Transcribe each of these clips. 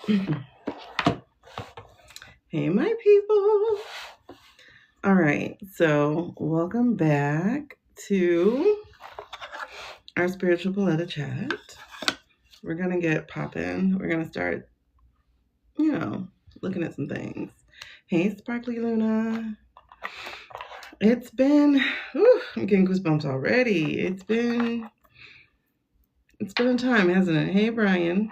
Hey, my people. All right, so welcome back to our SpiritualiTEA chat. We're going to get popping. We're going to start, looking at some things. Hey, Sparkly Luna. It's been, I'm getting goosebumps already. It's been a time, hasn't it? Hey, Brian.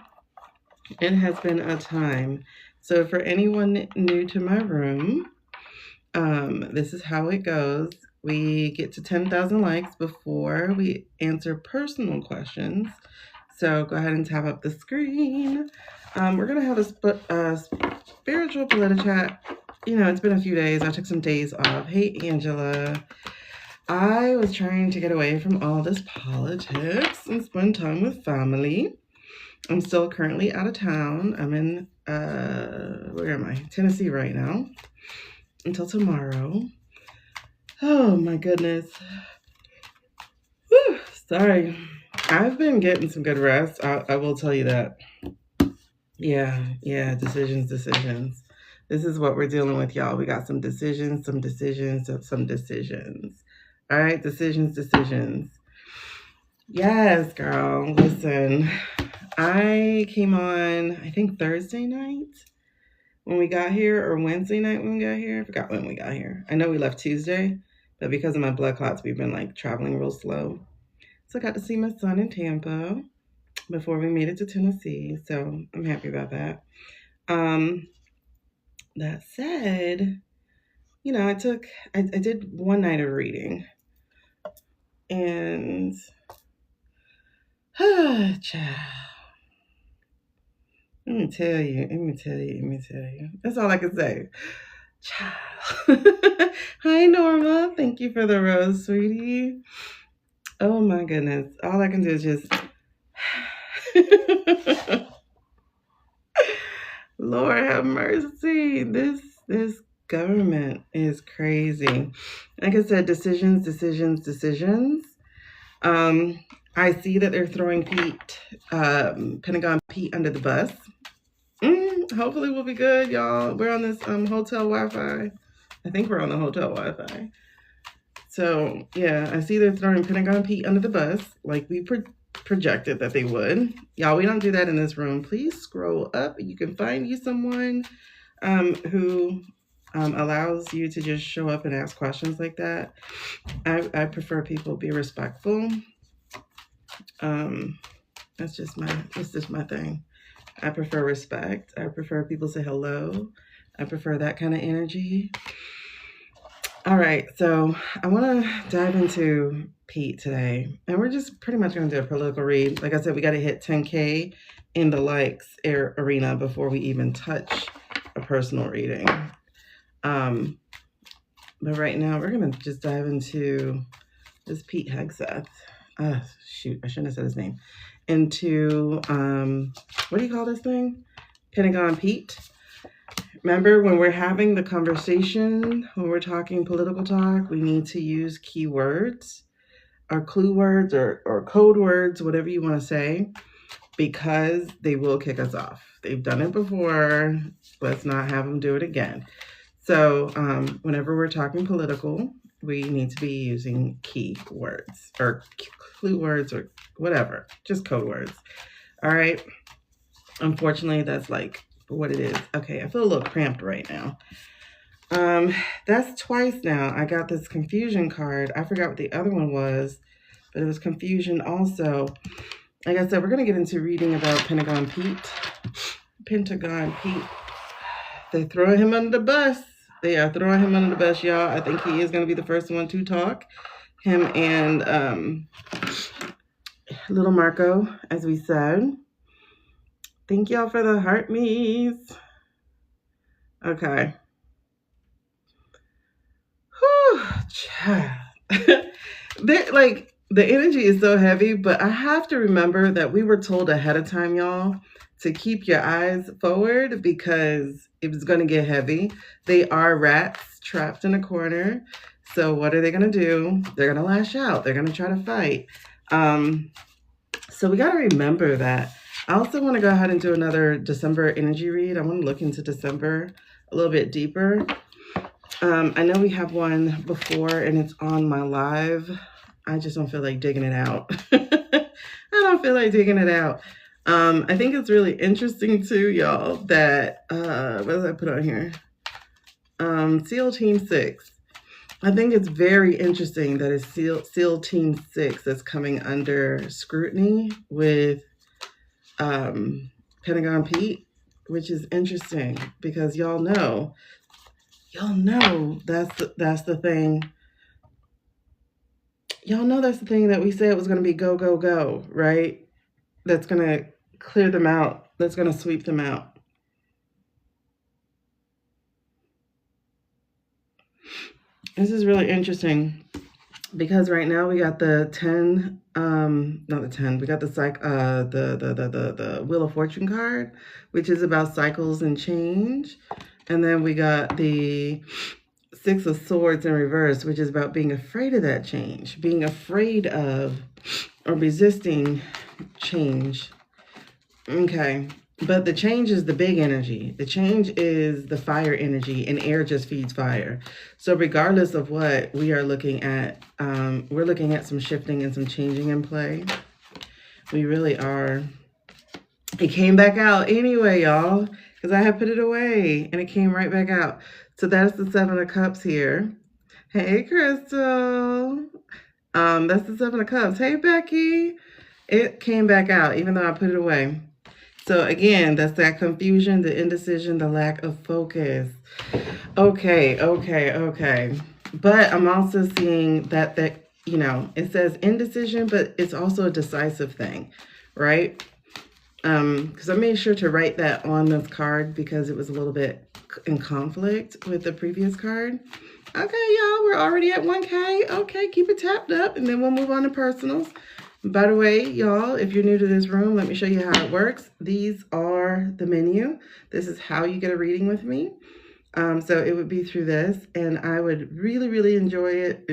It has been a time. So for anyone new to my room, this is how it goes. We get to 10,000 likes before we answer personal questions. So go ahead and tap up the screen. We're going to have a SpiritualiTEA chat. It's been a few days. I took some days off. Hey, Angela. I was trying to get away from all this politics and spend time with family. I'm still currently out of town. I'm in, where am I? Tennessee right now. Until tomorrow. Oh my goodness. Whew, sorry. I've been getting some good rest. I will tell you that. Yeah. Decisions. This is what we're dealing with, y'all. We got some decisions. All right, decisions. Yes, girl. Listen, I came on, I think Thursday night when we got here, or Wednesday night when we got here. I forgot when we got here. I know we left Tuesday, but because of my blood clots, we've been traveling real slow. So I got to see my son in Tampa before we made it to Tennessee. So I'm happy about that. That said, I did one night of reading, and child. Let me tell you. That's all I can say. Child. Hi, Norma. Thank you for the rose, sweetie. Oh, my goodness. All I can do is just... Lord have mercy. This government is crazy. Like I said, decisions. I see that they're throwing Pentagon Pete under the bus. Hopefully we'll be good, y'all. We're on this hotel Wi-Fi. I think we're on the hotel Wi-Fi. So, yeah, I see they're throwing Pentagon Pete under the bus like we projected that they would. Y'all, we don't do that in this room. Please scroll up. You can find you someone who allows you to just show up and ask questions like that. I prefer people be respectful. That's just my thing. I prefer respect. I prefer people say hello. I prefer that kind of energy. All right, so I want to dive into Pete today, and we're just pretty much going to do a political read. Like I said, we got to hit 10K in the likes arena before we even touch a personal reading. But right now, we're going to just dive into this Pete Hegseth. Shoot, I shouldn't have said his name. Into, what do you call this thing? Pentagon Pete. Remember, when we're having the conversation, when we're talking political talk, we need to use keywords or clue words or code words, whatever you want to say, because they will kick us off. They've done it before. Let's not have them do it again. So whenever we're talking political, we need to be using key words or clue words or whatever, just code words. All right. Unfortunately, that's what it is. Okay, I feel a little cramped right now. That's twice now. I got this confusion card. I forgot what the other one was, but it was confusion also. Like I said, we're going to get into reading about Pentagon Pete. They're throwing him under the bus. They are throwing him under the bus, y'all. I think he is going to be the first one to talk. Him and little Marco, as we said. Thank y'all for the heart me's. Okay. Whew, child. The energy is so heavy, but I have to remember that we were told ahead of time, y'all, to keep your eyes forward because it was going to get heavy. They are rats trapped in a corner. So what are they going to do? They're going to lash out. They're going to try to fight. So we got to remember that I also want to go ahead and do another December energy read. I want to look into December a little bit deeper. I know we have one before and it's on my live. I just don't feel like digging it out. I don't feel like digging it out. I think it's really interesting too, y'all, that, what did I put on here? SEAL Team 6. I think it's very interesting that it's SEAL Team 6 that's coming under scrutiny with Pentagon Pete, which is interesting because y'all know that's the thing. Y'all know that's the thing that we said was going to be go, go, go, right? That's going to clear them out. That's going to sweep them out. This is really interesting because right now we got the 10, not the 10, we got the Wheel of Fortune card, which is about cycles and change. And then we got the 6 of Swords in reverse, which is about being afraid of that change, being afraid of or resisting change. Okay. But the change is the big energy. The change is the fire energy, and air just feeds fire. So regardless of what we are looking at, we're looking at some shifting and some changing in play. We really are. It came back out anyway, y'all, because I had put it away and it came right back out. So that's the 7 of Cups here. Hey, Crystal. That's the 7 of Cups. Hey, Becky. It came back out even though I put it away. So again, that's that confusion, the indecision, the lack of focus. Okay. But I'm also seeing that you know, it says indecision, but it's also a decisive thing, right? Because I made sure to write that on this card because it was a little bit in conflict with the previous card. Okay, y'all, we're already at 1K. Okay, keep it tapped up, and then we'll move on to personals. By the way, y'all, if you're new to this room, let me show you how it works. These are the menu. This is how you get a reading with me. So it would be through this, and I would really, really enjoy it,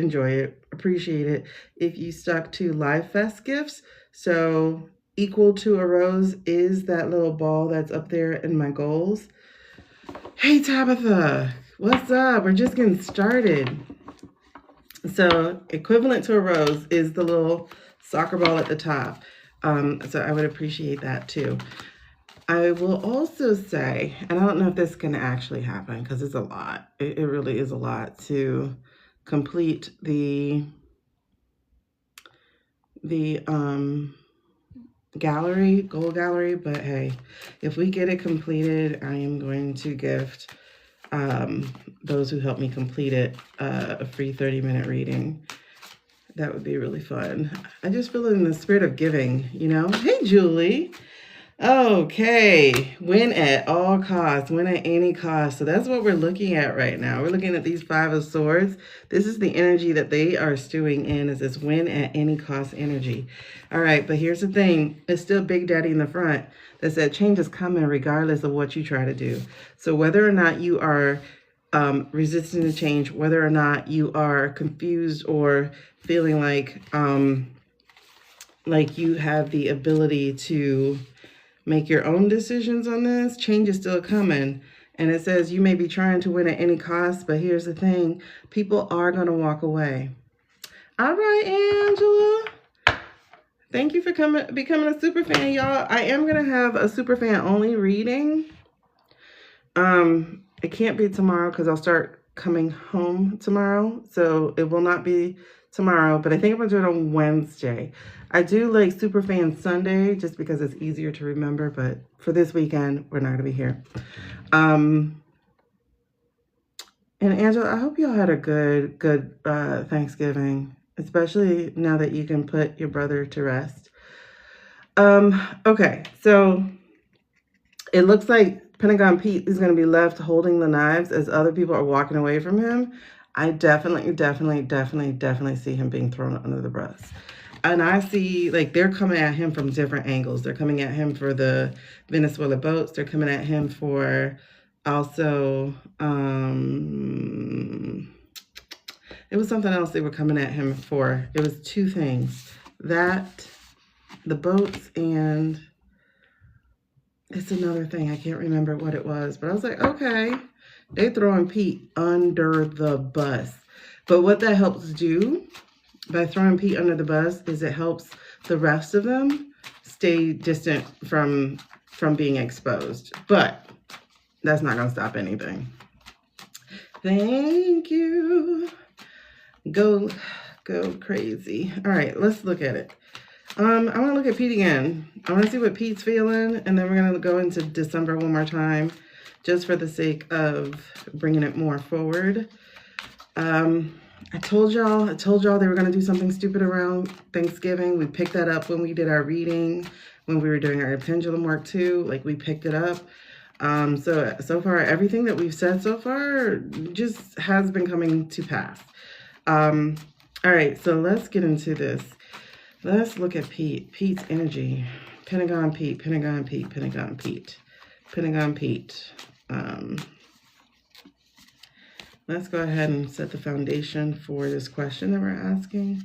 appreciate it if you stuck to Live Fest gifts. So equal to a rose is that little ball that's up there in my goals. Hey, Tabitha, what's up? We're just getting started. So equivalent to a rose is the little soccer ball at the top. So I would appreciate that too. I will also say, and I don't know if this can actually happen because it's a lot. It really is a lot to complete the gallery, goal gallery. But hey, if we get it completed, I am going to gift those who help me complete it a free 30-minute reading. That would be really fun. I just feel in the spirit of giving, you know? Hey, Julie. Okay. Win at all costs. Win at any cost. So that's what we're looking at right now. We're looking at these 5 of Swords. This is the energy that they are stewing in, is this win at any cost energy. All right. But here's the thing. It's still Big Daddy in the front that said change is coming regardless of what you try to do. So whether or not you are resisting the change, whether or not you are confused or feeling like you have the ability to make your own decisions on this, change is still coming. And it says you may be trying to win at any cost, but here's the thing, people are going to walk away. All right, Angela. Thank you for becoming a super fan, y'all. I am going to have a super fan only reading. It can't be tomorrow because I'll start coming home tomorrow. So it will not be tomorrow, but I think I'm going to do it on Wednesday. I do like Superfan Sunday just because it's easier to remember, but for this weekend, we're not going to be here. And Angela, I hope y'all had a good Thanksgiving, especially now that you can put your brother to rest. Okay, so it looks like Pentagon Pete is going to be left holding the knives as other people are walking away from him. I definitely see him being thrown under the bus. And I see, like, they're coming at him from different angles. They're coming at him for the Venezuela boats. They're coming at him for also, it was something else they were coming at him for. It was 2 things. That, the boats, and It's another thing. I can't remember what it was, but I was like, okay, they throwing Pete under the bus. But what that helps do by throwing Pete under the bus is it helps the rest of them stay distant from being exposed. But that's not going to stop anything. Thank you. Go crazy. All right, let's look at it. I want to look at Pete again. I want to see what Pete's feeling, and then we're going to go into December one more time, just for the sake of bringing it more forward. I told y'all they were going to do something stupid around Thanksgiving. We picked that up when we did our reading, when we were doing our pendulum work too. Like, we picked it up. So far, everything that we've said so far just has been coming to pass. All right, so let's get into this. Let's look at Pete. Pete's energy. Pentagon Pete, Pentagon Pete, Pentagon Pete, Pentagon Pete. Let's go ahead and set the foundation for this question that we're asking.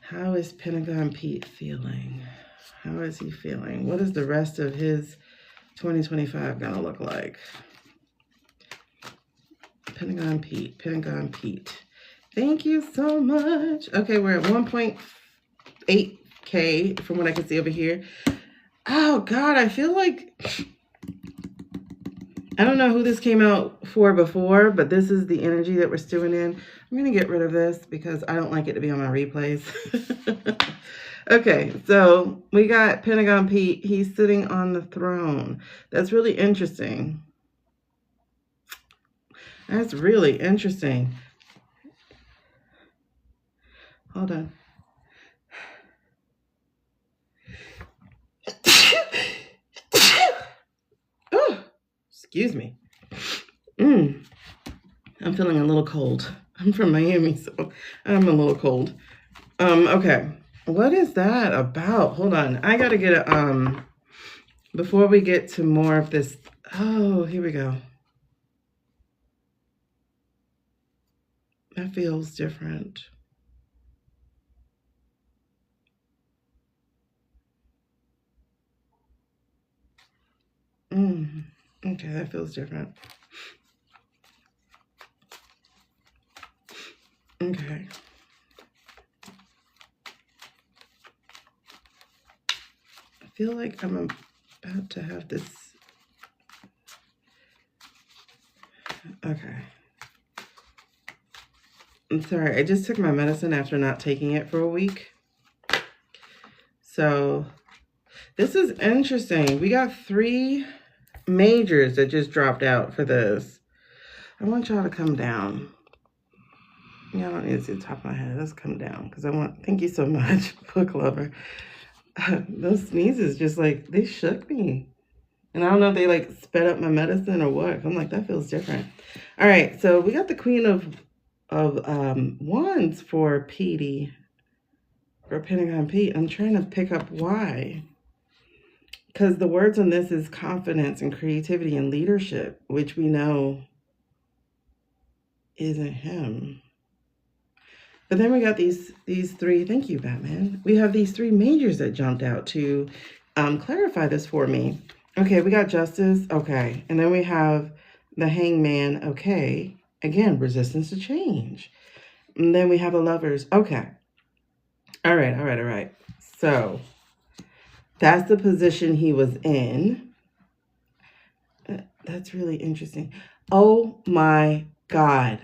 How is Pentagon Pete feeling? How is he feeling? What is the rest of his 2025 gonna look like? Pentagon Pete, Pentagon Pete. Thank you so much. Okay, we're at 1.8K from what I can see over here. Oh God, I feel like, I don't know who this came out for before, but this is the energy that we're stewing in. I'm gonna get rid of this because I don't like it to be on my replays. Okay, so we got Pentagon Pete. He's sitting on the throne. That's really interesting. That's really interesting. Hold on. Oh, excuse me. I'm feeling a little cold. I'm from Miami, so I'm a little cold. Okay. What is that about? Hold on. I gotta get a, before we get to more of this. Oh, here we go. That feels different. Okay, that feels different. Okay. I feel like I'm about to have this. Okay. I'm sorry, I just took my medicine after not taking it for a week. So this is interesting. We got 3 majors that just dropped out for this. I want y'all to come down. Y'all don't need to see the top of my head. Let's come down because I want, thank you so much, book lover. Those sneezes just like, they shook me. And I don't know if they like sped up my medicine or what. I'm like, that feels different. All right, so we got the Queen of Wands for Petey, for Pentagon Pete. I'm trying to pick up why. Because the words on this is confidence and creativity and leadership, which we know isn't him. But then we got these 3, thank you, Batman. We have these 3 majors that jumped out to clarify this for me. Okay, we got Justice, okay. And then we have the Hangman, okay. Again, resistance to change. And then we have the Lovers, okay. All right. So that's the position he was in. That's really interesting. Oh my God.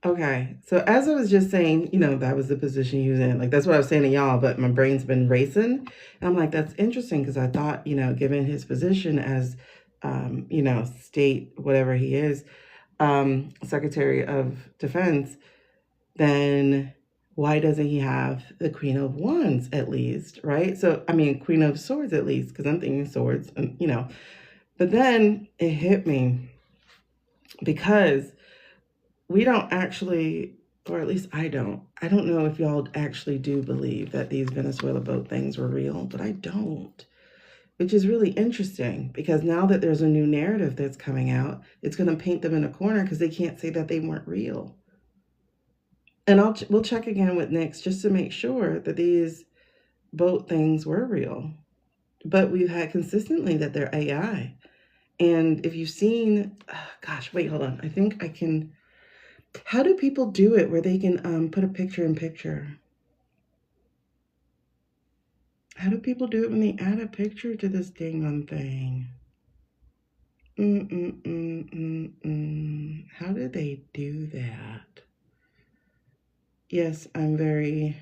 Okay, so as I was just saying, you know, that was the position he was in. Like, that's what I was saying to y'all, but my brain's been racing. And I'm like, that's interesting because I thought, you know, given his position as, you know, state, whatever he is, Secretary of Defense, then why doesn't he have the Queen of Wands at least, right? So, I mean, Queen of Swords at least, because I'm thinking swords, and, you know. But then it hit me because we don't actually, or at least I don't know if y'all actually do believe that these Venezuela boat things were real, but I don't. Which is really interesting because now that there's a new narrative that's coming out, it's going to paint them in a corner because they can't say that they weren't real. And we'll check again with Nyx just to make sure that these boat things were real. but we've had consistently that they're AI. And if you've seen, gosh, wait, hold on. I think I can, how do people do it where they can put a picture in picture? How do people do it when they add a picture to this dang on thing? How do they do that? Yes, I'm very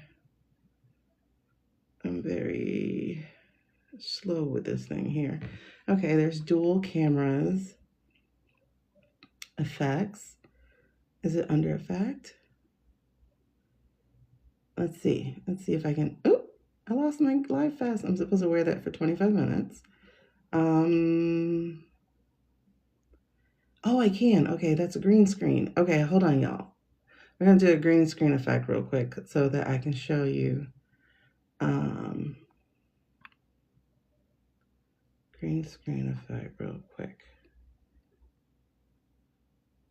slow with this thing here. Okay, there's dual cameras. Effects. Is it under effect? Let's see if I can, oh, I lost my glide fast. I'm supposed to wear that for 25 minutes. Oh, I can. Okay, that's a green screen. Okay, hold on, y'all. We're gonna do a green screen effect real quick so that I can show you. Green screen effect real quick.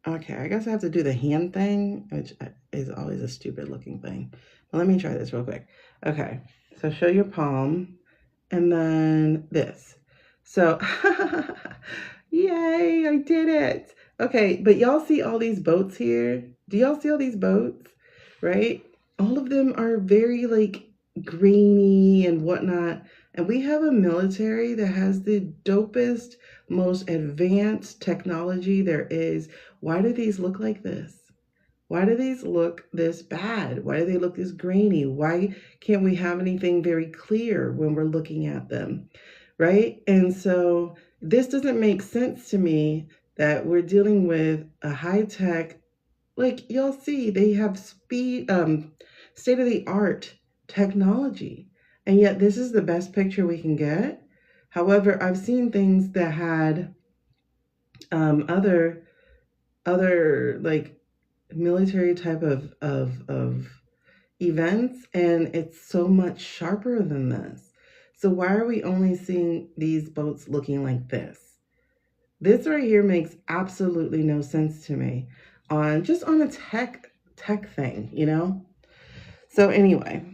Okay, I guess I have to do the hand thing, which is always a stupid looking thing. But let me try this real quick. Okay, so show your palm and then this. So, yay, I did it. Okay, but y'all see all these boats here? Do y'all see all these boats, right? All of them are very like grainy and whatnot. And we have a military that has the dopest, most advanced technology there is. Why do these look like this? Why do these look this bad? Why do they look this grainy? Why can't we have anything very clear when we're looking at them, right? And so this doesn't make sense to me that we're dealing with a high-tech, like y'all see, they have state-of-the-art technology, and yet this is the best picture we can get. However, I've seen things that had other like military type of events, and it's so much sharper than this. So why are we only seeing these boats looking like this? This right here makes absolutely no sense to me on a tech thing, you know? So anyway,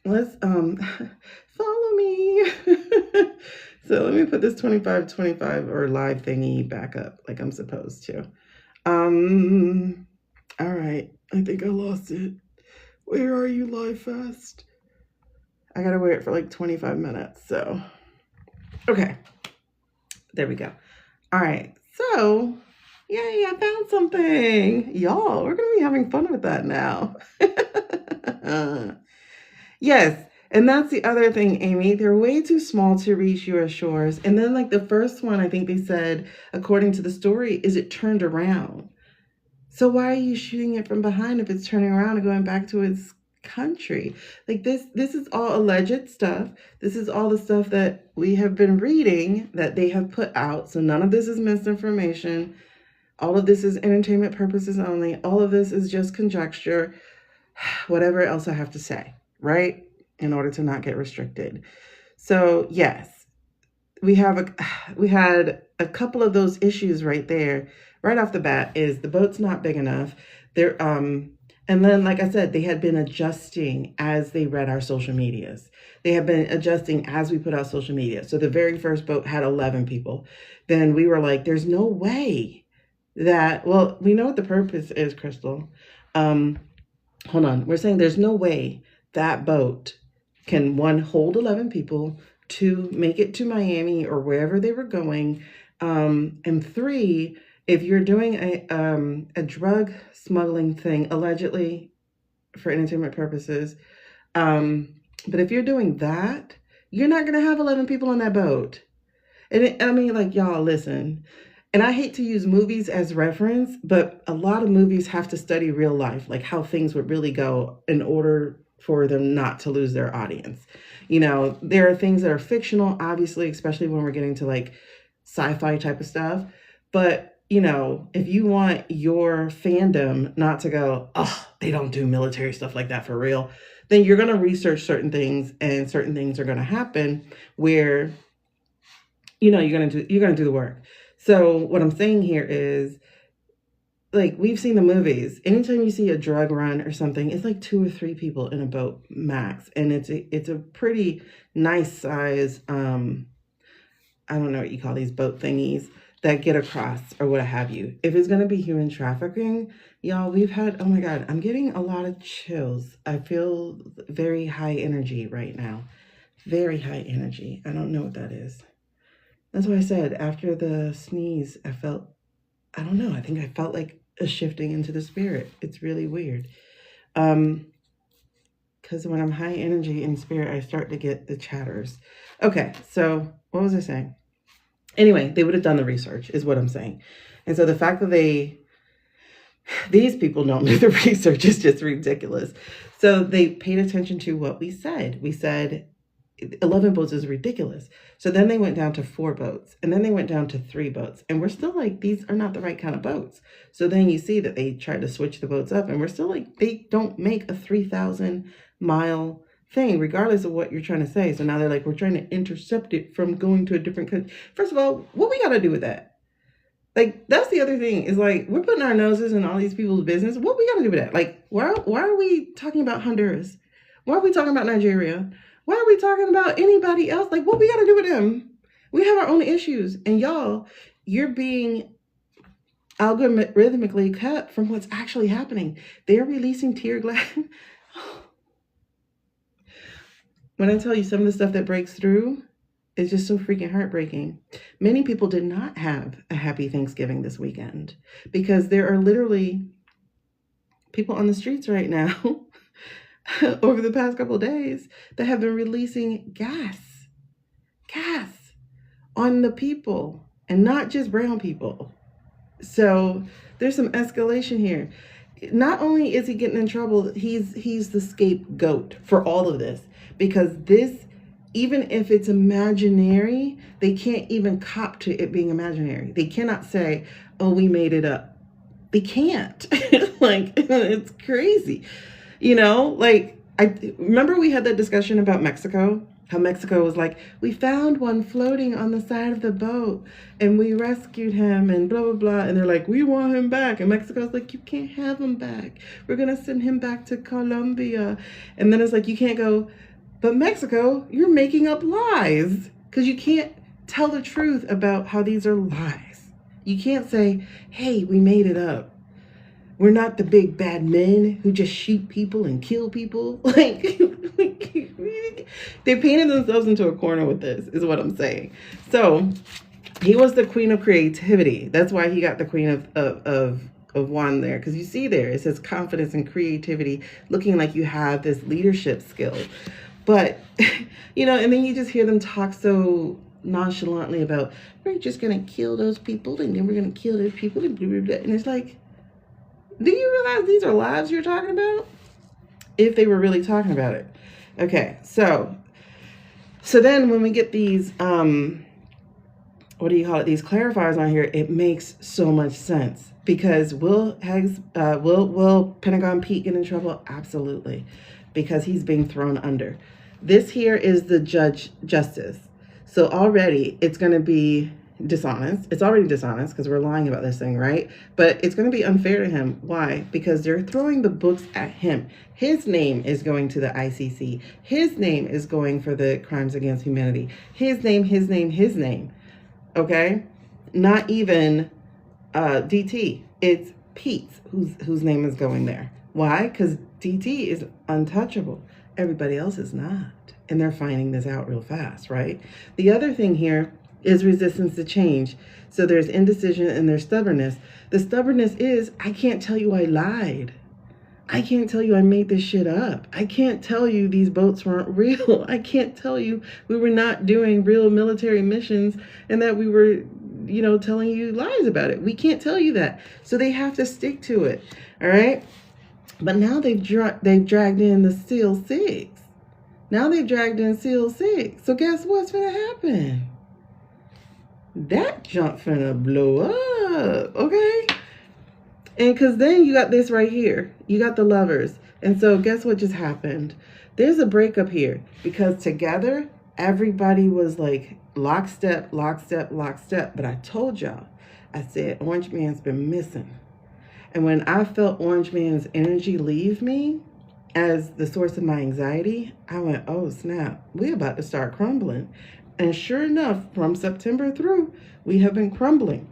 let's follow me. So let me put this 25 or live thingy back up like I'm supposed to. All right, I think I lost it. Where are you, live fast? I gotta wear it for like 25 minutes, so. Okay, there we go. All right, so, yay, I found something. Y'all, we're gonna be having fun with that now. Yes, and that's the other thing, Amy. They're way too small to reach US shores. And then like the first one, I think they said, according to the story, is it turned around. So why are you shooting it from behind if it's turning around and going back to its country? Like this is all alleged stuff. This is all the stuff that we have been reading that they have put out. So none of this is misinformation. All of this is entertainment purposes only. All of this is just conjecture. Whatever else I have to say, right? In order to not get restricted. So yes, we had a couple of those issues right there. Right off the bat is the boat's not big enough. And then, like I said, they had been adjusting as they read our social medias. They have been adjusting as we put out social media. So the very first boat had 11 people. Then we were like, there's no way that, well, we know what the purpose is, Crystal. Hold on. We're saying there's no way that boat can, one, hold 11 people, two, make it to Miami or wherever they were going, and three, if you're doing a drug smuggling thing, allegedly for entertainment purposes, but if you're doing that, you're not going to have 11 people on that boat. And I mean, like, y'all, listen, and I hate to use movies as reference, but a lot of movies have to study real life, like how things would really go in order for them not to lose their audience. You know, there are things that are fictional, obviously, especially when we're getting to like sci-fi type of stuff. But, you know, if you want your fandom not to go, oh, they don't do military stuff like that for real, then you're going to research certain things, and certain things are going to happen where, you know, you're going to do the work. So what I'm saying here is, like, we've seen the movies. Anytime you see a drug run or something, it's like 2 or 3 people in a boat max, and it's a pretty nice size I don't know what you call these boat thingies that get across or what have you. If it's going to be human trafficking, y'all, we've had, oh my God, I'm getting a lot of chills. I feel very high energy right now. Very high energy. I don't know what that is. That's why I said after the sneeze, I don't know, I think I felt like a shifting into the spirit. It's really weird. Because when I'm high energy in spirit, I start to get the chatters. Okay, so what was I saying? Anyway, they would have done the research, is what I'm saying. And so the fact that these people don't do the research is just ridiculous. So they paid attention to what we said. We said 11 boats is ridiculous. So then they went down to 4 boats, and then they went down to 3 boats, and we're still like, these are not the right kind of boats. So then you see that they tried to switch the boats up, and we're still like, they don't make a 3,000 mile thing, regardless of what you're trying to say. So now they're like, we're trying to intercept it from going to a different country. First of all, what we got to do with that? Like, that's the other thing, is like, we're putting our noses in all these people's business. What we got to do with that? Like, why are we talking about Honduras? Why are we talking about Nigeria? Why are we talking about anybody else? Like, what we got to do with them? We have our own issues. And y'all, you're being algorithmically cut from what's actually happening. They're releasing tear gas. When I tell you some of the stuff that breaks through, it's just so freaking heartbreaking. Many people did not have a happy Thanksgiving this weekend because there are literally people on the streets right now over the past couple of days that have been releasing gas on the people, and not just brown people. So there's some escalation here. Not only is he getting in trouble, he's the scapegoat for all of this, because this, even if it's imaginary, they can't even cop to it being imaginary. They cannot say, oh, we made it up. They can't. Like, it's crazy. You know, like, I remember we had that discussion about Mexico, how Mexico was like, we found one floating on the side of the boat and we rescued him and blah, blah, blah. And they're like, we want him back. And Mexico's like, you can't have him back. We're going to send him back to Colombia. And then it's like, you can't go, but Mexico, you're making up lies, because you can't tell the truth about how these are lies. You can't say, hey, we made it up. We're not the big bad men who just shoot people and kill people. Like, they painted themselves into a corner with this, is what I'm saying. So he was the queen of creativity. That's why he got the queen of wand there, because you see there, it says confidence and creativity, looking like you have this leadership skill. But, you know, and then you just hear them talk so nonchalantly about, we're just going to kill those people, and then we're going to kill those people, and blah, blah, blah. And it's like, do you realize these are lives you're talking about? If they were really talking about it. Okay, so then when we get these, what do you call it? These clarifiers on here, it makes so much sense. Because will Pentagon Pete get in trouble? Absolutely. Because he's being thrown under. This here is the justice. So already it's going to be dishonest. It's already dishonest because we're lying about this thing, right? But it's going to be unfair to him. Why? Because they're throwing the books at him. His name is going to the ICC. His name is going for the crimes against humanity. His name. Okay? Not even DT. It's Pete's whose name is going there. Why? Because DT is untouchable. Everybody else is not. And they're finding this out real fast, right? The other thing here is resistance to change. So there's indecision and there's stubbornness. The stubbornness is, I can't tell you I lied. I can't tell you I made this shit up. I can't tell you these boats weren't real. I can't tell you we were not doing real military missions and that we were, you know, telling you lies about it. We can't tell you that. So they have to stick to it. All right. But now they've dragged in the SEAL 6. Now they've dragged in SEAL 6. So guess what's going to happen? That junk finna blow up. Okay. And because then you got this right here. You got the lovers. And so guess what just happened? There's a breakup here. Because together, everybody was like lockstep. But I told y'all, I said, Orange Man's been missing. And when I felt Orange Man's energy leave me as the source of my anxiety, I went, oh, snap. We're about to start crumbling. And sure enough, from September through, we have been crumbling.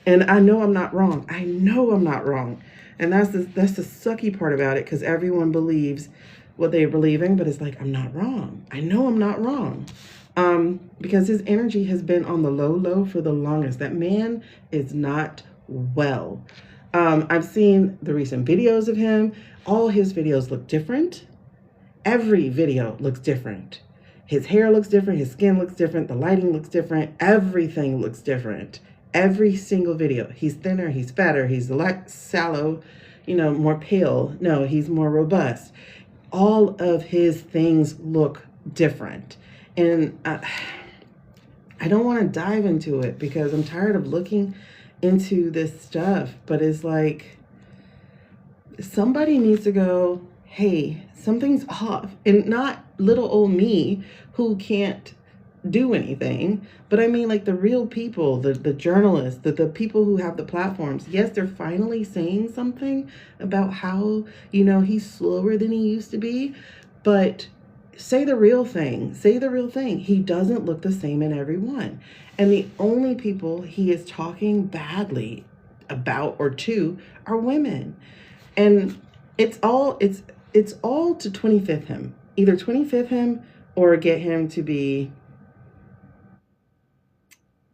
And I know I'm not wrong. I know I'm not wrong. And that's the sucky part about it, because everyone believes what they believe in, but it's like, I'm not wrong. I know I'm not wrong. Because his energy has been on the low for the longest. That man is not well. I've seen the recent videos of him. All his videos look different. Every video looks different. His hair looks different. His skin looks different. The lighting looks different. Everything looks different. Every single video. He's thinner. He's fatter. He's sallow, more pale. No, he's more robust. All of his things look different. And I don't want to dive into it because I'm tired of looking into this stuff. But it's like, somebody needs to go, hey, something's off. And not little old me who can't do anything, but I mean like the real people, the journalists, the people who have the platforms. Yes, they're finally saying something about how, he's slower than he used to be, but say the real thing. Say the real thing. He doesn't look the same in everyone. And the only people he is talking badly about or to are women. And it's all to 25th him. Either 25th him or get him to be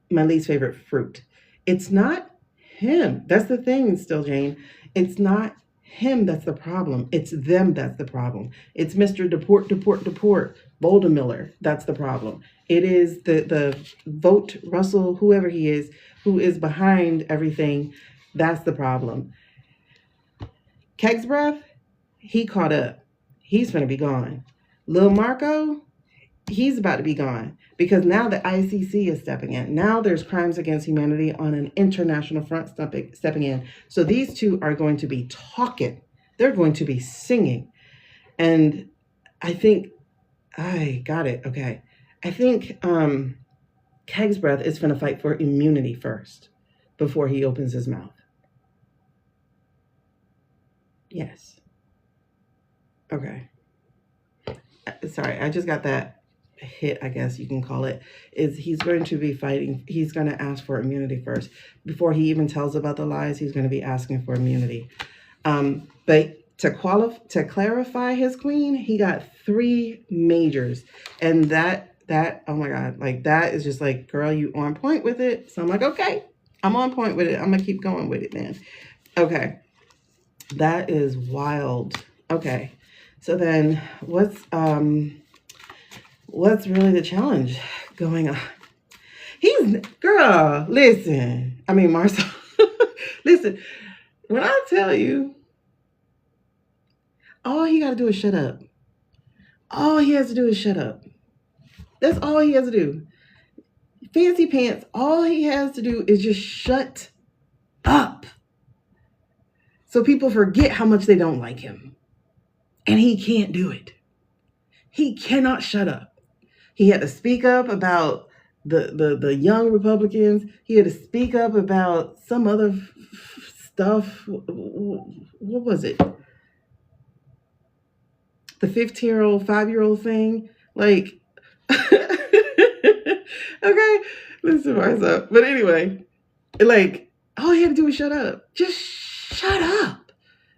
my least favorite fruit. It's not him. That's the thing, Still Jane. It's not him that's the problem. It's them that's the problem. It's Mr. Deport, Boulder Miller. That's the problem. It is the vote Russell, whoever he is, who is behind everything. That's the problem. Keg's breath, he caught up. He's going to be gone. Lil Marco, he's about to be gone because now the ICC is stepping in. Now there's crimes against humanity on an international front stepping in. So these two are going to be talking. They're going to be singing. And I think, I got it. Okay. I think Keg's breath is going to fight for immunity first before he opens his mouth. Yes. Okay. Sorry, I just got that hit, I guess you can call it. Is he's going to be fighting. He's going to ask for immunity first. Before he even tells about the lies, he's going to be asking for immunity. But to clarify his queen, he got 3 majors. And that, oh my God, like that is just like, girl, you on point with it. So I'm like, okay, I'm on point with it. I'm going to keep going with it, man. Okay. That is wild. Okay. So then what's really the challenge going on? Marcel, listen, when I tell you, all he got to do is shut up. All he has to do is shut up. That's all he has to do. Fancy pants, all he has to do is just shut up. So people forget how much they don't like him. And he can't do it. He cannot shut up. He had to speak up about the young Republicans. He had to speak up about some other stuff. What was it? The 15-year-old, 5-year-old thing. Like, okay, listen myself. But anyway, like, all he had to do was shut up. Just shut up.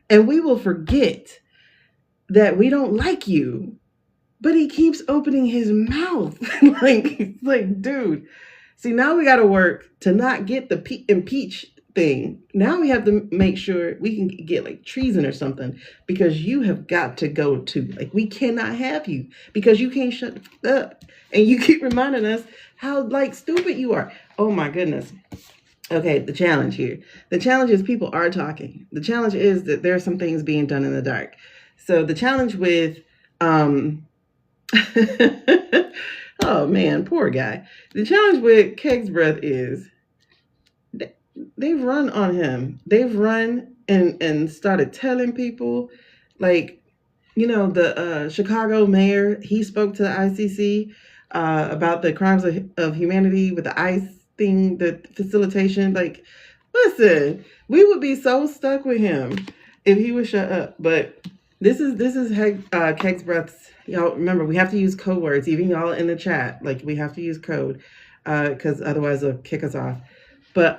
And we will forget that we don't like you, but he keeps opening his mouth. like, dude, see, now we got to work to not get the impeach thing. Now we have to make sure we can get like treason or something, because you have got to go too. Like, we cannot have you because you can't shut up. And you keep reminding us how like stupid you are. Oh my goodness. Okay, the challenge here. The challenge is people are talking. The challenge is that there are some things being done in the dark. So the challenge with, oh man, poor guy. The challenge with Keg's breath is they've run on him. They've run and started telling people, like, the Chicago mayor, he spoke to the ICC about the crimes of humanity with the ICE thing, the facilitation. Like, listen, we would be so stuck with him if he would shut up. But This is Keg's Breaths. Y'all remember, we have to use code words, even y'all in the chat. Like, we have to use code, because otherwise they'll kick us off. But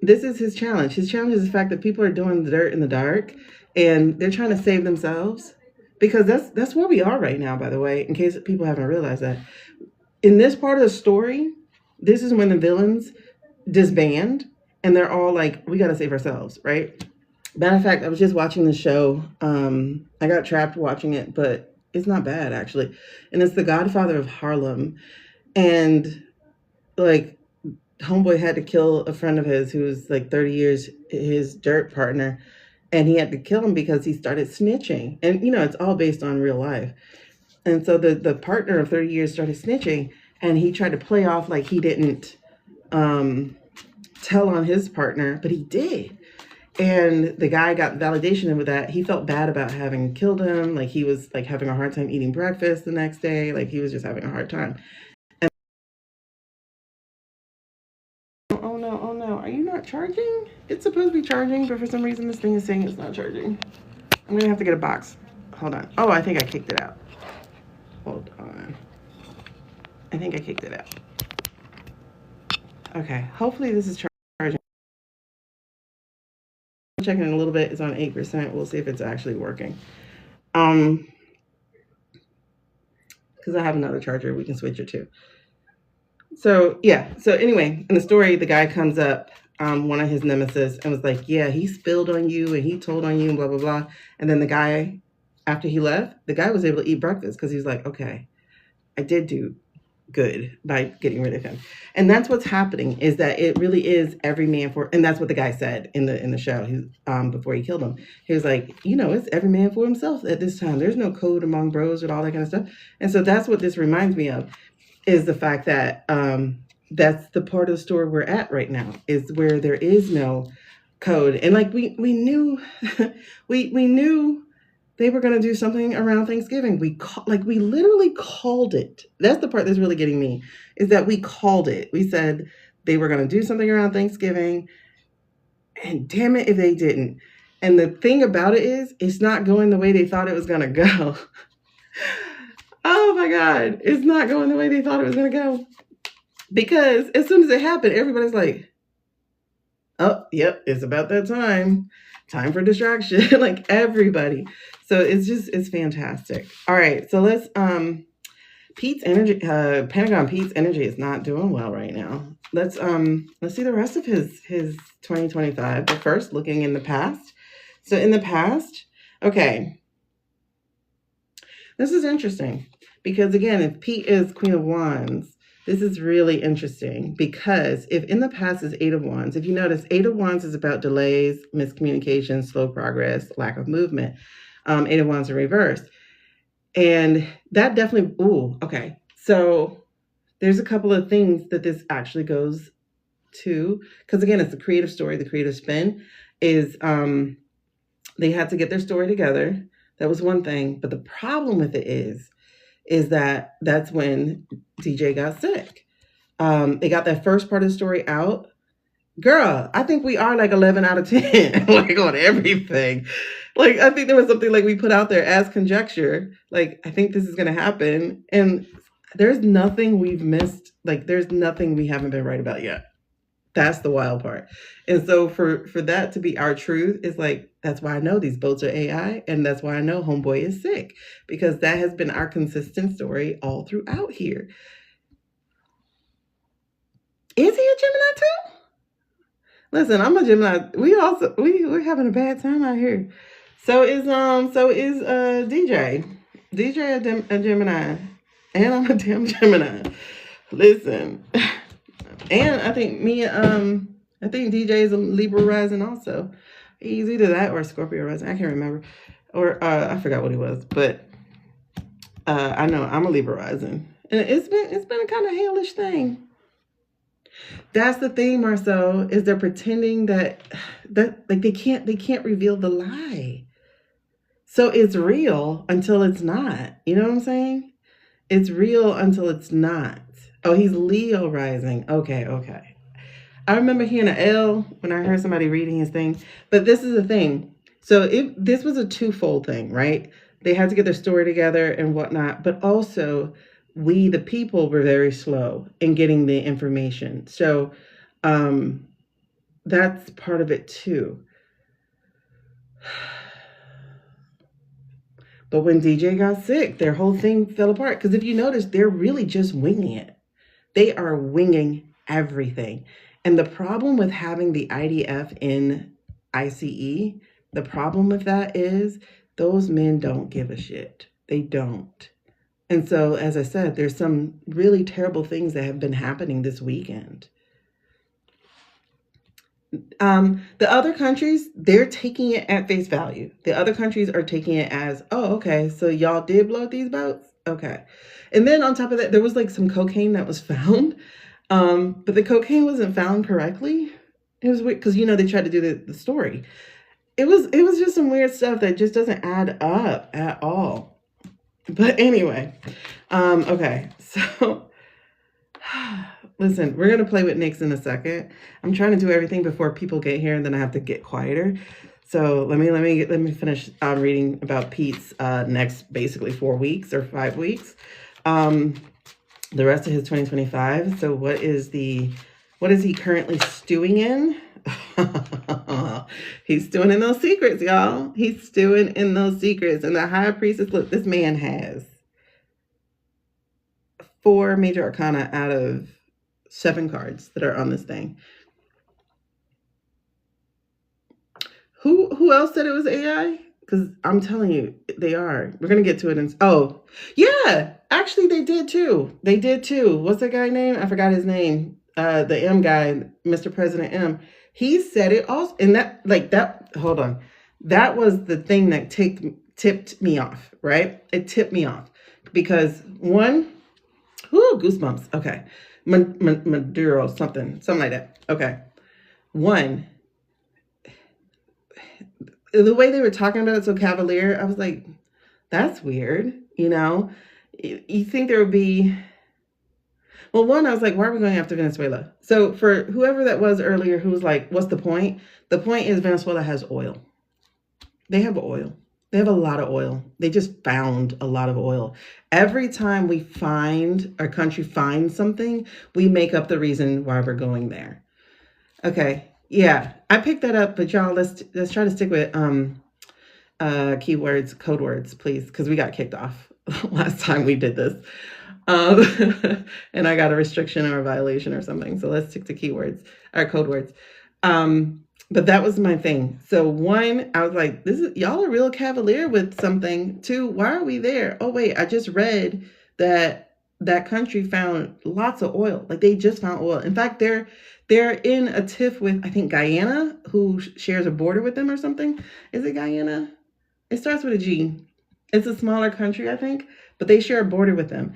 this is his challenge. His challenge is the fact that people are doing the dirt in the dark, and they're trying to save themselves, because that's where we are right now. By the way, in case people haven't realized that, in this part of the story, this is when the villains disband, and they're all like, "We got to save ourselves," right? Matter of fact, I was just watching the show. I got trapped watching it, but it's not bad actually. And it's The Godfather of Harlem. And like, homeboy had to kill a friend of his who was like 30 years his dirt partner, and he had to kill him because he started snitching. And it's all based on real life. And so the partner of 30 years started snitching, and he tried to play off like he didn't tell on his partner, but he did. And the guy got validation with that. He felt bad about having killed him. Like, he was like having a hard time eating breakfast the next day. Like, he was just having a hard time. And oh no, oh no, are you not charging? It's supposed to be charging, but for some reason this thing is saying it's not charging. I'm gonna have to get a box. Hold on. Oh, I think I kicked it out. Hold on. I think I kicked it out. Okay, hopefully this is charging. Checking in a little bit. It's on 8%. We'll see if it's actually working. Because I have another charger we can switch it to. So yeah. So anyway, in the story, the guy comes up, one of his nemesis, and was like, "Yeah, he spilled on you and he told on you and blah blah blah." And then the guy, after he left, the guy was able to eat breakfast because he's like, "Okay, I did do good by getting rid of him." And that's what's happening, is that it really is every man for, and that's what the guy said in the show. He before he killed him, he was like, it's every man for himself at this time. There's no code among bros and all that kind of stuff. And so that's what this reminds me of, is the fact that that's the part of the story we're at right now, is where there is no code. And like, we knew we knew they were going to do something around Thanksgiving. We literally called it. That's the part that's really getting me, is that we called it. We said they were going to do something around Thanksgiving, and damn it if they didn't. And the thing about it is, it's not going the way they thought it was going to go. Oh my God, it's not going the way they thought it was going to go. Because as soon as it happened, everybody's like, "Oh, yep, it's about that time. Time for distraction." Like, everybody. So it's fantastic. All right, so let's Pete's energy, Pentagon Pete's energy is not doing well right now. Let's see the rest of his 2025. But first, looking in the past. So in the past, okay, this is interesting, because again, if Pete is Queen of Wands, this is really interesting, because if in the past is Eight of Wands, if you notice, Eight of Wands is about delays, miscommunication, slow progress, lack of movement. Eight of Wands in reverse. And that definitely, okay. So there's a couple of things that this actually goes to, because again, it's the creative story, the creative spin is they had to get their story together. That was one thing. But the problem with it is that that's when DJ got sick. They got that first part of the story out. Girl, I think we are like 11 out of 10, like on everything. Like, I think there was something like we put out there as conjecture. Like, I think this is going to happen. And there's nothing we've missed. Like, there's nothing we haven't been right about yet. That's the wild part. And so for that to be our truth, is like, that's why I know these boats are AI. And that's why I know homeboy is sick, because that has been our consistent story all throughout here. Is he a Gemini too? Listen, I'm a Gemini. We're having a bad time out here. So is DJ. DJ a Gemini. And I'm a damn Gemini. Listen. And I think DJ is a Libra rising also. He's either that or Scorpio rising. I can't remember. Or I forgot what he was, but I know I'm a Libra rising. And it's been a kind of hellish thing. That's the thing, Marcel, is they're pretending that like they can't reveal the lie. So it's real until it's not. You know what I'm saying? It's real until it's not. Oh, he's Leo rising. Okay. I remember hearing an L when I heard somebody reading his thing. But this is the thing. So this was a twofold thing, right? They had to get their story together and whatnot, but also we, the people, were very slow in getting the information. So that's part of it too. But when DJ got sick, their whole thing fell apart. Because if you notice, they're really just winging it. They are winging everything. And the problem with having the IDF in ICE, the problem with that is those men don't give a shit. They don't. And so, as I said, there's some really terrible things that have been happening this weekend. The other countries, they're taking it at face value. The other countries are taking it as, oh, okay, so y'all did blow up these boats? Okay. And then on top of that, there was like some cocaine that was found. But the cocaine wasn't found correctly. It was weird because they tried to do the story. It was just some weird stuff that just doesn't add up at all. But anyway, okay, so listen, we're gonna play with Nyx in a second. I'm trying to do everything before people get here, and then I have to get quieter. So let me finish reading about Pete's next basically 4 weeks or 5 weeks. The rest of his 2025. So what is he currently stewing in? He's stewing in those secrets, y'all. He's stewing in those secrets. And the high priestess, look, this man has 4 major arcana out of 7 cards that are on this thing. Who else said it was AI? Because I'm telling you, they are. We're going to get to it. Oh, yeah. Actually, they did too. What's that guy name? I forgot his name. The M guy, Mr. President M. He said it also. And hold on. That was the thing that tipped me off, right? It tipped me off. Because one, goosebumps. Okay. Maduro, something like that. Okay. One, the way they were talking about it so cavalier, I was like, that's weird. You think there would be, well, one, I was like, why are we going after Venezuela? So for whoever that was earlier who was like, what's the point? The point is Venezuela has oil. They have oil. They have a lot of oil. They just found a lot of oil. Every time our country finds something, we make up the reason why we're going there. Okay. Yeah, I picked that up, but y'all, let's try to stick with keywords, code words, please, because we got kicked off last time we did this. And I got a restriction or a violation or something. So let's stick to keywords or code words. But that was my thing. So one, I was like, y'all are real cavalier with something. Two, why are we there? Oh, wait, I just read that country found lots of oil. Like they just found oil. In fact, they're in a tiff with, I think, Guyana, who shares a border with them or something. Is it Guyana? It starts with a G. It's a smaller country, I think, but they share a border with them.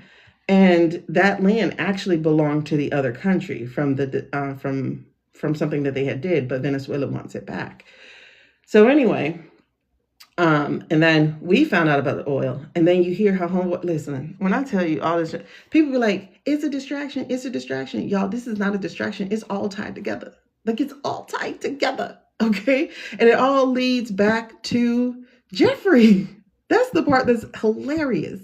And that land actually belonged to the other country from something that they had did, but Venezuela wants it back. So anyway, and then we found out about the oil. And then you hear how listen, when I tell you all this, people be like, it's a distraction. It's a distraction. Y'all, this is not a distraction. It's all tied together. Like it's all tied together. Okay. And it all leads back to Jeffrey. That's the part that's hilarious,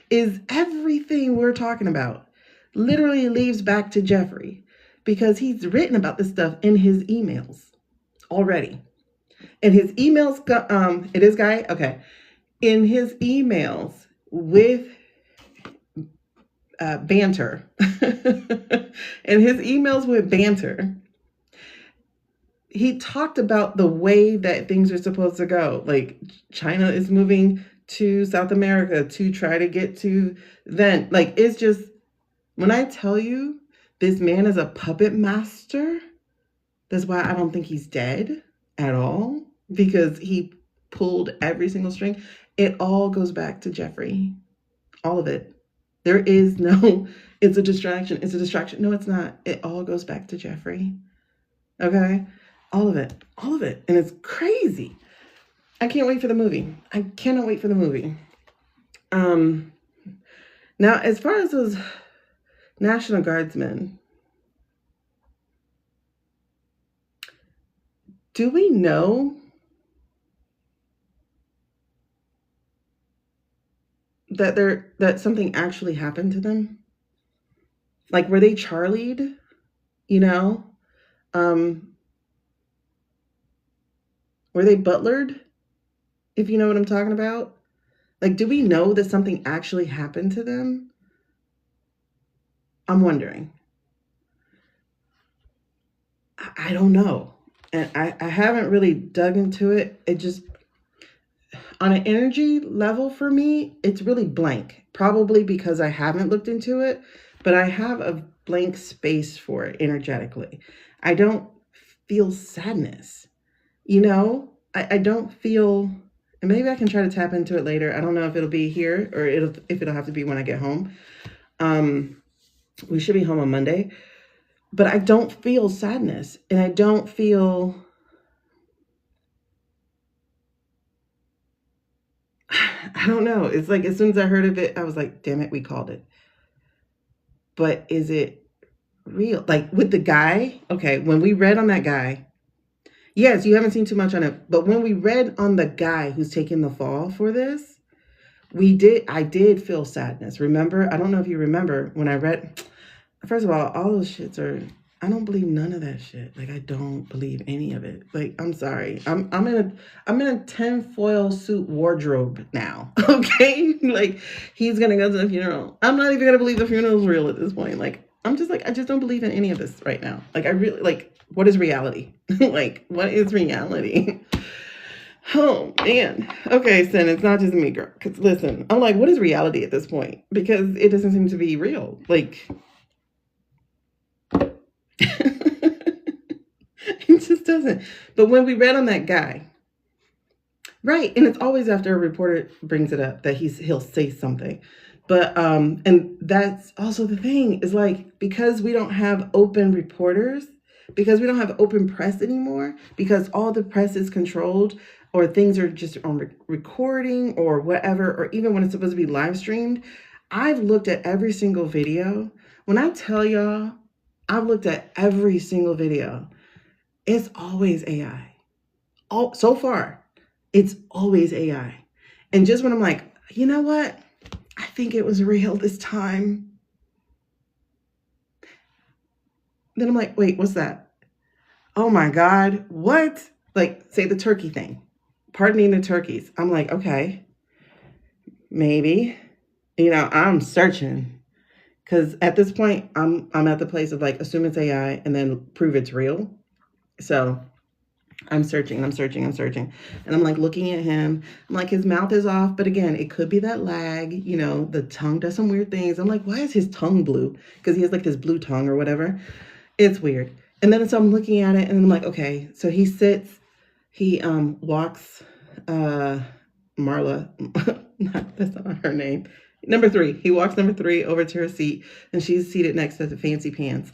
is everything we're talking about literally leads back to Jeffrey because he's written about this stuff in his emails already. And his emails, it is Guy? Okay. In his emails with banter, he talked about the way that things are supposed to go. Like China is moving to South America to try to get to then. Like it's just, when I tell you this man is a puppet master, that's why I don't think he's dead at all, because he pulled every single string. It all goes back to Jeffrey. All of it. There is no, it's a distraction. It's a distraction. No, it's not. It all goes back to Jeffrey. Okay? All of it. All of it. And it's crazy. I can't wait for the movie. I cannot wait for the movie. Now, as far as those National Guardsmen, do we know that something actually happened to them? Like, were they Charlied? You know? Were they butlered? If you know what I'm talking about? Like, do we know that something actually happened to them? I'm wondering. I don't know. And I haven't really dug into it. It just, on an energy level for me, it's really blank. Probably because I haven't looked into it, but I have a blank space for it energetically. I don't feel sadness, you know? I don't feel, and maybe I can try to tap into it later. I don't know if it'll be here or if it'll have to be when I get home. We should be home on Monday, but I don't feel sadness, and I don't feel, I don't know. It's like as soon as I heard of it, I was like, damn it, we called it. But is it real? Like with the guy, okay, when we read on that guy, yes, you haven't seen too much on it, but when we read on the guy who's taking the fall for this, I did feel sadness. Remember? I don't know if you remember when I read, first of all those shits are, I don't believe none of that shit. Like, I don't believe any of it. Like, I'm sorry. I'm in a tinfoil suit wardrobe now. Okay? Like, he's gonna go to the funeral. I'm not even gonna believe the funeral is real at this point. Like, I'm just like, I just don't believe in any of this right now. Like, I really, like, what is reality? Like, what is reality? Oh, man. Okay, Sin, it's not just me, girl. Because, listen, I'm like, what is reality at this point? Because it doesn't seem to be real. Like, it just doesn't. But when we read on that guy, right, and it's always after a reporter brings it up that he'll say something. But and that's also the thing is like, because we don't have open reporters, because we don't have open press anymore, because all the press is controlled, or things are just on recording or whatever, or even when it's supposed to be live streamed. I've looked at every single video. When I tell y'all, I've looked at every single video. It's always AI. So far, it's always AI. And just when I'm like, you know what? I think it was real this time. Then I'm like, wait, what's that? Oh my God, what? Like, say the turkey thing. Pardoning the turkeys. I'm like, okay, maybe. You know, I'm searching. Because at this point, I'm at the place of like, assume it's AI and then prove it's real. So I'm searching. And I'm like looking at him. I'm like, his mouth is off. But again, it could be that lag. You know, the tongue does some weird things. I'm like, why is his tongue blue? Because he has like this blue tongue or whatever. It's weird. And then so I'm looking at it and I'm like, okay. So he sits, he walks Marla, that's not her name. Number 3. He walks number 3 over to her seat, and she's seated next to the fancy pants.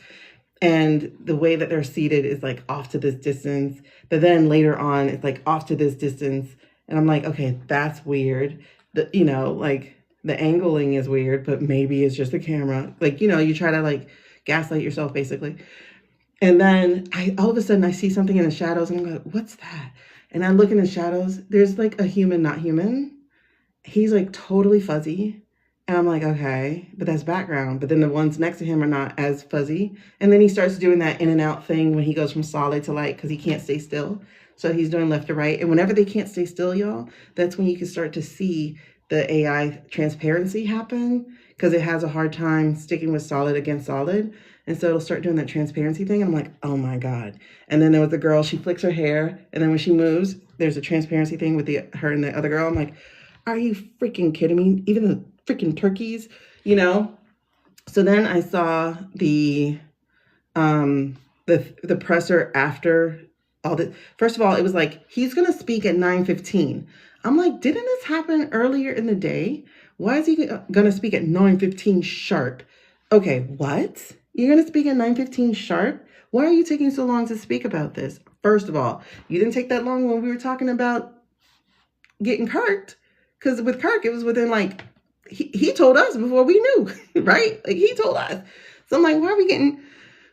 And the way that they're seated is like off to this distance. But then later on, it's like off to this distance. And I'm like, okay, that's weird. You know, like the angling is weird, but maybe it's just the camera. Like, you know, you try to like gaslight yourself basically. And then all of a sudden I see something in the shadows and I'm like, what's that? And I look in the shadows, there's like a human, not human. He's like totally fuzzy. And I'm like, okay, but that's background. But then the ones next to him are not as fuzzy. And then he starts doing that in and out thing when he goes from solid to light because he can't stay still. So he's doing left to right. And whenever they can't stay still, y'all, that's when you can start to see the AI transparency happen because it has a hard time sticking with solid against solid. And so it'll start doing that transparency thing. And I'm like, oh my God. And then there was the girl, she flicks her hair. And then when she moves, there's a transparency thing with her and the other girl. I'm like, are you freaking kidding me? Even the freaking turkeys, you know? So then I saw the presser after all the, first of all, it was like, he's going to speak at 9:15. I'm like, didn't this happen earlier in the day? Why is he going to speak at 9:15 sharp? Okay, what? You're going to speak at 9:15 sharp? Why are you taking so long to speak about this? First of all, you didn't take that long when we were talking about getting Kirked. Because with Kirk, it was within like, he told us before we knew, right? Like he told us. So I'm like, why are we getting,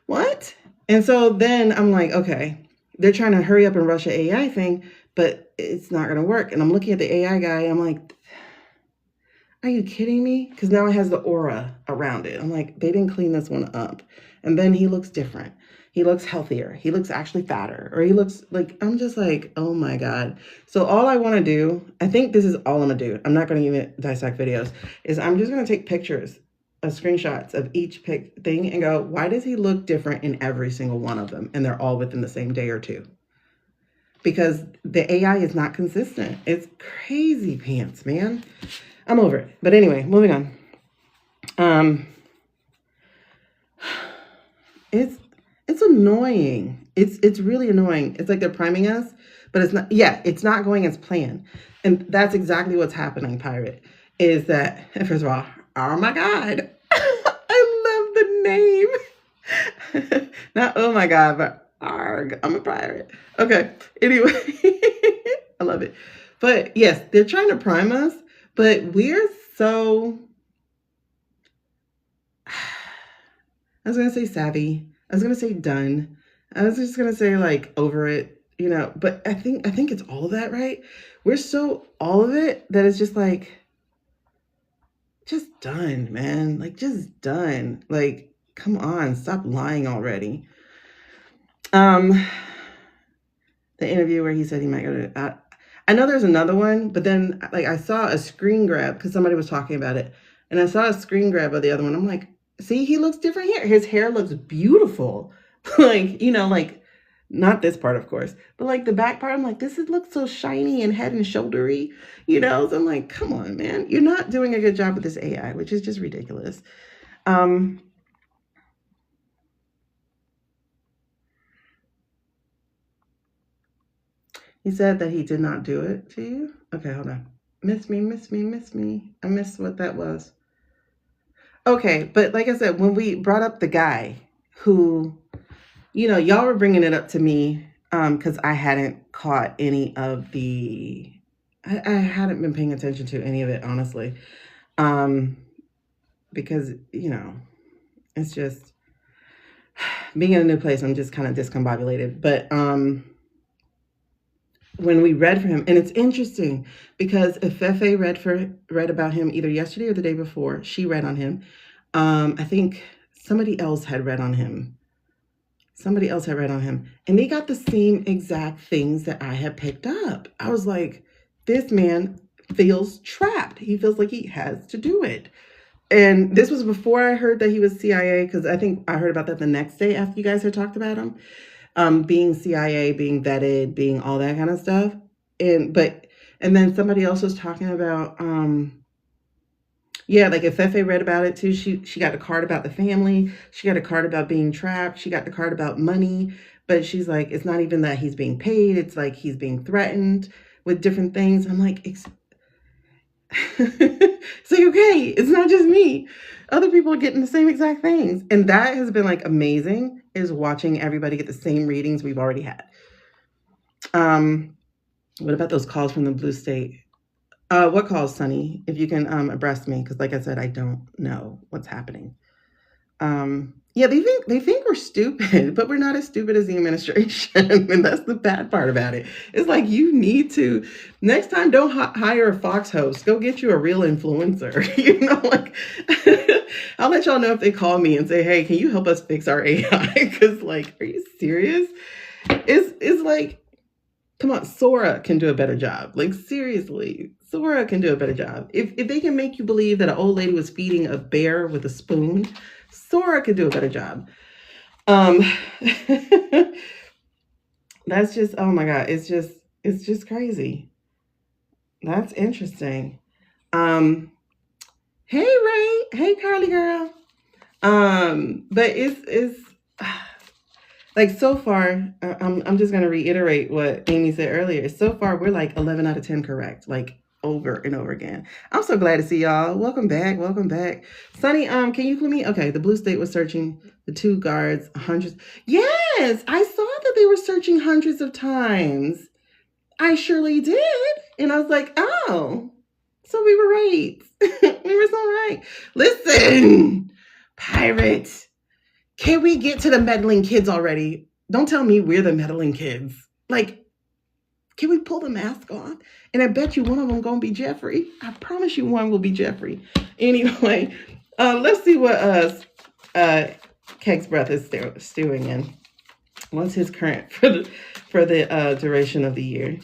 what? And so then I'm like, okay, they're trying to hurry up and rush the AI thing, but it's not going to work. And I'm looking at the AI guy. I'm like, Are you kidding me? Because now it has the aura around it. I'm like, they didn't clean this one up. And then he looks different. He looks healthier. He looks actually fatter. Or he looks like, I'm just like, oh my God. So all I want to do, I think this is all I'm going to do. I'm not going to even dissect videos. Is I'm just going to take pictures of screenshots of each thing and go, why does he look different in every single one of them? And they're all within the same day or two. Because the AI is not consistent. It's crazy pants, man. I'm over it. But anyway, moving on. It's annoying. It's really annoying. It's like they're priming us, but it's not. Yeah, it's not going as planned, and that's exactly what's happening. Pirate is that first of all, oh my God, I love the name. Not oh my God, but arg, I'm a pirate. Okay. Anyway, I love it. But yes, they're trying to prime us. But we're so, I was going to say savvy. I was going to say done. I was just going to say like over it, you know, but I think it's all of that, right? We're so all of it that it's just like, just done, man. Like just done. Like, come on, stop lying already. The interview where he said he might go to, I know there's another one, but then like I saw a screen grab because somebody was talking about it, and I saw a screen grab of the other one. I'm like, see, he looks different here. His hair looks beautiful. Like, you know, like not this part, of course, but like the back part. I'm like, this looks so shiny and head and shouldery, you know? So I'm like, come on, man. You're not doing a good job with this AI, which is just ridiculous. He said that he did not do it to you. Okay, hold on. Miss me. I missed what that was. Okay, but like I said, when we brought up the guy who, you know, y'all were bringing it up to me because I hadn't caught any of the, I hadn't been paying attention to any of it, honestly. Because, you know, it's just, being in a new place, I'm just kind of discombobulated. But when we read for him, and it's interesting because if Fefe read about him either yesterday or the day before, she read on him. I think somebody else had read on him. And they got the same exact things that I had picked up. I was like, this man feels trapped. He feels like he has to do it. And this was before I heard that he was CIA, because I think I heard about that the next day after you guys had talked about him. Being CIA, being vetted, being all that kind of stuff. And then somebody else was talking about, yeah, like if Fefe read about it too, she got a card about the family. She got a card about being trapped. She got the card about money. But she's like, it's not even that he's being paid. It's like he's being threatened with different things. I'm like, it's like, okay, it's not just me. Other people are getting the same exact things. And that has been like amazing, is watching everybody get the same readings we've already had. What about those calls from the blue state? What calls, Sunny? If you can abreast me, because like I said, I don't know what's happening. Yeah, they think we're stupid, but we're not as stupid as the administration. And that's the bad part about it. It's like, you need to, next time, don't hire a Fox host. Go get you a real influencer. You know, like, I'll let y'all know if they call me and say, hey, can you help us fix our AI? Because like, are you serious? It's like, come on, Sora can do a better job. Like, seriously, Sora can do a better job. If they can make you believe that an old lady was feeding a bear with a spoon, Sora could do a better job. That's just, oh my God, it's just crazy. That's interesting. Hey Ray, hey Carly girl. But it's like, so far, I'm just gonna reiterate what Amy said earlier. So far, we're like 11 out of 10 correct, like over and over again. I'm so glad to see y'all. Welcome back. Sunny, can you clue me? Okay, the blue state was searching the two guards hundreds. Yes, I saw that they were searching hundreds of times. I surely did. And I was like, oh, so we were right. We were so right. Listen, pirate, can we get to the meddling kids already? Don't tell me we're the meddling kids. Like, Can we pull the mask off? And I bet you one of them gonna be Jeffrey. I promise you one will be Jeffrey. Anyway, let's see what Keg's breath is stewing in. What's his current for the duration of the year?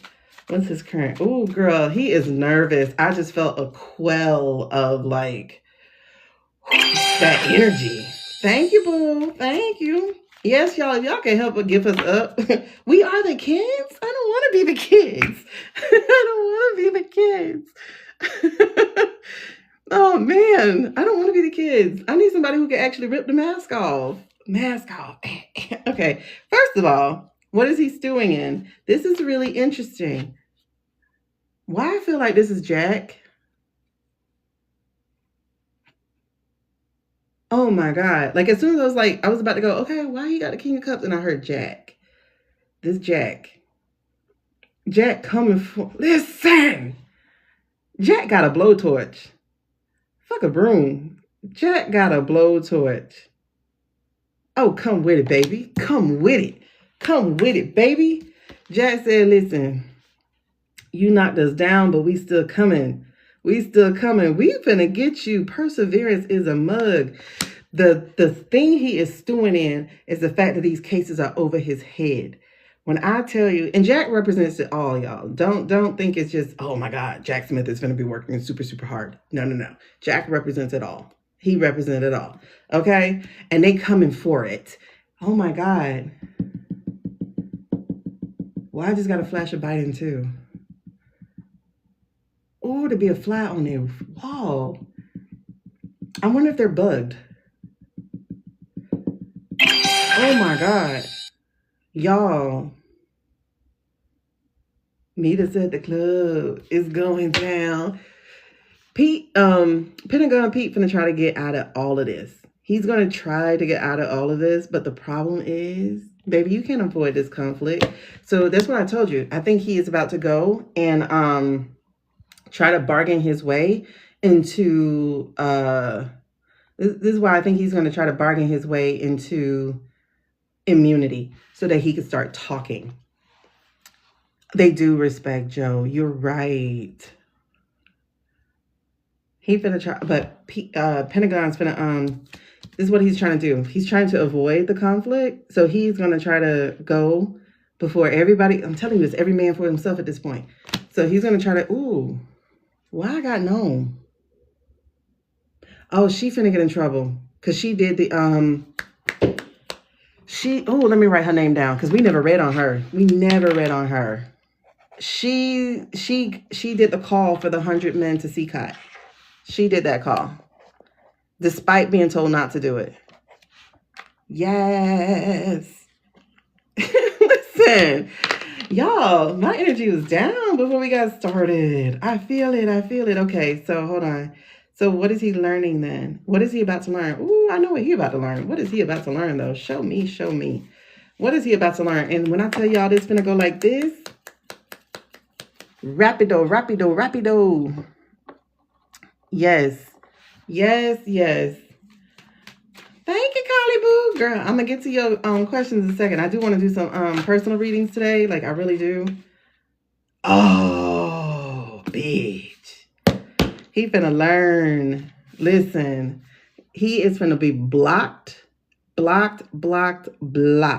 What's his current? Oh, girl, he is nervous. I just felt a quell of like that energy. Thank you, boo. Thank you. Yes, y'all, if y'all can help but give us up. We are the kids. I don't want to be the kids. I don't want to be the kids. Oh, man. I don't want to be the kids. I need somebody who can actually rip the mask off. Mask off. Okay. First of all, what is he stewing in? This is really interesting. Why I feel like this is Jack. Oh my God. Like as soon as I was about to go, okay, why he got the King of Cups? And I heard Jack. This Jack. Jack coming for, listen. Jack got a blowtorch. Fuck a broom. Jack got a blowtorch. Oh, come with it, baby. Come with it. Come with it, baby. Jack said, listen, you knocked us down, but we still coming. We still coming. We finna get you. Perseverance is a mug. The thing he is stewing in is the fact that these cases are over his head. When I tell you, and Jack represents it all, y'all. Don't think it's just, oh my God, Jack Smith is gonna be working super, super hard. No. Jack represents it all. He represents it all. Okay? And they coming for it. Oh my God. Well, I just got a flash of Biden too. Oh, to be a fly on their wall. I wonder if they're bugged. Oh my God. Y'all. Meet us at the club. It's going down. Pete, Pentagon Pete finna try to get out of all of this. He's gonna try to get out of all of this, but the problem is, baby, you can't avoid this conflict. So that's what I told you. I think he is about to go and try to bargain his way into this is why I think he's going to try to bargain his way into immunity so that he can start talking. They do respect Joe. You're right. He finna try, but Pentagon's finna this is what he's trying to do. He's trying to avoid the conflict, so he's going to try to go before everybody. I'm telling you, it's every man for himself at this point. So he's going to try to, ooh, why I got known? Oh, she finna get in trouble because she did the, let me write her name down because we never read on her. We never read on her. She did the call for the 100 men to CCOT. She did that call despite being told not to do it. Yes. Listen. Y'all, my energy was down before we got started. I feel it. Okay, so hold on. So what is he learning then? What is he about to learn? Ooh, I know what he's about to learn. What is he about to learn though? Show me. What is he about to learn? And when I tell y'all this gonna go like this, rapido. Yes. Thank you, Collie Boo. Girl, I'm going to get to your questions in a second. I do want to do some personal readings today. Like, I really do. Oh, bitch. He finna learn. Listen, he is finna be blocked. Block. I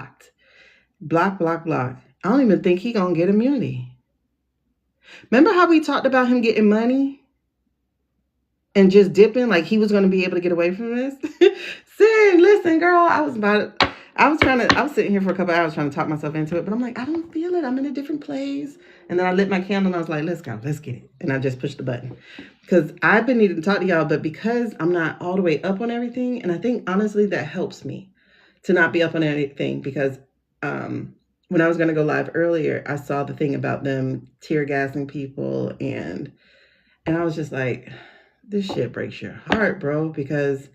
don't even think he gonna get immunity. Remember how we talked about him getting money? And just dipping, like he was going to be able to get away from this. Listen, girl, I was sitting here for a couple hours trying to talk myself into it, but I'm like, I don't feel it. I'm in a different place. And then I lit my candle and I was like, let's go, let's get it. And I just pushed the button because I've been needing to talk to y'all, but because I'm not all the way up on everything. And I think honestly, that helps me to not be up on anything because, when I was going to go live earlier, I saw the thing about them tear gassing people and I was just like, this shit breaks your heart, bro, because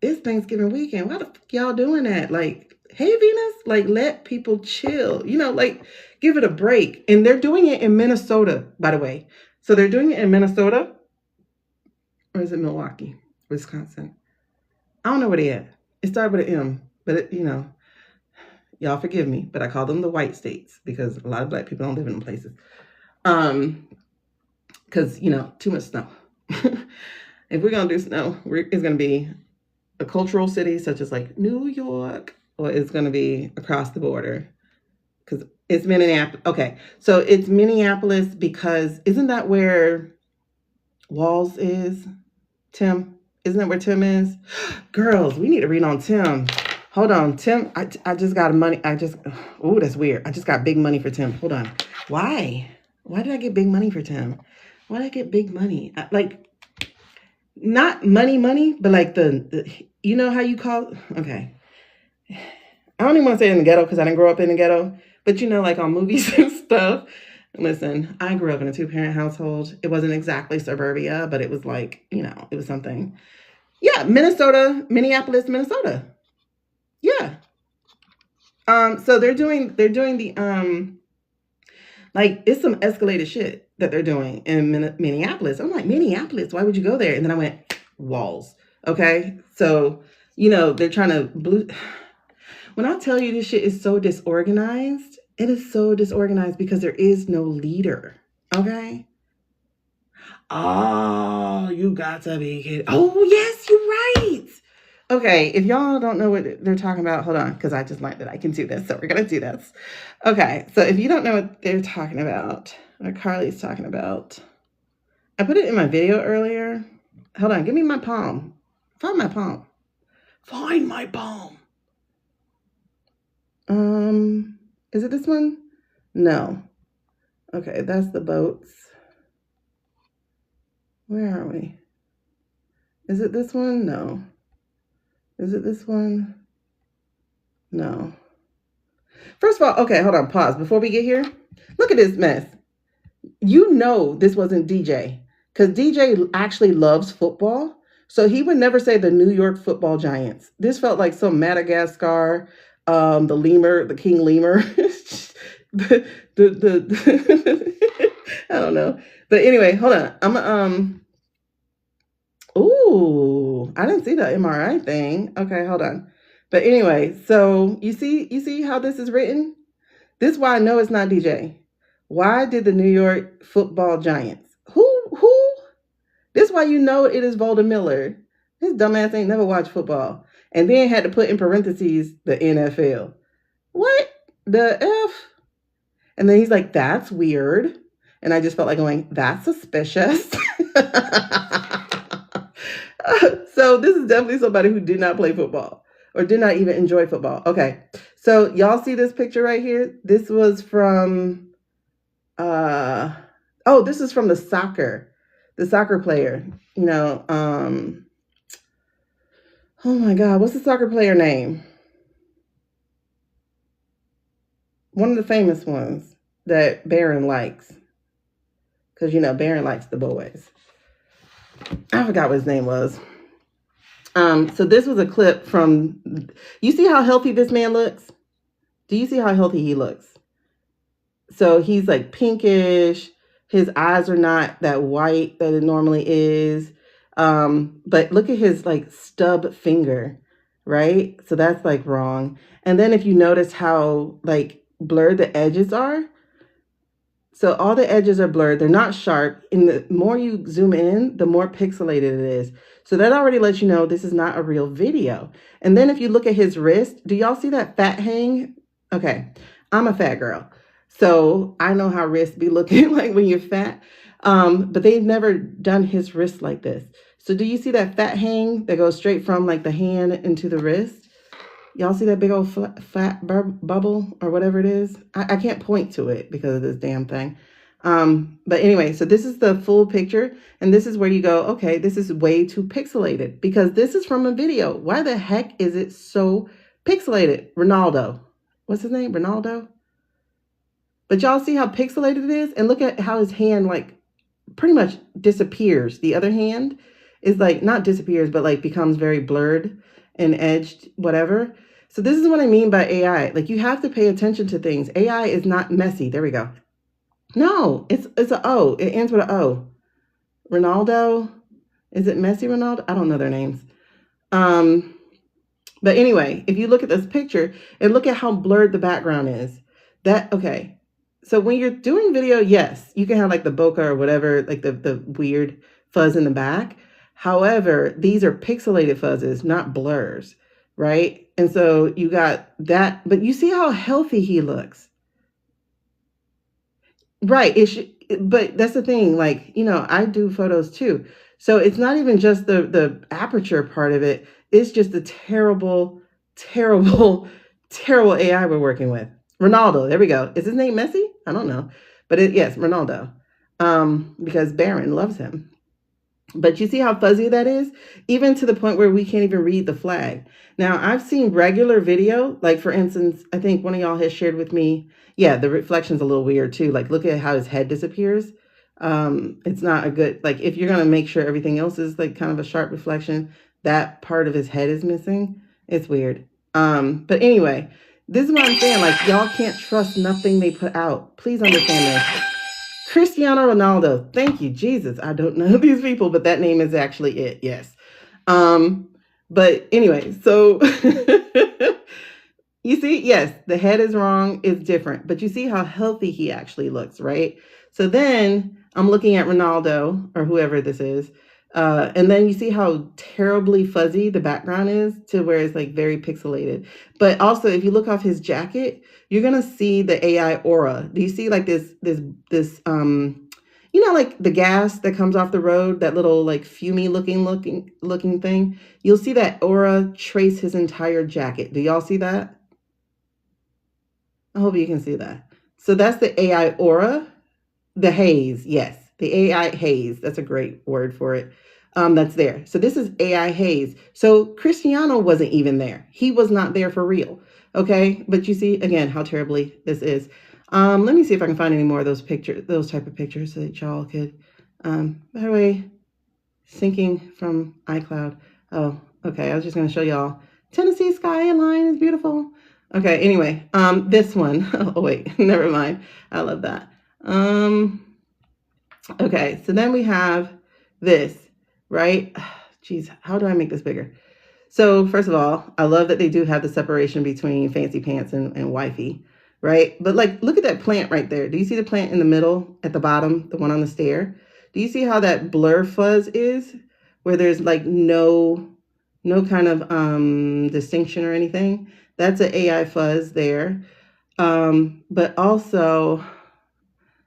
it's Thanksgiving weekend. Why the fuck y'all doing that? Like, hey, Venus, like, let people chill. You know, like, give it a break. And they're doing it in Minnesota, by the way. So they're doing it in Minnesota. Or is it Milwaukee? Wisconsin? I don't know where they at. It started with an M, but, Y'all forgive me, but I call them the white states because a lot of black people don't live in them places. Because, too much snow. If we're going to do snow, it's going to be a cultural city such as like New York, or it's going to be across the border because it's Minneapolis. Okay, so it's Minneapolis because isn't that where Walls is, Tim? Isn't that where Tim is? Girls, we need to read on Tim. Hold on, Tim. I just got money. Oh, that's weird. I just got big money for Tim. Hold on. Why? Why did I get big money for Tim? Why did I get big money? Like, not money, but like the you know how you call, okay. I don't even want to say in the ghetto because I didn't grow up in the ghetto, but like on movies and stuff. Listen, I grew up in a 2-parent household. It wasn't exactly suburbia, but it was like, it was something. Yeah, Minneapolis, Minnesota. Yeah. So they're doing the like it's some escalated shit that they're doing in Minneapolis. I'm like, Minneapolis, why would you go there? And then I went, Walls. Okay. So, they're trying to when I tell you this shit is so disorganized, it is so disorganized because there is no leader. Okay. Oh, you got to be kidding. Oh, yes, you're right. Okay, if y'all don't know what they're talking about, hold on, because I just learned that I can do this, so we're going to do this. Okay, so if you don't know what they're talking about, what Carly's talking about, I put it in my video earlier. Hold on, give me my palm. Find my palm. Find my palm. Is it this one? No. Okay, that's the boats. Where are we? Is it this one? No. Is it this one? No. First of all, okay, hold on, pause. Before we get here, look at this mess. This wasn't DJ, because DJ actually loves football, so he would never say the New York Football Giants. This felt like some Madagascar, the lemur, the king lemur. I don't know. But anyway, hold on. Ooh, I didn't see the MRI thing. Okay, hold on. But anyway, so you see how this is written? This is why I know it's not DJ. Why did the New York Football Giants? Who? This is why you know it is Volda Miller. His dumbass ain't never watched football. And then had to put in parentheses the NFL. What the F? And then he's like, that's weird. And I just felt like going, that's suspicious. So this is definitely somebody who did not play football or did not even enjoy football. Okay. So y'all see this picture right here? This was from, this is from the soccer player, oh my God, what's the soccer player name? One of the famous ones that Barron likes. Because, Barron likes the boys. I forgot what his name was. So this was a clip from, you see how healthy this man looks? Do you see how healthy he looks? So he's like pinkish. His eyes are not that white that it normally is. But look at his like stub finger, right? So that's like wrong. And then if you notice how like blurred the edges are, so all the edges are blurred. They're not sharp. And the more you zoom in, the more pixelated it is. So that already lets you know this is not a real video. And then if you look at his wrist, do y'all see that fat hang? Okay, I'm a fat girl. So I know how wrists be looking like when you're fat. But they've never done his wrist like this. So do you see that fat hang that goes straight from like the hand into the wrist? Y'all see that big old fat bubble or whatever it is? I can't point to it because of this damn thing. But anyway, so this is the full picture. And this is where you go, okay, this is way too pixelated because this is from a video. Why the heck is it so pixelated? Ronaldo. What's his name? Ronaldo? But y'all see how pixelated it is? And look at how his hand like pretty much disappears. The other hand is like not disappears, but like becomes very blurred and edged, whatever. So this is what I mean by AI. Like you have to pay attention to things. AI is not messy. There we go. No, it's a O. It ends with an O. Ronaldo. Is it Messi Ronaldo? I don't know their names. But anyway, if you look at this picture and look at how blurred the background is, okay. So when you're doing video, yes, you can have like the bokeh or whatever, like the weird fuzz in the back. However, these are pixelated fuzzes, not blurs, right? And so you got that, but you see how healthy he looks. Right. But that's the thing, like, I do photos too. So it's not even just the aperture part of it. It's just the terrible, terrible, terrible AI we're working with. Ronaldo, there we go. Is his name Messi? I don't know. But yes, Ronaldo. Because Barron loves him. But you see how fuzzy that is? Even to the point where we can't even read the flag. Now, I've seen regular video, like for instance, I think one of y'all has shared with me, yeah, the reflection's a little weird too. Like, look at how his head disappears. It's not a good, like, if you're going to make sure everything else is like kind of a sharp reflection, that part of his head is missing. It's weird. But anyway, this is what I'm saying. Like, y'all can't trust nothing they put out. Please understand this. Cristiano Ronaldo. Thank you, Jesus. I don't know these people, but that name is actually it. Yes. But anyway, so you see, yes, the head is wrong. It's different, but you see how healthy he actually looks, right? So then I'm looking at Ronaldo or whoever this is. And then you see how terribly fuzzy the background is to where it's like very pixelated. But also, if you look off his jacket, you're gonna see the AI aura. Do you see like this like the gas that comes off the road, that little like fumey looking thing? You'll see that aura trace his entire jacket. Do y'all see that? I hope you can see that. So that's the AI aura, the haze. Yes, the AI haze. That's a great word for it. That's there. So this is AI haze. So Cristiano wasn't even there. He was not there for real. Okay. But you see again, how terribly this is. Let me see if I can find any more of those pictures, those type of pictures so that y'all could, by the way, syncing from iCloud. Oh, okay. I was just going to show y'all Tennessee skyline is beautiful. Okay. Anyway, this one, oh wait, never mind. I love that. Okay. So then we have this. Right? Geez, how do I make this bigger? So first of all, I love that they do have the separation between fancy pants and wifey, right? But like, look at that plant right there. Do you see the plant in the middle at the bottom, the one on the stair? Do you see how that blur fuzz is? Where there's like no kind of distinction or anything. That's an AI fuzz there. But also,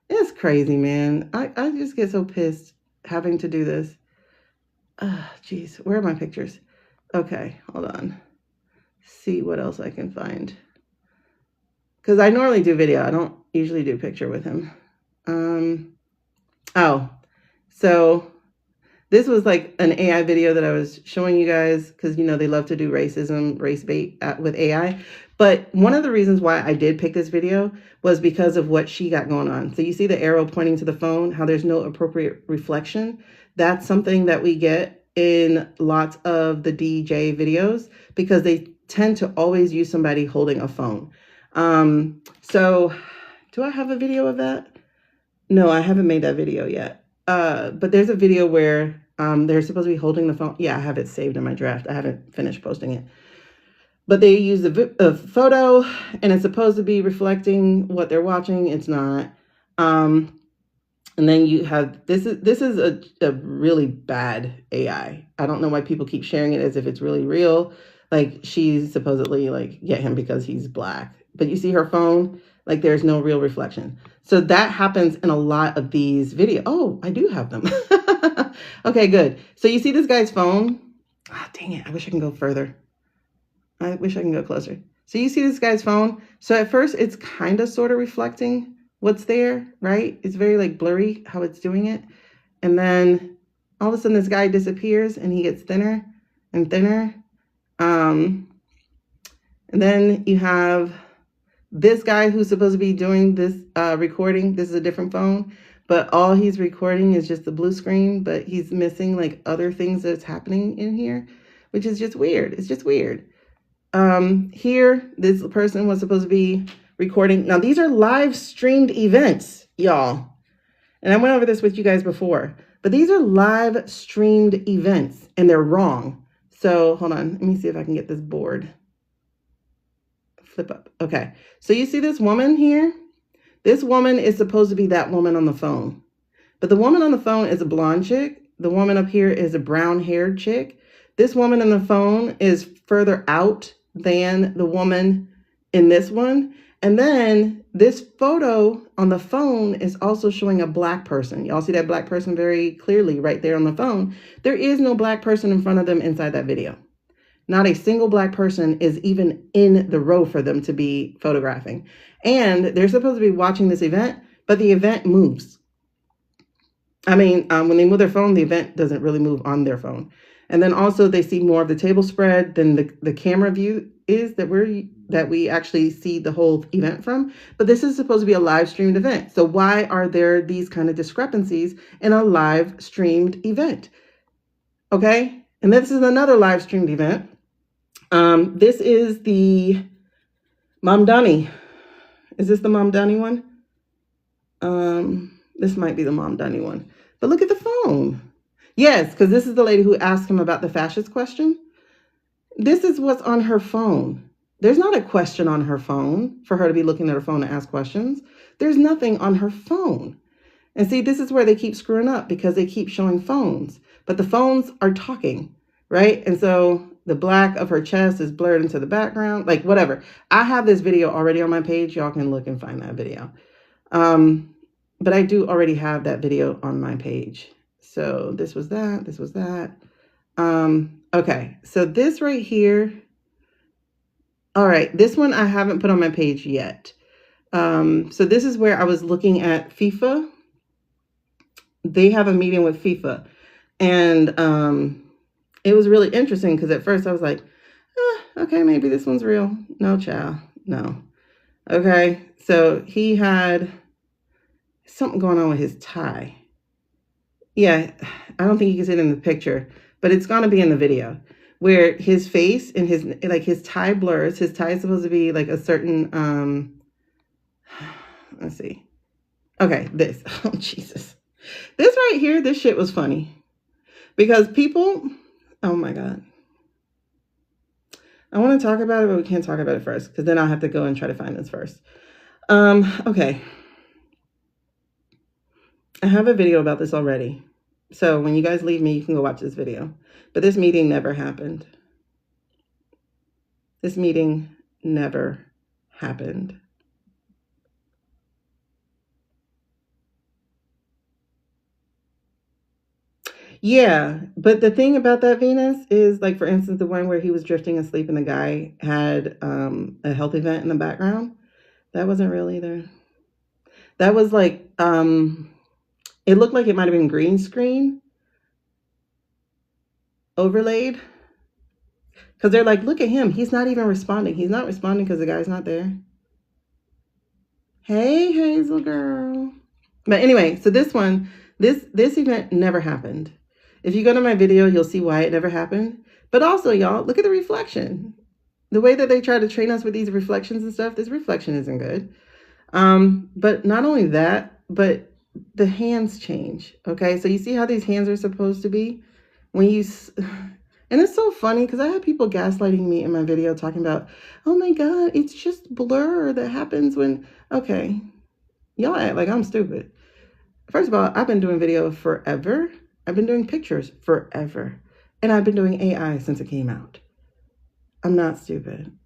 it's crazy, man. I just get so pissed having to do this. Geez, where are my pictures? Okay, hold on. See what else I can find. Because I normally do video. I don't usually do picture with him. Oh, so this was like an AI video that I was showing you guys because, they love to do racism, race bait with AI. But one of the reasons why I did pick this video was because of what she got going on. So you see the arrow pointing to the phone, how there's no appropriate reflection. That's something that we get in lots of the DJ videos because they tend to always use somebody holding a phone. So do I have a video of that? No, I haven't made that video yet. But there's a video where they're supposed to be holding the phone. Yeah, I have it saved in my draft. I haven't finished posting it. But they use a photo and it's supposed to be reflecting what they're watching. It's not. And then you have, this is a really bad AI. I don't know why people keep sharing it as if it's really real. Like she's supposedly like get him because he's black. But you see her phone, like there's no real reflection. So that happens in a lot of these videos. Oh, I do have them. Okay, good. So you see this guy's phone. Ah, dang it. I wish I can go further. I wish I can go closer. So you see this guy's phone. So at first it's kind of sort of reflecting what's there, right? It's very like blurry how it's doing it. And then all of a sudden this guy disappears and he gets thinner and thinner. And then you have this guy who's supposed to be doing this recording. This is a different phone, but all he's recording is just the blue screen, but he's missing like other things that's happening in here, which is just weird. It's just weird. Here, this person was supposed to be recording. Now, these are live streamed events, y'all. And I went over this with you guys before, but these are live streamed events and they're wrong. So hold on. Let me see if I can get this board. Flip up. Okay. So you see this woman here? This woman is supposed to be that woman on the phone. But the woman on the phone is a blonde chick. The woman up here is a brown-haired chick. This woman on the phone is further out than the woman in this one. And then this photo on the phone is also showing a black person. Y'all see that black person very clearly right there on the phone. There is no black person in front of them inside that video. Not a single black person is even in the row for them to be photographing. And they're supposed to be watching this event, but the event moves. I mean, when they move their phone, the event doesn't really move on their phone. And then also they see more of the table spread than the camera view is that we actually see the whole event from. But this is supposed to be a live streamed event. So why are there these kind of discrepancies in a live streamed event? Okay. And this is another live streamed event. This is the Mamdani. Is this the Mamdani one? This might be the Mamdani one. But look at the phone. Yes, because this is the lady who asked him about the fascist question. This is what's on her phone. There's not a question on her phone for her to be looking at her phone to ask questions. There's nothing on her phone. And see, this is where they keep screwing up because they keep showing phones. But the phones are talking, right? And so the black of her chest is blurred into the background, like whatever. I have this video already on my page. Y'all can look and find that video. But I do already have that video on my page. So this was that, this was that. Okay, so this right here. All right, this one I haven't put on my page yet. So this is where I was looking at FIFA. They have a meeting with FIFA. And it was really interesting because at first I was like, okay, maybe this one's real. No, child, no. Okay, so he had something going on with his tie. Yeah, I don't think you can see it in the picture, but it's going to be in the video where his face and his tie blurs. His tie is supposed to be like a certain, let's see. Okay, this, oh, Jesus. This right here, this shit was funny because people, oh my God. I want to talk about it, but we can't talk about it first because then I'll have to go and try to find this first. Okay. I have a video about this already. So when you guys leave me, you can go watch this video. But this meeting never happened. This meeting never happened. Yeah, but the thing about that Venus is, like, for instance, the one where he was drifting asleep and the guy had a health event in the background. That wasn't real either. That was like, it looked like it might have been green screen overlaid. Because they're like, look at him. He's not even responding. He's not responding because the guy's not there. Hey, Hazel girl. But anyway, so this one, this event never happened. If you go to my video, you'll see why it never happened. But also, y'all, look at the reflection. The way that they try to train us with these reflections and stuff, this reflection isn't good. But not only that, but the hands change. Okay, so you see how these hands are supposed to be? When you... And it's so funny because I had people gaslighting me in my video talking about, oh my God, it's just blur that happens when... Okay, y'all act like I'm stupid. First of all, I've been doing video forever. I've been doing pictures forever. And I've been doing AI since it came out. I'm not stupid.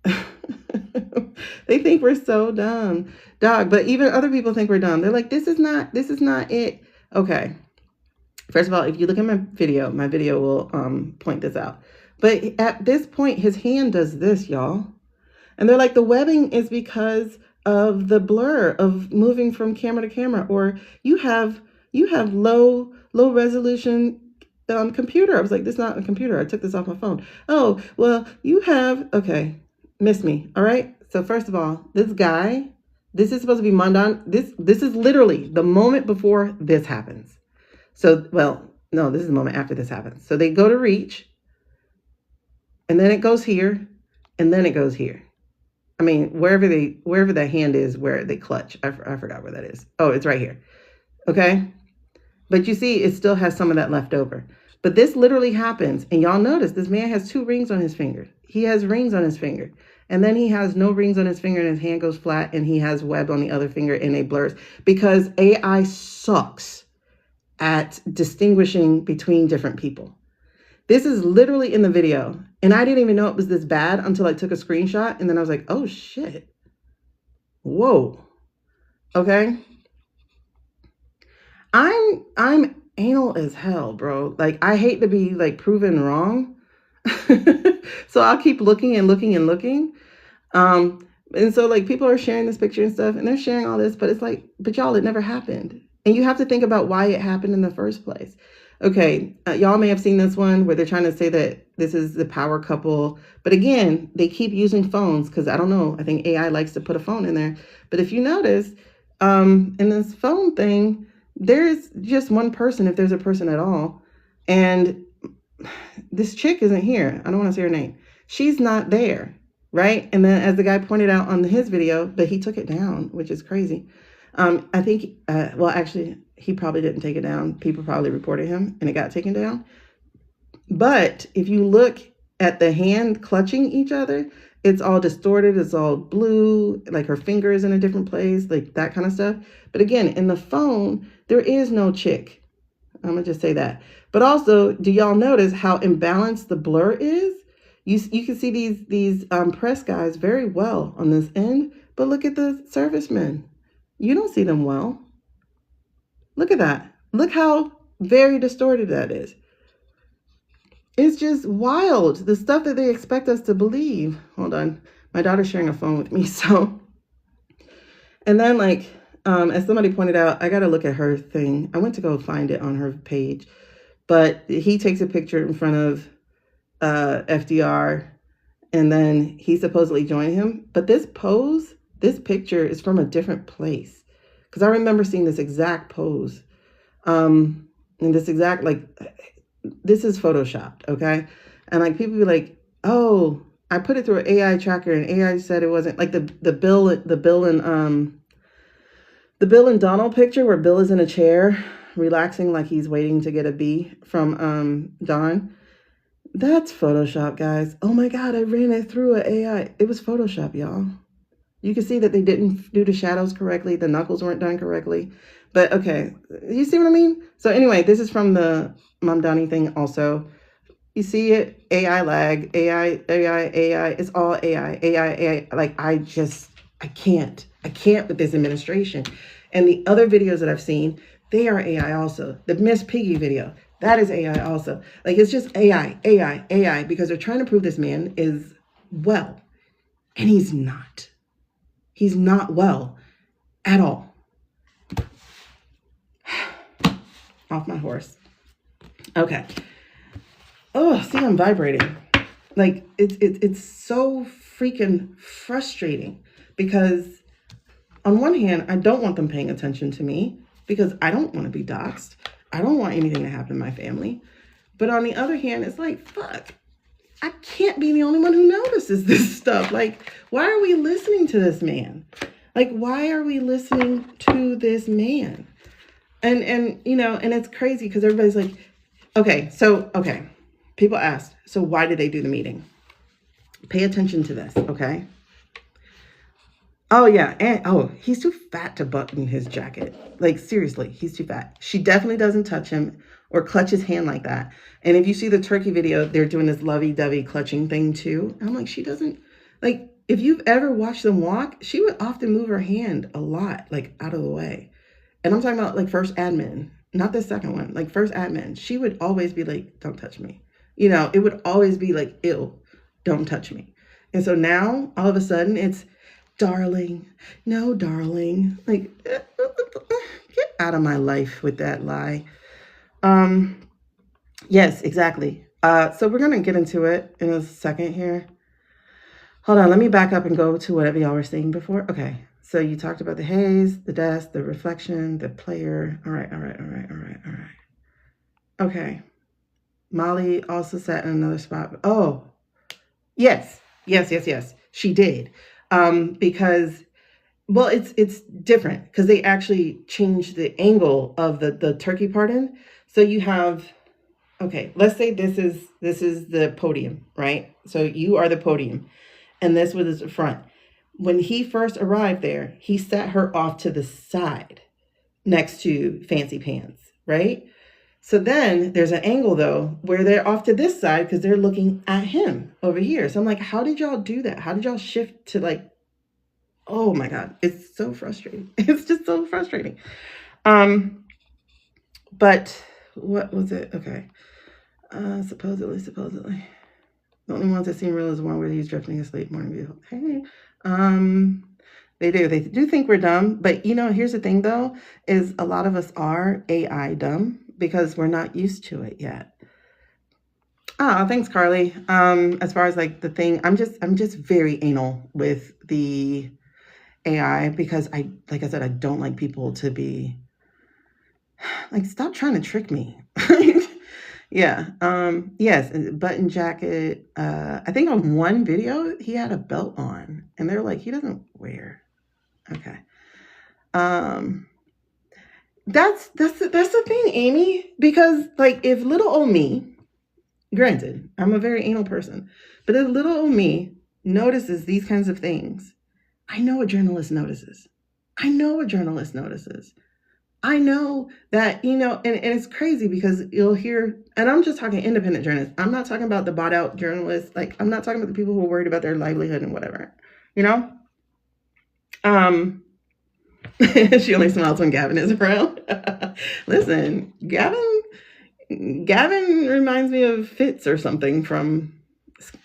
They think we're so dumb. Dog, but even other people think we're dumb. They're like, this is not it. Okay. First of all, if you look at my video will point this out. But at this point, his hand does this, y'all. And they're like, the webbing is because of the blur of moving from camera to camera, or you have low resolution computer. I was like, this is not a computer. I took this off my phone. Oh, well, you have, okay, miss me. All right. So first of all, this guy, this is supposed to be Mandan. This is literally the moment before this happens. So, well, no, this is the moment after this happens. So they go to reach, and then it goes here, and then it goes here. I mean, wherever that hand is, where they clutch. I forgot where that is. Oh, it's right here. Okay. But you see, it still has some of that left over. But this literally happens. And y'all notice this man has 2 rings on his finger. He has rings on his finger. And then he has no rings on his finger and his hand goes flat and he has web on the other finger and it blurs. Because AI sucks at distinguishing between different people. This is literally in the video. And I didn't even know it was this bad until I took a screenshot. And then I was like, oh shit. Whoa. Okay. I'm anal as hell, bro. Like, I hate to be like proven wrong. So I'll keep looking and looking and looking. And so like people are sharing this picture and stuff and they're sharing all this, but it's like, but y'all, it never happened. And you have to think about why it happened in the first place. Okay, y'all may have seen this one where they're trying to say that this is the power couple. But again, they keep using phones because I don't know. I think AI likes to put a phone in there. But if you notice, in this phone thing, there's just one person, if there's a person at all. And this chick isn't here. I don't want to say her name. She's not there, right? And then as the guy pointed out on his video, but he took it down, which is crazy. I think, well, actually, he probably didn't take it down. People probably reported him and it got taken down. But if you look at the hand clutching each other, it's all distorted. It's all blue, like her finger is in a different place, like that kind of stuff. But again, in the phone, there is no chick. I'm going to just say that. But also, do y'all notice how imbalanced the blur is? You can see these press guys very well on this end, but look at the servicemen. You don't see them well. Look at that. Look how very distorted that is. It's just wild. The stuff that they expect us to believe. Hold on. My daughter's sharing a phone with me. So, and then like, as somebody pointed out, I got to look at her thing. I went to go find it on her page, but he takes a picture in front of FDR and then he supposedly joined him. But this pose, this picture is from a different place. Because I remember seeing this exact pose. And this exact, like, this is Photoshopped, okay? And like people be like, oh, I put it through an AI tracker and AI said it wasn't like the Bill and Donald picture where Bill is in a chair relaxing like he's waiting to get a B from Don. That's Photoshop, guys. Oh my God, I ran it through an AI. It was Photoshop, y'all. You can see that they didn't do the shadows correctly. The knuckles weren't done correctly. But okay, you see what I mean? So anyway, this is from the Mom Donnie thing also. You see it? AI lag, AI. It's all AI. Like I can't with this administration. And the other videos that I've seen, they are AI also. The Miss Piggy video, that is AI also. Like it's just AI, because they're trying to prove this man is well. And he's not. He's not well at all. Off my horse. Okay. Oh, see, I'm vibrating. Like it's so freaking frustrating because on one hand, I don't want them paying attention to me because I don't want to be doxxed. I don't want anything to happen to my family. But on the other hand, it's like, fuck, I can't be the only one who notices this stuff. Like, why are we listening to this man? Like, why are we listening to this man? And you know, and it's crazy because everybody's like, okay. People asked, so why did they do the meeting? Pay attention to this, okay? Oh, yeah. And, he's too fat to button his jacket. Like, seriously, he's too fat. She definitely doesn't touch him or clutch his hand like that. And if you see the turkey video, they're doing this lovey-dovey clutching thing too. I'm like, she doesn't, like, if you've ever watched them walk, she would often move her hand a lot, like, out of the way. And I'm talking about, like, first admin, not the second one, like, first admin. She would always be like, don't touch me. You know, it would always be like, ew, don't touch me. And so now, all of a sudden, it's, darling, no, darling. Like, get out of my life with that lie. Yes, exactly. So we're going to get into it in a second here. Hold on, let me back up and go to whatever y'all were saying before. Okay, so you talked about the haze, the desk, the reflection, the player. All right. Okay. Molly also sat in another spot. Oh, yes. She did. Because, well, it's different because they actually changed the angle of the turkey pardon. So you have, okay, let's say this is the podium, right? So you are the podium, and this was the front. When he first arrived there, he sat her off to the side next to Fancy Pants, right? So then there's an angle though where they're off to this side because they're looking at him over here. So I'm like, how did y'all do that? How did y'all shift to like, oh my God, it's so frustrating. It's just so frustrating. But what was it? Okay. Supposedly. The only ones that seem real is the one where he's drifting asleep morning view. Hey. They do think we're dumb, but here's the thing though, is a lot of us are AI dumb because we're not used to it yet. Oh, thanks, Carly. As far as like the thing, I'm just very anal with the AI because like I said, I don't like people to be like, stop trying to trick me. Yeah. Yes, button jacket. I think on one video he had a belt on and they're like, he doesn't wear. Okay. That's the thing, Amy, because like if little old me, granted, I'm a very anal person, but if little old me notices these kinds of things, I know a journalist notices. I know that, and it's crazy because you'll hear, and I'm just talking independent journalists. I'm not talking about the bought out journalists. Like, I'm not talking about the people who are worried about their livelihood and whatever, She only smiles when Gavin is around. Listen, Gavin reminds me of Fitz or something from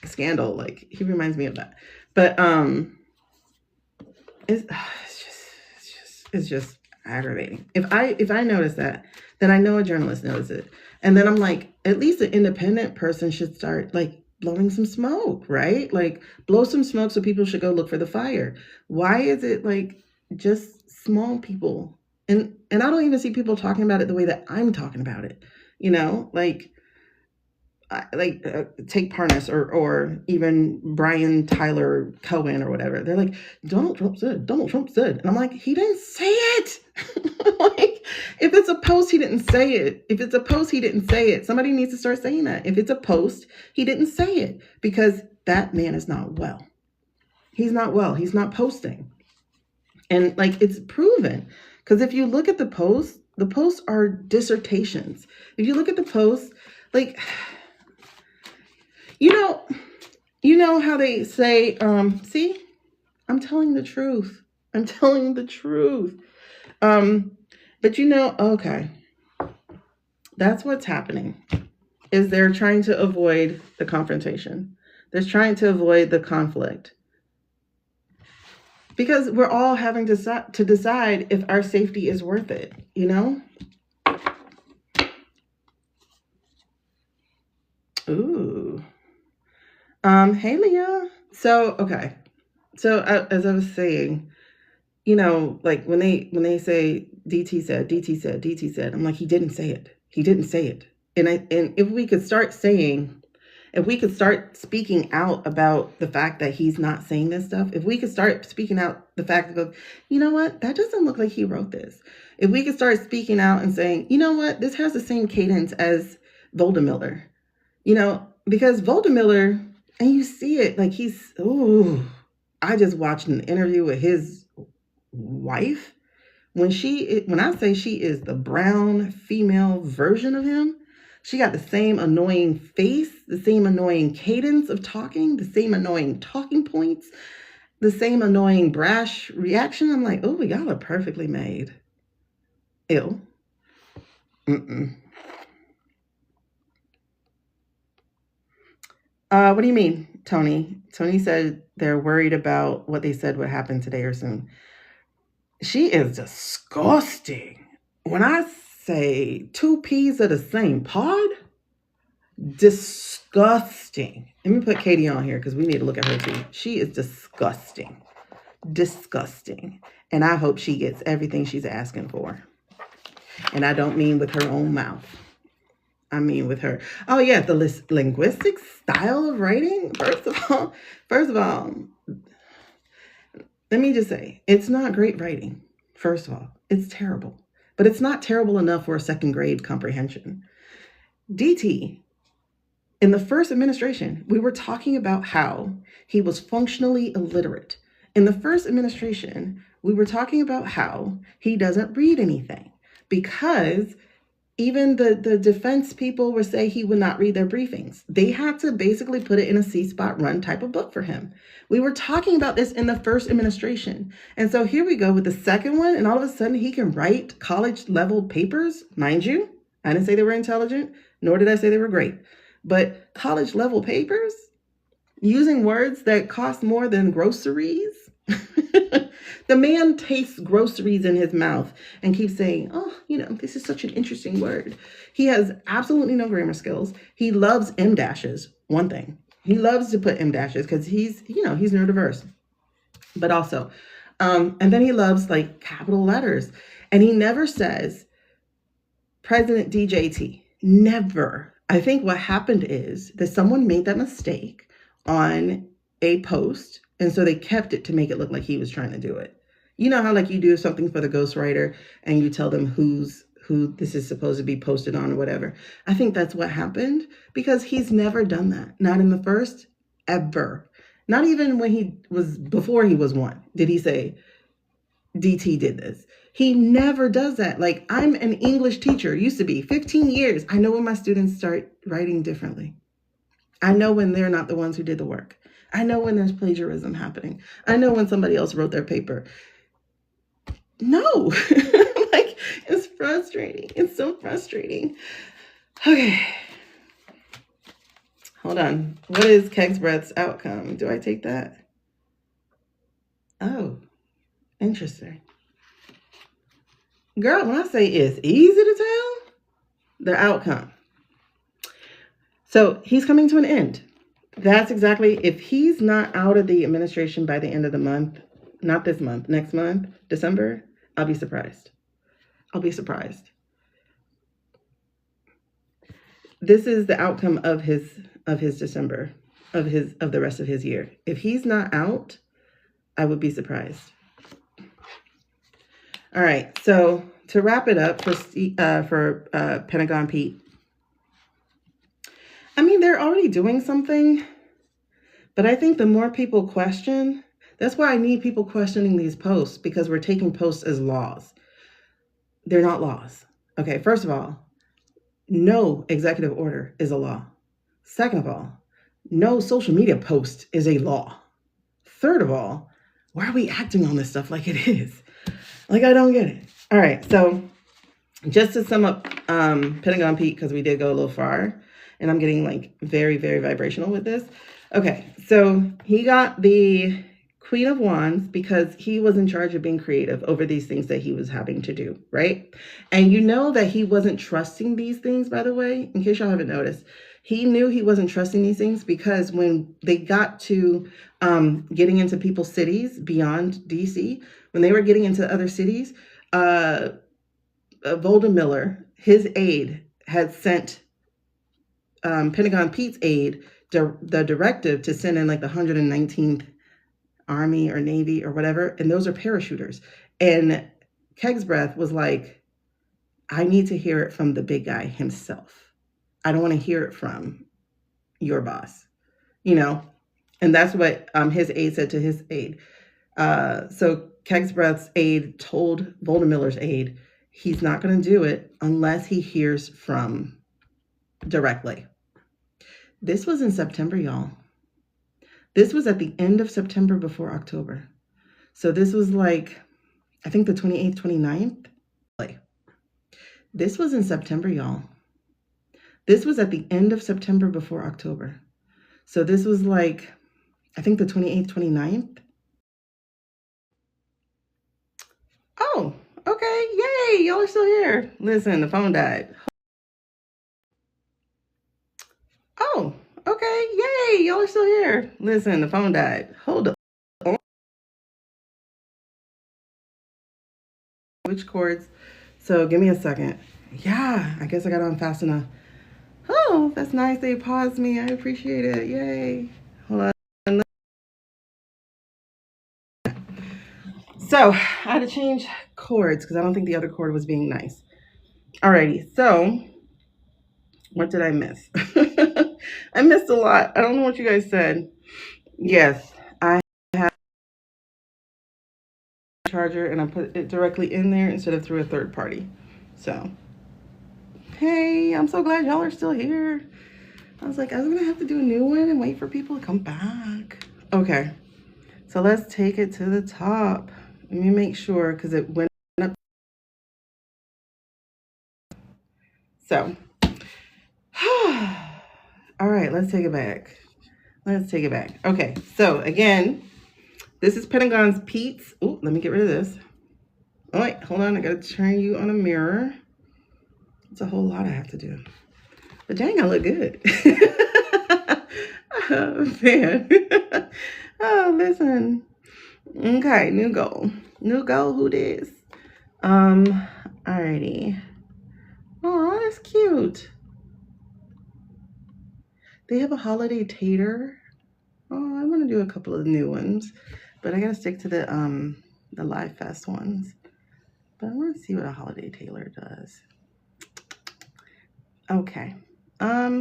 Scandal. Like, he reminds me of that. But it's just aggravating. If I notice that, then I know a journalist knows it. And then I'm like, at least an independent person should start like blowing some smoke, right? Like blow some smoke so people should go look for the fire. Why is it like just small people? And I don't even see people talking about it the way that I'm talking about it. Take Parnas or even Brian Tyler Cohen or whatever. They're like, Donald Trump said. And I'm like, he didn't say it. Like, if it's a post, he didn't say it. Somebody needs to start saying that. If it's a post, he didn't say it because that man is not well. He's not well. He's not posting. And like, it's proven. Because if you look at the posts are dissertations. If you look at the posts, like... You know how they say, see, I'm telling the truth. But okay. That's what's happening is they're trying to avoid the confrontation. They're trying to avoid the conflict. Because we're all having to decide if our safety is worth it, Ooh. Hey, Leah. So, okay. So as I was saying, like when they say DT said, I'm like, he didn't say it. And if we could start speaking out about the fact that he's not saying this stuff, if we could start speaking out the fact of, you know what, that doesn't look like he wrote this. If we could start speaking out and saying, you know what, this has the same cadence as Voldemiller, because Voldemiller, and you see it, like I just watched an interview with his wife. When I say she is the brown female version of him, she got the same annoying face, the same annoying cadence of talking, the same annoying talking points, the same annoying brash reaction. I'm like, oh, y'all are perfectly made. Ew. What do you mean, Tony? Tony said they're worried about what they said would happen today or soon. She is disgusting. When I say two peas are the same pod, disgusting. Let me put Katie on here because we need to look at her too. She is disgusting. And I hope she gets everything she's asking for. And I don't mean with her own mouth. I mean with her. Oh yeah, the linguistic style of writing. First of all, let me just say, it's not great writing. First of all, it's terrible. But it's not terrible enough for a second grade comprehension. DT, in the first administration, we were talking about how he was functionally illiterate. In the first administration, we were talking about how he doesn't read anything because even the defense people were saying he would not read their briefings. They had to basically put it in a C-spot run type of book for him. We were talking about this in the first administration. And so here we go with the second one, and all of a sudden he can write college level papers. Mind you, I didn't say they were intelligent, nor did I say they were great. But college level papers using words that cost more than groceries. The man tastes groceries in his mouth and keeps saying, oh, this is such an interesting word. He has absolutely no grammar skills. He loves M dashes. One thing. He loves to put M dashes because he's neurodiverse. But also, and then he loves like capital letters. And he never says President DJT. Never. I think what happened is that someone made that mistake on a post, and so they kept it to make it look like he was trying to do it. You know how like you do something for the ghostwriter and you tell them who this is supposed to be posted on or whatever. I think that's what happened because he's never done that. Not in the first, ever. Not even when before he was one, did he say DT did this. He never does that. Like, I'm an English teacher, used to be 15 years. I know when my students start writing differently. I know when they're not the ones who did the work. I know when there's plagiarism happening. I know when somebody else wrote their paper. No, like, it's frustrating. It's so frustrating. Okay. Hold on. What is Keg's Breath's outcome? Do I take that? Oh, interesting. Girl, when I say it's easy to tell, the outcome. So he's coming to an end. That's exactly, if he's not out of the administration by the end of the month, not this month, next month, December, I'll be surprised. I'll be surprised. This is the outcome of his December, of the rest of his year. If he's not out, I would be surprised. All right, so to wrap it up for Pentagon Pete, I mean, they're already doing something, but I think the more people question, that's why I need people questioning these posts, because we're taking posts as laws. They're not laws. Okay, first of all, no executive order is a law. Second of all, no social media post is a law. Third of all, why are we acting on this stuff like it is? Like, I don't get it. All right, so just to sum up Pentagon Pete, because we did go a little far, and I'm getting like very, very vibrational with this. Okay, so he got the Queen of Wands because he was in charge of being creative over these things that he was having to do, right? And you know that he wasn't trusting these things, by the way, in case y'all haven't noticed. He knew he wasn't trusting these things because when they got to getting into people's cities beyond DC, when they were getting into other cities, Voldemiller, his aide, had sent Pentagon Pete's aide the directive to send in like the 119th Army or Navy or whatever, and those are parachuters. And Keg's Breath was like, I need to hear it from the big guy himself. I don't want to hear it from your boss, And that's what his aide said to his aide. So Keg's Breath's aide told Voldemiller's aide, he's not going to do it unless he hears from directly. This was in September, y'all. This was at the end of September before October. So this was like, I think the 28th, 29th. This was in September, y'all. This was at the end of September before October. So this was like, I think the 28th, 29th. Oh, okay. Yay. Y'all are still here. Listen, the phone died. Oh, okay. Yay. Y'all are still here. Listen, the phone died. Hold up. Which chords? So give me a second. Yeah, I guess I got on fast enough. Oh, that's nice. They paused me. I appreciate it. Yay. Hold on. So I had to change chords because I don't think the other chord was being nice. Alrighty. So What did I miss? I missed a lot. I don't know what you guys said. Yes, I have a charger and I put it directly in there instead of through a third party. So, hey, I'm so glad y'all are still here. I was like, I was gonna have to do a new one and wait for people to come back. Okay, so let's take it to the top. Let me make sure because it went up. So, all right, let's take it back. Let's take it back. Okay, so again, this is Pentagon's Pete's. Oh, let me get rid of this. Oh, wait, hold on. I got to turn you on a mirror. It's a whole lot I have to do. But dang, I look good. Oh, man. Oh, listen. Okay, new goal. New goal, who this? Alrighty. Oh, that's cute. They have a holiday tater. Oh, I want to do a couple of new ones, but I gotta stick to the Live Fest ones. But I want to see what a holiday tailor does. Okay. I'll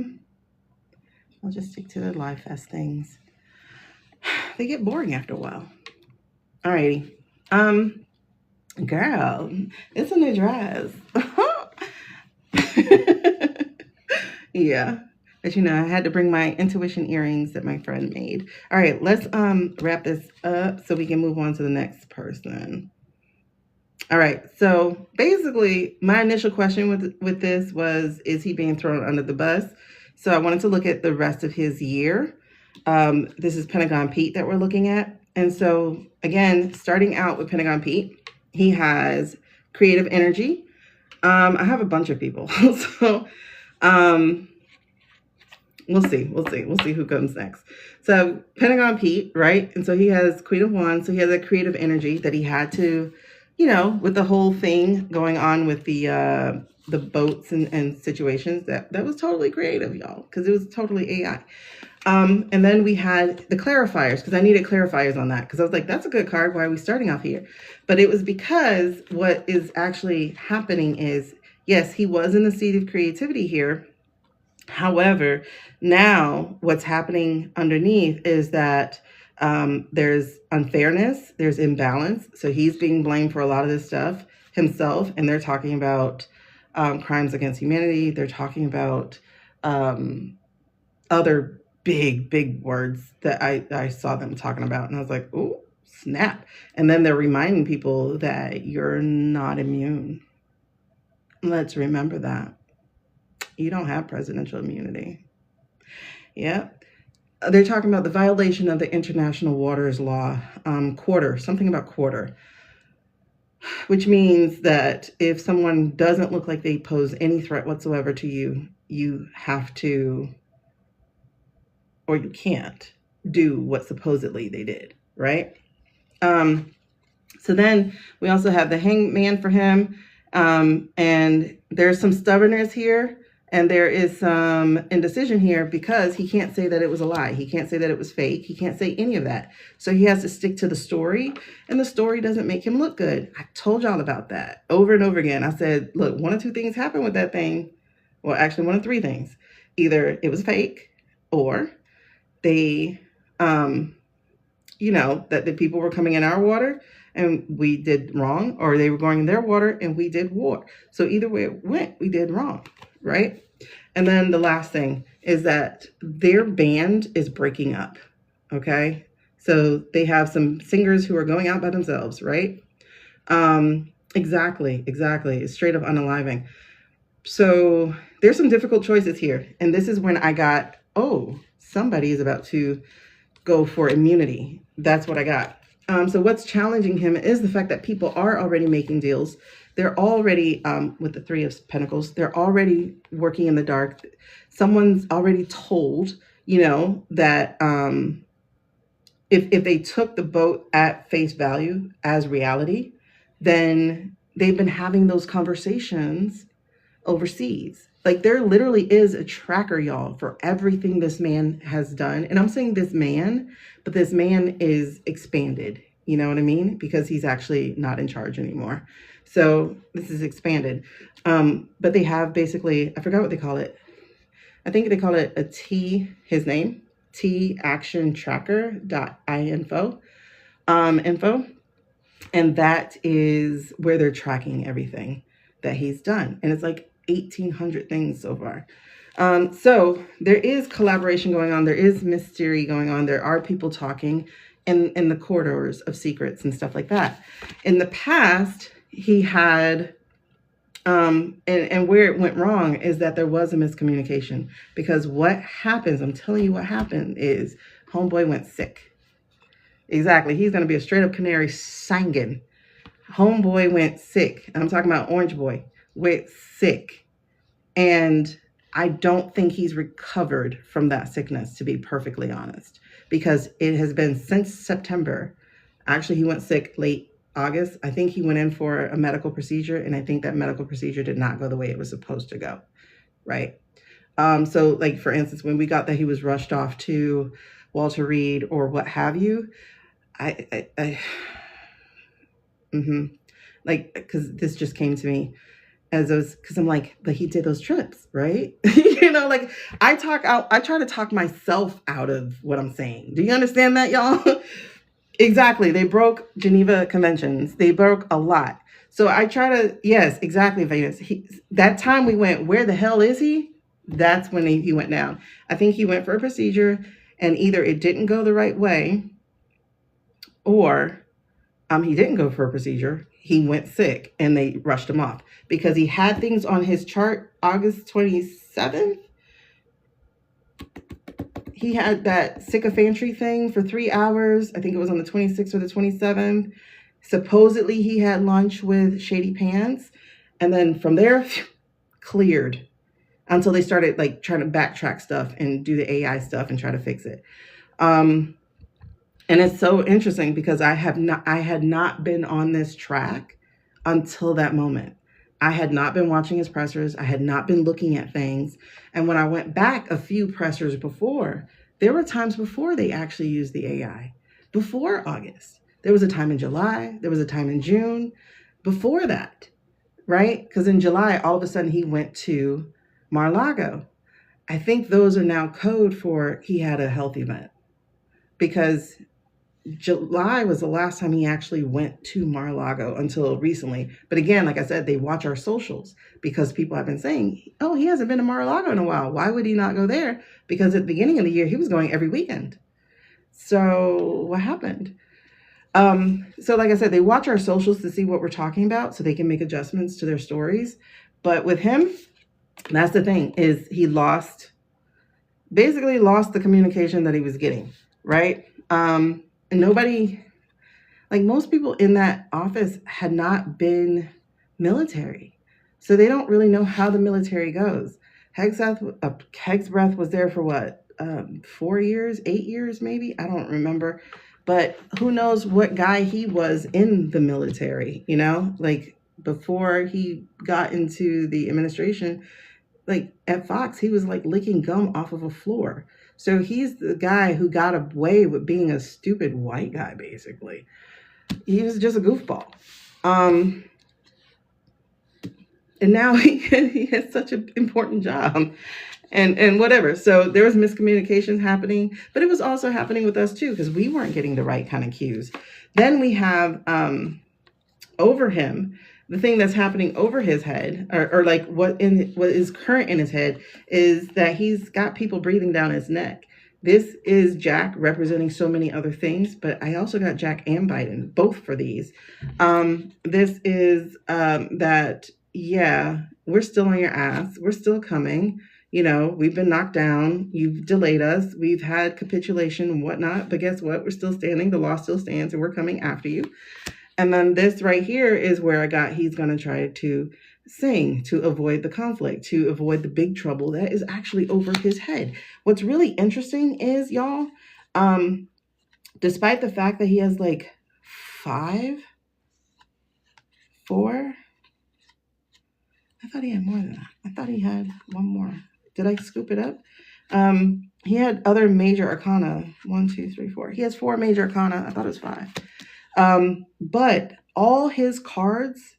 just stick to the Live Fest things. They get boring after a while. Alrighty. Girl, it's a new dress. Yeah. But you know, I had to bring my intuition earrings that my friend made. All right, let's wrap this up so we can move on to the next person. All right, so basically my initial question with this was, is he being thrown under the bus? So I wanted to look at the rest of his year. This is Pentagon Pete that we're looking at. And so again, starting out with Pentagon Pete, he has creative energy. I have a bunch of people. So we'll see who comes next. So Pentagon Pete, right? And so he has Queen of Wands. So he has a creative energy that he had to, you know, with the whole thing going on with the boats and situations, that was totally creative, y'all, because it was totally AI. And then we had the clarifiers, because I needed clarifiers on that, because I was like, that's a good card. Why are we starting off here? But it was because what is actually happening is, yes, he was in the seat of creativity here. However, now what's happening underneath is that there's unfairness, there's imbalance. So he's being blamed for a lot of this stuff himself. And they're talking about crimes against humanity. They're talking about other big words that I saw them talking about. And I was like, oh, snap. And then they're reminding people that you're not immune. Let's remember that. You don't have presidential immunity. Yeah. They're talking about the violation of the international waters law, something about quarter, which means that if someone doesn't look like they pose any threat whatsoever to you, you have to, or you can't do what supposedly they did, right? So then we also have the hangman for him. And there's some stubbornness here. And there is some indecision here because he can't say that it was a lie. He can't say that it was fake. He can't say any of that. So he has to stick to the story, and the story doesn't make him look good. I told y'all about that over and over again. I said, look, one of two things happened with that thing. Well, actually one of three things. Either it was fake, or they, you know, that the people were coming in our water and we did wrong, or they were going in their water and we did war. So either way it went, we did wrong, right? And then the last thing is that their band is breaking up, okay? So they have some singers who are going out by themselves, right? Exactly. It's straight up unaliving. So there's some difficult choices here. And this is when I got, oh, somebody is about to go for immunity. That's what I got. So what's challenging him is the fact that people are already making deals. They're already, with the Three of Pentacles, they're already working in the dark. Someone's already told, you know, that if they took the boat at face value as reality, then they've been having those conversations overseas. Like, there literally is a tracker, y'all, for everything this man has done. And I'm saying this man, but this man is expanded. You know what I mean? Because he's actually not in charge anymore. So this is expanded. But they have basically, I forgot what they call it. I think they call it a T, his name, tactiontracker.info, info. And that is where they're tracking everything that he's done. And it's like 1,800 things so far. So there is collaboration going on. There is mystery going on. There are people talking in the corridors of secrets and stuff like that. In the past, he had, and where it went wrong is that there was a miscommunication, because what happens, I'm telling you what happened, is homeboy went sick. Exactly. He's going to be a straight up canary singing. Homeboy went sick. I'm talking about Orange Boy went sick. And I don't think he's recovered from that sickness, to be perfectly honest, because it has been since September. Actually, he went sick late August. I think he went in for a medical procedure, and I think that medical procedure did not go the way it was supposed to go, right? So like, for instance, when we got that he was rushed off to Walter Reed or what have you, like, because this just came to me as those, because I'm like, but he did those trips, right? You know, like I try to talk myself out of what I'm saying. Do you understand that, y'all? Exactly. They broke Geneva Conventions. They broke a lot. So I try to, yes, exactly, Venus. That time we went, where the hell is he? That's when he went down. I think he went for a procedure, and either it didn't go the right way, or he didn't go for a procedure. He went sick and they rushed him off because he had things on his chart. August 27th, he had that sycophantry thing for 3 hours. I think it was on the 26th or the 27th. Supposedly he had lunch with Shady Pants. And then from there, cleared until they started like trying to backtrack stuff and do the AI stuff and try to fix it. And it's so interesting because I had not been on this track until that moment. I had not been watching his pressers. I had not been looking at things. And when I went back a few pressers before, there were times before they actually used the AI. Before August. There was a time in July. There was a time in June. Before that, right? Because in July, all of a sudden he went to Mar-a-Lago. I think those are now code for he had a health event, because July was the last time he actually went to Mar-a-Lago until recently. But again, like I said, they watch our socials because people have been saying, oh, he hasn't been to Mar-a-Lago in a while. Why would he not go there? Because at the beginning of the year, he was going every weekend. So what happened? So like I said, they watch our socials to see what we're talking about so they can make adjustments to their stories. But with him, that's the thing, is he basically lost the communication that he was getting, right? And nobody, like most people in that office had not been military. So they don't really know how the military goes. Hegsbreath was there for what, 4 years, 8 years, maybe? I don't remember. But who knows what guy he was in the military, you know? Like before he got into the administration, like at Fox, he was like licking gum off of a floor. So he's the guy who got away with being a stupid white guy, basically. He was just a goofball. And now he has such an important job and whatever. So there was miscommunications happening, but it was also happening with us too, because we weren't getting the right kind of cues. Then we have over him, the thing that's happening over his head, or like what is current in his head, is that he's got people breathing down his neck. This is Jack representing so many other things, but I also got Jack and Biden, both for these. This is that, yeah, we're still on your ass. We're still coming. You know, we've been knocked down. You've delayed us. We've had capitulation and whatnot, but guess what? We're still standing. The law still stands, and we're coming after you. And then this right here is where I got, he's going to try to sing to avoid the conflict, to avoid the big trouble that is actually over his head. What's really interesting is, y'all, despite the fact that he has like 4, I thought he had more than that. I thought he had one more. Did I scoop it up? He had other major arcana. 1, 2, 3, 4. He has 4 major arcana. I thought it was 5. But all of his cards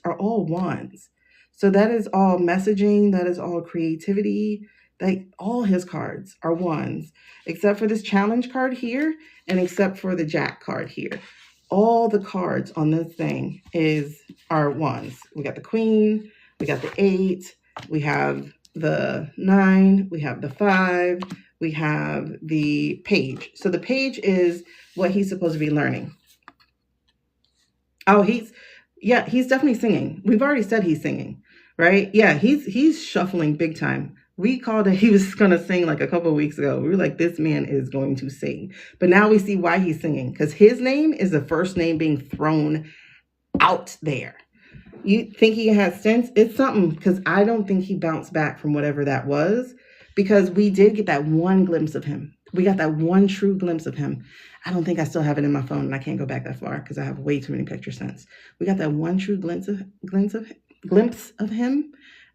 are all wands. So that is all messaging. That is all creativity. Like all his cards are ones, except for this challenge card here, and except for the Jack card here. All the cards on this thing are ones. We got the Queen, we got the 8, we have the 9, we have the 5, we have the Page. So the Page is what he's supposed to be learning. Oh, he's definitely singing. We've already said he's singing, right? Yeah, he's shuffling big time. We called it, he was going to sing like a couple of weeks ago. We were like, this man is going to sing. But now we see why he's singing, because his name is the first name being thrown out there. You think he has sense? It's something, because I don't think he bounced back from whatever that was, because we did get that one glimpse of him. We got that one true glimpse of him. I don't think I still have it in my phone, and I can't go back that far because I have way too many picture sense. We got that one true glimpse of him,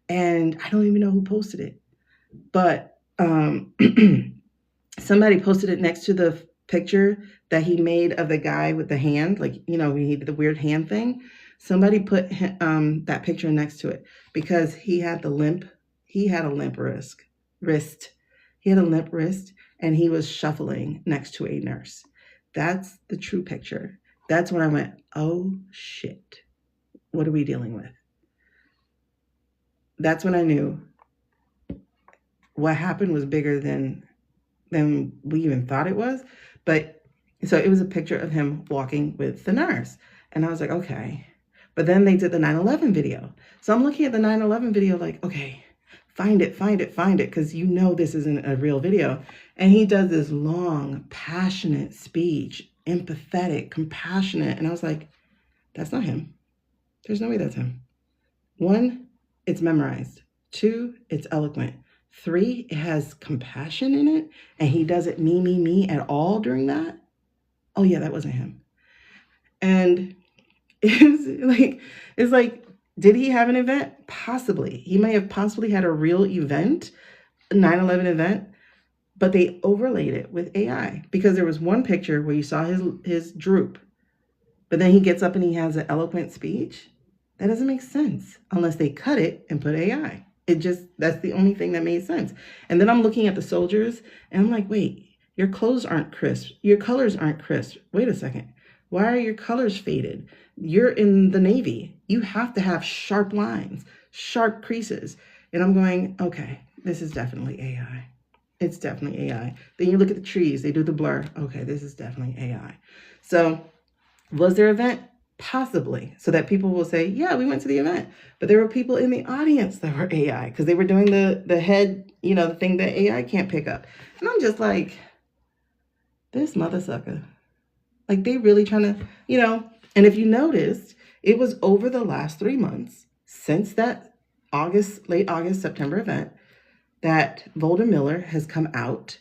and I don't even know who posted it. But somebody posted it next to the picture that he made of the guy with the hand, like, he did the weird hand thing. Somebody put that picture next to it because he had the limp. He had a limp wrist. He had a limp wrist, and he was shuffling next to a nurse. That's the true picture. That's when I went, oh shit, what are we dealing with? That's when I knew what happened was bigger than we even thought it was. But so it was a picture of him walking with the nurse. And I was like, okay. But then they did the 9/11 video. So I'm looking at the 9/11 video like, okay, find it. Because this isn't a real video. And he does this long, passionate speech, empathetic, compassionate. And I was like, that's not him. There's no way that's him. 1, it's memorized. 2, it's eloquent. 3, it has compassion in it. And he doesn't me at all during that. Oh yeah, that wasn't him. And it's like, did he have an event? Possibly. He may have possibly had a real event, a 9/11 event, but they overlaid it with AI because there was one picture where you saw his droop, but then he gets up and he has an eloquent speech. That doesn't make sense unless they cut it and put AI. That's the only thing that made sense. And then I'm looking at the soldiers and I'm like, wait, your clothes aren't crisp. Your colors aren't crisp. Wait a second. Why are your colors faded? You're in the Navy. You have to have sharp lines, sharp creases. And I'm going, okay, this is definitely AI. It's definitely AI. Then you look at the trees, they do the blur. Okay, this is definitely AI. So was there an event? Possibly. So that people will say, yeah, we went to the event. But there were people in the audience that were AI because they were doing the head, the thing that AI can't pick up. And I'm just like, this mother sucker. Like they really trying to, and if you noticed, it was over the last 3 months since that late August, September event that Volder Miller has come out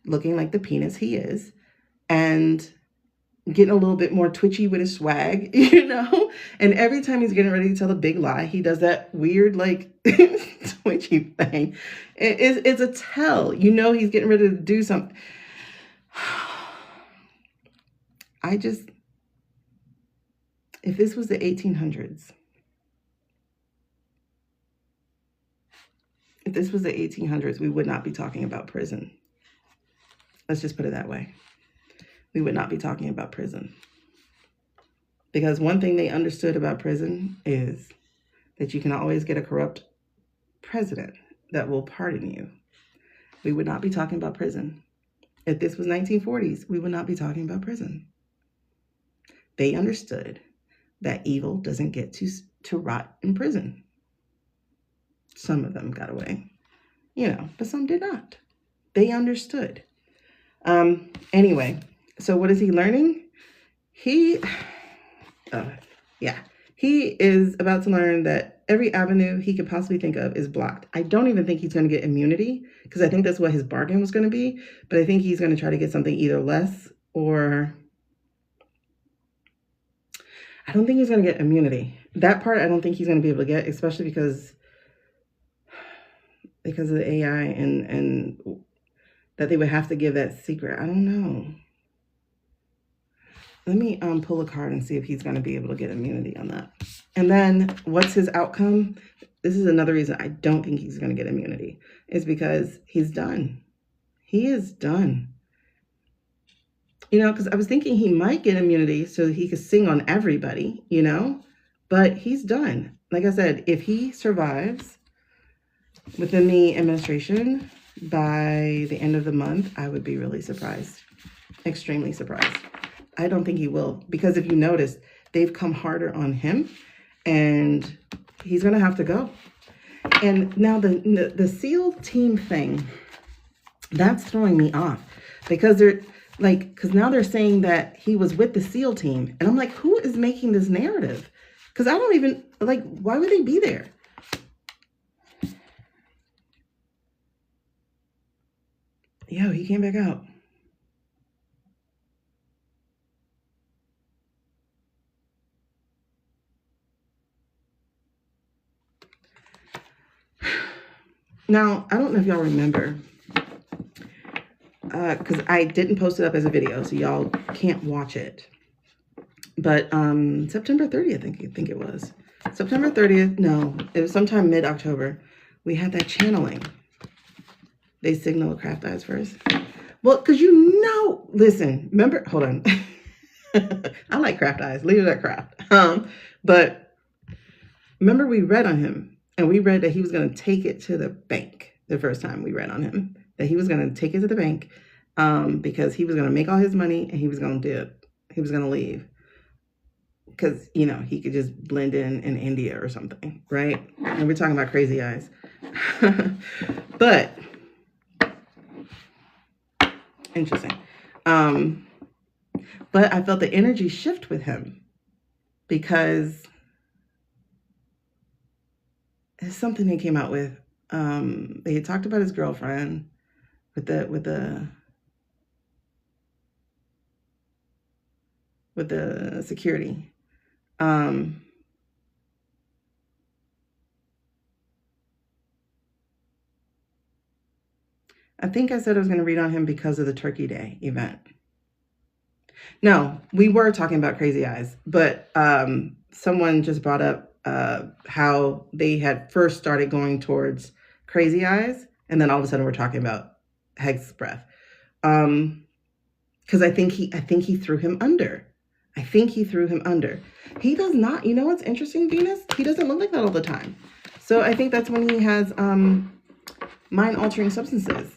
looking like the penis he is and getting a little bit more twitchy with his swag, and every time he's getting ready to tell a big lie, he does that weird, like, twitchy thing. It's a tell, he's getting ready to do something. If this was the 1800s, we would not be talking about prison. Let's just put it that way. We would not be talking about prison. Because one thing they understood about prison is that you can always get a corrupt president that will pardon you. We would not be talking about prison. If this was 1940s, we would not be talking about prison. They understood that evil doesn't get to rot in prison. Some of them got away, but some did not. They understood. Anyway, so what is he learning? He is about to learn that every avenue he could possibly think of is blocked. I don't even think he's going to get immunity because I think that's what his bargain was going to be. But I think he's going to try to get something either less or I don't think he's going to get immunity. That part I don't think he's going to be able to get, especially because of the AI and that they would have to give that secret. I don't know. Let me pull a card and see if he's going to be able to get immunity on that. And then what's his outcome? This is another reason I don't think he's going to get immunity, is because he's done. He is done. You know, because I was thinking he might get immunity so he could sing on everybody, you know, but he's done. Like I said, if he survives within the administration by the end of the month, I would be really surprised, extremely surprised. I don't think he will, because if you notice, they've come harder on him and he's going to have to go. And now the SEAL team thing, that's throwing me off, because they're like, because now they're saying that he was with the SEAL team. And I'm like, who is making this narrative? Because I don't even, like, why would they be there? Yo, he came back out. Now, I don't know if y'all remember, because I didn't post it up as a video, so y'all can't watch it. But September 30th, I think it was. September 30th, no, it was sometime mid-October. We had that channeling. They signal craft eyes first. Well, because you know, listen, remember, hold on. I like craft eyes, leave it at craft. But remember we read on him, and we read that he was going to take it to the bank the first time we read on him. That he was going to take it to the bank because he was going to make all his money and he was going to dip. He was going to leave. Because, you know, he could just blend in India or something, right? And we're talking about crazy eyes. But, interesting. But I felt the energy shift with him because it's something they came out with. They had talked about his girlfriend with the security. I think I said I was going to read on him because of the Turkey Day event. No, we were talking about crazy eyes, but someone just brought up how they had first started going towards crazy eyes, and then all of a sudden we're talking about Heg's breath. Because I think he threw him under. I think he threw him under. He does not, you know what's interesting, Venus? He doesn't look like that all the time. So I think that's when he has mind-altering substances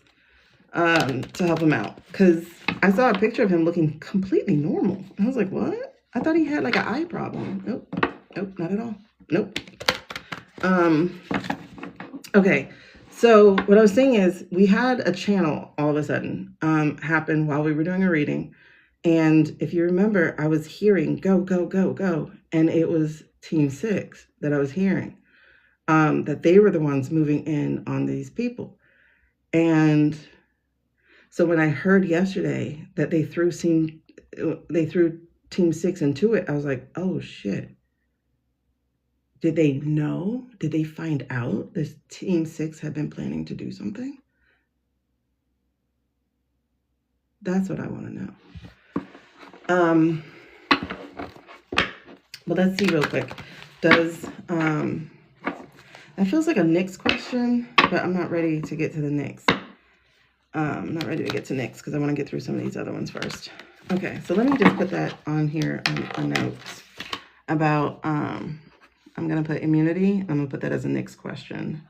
to help him out. Because I saw a picture of him looking completely normal. I was like, what? I thought he had like an eye problem. Nope, not at all. Nope. Okay, so what I was saying is we had a channel all of a sudden happen while we were doing a reading. And if you remember, I was hearing go, go, go, go. And it was Team 6 that I was hearing, that they were the ones moving in on these people. And so when I heard yesterday that they threw Team 6 into it, I was like, oh, shit. Did they know? Did they find out this Team 6 had been planning to do something? That's what I want to know. But let's see real quick. Does, that feels like a Nyx question, but I'm not ready to get to the Nyx. I'm not ready to get to Nyx because I want to get through some of these other ones first. Okay, so let me just put that on here on notes about, I'm going to put immunity. I'm going to put that as a Nyx question.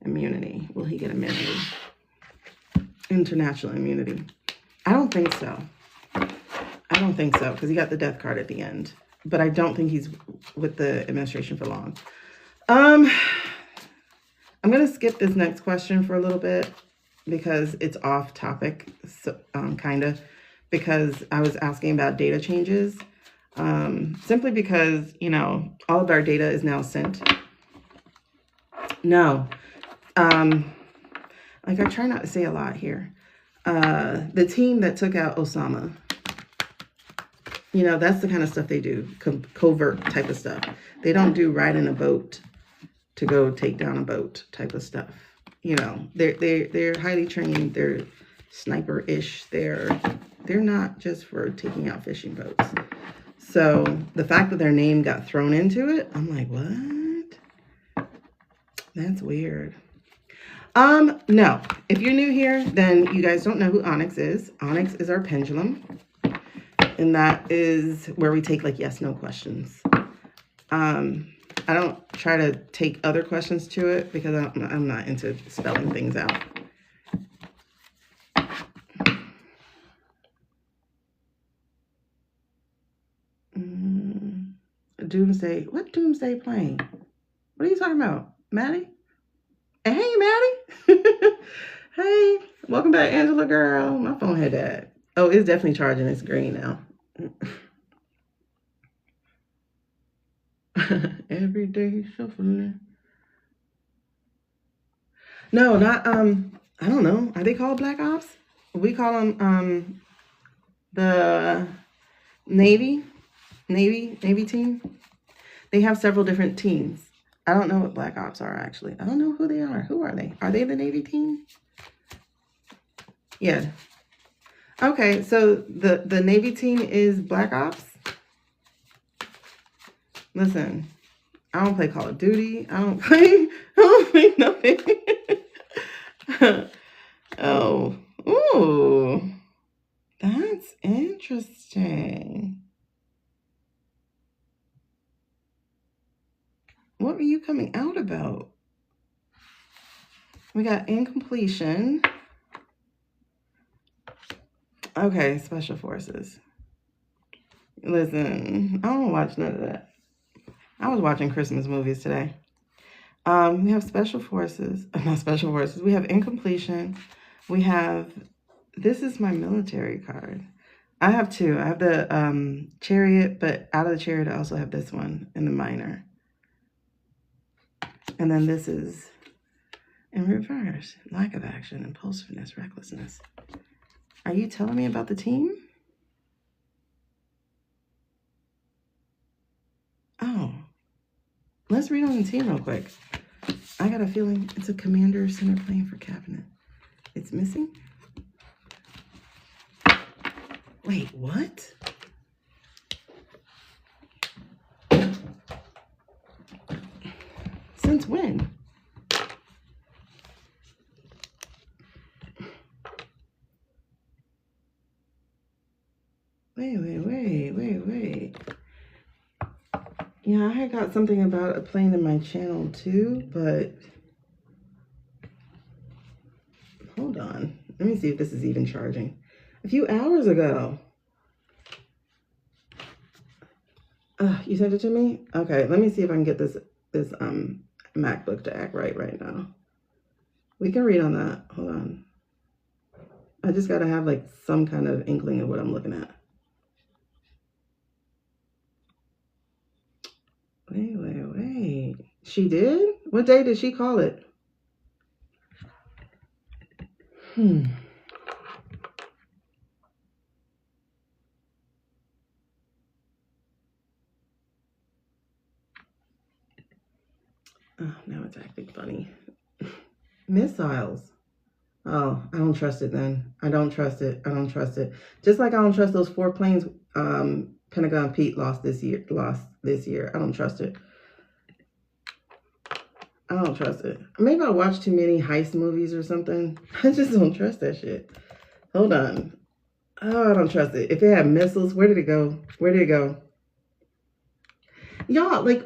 Immunity. Will he get immunity? International immunity. I don't think so. I don't think so, because he got the death card at the end. But I don't think he's with the administration for long. I'm going to skip this next question for a little bit because it's off topic, so, kind of, because I was asking about data changes. Simply because, you know, all of our data is now sent. No. Like I try not to say a lot here. The team that took out Osama, you know, that's the kind of stuff they do, covert type of stuff. They don't do ride in a boat to go take down a boat type of stuff. You know, they're highly trained. They're sniper-ish. They're not just for taking out fishing boats. So the fact that their name got thrown into it, I'm like, what? That's weird. No. If you're new here, then you guys don't know who Onyx is. Onyx is our pendulum. And that is where we take like yes, no questions. I don't try to take other questions to it because I'm not into spelling things out. Doomsday. What Doomsday playing? What are you talking about? Maddie? Hey, Maddie. Hey, welcome back, Angela girl. My phone had that. Oh, it's definitely charging. It's green now. Every day shuffling. No, not I don't know. Are they called Black Ops? We call them the Navy team. They have several different teams. I don't know what Black Ops are actually. I don't know who they are. Who are they? Are they the Navy team? Yeah. Okay, so the Navy team is Black Ops. Listen, I don't play Call of Duty. I don't play nothing. Oh, ooh, that's interesting. What were you coming out about? We got incompletion. Okay, Special Forces. Listen, I don't watch none of that. I was watching Christmas movies today. We have Special Forces, not Special Forces. We have incompletion. We have, this is my military card. I have two. I have the chariot, but out of the chariot, I also have this one in the minor. And then this is in reverse, lack of action, impulsiveness, recklessness. Are you telling me about the team? Oh, let's read on the team real quick. I got a feeling it's a commander center plane for cabinet. It's missing? Wait, what? Since when? Wait. Yeah, I had got something about a plane in my channel too, but hold on. Let me see if this is even charging. A few hours ago. You sent it to me? Okay, let me see if I can get this MacBook to act right now. We can read on that. Hold on. I just gotta have like some kind of inkling of what I'm looking at. Wait. She did? What day did she call it? Oh, now it's acting funny. Missiles. Oh, I don't trust it then. I don't trust it. Just like I don't trust those 4 planes Pentagon Pete lost this year. I don't trust it. Maybe I watch too many heist movies or something. I just don't trust that shit. Hold on. Oh, I don't trust it. If it had missiles, where did it go? Y'all, like,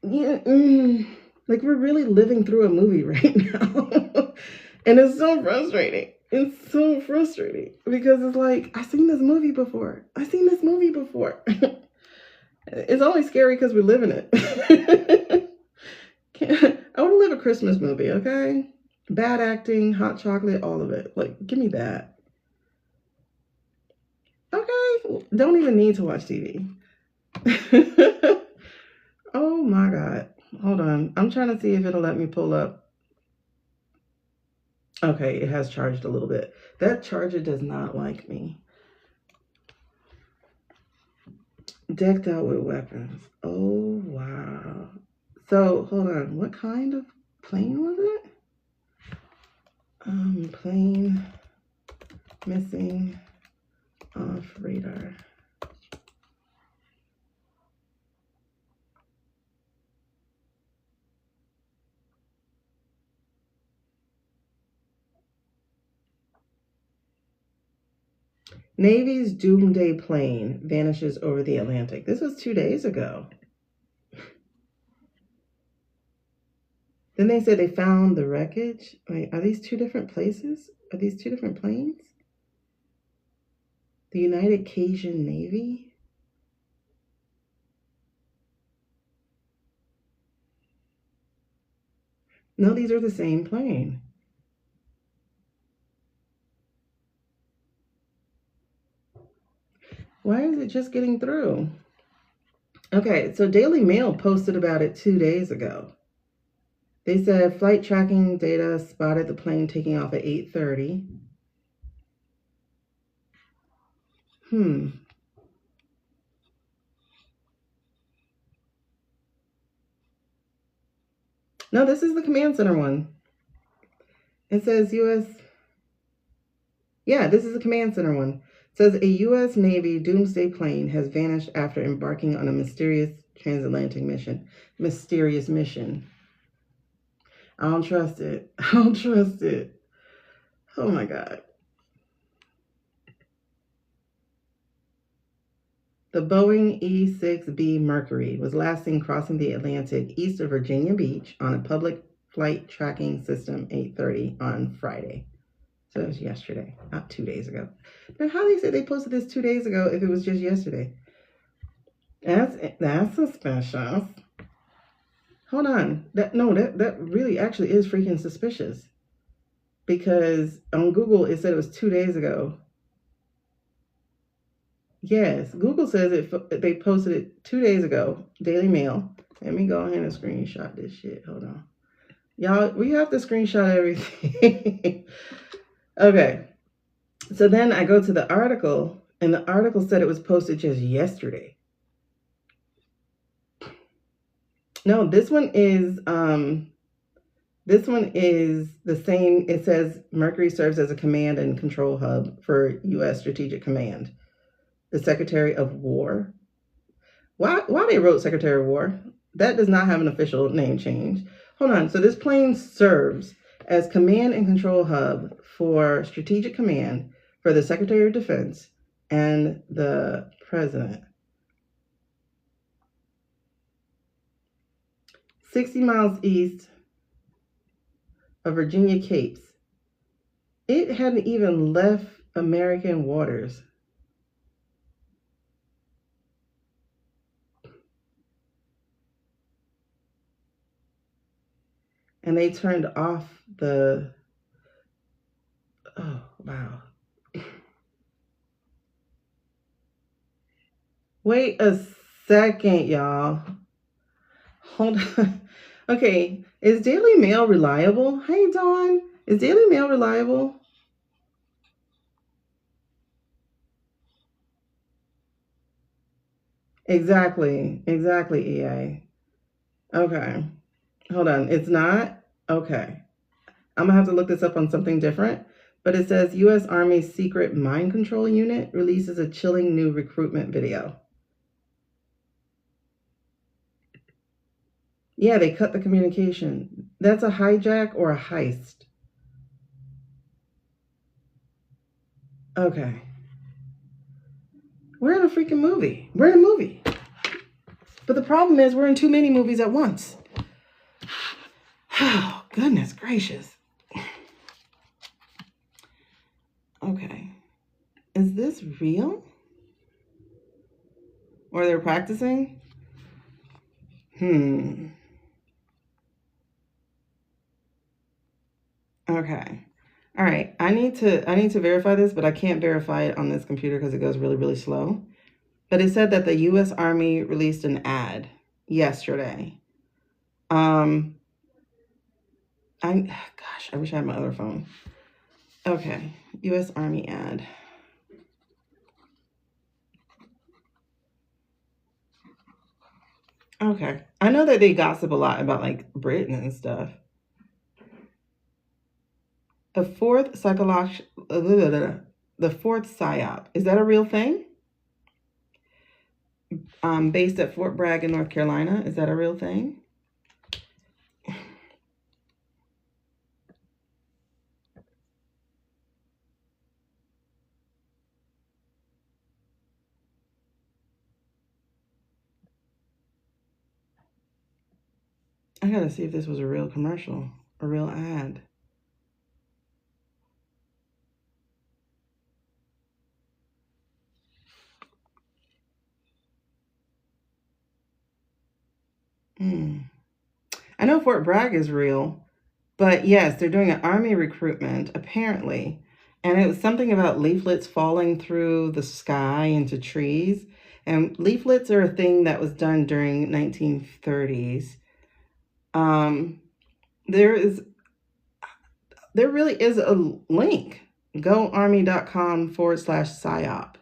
yeah, like we're really living through a movie right now. And it's so frustrating. Because it's like, I've seen this movie before. It's only scary because we're living it. I want to live a Christmas movie, okay? Bad acting, hot chocolate, all of it. Like, give me that. Okay? Don't even need to watch TV. Oh my God. Hold on. I'm trying to see if it'll let me pull up. Okay, it has charged a little bit. That charger does not like me. Decked out with weapons. Oh, wow. So, hold on. What kind of plane was it? Plane missing off radar. Navy's Doomsday plane vanishes over the Atlantic. This was 2 days ago. Then they said they found the wreckage. Wait, are these 2 different places? Are these 2 different planes? The United Cajun Navy? No, these are the same plane. Why is it just getting through? Okay, so Daily Mail posted about it 2 days ago. They said flight tracking data spotted the plane taking off at 8:30. No, this is the command center one. It says U.S. Yeah, this is the command center one. It says a U.S. Navy Doomsday plane has vanished after embarking on a mysterious transatlantic mission. Mysterious mission. I don't trust it. I don't trust it. Oh my God. The Boeing E-6B Mercury was last seen crossing the Atlantic east of Virginia Beach on a public flight tracking system 8:30 on Friday. So it was yesterday, not 2 days ago. But how they say they posted this 2 days ago if it was just yesterday? That's suspicious. Hold on. That really actually is freaking suspicious. Because on Google it said it was 2 days ago. Yes, Google says they posted it 2 days ago. Daily Mail. Let me go ahead and screenshot this shit. Hold on. Y'all, we have to screenshot everything. Okay. So then I go to the article, and the article said it was posted just yesterday. No, this one is the same. It says Mercury serves as a command and control hub for U.S. Strategic Command. The Secretary of War. Why they wrote Secretary of War? That does not have an official name change. Hold on. So this plane serves as command and control hub for Strategic Command for the Secretary of Defense and the President. 60 miles east of Virginia Capes. It hadn't even left American waters. And they turned off the... Oh, wow. Wait a second, y'all. Hold on. Okay, is Daily Mail reliable? Hey, Dawn. Is Daily Mail reliable? Exactly, EA. Okay, hold on. It's not? Okay. I'm going to have to look this up on something different. But it says U.S. Army Secret Mind Control Unit releases a chilling new recruitment video. Yeah, they cut the communication. That's a hijack or a heist? Okay. We're in a freaking movie. We're in a movie. But the problem is we're in too many movies at once. Oh, goodness gracious. Okay. Is this real? Or they're practicing? Okay. All right. I need to verify this, but I can't verify it on this computer because it goes really, really slow. But it said that the U.S. Army released an ad yesterday. Gosh, I wish I had my other phone. Okay, U.S. Army ad. Okay, I know that they gossip a lot about like Britain and stuff. The fourth psyop. Is that a real thing? Based at Fort Bragg in North Carolina. Is that a real thing? I gotta see if this was a real commercial, a real ad. I know Fort Bragg is real, but yes, they're doing an army recruitment, apparently. And it was something about leaflets falling through the sky into trees. And leaflets are a thing that was done during 1930s. There really is a link. GoArmy.com/psyop.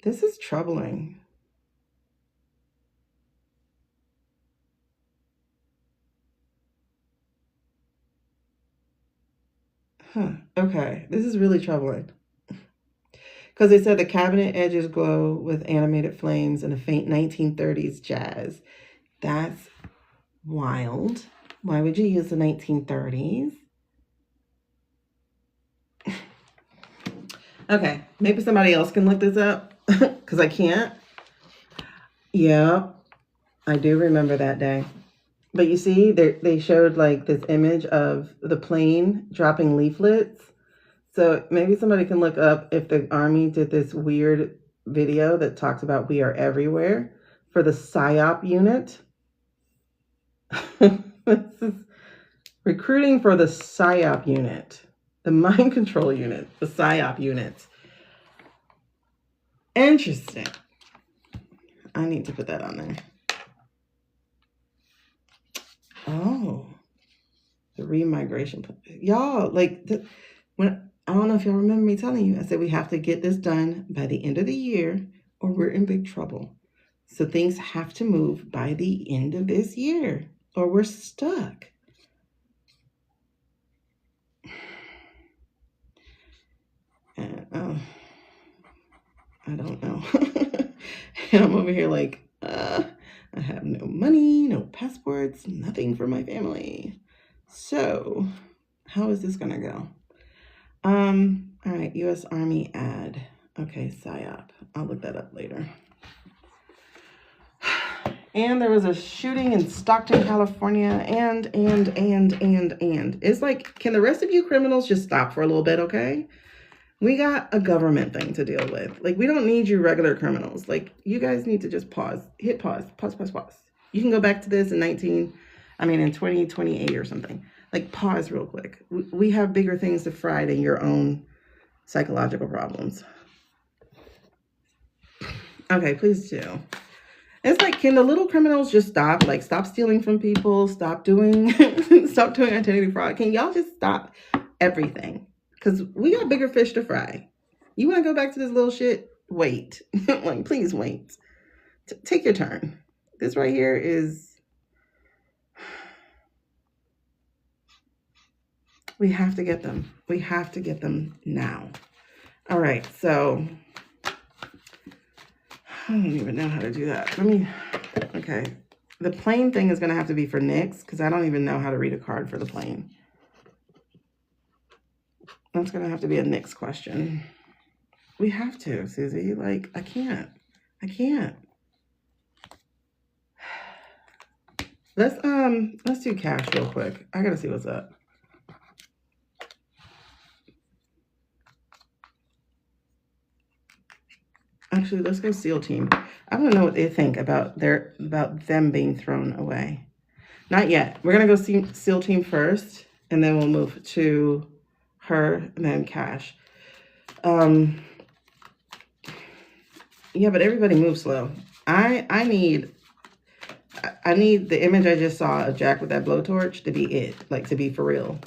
This is troubling. Okay, this is really troubling. Because they said the cabinet edges glow with animated flames and a faint 1930s jazz. That's wild. Why would you use the 1930s? Okay, maybe somebody else can look this up because I can't. Yeah, I do remember that day. But you see, they showed like this image of the plane dropping leaflets. So maybe somebody can look up if the Army did this weird video that talks about we are everywhere for the PSYOP unit. This is recruiting for the PSYOP unit, the mind control unit, the PSYOP unit. Interesting. I need to put that on there. Oh, the remigration. Y'all, like, when I don't know if y'all remember me telling you, I said we have to get this done by the end of the year or we're in big trouble. So things have to move by the end of this year or we're stuck. And, I don't know. And I'm over here like, I have no money, no passports, nothing for my family. So how is this gonna go? All right, U.S. Army ad. Okay, PSYOP. I'll look that up later. And there was a shooting in Stockton, California, and. It's like, can the rest of you criminals just stop for a little bit, okay? We got a government thing to deal with. Like, we don't need you regular criminals. Like, you guys need to just pause. Hit pause. Pause. You can go back to this in 2028 or something. Like, pause real quick. We have bigger things to fry than your own psychological problems. Okay, please do. It's like, can the little criminals just stop? Like, stop stealing from people. Stop doing identity fraud. Can y'all just stop everything? Because we got bigger fish to fry. You want to go back to this little shit? Wait. Like, please wait. Take your turn. This right here is... We have to get them. We have to get them now. All right, so... I don't even know how to do that. Okay. The plane thing is going to have to be for Nyx because I don't even know how to read a card for the plane. That's going to have to be a Nyx question. We have to, Susie. Like, I can't. Let's do cash real quick. I got to see what's up. Actually, let's go SEAL team. I want to know what they think about them being thrown away. Not yet. We're going to go see SEAL team first, and then we'll move to her and then cash. Yeah, but everybody moves slow. I need the image I just saw of Jack with that blowtorch to be it, like to be for real.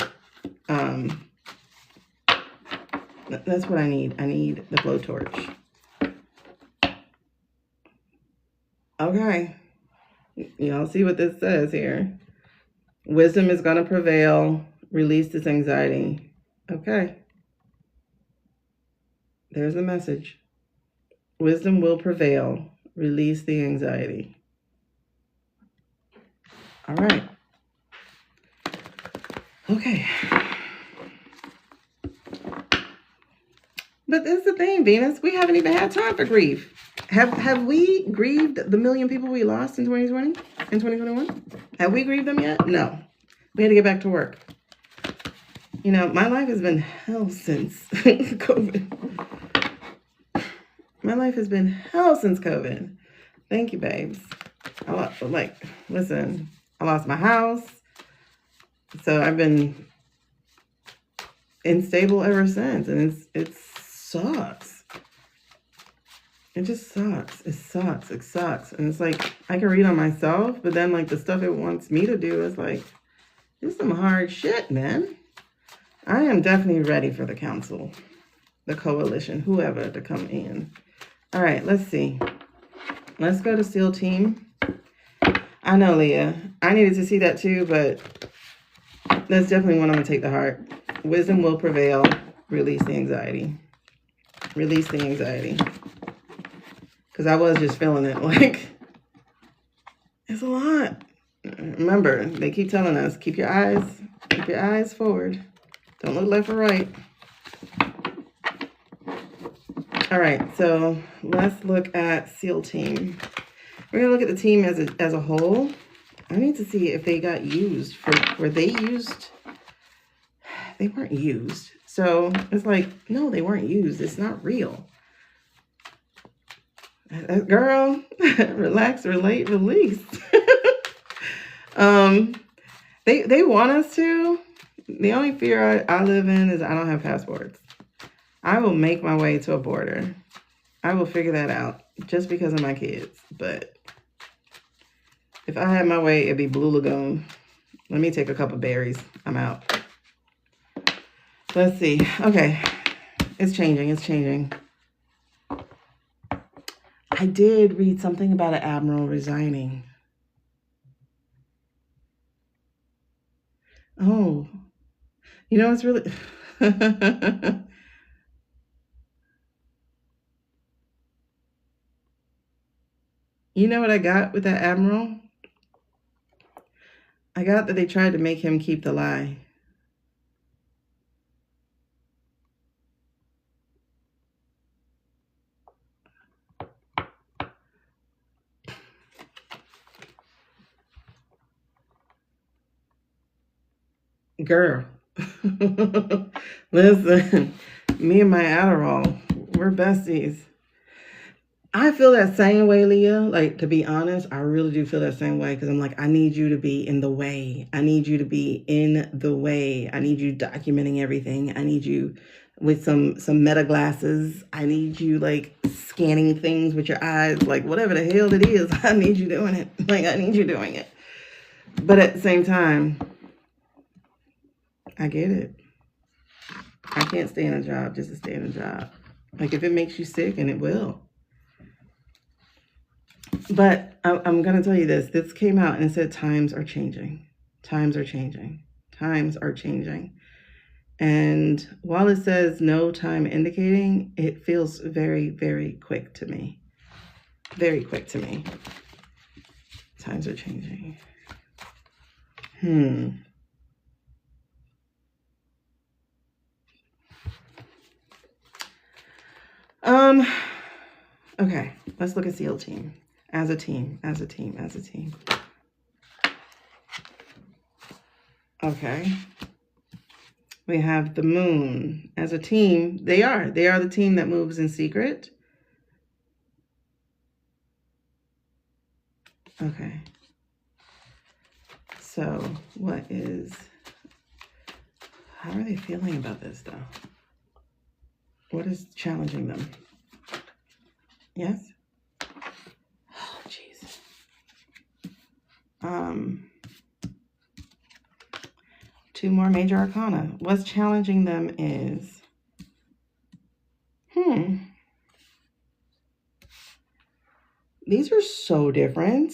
That's what I need. I need the blowtorch. Okay. Y'all see what this says here. Wisdom is going to prevail. Release this anxiety. Okay. There's the message. Wisdom will prevail. Release the anxiety. All right. Okay. But that's the thing, Venus. We haven't even had time for grief. Have we grieved the million people we lost in 2020? In 2021? Have we grieved them yet? No. We had to get back to work. You know, my life has been hell since COVID. My life has been hell since COVID. Thank you, babes. Listen, I lost my house. So I've been unstable ever since. And it sucks. It just sucks. It sucks. It sucks. And it's like, I can read on myself, but then like the stuff it wants me to do is like, it's some hard shit, man. I am definitely ready for the council, the coalition, whoever to come in. All right, let's see. Let's go to SEAL team. I know, Leah. I needed to see that too, but that's definitely one I'm going to take to heart. Wisdom will prevail. Release the anxiety. Release the anxiety. Because I was just feeling it like, it's a lot. Remember, they keep telling us, keep your eyes forward. Don't look left or right. All right, so let's look at SEAL team. We're gonna look at the team as a whole. I need to see if they got used were they used? They weren't used. So it's like, no, they weren't used. It's not real. Girl, relax, relate, release. They want us to. The only fear I live in is I don't have passports. I will make my way to a border. I will figure that out just because of my kids. But if I had my way, it'd be Blue Lagoon. Let me take a couple berries. I'm out. Let's see. Okay. It's changing. It's changing. I did read something about an admiral resigning. Oh. You know, it's really... You know what I got with that admiral? I got that they tried to make him keep the lie. Girl. Listen, me and my Adderall, we're besties. I feel that same way, Leah. Like, to be honest, I really do feel that same way because I'm like, I need you to be in the way. I need you to be in the way. I need you documenting everything. I need you with some meta glasses. I need you like scanning things with your eyes, like whatever the hell it is. I need you doing it. Like, I need you doing it. But at the same time, I get it. I can't stay in a job just to stay in a job. Like, if it makes you sick, and it will. But I'm going to tell you this. This came out and it said times are changing. Times are changing. Times are changing. And while it says no time indicating, it feels very, very quick to me. Very quick to me. Times are changing. Okay, let's look at SEAL team. As a team. Okay. We have the moon. As a team, they are the team that moves in secret. Okay. So, how are they feeling about this though? What is challenging them? Yes? Oh, jeez. 2 more major arcana. What's challenging them is, these are so different.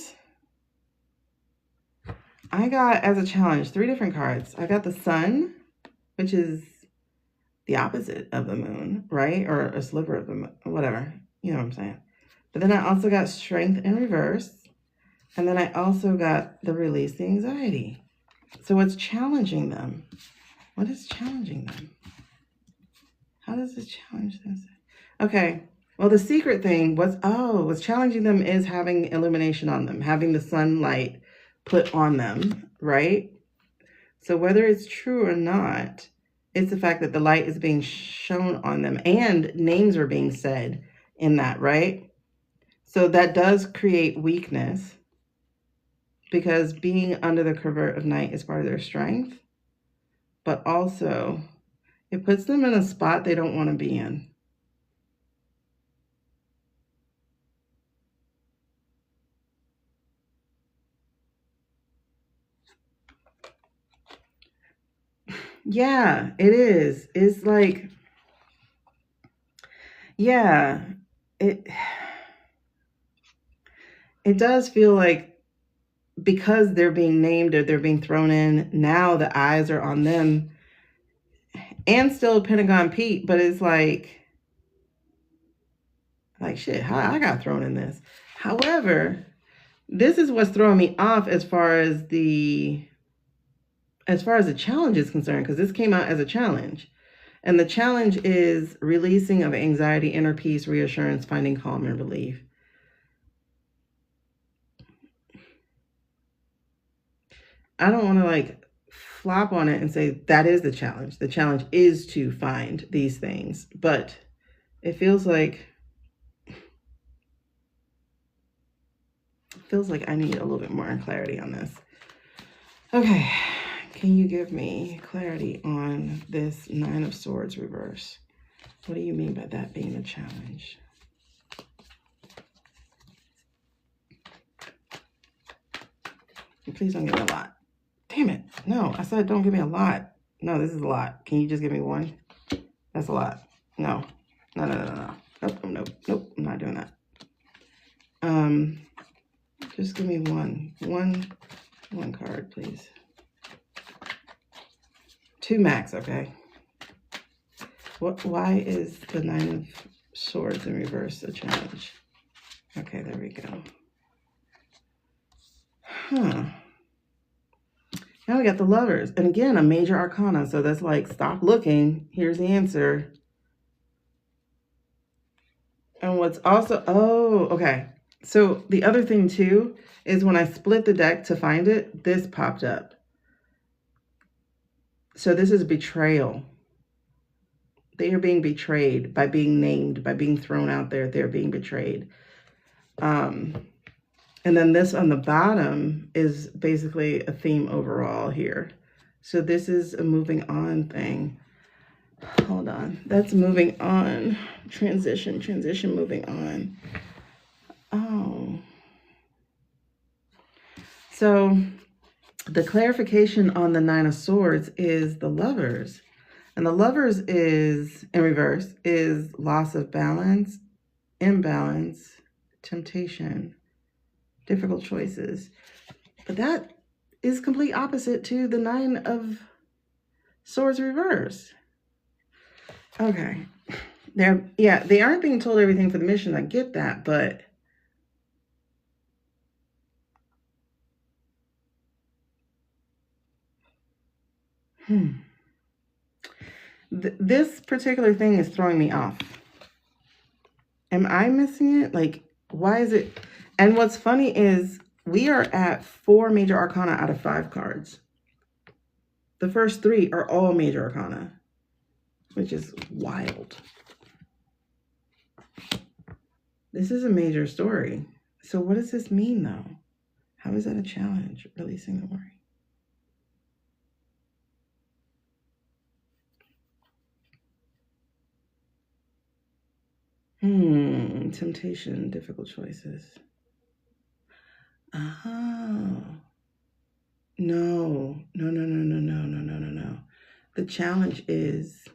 I got, as a challenge, 3 different cards. I got the sun, which is the opposite of the moon, right? Or a sliver of the moon, whatever. You know what I'm saying? But then I also got strength in reverse. And then I also got the release the anxiety. So what's challenging them? What is challenging them? How does this challenge this? Okay. Well, the secret thing was, what's challenging them is having illumination on them, having the sunlight put on them, right? So whether it's true or not, it's the fact that the light is being shown on them and names are being said in that, right? So that does create weakness because being under the covert of night is part of their strength, but also it puts them in a spot they don't want to be in. Yeah, it is. It's like, yeah, it does feel like because they're being named or they're being thrown in, now the eyes are on them and still Pentagon Pete, but it's like shit, how I got thrown in this. However, this is what's throwing me off as far as the challenge is concerned, because this came out as a challenge. And the challenge is releasing of anxiety, inner peace, reassurance, finding calm and relief. I don't want to like flop on it and say that is the challenge. The challenge is to find these things, but it feels like I need a little bit more clarity on this. Okay, can you give me clarity on this Nine of Swords reverse? What do you mean by that being a challenge? And please don't give me a lot. Damn it. No, I said don't give me a lot. No, this is a lot. Can you just give me one? That's a lot. No. No. Nope. I'm not doing that. Just give me one card, please. 2 max, okay? Why is the Nine of Swords in reverse a challenge? Okay, there we go. Now we got the Lovers. And again, a major arcana. So that's like, stop looking. Here's the answer. And what's also, okay. So the other thing too is when I split the deck to find it, this popped up. So this is betrayal. They are being betrayed by being named, by being thrown out there. They're being betrayed. And then this on the bottom is basically a theme overall here. So this is a moving on thing. Hold on. That's moving on. Transition, moving on. Oh. So the clarification on the Nine of Swords is the Lovers. And the Lovers is, in reverse, is loss of balance, imbalance, temptation, difficult choices. But that is complete opposite to the Nine of Swords reverse. Okay. They aren't being told everything for the mission. I get that, but this particular thing is throwing me off. Am I missing it? Like, why is it? And what's funny is we are at 4 major arcana out of 5 cards. The first 3 are all major arcana, which is wild. This is a major story. So what does this mean, though? How is that a challenge? Releasing the worry. Temptation, difficult choices. Oh. No. The challenge is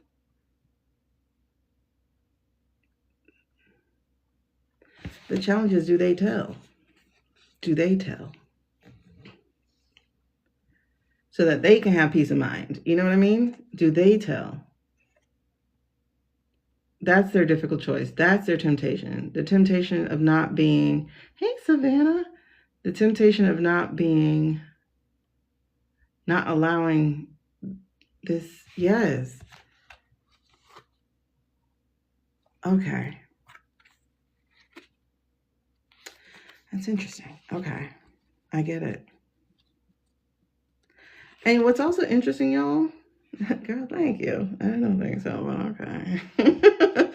do they tell? Do they tell? So that they can have peace of mind. You know what I mean? Do they tell? That's their difficult choice. That's their temptation. The temptation of not being, hey, Savannah. The temptation of not allowing this, yes. Okay. That's interesting. Okay. I get it. And what's also interesting, y'all, girl, thank you. I don't think so, but okay.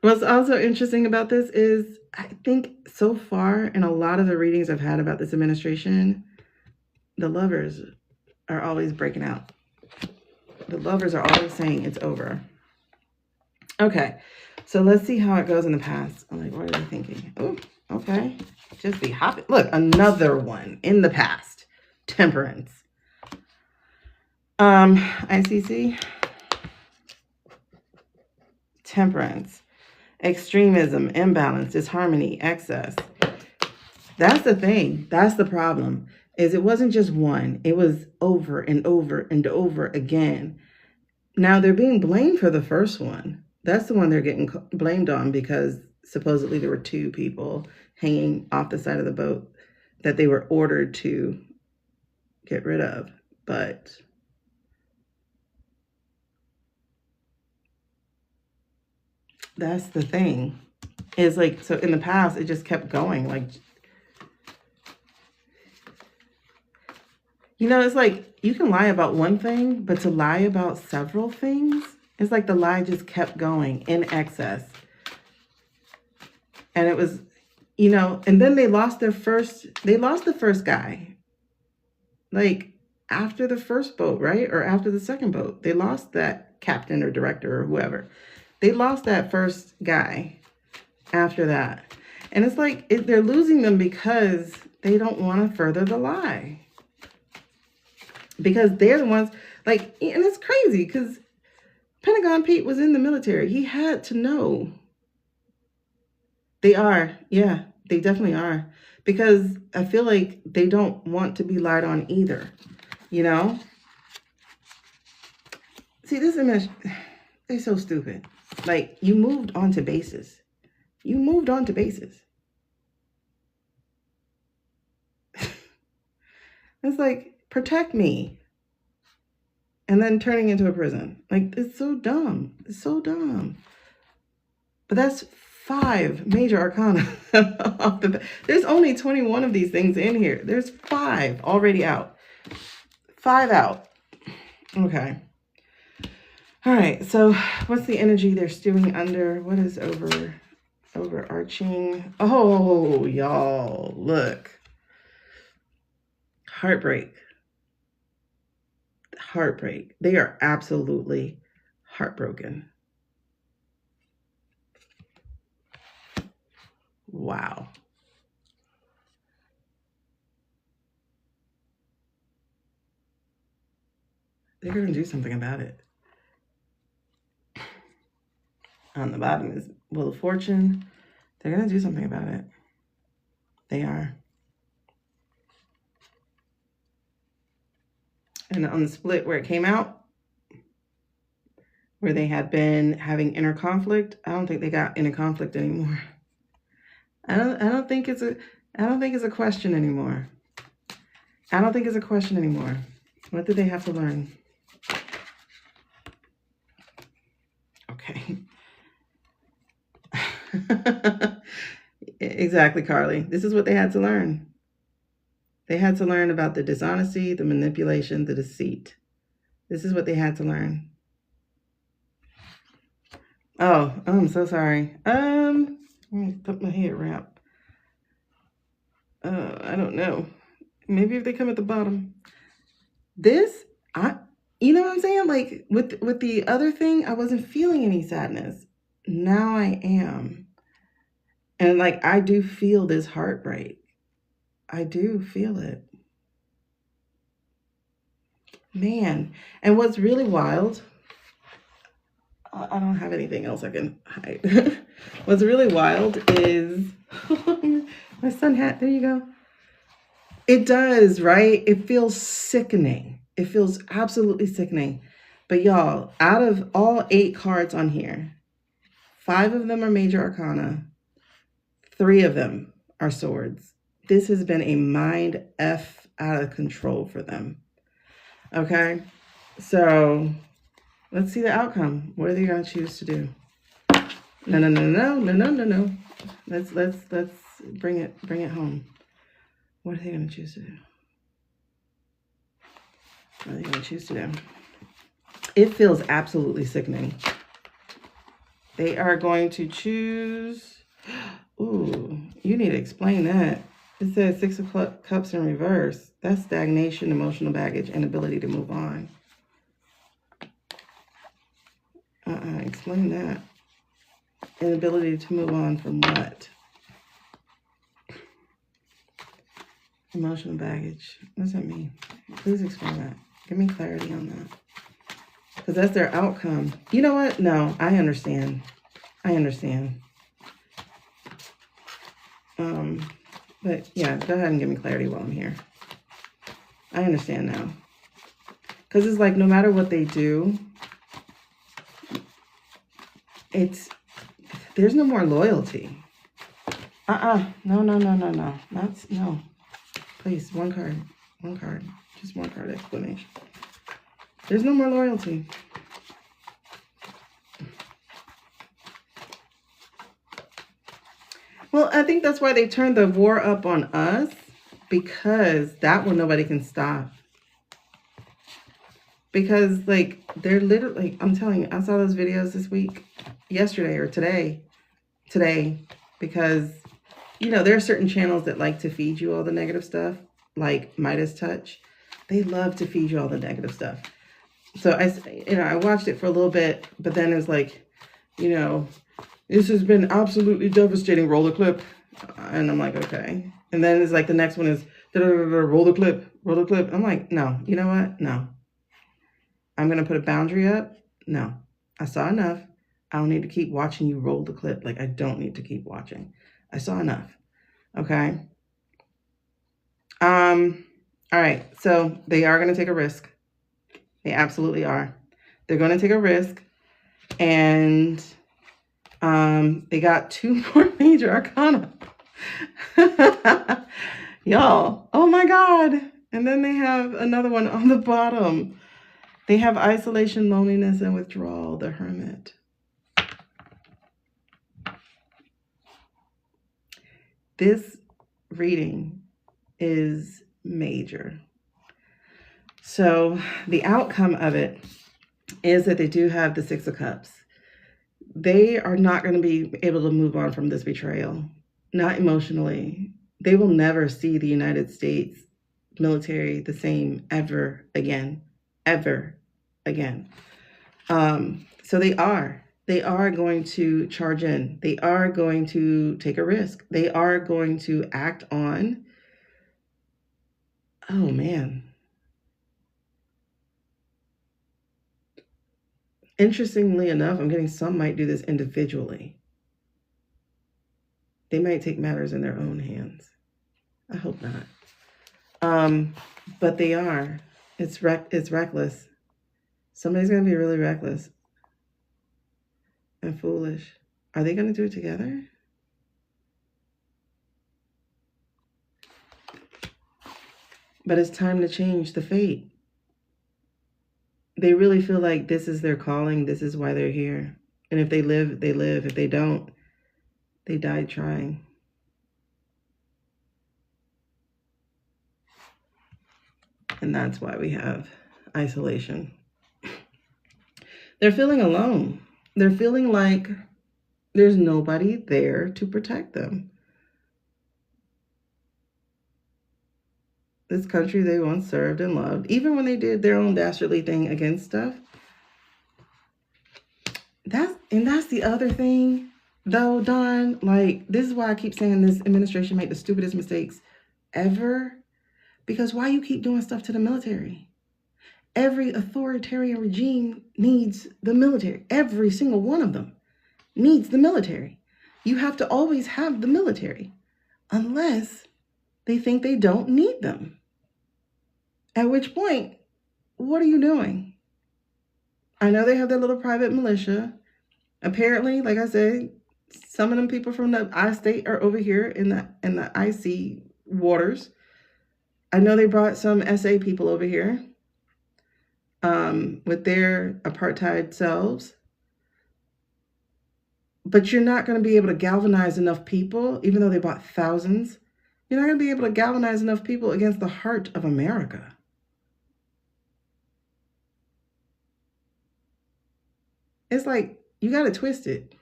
What's also interesting about this is I think so far in a lot of the readings I've had about this administration, the lovers are always breaking out. The lovers are always saying it's over. Okay, so let's see how it goes in the past. I'm like, what are they thinking? Oh, okay. Just be hopping. Look, another one in the past. Temperance. ICC. Temperance. Extremism, imbalance, disharmony, excess. That's the thing. That's the problem. Is it wasn't just one. It was over and over and over again. Now they're being blamed for the first one. That's the one they're getting blamed on because supposedly there were 2 people hanging off the side of the boat that they were ordered to get rid of. But that's the thing. Is like, so in the past, it just kept going. Like, you know, it's like you can lie about one thing, but to lie about several things, it's like the lie just kept going in excess. And it was, you know, and then they lost the first guy. Like after the first boat, right? Or after the second boat, they lost that captain or director or whoever. They lost that first guy after that. And it's like they're losing them because they don't want to further the lie. Because they're the ones, like, and it's crazy because Pentagon Pete was in the military. He had to know. They are. Yeah, they definitely are. Because I feel like they don't want to be lied on either. You know? See, this image, they're so stupid. Like, you moved on to bases. You moved on to bases. It's like, protect me. And then turning into a prison. Like, it's so dumb. It's so dumb. But that's 5 major arcana off the bat. There's only 21 of these things in here. There's 5 already out. 5 out. Okay. All right. So what's the energy they're stewing under? What is overarching? Oh, y'all, look. Heartbreak. Heartbreak. They are absolutely heartbroken. Wow. They're going to do something about it. On the bottom is Wheel of Fortune. They're going to do something about it. They are. And on the split where it came out, where they had been having inner conflict, I don't think they got inner conflict anymore. I don't think it's a question anymore. I don't think it's a question anymore. What did they have to learn? Okay. Exactly, Carly. This is what they had to learn. They had to learn about the dishonesty, the manipulation, the deceit. This is what they had to learn. Oh, I'm so sorry. Let me put my hair wrap. I don't know. Maybe if they come at the bottom. This, you know what I'm saying? Like with the other thing, I wasn't feeling any sadness. Now I am. And like, I do feel this heartbreak. I do feel it. Man. And what's really wild, I don't have anything else I can hide. What's really wild is my sun hat. There you go. It does, right? It feels sickening. It feels absolutely sickening. But y'all, out of all 8 cards on here, 5 of them are major arcana. 3 of them are swords. This has been a mind F out of control for them. Okay? So let's see the outcome. What are they going to choose to do? No, no, no, no, no, no, no, no. Let's bring it home. What are they going to choose to do? What are they going to choose to do? It feels absolutely sickening. They are going to choose. Ooh, you need to explain that. It says 6 of Cups in reverse. That's stagnation, emotional baggage, inability to move on. Explain that. Inability to move on from what? Emotional baggage. What does that mean? Please explain that. Give me clarity on that. Because that's their outcome. You know what? No, I understand. I understand. But yeah, go ahead and give me clarity while I'm here. I understand now. Because it's like no matter what they do, there's no more loyalty. No. No. Please, one card. Just one card explanation. There's no more loyalty. Well, I think that's why they turned the war up on us, because that one nobody can stop. Because, like, they're literally, I'm telling you, I saw those videos this week, yesterday or today, because, you know, there are certain channels that like to feed you all the negative stuff, like Midas Touch. They love to feed you all the negative stuff. So, I watched it for a little bit, but then it was like, you know, this has been absolutely devastating, roll the clip. And I'm like, okay. And then it's like the next one is, roll the clip. I'm like, no, you know what? No. I'm going to put a boundary up. No, I saw enough. I don't need to keep watching you roll the clip. Like, I don't need to keep watching. I saw enough. Okay. All right. So they are going to take a risk. They absolutely are. They're going to take a risk. And they got 2 more major arcana. Y'all. Oh my God. And then they have another one on the bottom. They have isolation, loneliness, and withdrawal, the Hermit. This reading is major. So the outcome of it is that they do have the 6 of Cups. They are not going to be able to move on from this betrayal, not emotionally. They will never see the United States military the same ever again. So they are going to charge in. They are going to take a risk. They are going to act on, oh man. Interestingly enough, I'm getting some might do this individually. They might take matters in their own hands. I hope not. But they are. It's reckless. Somebody's going to be really reckless and foolish. Are they going to do it together? But it's time to change the fate. They really feel like this is their calling. This is why they're here. And if they live, they live. If they don't, they died trying. And that's why we have isolation. They're feeling alone. They're feeling like there's nobody there to protect them. This country they once served and loved, even when they did their own dastardly thing against stuff. That's the other thing, though, Dawn. Like, this is why I keep saying this administration made the stupidest mistakes ever. Because why you keep doing stuff to the military? Every authoritarian regime needs the military. Every single one of them needs the military. You have to always have the military, unless they think they don't need them. At which point, what are you doing? I know they have their little private militia. Apparently, like I said, some of them people from the I-State are over here in the IC waters. I know they brought some SA people over here with their apartheid selves. But you're not going to be able to galvanize enough people, even though they bought thousands. You're not going to be able to galvanize enough people against the heart of America. It's like, you got to twist it.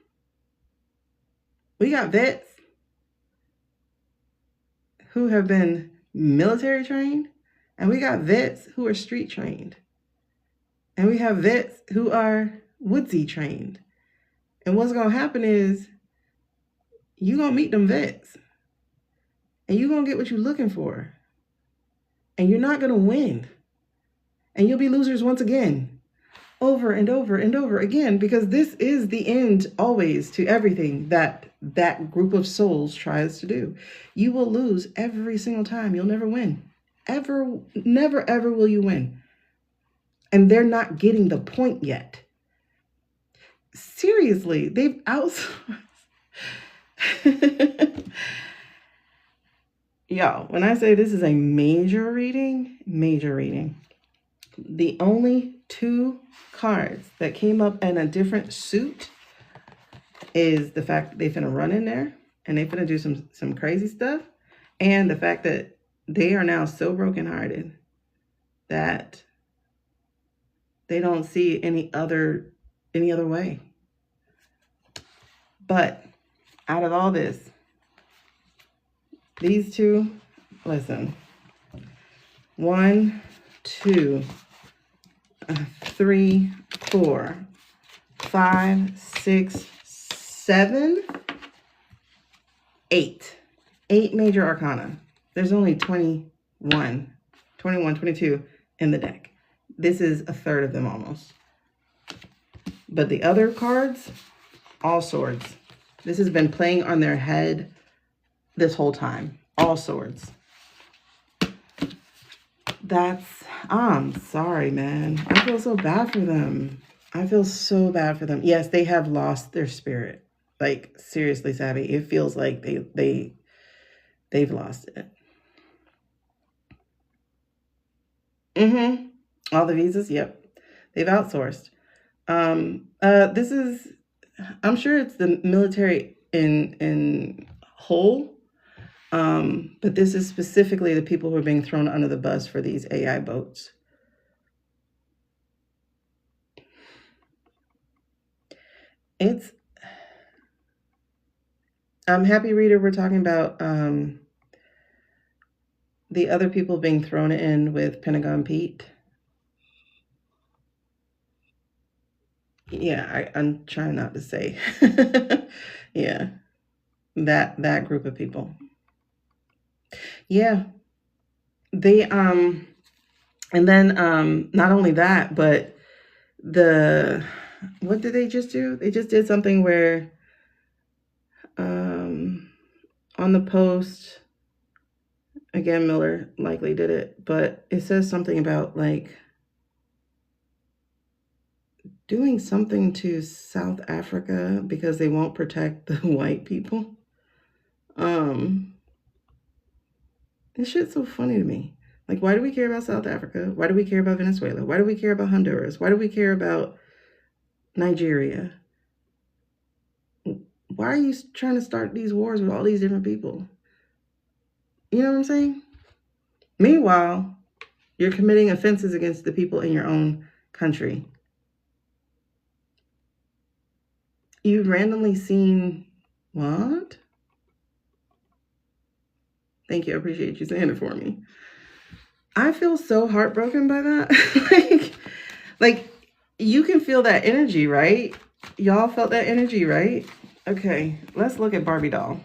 We got vets who have been military trained, and we got vets who are street trained. And we have vets who are woodsy trained. And what's going to happen is you're going to meet them vets. And you're going to get what you're looking for. And you're not going to win. And you'll be losers once again. Over and over and over again. Because this is the end always to everything that group of souls tries to do. You will lose every single time. You'll never win. Never, ever will you win. And they're not getting the point yet. Seriously, they've outsourced. Y'all, when I say this is a major reading, the only 2 cards that came up in a different suit is the fact that they finna run in there and they finna do some crazy stuff, and the fact that they are now so brokenhearted that they don't see any other way. But out of all this, these 2, listen, 1, 2, 3, 4, 5, 6, 7, 8 major arcana. There's only 22 in the deck. This is a third of them almost. But the other cards, all swords. This has been playing on their head this whole time. All swords. I'm sorry, man. I feel so bad for them. Yes, they have lost their spirit. Like, seriously, Savvy. It feels like they've lost it. All the visas, yep. They've outsourced. This is, I'm sure it's the military in whole. But this is specifically the people who are being thrown under the bus for these AI boats. Happy reader, we're talking about the other people being thrown in with Pentagon Pete. Yeah, I'm trying not to say. Yeah, that group of people. Yeah, they and then not only that, but what did they just do? They just did something where on the post, again, Miller likely did it, but it says something about like doing something to South Africa because they won't protect the white people. This shit's so funny to me. Like, why do we care about South Africa? Why do we care about Venezuela? Why do we care about Honduras? Why do we care about Nigeria? Why are you trying to start these wars with all these different people? You know what I'm saying? Meanwhile, you're committing offenses against the people in your own country. You've randomly seen what? Thank you. I appreciate you saying it for me. I feel so heartbroken by that. like you can feel that energy, right? Y'all felt that energy, right? Okay, let's look at Barbie doll.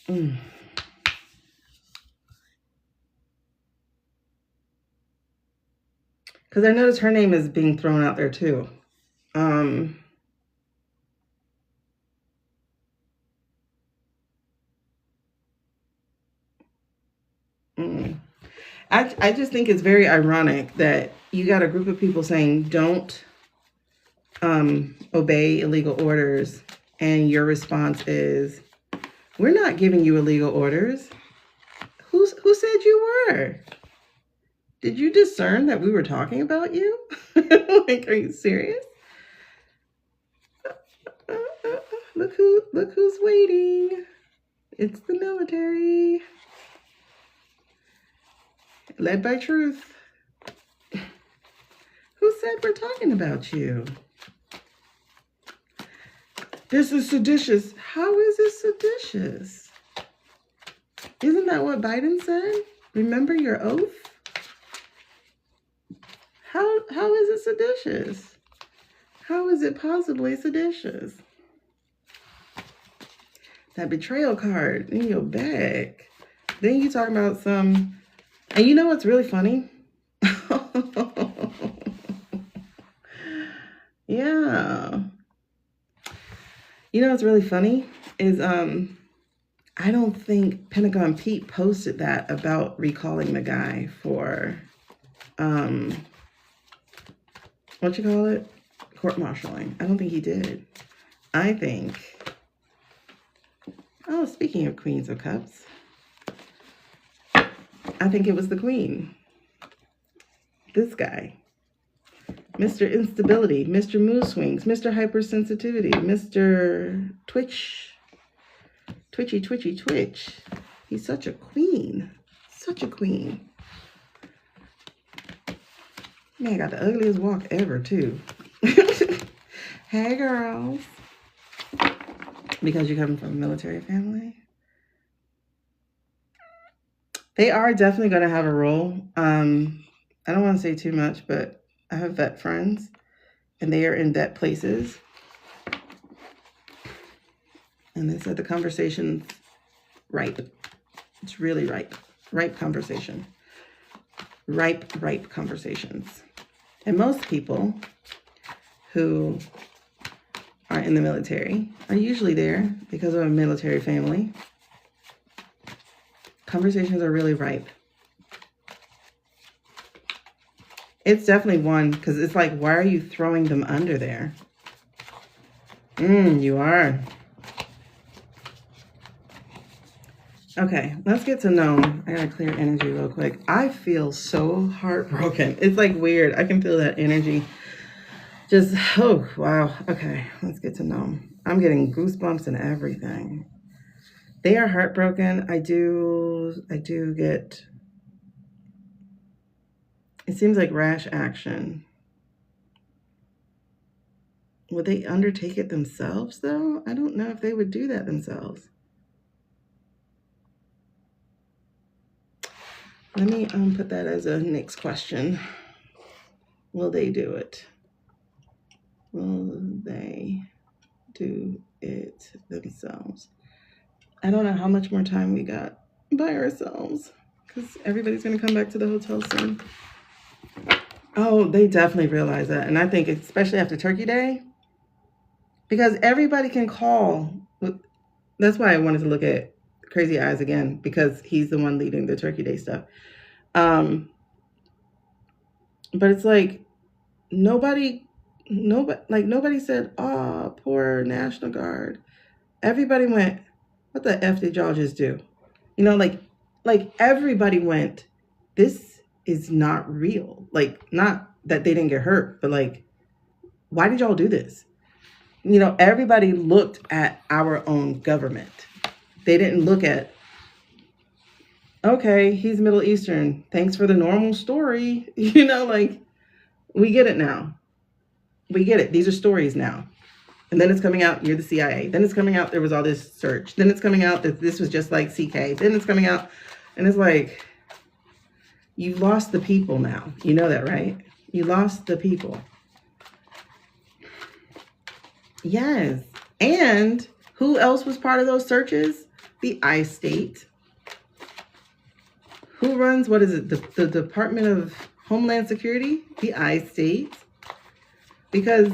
Because I noticed her name is being thrown out there too. I just think it's very ironic that you got a group of people saying don't obey illegal orders, and your response is, we're not giving you illegal orders. Who said you were? Did you discern that we were talking about you? Like, are you serious? Look who's waiting. It's the military. Led by truth. Who said we're talking about you? This is seditious. How is it seditious? Isn't that what Biden said? Remember your oath? How is it seditious? How is it possibly seditious? That betrayal card in your bag. Then you talking about some, and you know what's really funny? Yeah. You know what's really funny is I don't think Pentagon Pete posted that about recalling the guy for what you call it? Court-martialing. I don't think he did. I think, oh, speaking of Queens of Cups, I think it was the Queen. This guy. Mr. Instability, Mr. Mood Swings, Mr. Hypersensitivity, Mr. Twitch. Twitch. He's such a queen. Such a queen. Man, got the ugliest walk ever, too. Hey, girls. Because you're coming from a military family. They are definitely going to have a role. I don't want to say too much, but I have vet friends, and they are in vet places. And they said the conversation's ripe. It's really ripe. Ripe conversation. Ripe conversations. And most people who are in the military are usually there because of a military family. Conversations are really ripe. It's definitely one, because it's like, why are you throwing them under there? You are. Okay, let's get to know. I gotta clear energy real quick. I feel so heartbroken. It's like weird. I can feel that energy. Just, oh, wow. Okay, let's get to know. I'm getting goosebumps and everything. They are heartbroken. I do get, it seems like rash action. Would they undertake it themselves, though? I don't know if they would do that themselves. Let me put that as a next question. Will they do it? Will they do it themselves? I don't know how much more time we got by ourselves, because everybody's going to come back to the hotel soon. Oh, they definitely realize that. And I think especially after Turkey Day, because everybody can call. That's why I wanted to look at Crazy Eyes again, because he's the one leading the Turkey Day stuff. But it's like nobody said, "Oh, poor National Guard." Everybody went, "What the F did y'all just do?" You know, like everybody went, "This is not real." Like, not that they didn't get hurt, but like, why did y'all do this? You know, everybody looked at our own government. They didn't look at, okay, he's Middle Eastern. Thanks for the normal story. You know, like, we get it now. We get it. These are stories now. And then it's coming out, you're the CIA. Then it's coming out, there was all this search. Then it's coming out that this was just like CK. Then it's coming out, and it's like, you've lost the people now. You know that, right? You lost the people. Yes. And who else was part of those searches? The I-State. Who runs, what is it? The Department of Homeland Security? The I-State. Because,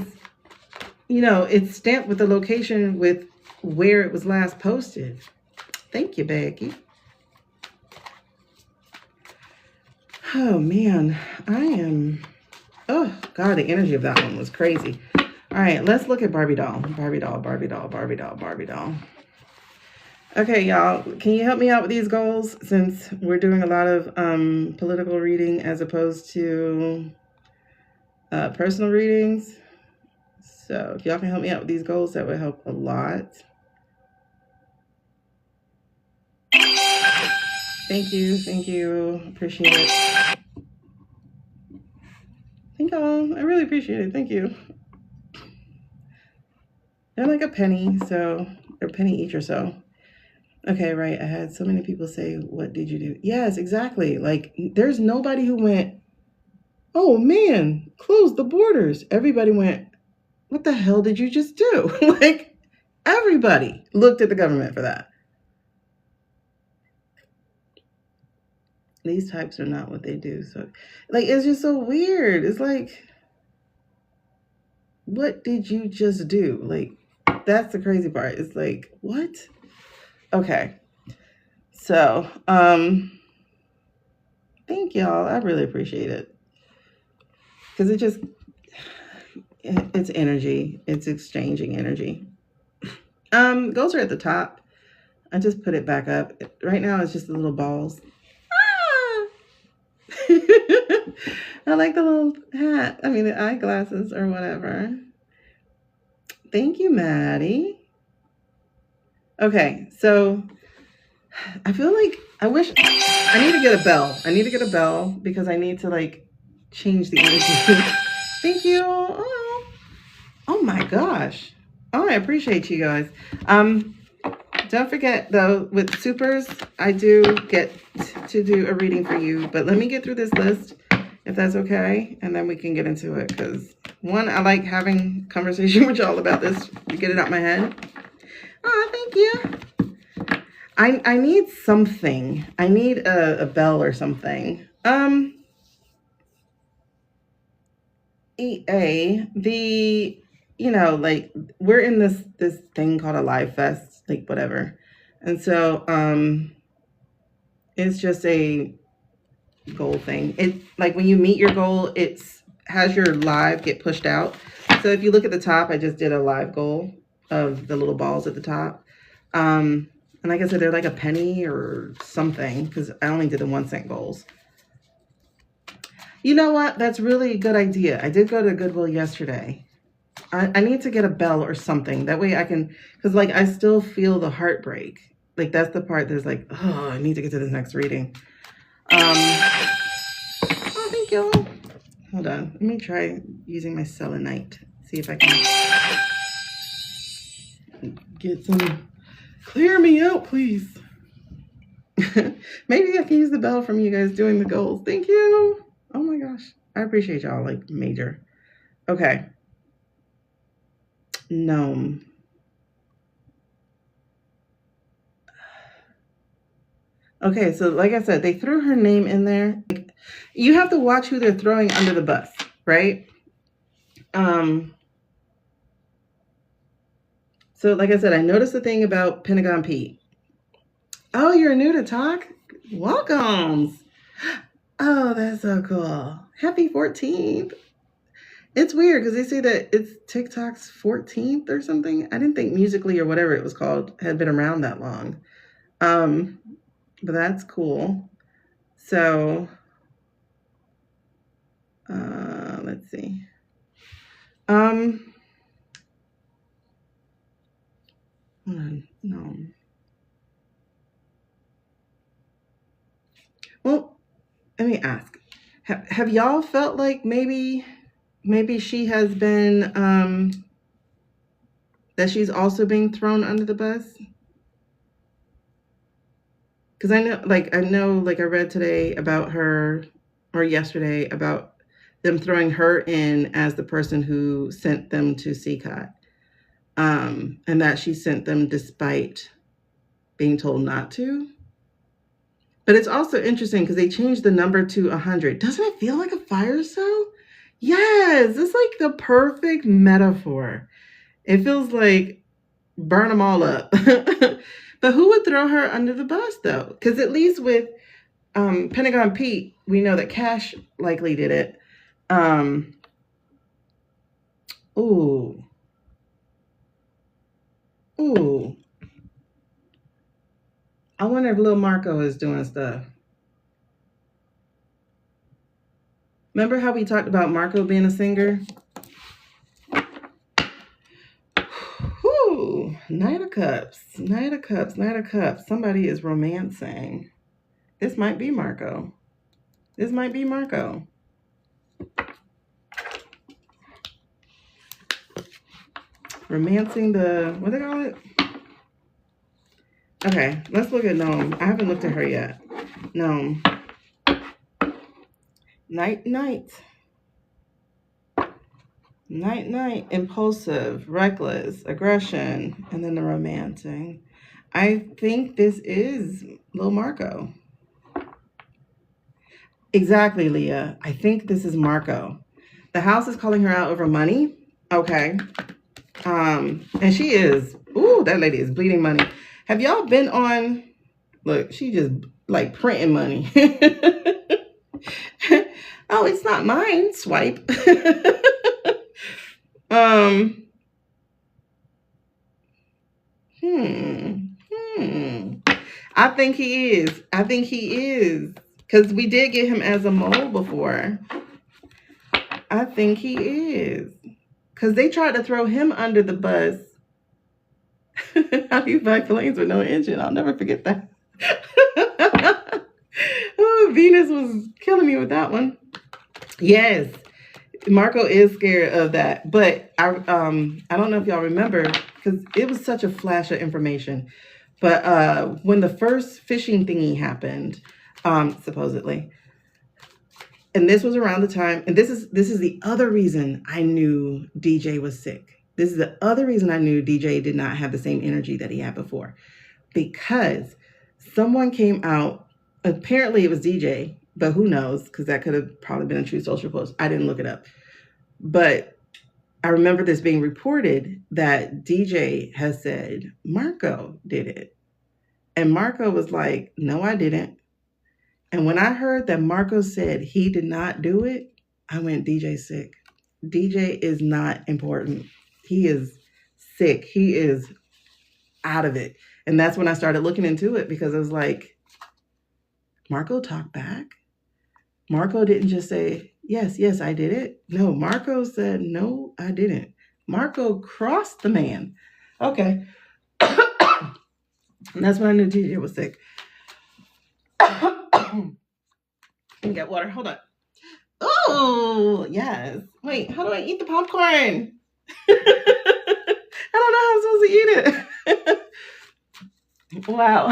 you know, it's stamped with the location with where it was last posted. Thank you, Becky. Oh, man. Oh, God, the energy of that one was crazy. All right, let's look at Barbie doll. Barbie doll. Okay, y'all, can you help me out with these goals since we're doing a lot of political reading as opposed to personal readings? So if y'all can help me out with these goals, that would help a lot. Thank you. Appreciate it. Thank y'all. I really appreciate it. Thank you. They're like a penny, so they're a penny each or so. Okay, right. I had so many people say, "What did you do?" Yes, exactly. Like, there's nobody who went, "Oh man, close the borders." Everybody went, "What the hell did you just do?" Like, everybody looked at the government for that. These types are not what they do. So, like, it's just so weird. It's like, what did you just do? Like, that's the crazy part. It's like, what? Okay. So, thank y'all. I really appreciate it. Because it's energy. It's exchanging energy. Goals are at the top. I just put it back up. Right now it's just the little balls. Ah! I like the little hat. I mean the eyeglasses or whatever. Thank you, Maddie. Okay, so I feel like I wish I need to get a bell. I need to get a bell because I need to like change the energy. Thank you. Oh my gosh. Oh, I appreciate you guys. Don't forget though, with supers, I do get to do a reading for you, but let me get through this list if that's okay, and then we can get into it. Because one, I like having conversation with y'all about this to get it out my head. Oh, thank you. I need something. I need a bell or something. EA, like we're in this thing called a live fest, like whatever. And so it's just a goal thing. It like when you meet your goal, it's has your live get pushed out. So if you look at the top, I just did a live goal of the little balls at the top. And like I said, they're like a penny or something because I only did the 1 cent goals. You know what? That's really a good idea. I did go to Goodwill yesterday. I need to get a bell or something. That way I can, because like I still feel the heartbreak. Like that's the part that's like, oh, I need to get to this next reading. Oh, thank you. Hold on. Let me try using my selenite. See if I can get some. Clear me out, please. Maybe I can use the bell from you guys doing the goals. Thank you. Oh my gosh. I appreciate y'all like major. Okay. Gnome. Okay, so like I said, they threw her name in there. Like, you have to watch who they're throwing under the bus, right? So like I said, I noticed the thing about Pentagon Pete. Oh, you're new to talk? Welcomes. Oh, that's so cool. Happy 14th. It's weird because they say that it's TikTok's 14th or something. I didn't think Musically or whatever it was called had been around that long. But that's cool. So, let's see. Hold on. No. Well, let me ask. Have y'all felt like maybe she has been that she's also being thrown under the bus? Because I know like I read today about her or yesterday about them throwing her in as the person who sent them to CCOT. And that she sent them despite being told not to. But it's also interesting because they changed the number to 100. Doesn't it feel like a fire cell? Yes, it's like the perfect metaphor. It feels like burn them all up. But who would throw her under the bus though? Because at least with Pentagon Pete, we know that Cash likely did it. Ooh. I wonder if little Marco is doing stuff. Remember how we talked about Marco being a singer? Whew. Knight of Cups. Knight of Cups. Knight of Cups. Somebody is romancing. This might be Marco. This might be Marco. Romancing the, what do they call it? Okay, let's look at Gnome. I haven't looked at her yet. Gnome. Night, night. Night, night. Impulsive, reckless, aggression, and then the romancing. I think this is Lil Marco. Exactly, Leah. I think this is Marco. The house is calling her out over money. Okay. And she is, ooh, that lady is bleeding money. Have y'all been on, look, she just like printing money. Oh, it's not mine. Swipe. I think he is. I think he is. Because we did get him as a mole before. I think he is. Because they tried to throw him under the bus. How do you buy planes with no engine? I'll never forget that. Oh, Venus was killing me with that one. Yes, Marco is scared of that. But I don't know if y'all remember, because it was such a flash of information. But when the first fishing thingy happened, supposedly, and this was around the time, and this is the other reason I knew DJ was sick. This is the other reason I knew DJ did not have the same energy that he had before. Because someone came out, apparently it was DJ, but who knows, because that could have probably been a true social post. I didn't look it up. But I remember this being reported that DJ has said, Marco did it. And Marco was like, no, I didn't. And when I heard that Marco said he did not do it, I went, DJ's sick. DJ is not important. He is sick. He is out of it. And that's when I started looking into it, because I was like, Marco talked back. Marco didn't just say, yes, I did it. No, Marco said, no, I didn't. Marco crossed the man. Okay. And that's when I knew DJ was sick. Let me get water. Hold on. Oh, yes. Wait, how do I eat the popcorn? I don't know how I'm supposed to eat it. Wow.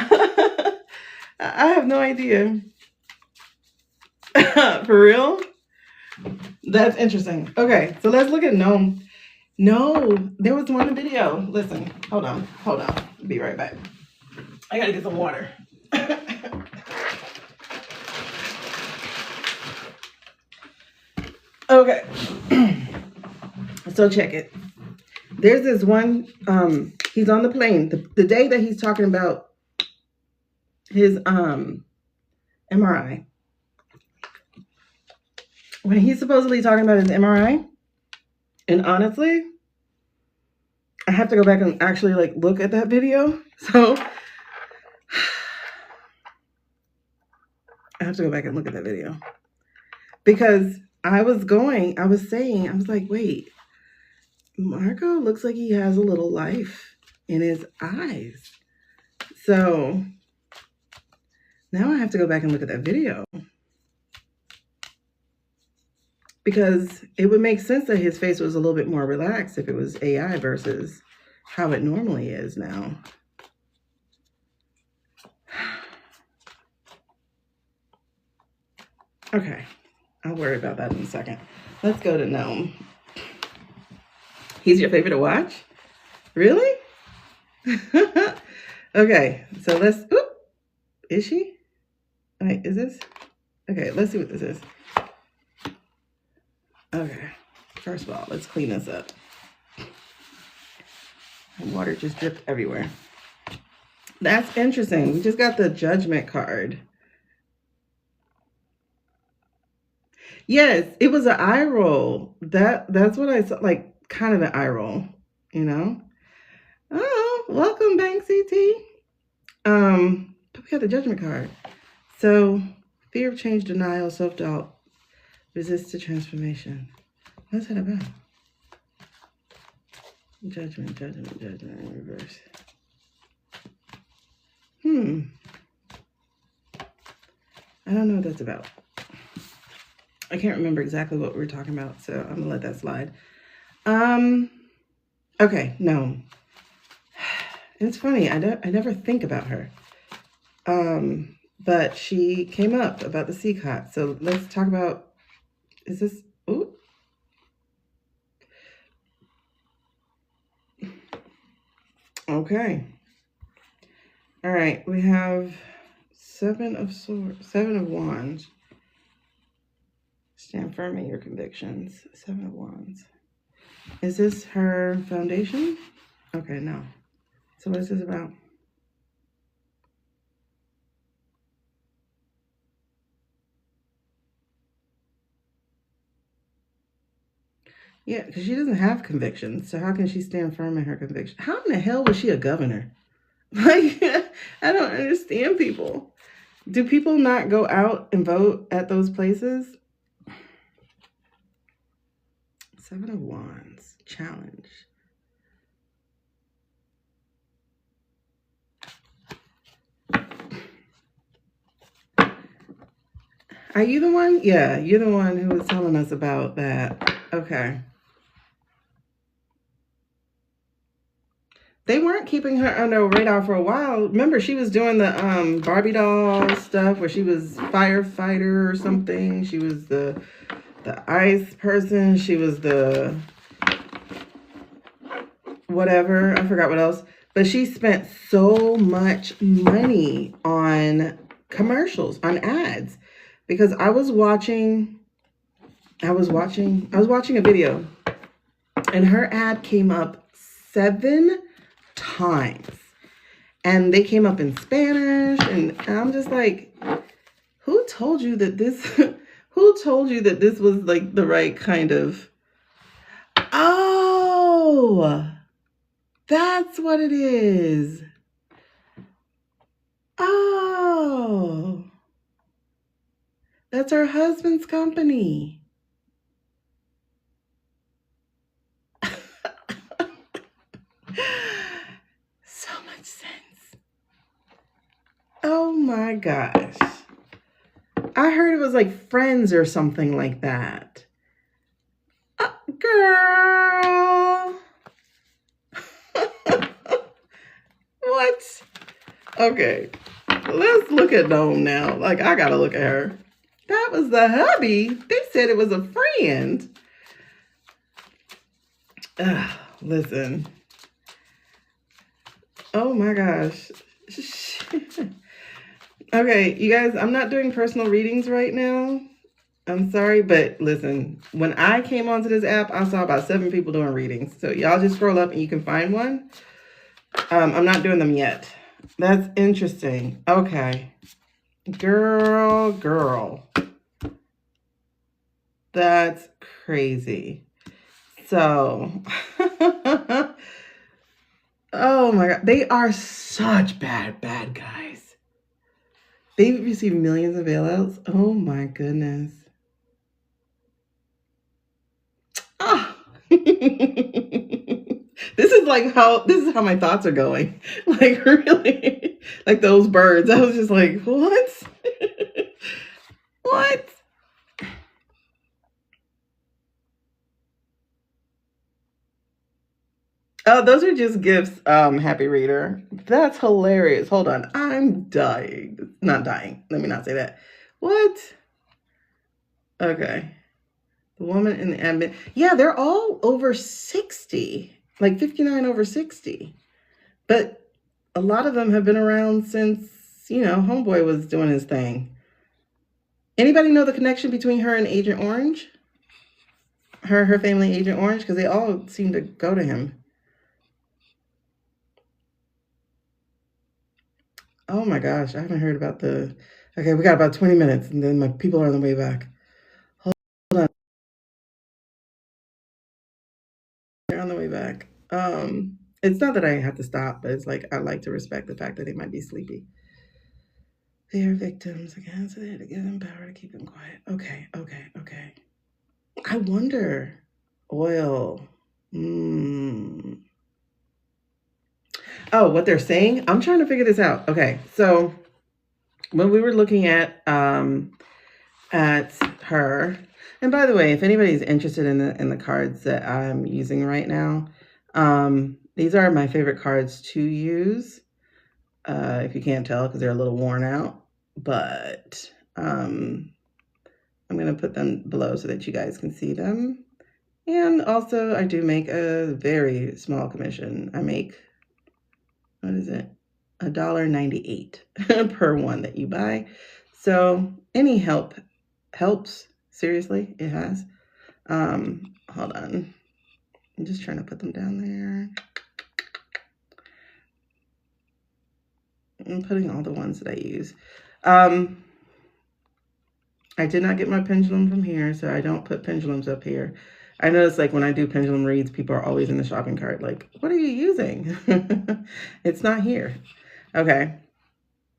I have no idea. For real? That's interesting. Okay, so let's look at Gnome. No, there was one video. Listen, hold on. Be right back. I gotta get some water. Okay. So check it. There's this one, he's on the plane. The day that he's talking about his MRI. When he's supposedly talking about his MRI, and honestly, I have to go back and actually like look at that video. So I have to go back and look at that video, because I was like, wait, Marco looks like he has a little life in his eyes. So now I have to go back and look at that video, because it would make sense that his face was a little bit more relaxed if it was AI versus how it normally is now. Okay, I'll worry about that in a second. Let's go to Gnome. He's your favorite to watch? Really? Okay, so let's, oop, is she? Wait, is this? Okay, let's see what this is. Okay, first of all, let's clean this up. Water just dripped everywhere. That's interesting. We just got the judgment card. Yes, it was an eye roll. That's what I saw, like kind of an eye roll, you know? Oh, welcome, Banksy T. But we got the judgment card. So, fear of change, denial, self-doubt, resist to transformation. What's that about? Judgment in reverse. I don't know what that's about. I can't remember exactly what we were talking about, so I'm gonna let that slide. Okay, no. It's funny, I never think about her. But she came up about the CCOT. So let's talk about, is this, ooh. Okay. All right, we have Seven of Wands. Stand firm in your convictions. Seven of Wands. Is this her foundation? Okay, no. So what is this about? Yeah, because she doesn't have convictions. So how can she stand firm in her conviction? How in the hell was she a governor? Like, I don't understand people. Do people not go out and vote at those places? Seven of Wands. Challenge. Are you the one? Yeah, you're the one who was telling us about that. Okay. They weren't keeping her under radar for a while. Remember, she was doing the Barbie doll stuff where she was firefighter or something. She was the ice person. She was the whatever. I forgot what else. But she spent so much money on commercials, on ads. Because I was watching a video and her ad came up 7 times. And they came up in Spanish, and I'm just like, who told you that this was like the right kind of, oh, that's what it is. Oh, that's her husband's company. So much sense. Oh my gosh. I heard it was like Friends or something like that. Girl. What? Okay. Let's look at Dome now. Like, I gotta look at her. That was the hubby. They said it was a friend. Listen. Oh my gosh. Okay, you guys, I'm not doing personal readings right now. I'm sorry, but listen, when I came onto this app, I saw about 7 people doing readings. So y'all just scroll up and you can find one. I'm not doing them yet. That's interesting. Okay. Girl. That's crazy. So, oh my God. They are such bad guys. They receive millions of bailouts. Oh my goodness. Oh. This is how my thoughts are going. Like, really? Like those birds. I was just like, what? What? Oh, those are just gifts, happy reader. That's hilarious. Hold on. I'm dying. Not dying. Let me not say that. What? Okay. The woman in the admin. Yeah, they're all over 60. Like 59 over 60. But a lot of them have been around since, Homeboy was doing his thing. Anybody know the connection between her and Agent Orange? Her family, Agent Orange? Because they all seem to go to him. Oh my gosh, I haven't heard about the... Okay, we got about 20 minutes, and then my people are on the way back. Hold on. They're on the way back. It's not that I have to stop, but it's like I like to respect the fact that they might be sleepy. They are victims again, so they had to give them power to keep them quiet. Okay. I wonder. Oil. Oh, what they're saying? I'm trying to figure this out. Okay, so when we were looking at her, and by the way, if anybody's interested in the cards that I'm using right now, these are my favorite cards to use. If you can't tell, because they're a little worn out, but I'm going to put them below so that you guys can see them. And also, I do make a very small commission. I make, what is it? $1.98 per one that you buy. So any help helps. Seriously, it has. Hold on. I'm just trying to put them down there. I'm putting all the ones that I use. I did not get my pendulum from here, so I don't put pendulums up here. I notice, like, when I do pendulum reads, people are always in the shopping cart, like, what are you using? It's not here. Okay.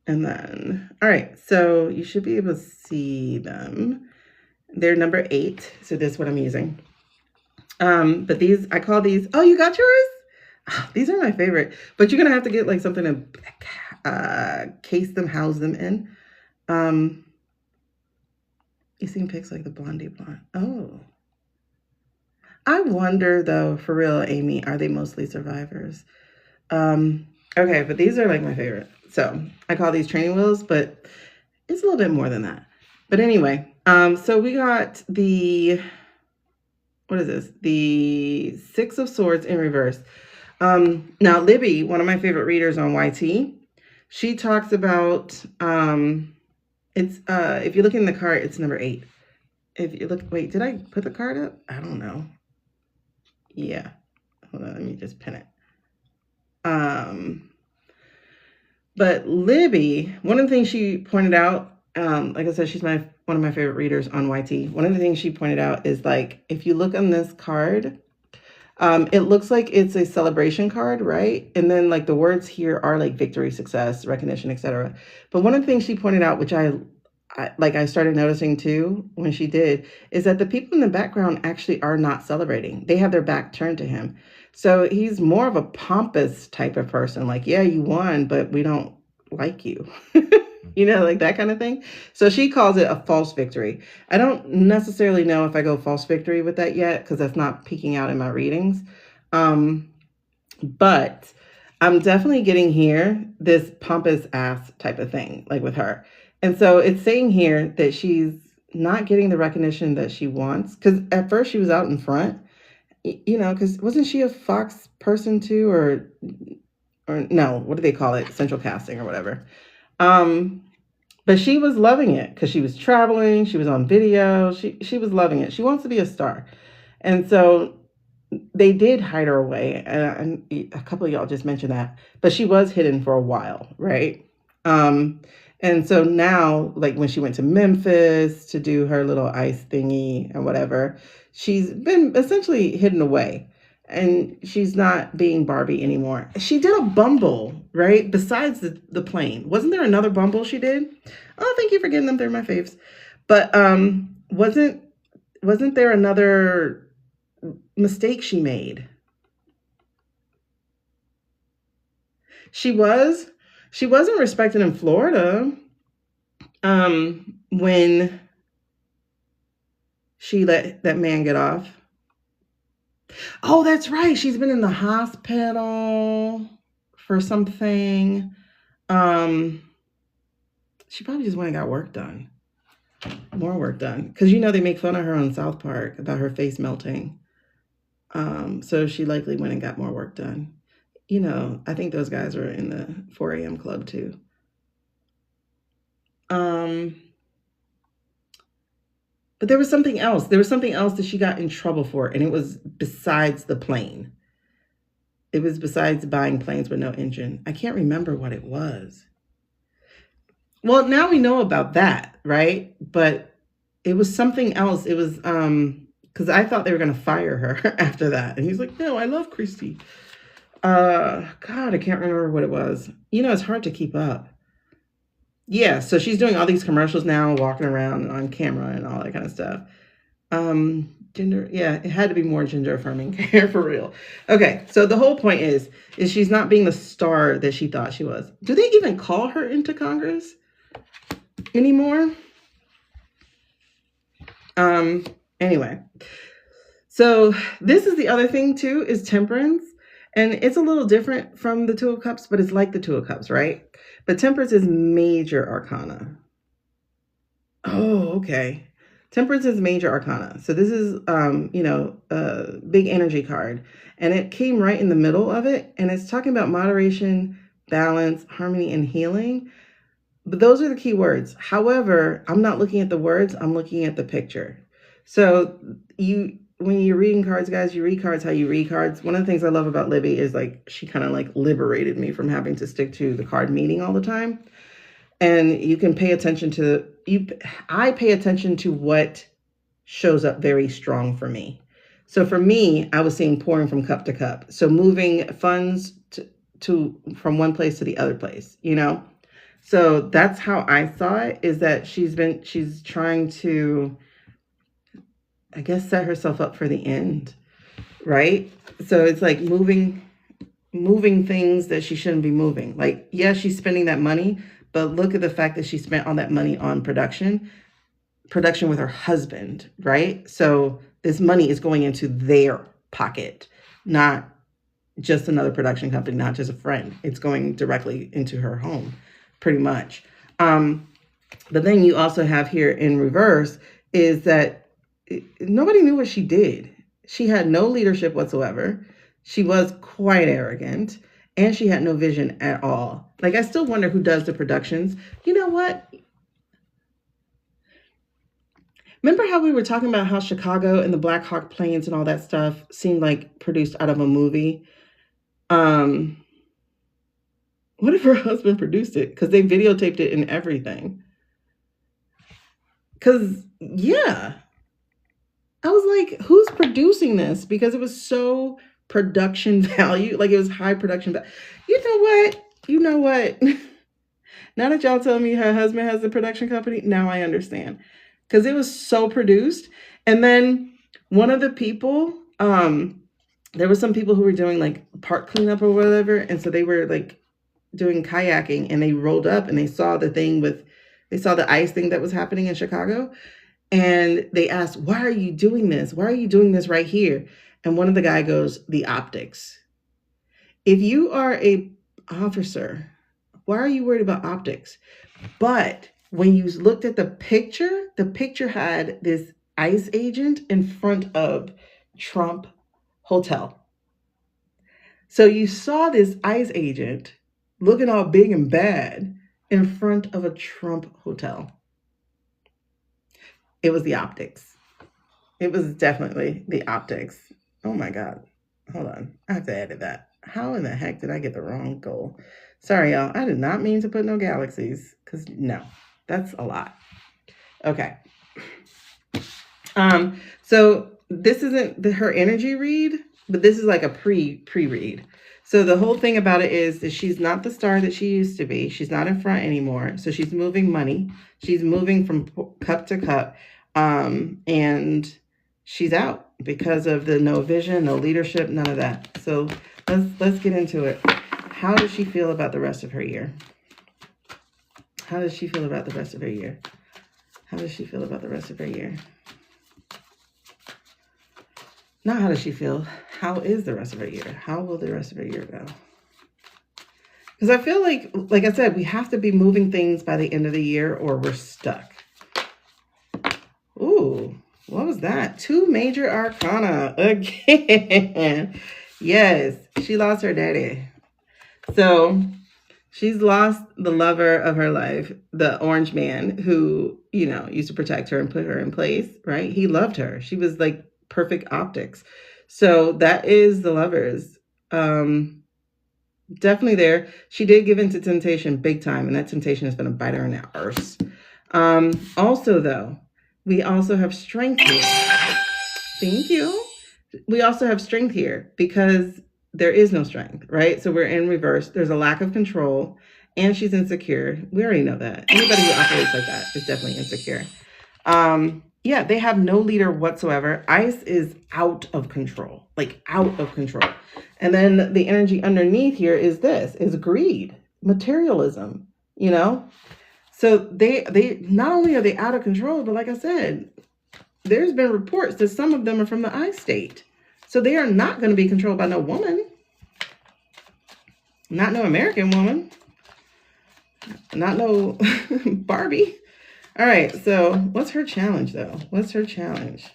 And then, all right, so you should be able to see them. They're number 8, so this is what I'm using. But these, I call these, oh, you got yours? Oh, these are my favorite, but you're going to have to get, like, something to case them, house them in. You seen pics like the Blondie Blonde. Oh. I wonder, though, for real, Amy, are they mostly survivors? Okay, but these are like my favorite. So I call these training wheels, but it's a little bit more than that. But anyway, so we got the, what is this? The 6 of Swords in reverse. Now, Libby, one of my favorite readers on YT, she talks about, it's, if you look in the card, it's number 8. If you look, wait, did I put the card up? I don't know. Yeah. Hold on, let me just pin it. But Libby, one of the things she pointed out, like I said, she's one of my favorite readers on YT. One of the things she pointed out is, like, if you look on this card, it looks like it's a celebration card, right? And then, like, the words here are like victory, success, recognition, etc. But one of the things she pointed out, which I started noticing too when she did, is that the people in the background actually are not celebrating. They have their back turned to him. So he's more of a pompous type of person. Like, yeah, you won, but we don't like you. You know, like that kind of thing. So she calls it a false victory. I don't necessarily know if I go false victory with that yet, because that's not peeking out in my readings. But I'm definitely getting here this pompous ass type of thing, like with her. And so it's saying here that she's not getting the recognition that she wants. Because at first she was out in front, you know, because wasn't she a Fox person too? Or no, what do they call it? Central casting or whatever. But she was loving it because she was traveling. She was on video. She was loving it. She wants to be a star. And so they did hide her away. And a couple of y'all just mentioned that. But she was hidden for a while, right? And so now, like when she went to Memphis to do her little ice thingy and whatever, she's been essentially hidden away. And she's not being Barbie anymore. She did a Bumble, right? Besides the plane. Wasn't there another Bumble she did? Oh, thank you for getting them. They're my faves. But wasn't there another mistake she made? She wasn't respected in Florida when she let that man get off. Oh, that's right. She's been in the hospital for something. She probably just went and got work done. More work done. Because, you know, they make fun of her on South Park about her face melting. So she likely went and got more work done. You know, I think those guys are in the 4 a.m. club too. But there was something else. There was something else that she got in trouble for, and it was besides the plane. It was besides buying planes with no engine. I can't remember what it was. Well, now we know about that, right? But it was something else. It was because I thought they were going to fire her after that. And he's like, no, I love Christy. God, I can't remember what it was. You know, it's hard to keep up. Yeah, so she's doing all these commercials now, walking around on camera and all that kind of stuff. Gender, yeah, it had to be more gender affirming care for real. Okay, so the whole point is she's not being the star that she thought she was. Do they even call her into Congress anymore? Anyway, so this is the other thing too, is temperance. And it's a little different from the Two of Cups, but it's like the Two of Cups, right? But temperance is major arcana. Oh, okay. Temperance is major arcana. So this is, a big energy card. And it came right in the middle of it. And it's talking about moderation, balance, harmony, and healing. But those are the key words. However, I'm not looking at the words. I'm looking at the picture. So when you're reading cards, guys, you read cards how you read cards. One of the things I love about Libby is like she kind of like liberated me from having to stick to the card meaning all the time. And you can pay attention to I pay attention to what shows up very strong for me. So for me, I was seeing pouring from cup to cup. So moving funds to from one place to the other place, So that's how I saw it, is that she's trying to, I guess, set herself up for the end, right? So it's like moving things that she shouldn't be moving. Like, yeah, she's spending that money, but look at the fact that she spent all that money on production with her husband, right? So this money is going into their pocket, not just another production company, not just a friend. It's going directly into her home, pretty much. But then you also have here in reverse is that nobody knew what she did. She had no leadership whatsoever. She was quite arrogant, and she had no vision at all. Like, I still wonder who does the productions. You know what? Remember how we were talking about how Chicago and the Black Hawk planes and all that stuff seemed like produced out of a movie? What if her husband produced it? Because they videotaped it and everything. Because, yeah. I was like, who's producing this? Because it was so production value. Like, it was high production value. You know what? Now that y'all tell me her husband has a production company, now I understand. Because it was so produced. And then one of the people, there were some people who were doing like park cleanup or whatever. And so they were like doing kayaking, and they rolled up and they saw the ice thing that was happening in Chicago. And they asked, why are you doing this? Why are you doing this right here? And one of the guy goes, the optics. If you are a officer, why are you worried about optics? But when you looked at the picture had this ICE agent in front of Trump Hotel. So you saw this ICE agent looking all big and bad in front of a Trump hotel. It was the optics. It was definitely the optics. Oh my God. Hold on. I have to edit that. How in the heck did I get the wrong goal? Sorry, y'all. I did not mean to put no galaxies, because no, that's a lot. Okay. So this isn't her energy read, but this is like a pre-read. So the whole thing about it is that she's not the star that she used to be. She's not in front anymore. So she's moving money. She's moving from cup to cup. And she's out because of the no vision, no leadership, none of that. So let's get into it. How does she feel about the rest of her year? How does she feel about the rest of her year? How does she feel about the rest of her year? Not how does she feel? How is the rest of her year? How will the rest of her year go? Because I feel like I said, we have to be moving things by the end of the year or we're stuck. Ooh, what was that? 2 major arcana again. Yes, she lost her daddy. So she's lost the lover of her life, the orange man who, used to protect her and put her in place, right? He loved her. She was like perfect optics. So that is the lovers. Definitely there. She did give into temptation big time, and that temptation is going to bite her in the arse. Also, though, we also have strength here. Thank you. We also have strength here because there is no strength, right? So we're in reverse. There's a lack of control, And she's insecure. We already know that. Anybody who operates like that is definitely insecure. Yeah, they have no leader whatsoever. Ice is out of control, like out of control. And then the energy underneath here is greed, materialism, you know? So they not only are they out of control, but like I said, there's been reports that some of them are from the I state. So they are not going to be controlled by no woman. Not no American woman. Not no Barbie. All right, so what's her challenge, though? What's her challenge?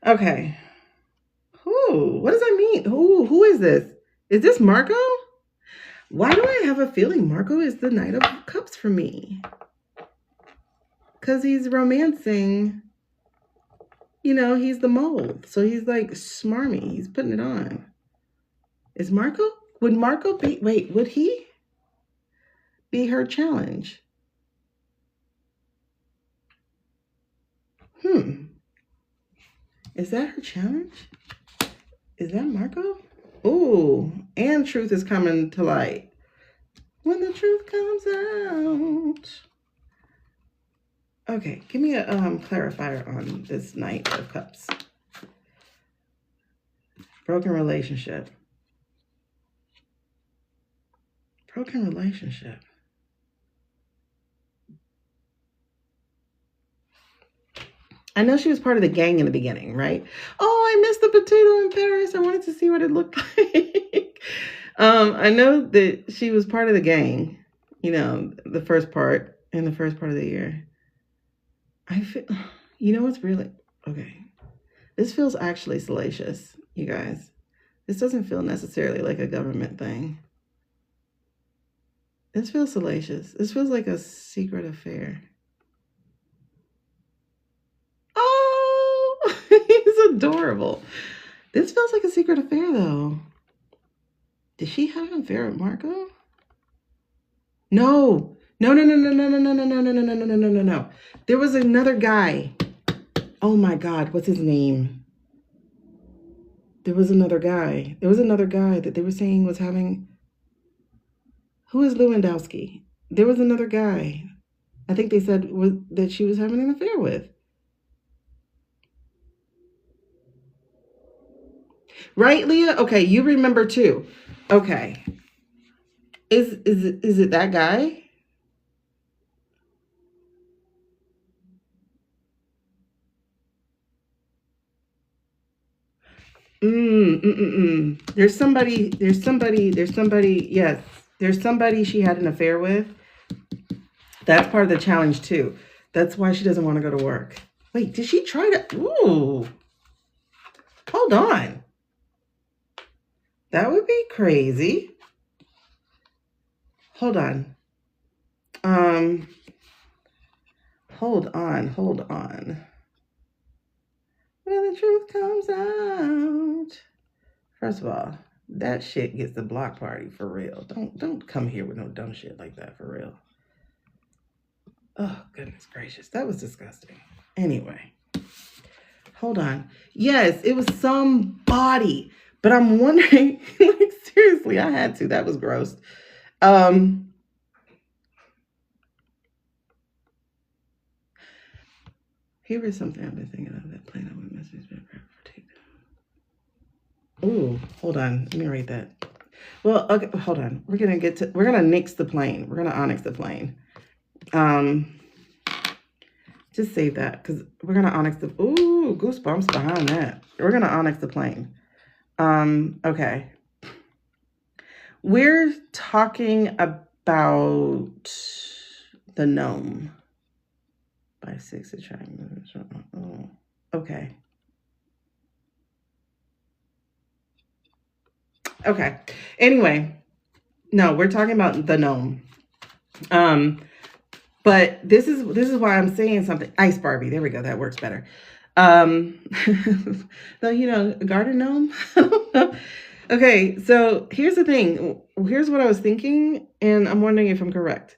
Okay. What does that mean? Who is this? Is this Marco? Why do I have a feeling Marco is the Knight of Cups for me? Because he's romancing, you know, he's the mold. So he's like smarmy. He's putting it on. Is Marco? Would Marco be, wait, would he be her challenge? Is that her challenge? Is that Marco? Ooh, and truth is coming to light. When the truth comes out. Okay, give me a clarifier on this Knight of Cups. Broken relationship. Broken relationship. I know she was part of the gang in the beginning, right? Oh, I missed the potato in Paris. I wanted to see what it looked like. I know that she was part of the gang, you know, in the first part of the year. I feel, you know what's really, okay. This feels actually salacious, you guys. This doesn't feel necessarily like a government thing. This feels salacious. This feels like a secret affair. Oh, he's adorable. This feels like a secret affair, though. Did she have an affair with Marco? No. No. There was another guy. Oh my God, what's his name? There was another guy. There was another guy that they were saying was having. Who is Lewandowski? There was another guy. I think they said that she was having an affair with. Right, Leah? Okay, you remember too. Okay. Is it that guy? There's somebody, yes. There's somebody she had an affair with. That's part of the challenge too. That's why she doesn't want to go to work. Wait, did she try to? Ooh. Hold on. That would be crazy. Hold on. Hold on. When the truth comes out. First of all, that shit gets the block party for real. Don't come here with no dumb shit like that for real. Oh, goodness gracious. That was disgusting. Anyway. Hold on. Yes, it was somebody. But I'm wondering, like, seriously, I had to. That was gross. Here is something I've been thinking of that playing out with messages. Ooh, hold on. Let me write that. Well, okay, hold on. We're gonna nix the plane. We're gonna onyx the plane. Just save that because we're gonna onyx the. Ooh, goosebumps behind that. We're gonna onyx the plane. Okay. We're talking about the gnome. By 6 attracting. Oh, okay. Okay. Anyway, no, we're talking about the gnome. But this is why I'm saying something. Ice Barbie. There we go. That works better. Though, you know, a garden gnome. Okay, so here's the thing. Here's what I was thinking, and I'm wondering if I'm correct.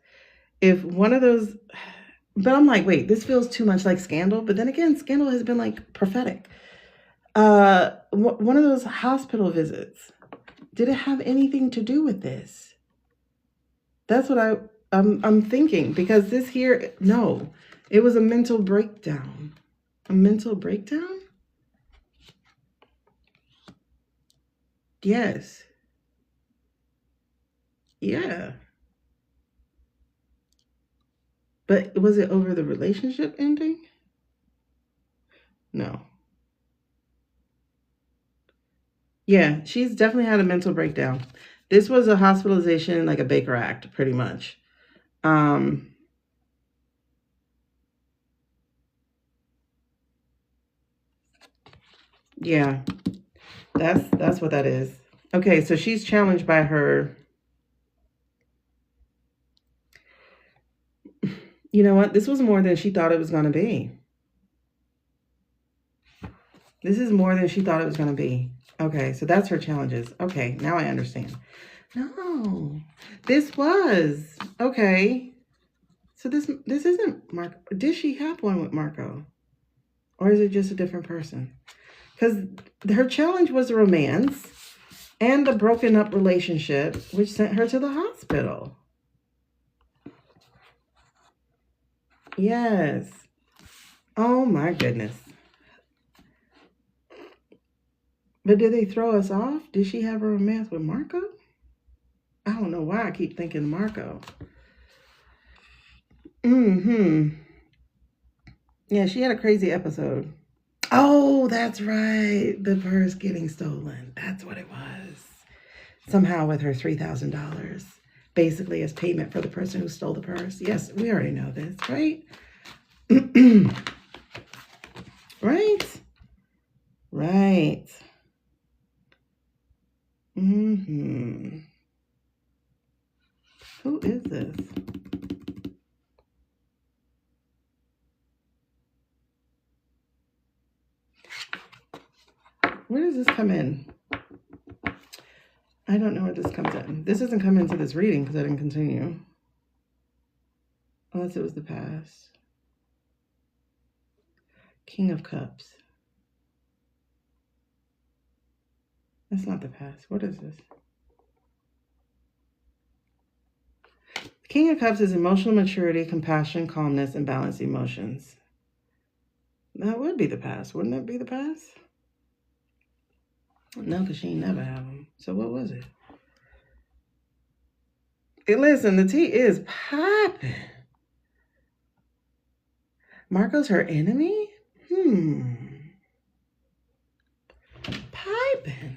If one of those, but I'm like, wait, this feels too much like Scandal. But then again, Scandal has been like prophetic. One of those hospital visits. Did it have anything to do with this? That's what I'm thinking, because this here, no, it was a mental breakdown. A mental breakdown? Yes. Yeah. But was it over the relationship ending? No. Yeah, she's definitely had a mental breakdown. This was a hospitalization, like a Baker Act, pretty much. Yeah, that's what that is. Okay, so she's challenged by her. You know what? This was more than she thought it was going to be. This is more than she thought it was going to be. Okay, so that's her challenges. Okay, now I understand. No, this was. Okay. So this isn't Marco. Did she have one with Marco? Or is it just a different person? Because her challenge was romance and a broken up relationship, which sent her to the hospital. Yes. Oh my goodness. But did they throw us off? Did she have a romance with Marco? I don't know why I keep thinking Marco. Yeah, she had a crazy episode. Oh, that's right. The purse getting stolen. That's what it was. Somehow with her $3,000. Basically as payment for the person who stole the purse. Yes, we already know this, right? Right? Right. Who is this? Where does this come in? I don't know where this comes in. This doesn't come into this reading because I didn't continue. Unless it was the past. King of Cups. That's not the past. What is this? King of Cups is emotional maturity, compassion, calmness, and balanced emotions. That would be the past. Wouldn't that be the past? No, because she never have them. So what was it? Hey, listen, the tea is popping. Marco's her enemy? Piping.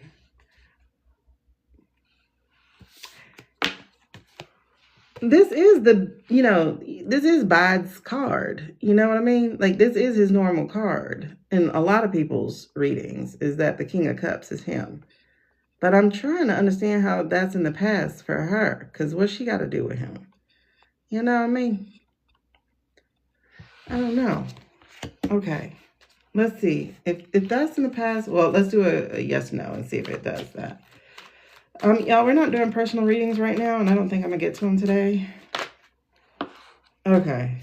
This is this is Bod's card. You know what I mean? Like, this is his normal card. In a lot of people's readings, is that the King of Cups is him. But I'm trying to understand how that's in the past for her. Because what's she got to do with him? You know what I mean? I don't know. Okay. Let's see. If that's in the past, well, let's do a yes/no and see if it does that. Y'all, we're not doing personal readings right now, and I don't think I'm going to get to them today. Okay.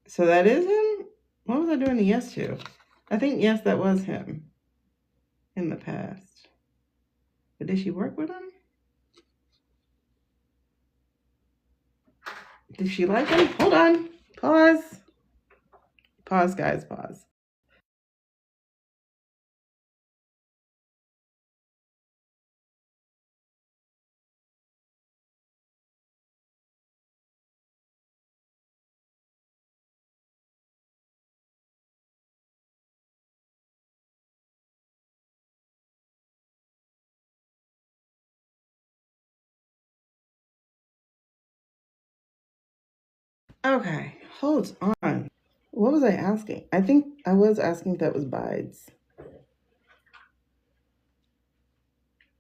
So that is him? What was I doing the yes to? I think, yes, that was him in the past. But did she work with him? Did she like him? Hold on. Pause. Pause, guys. Pause. Okay. Hold on. What was I asking? I think I was asking if that was Bides.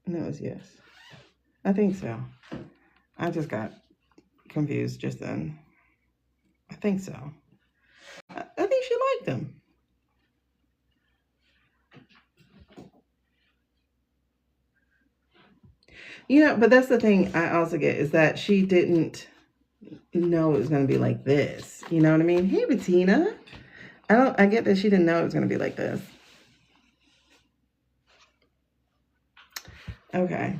And that was yes. I think so. I just got confused just then. I think so. I think she liked him. But that's the thing I also get, is that she didn't know it was going to be like this. You know what I mean? Hey, Bettina. I get that she didn't know it was going to be like this. Okay.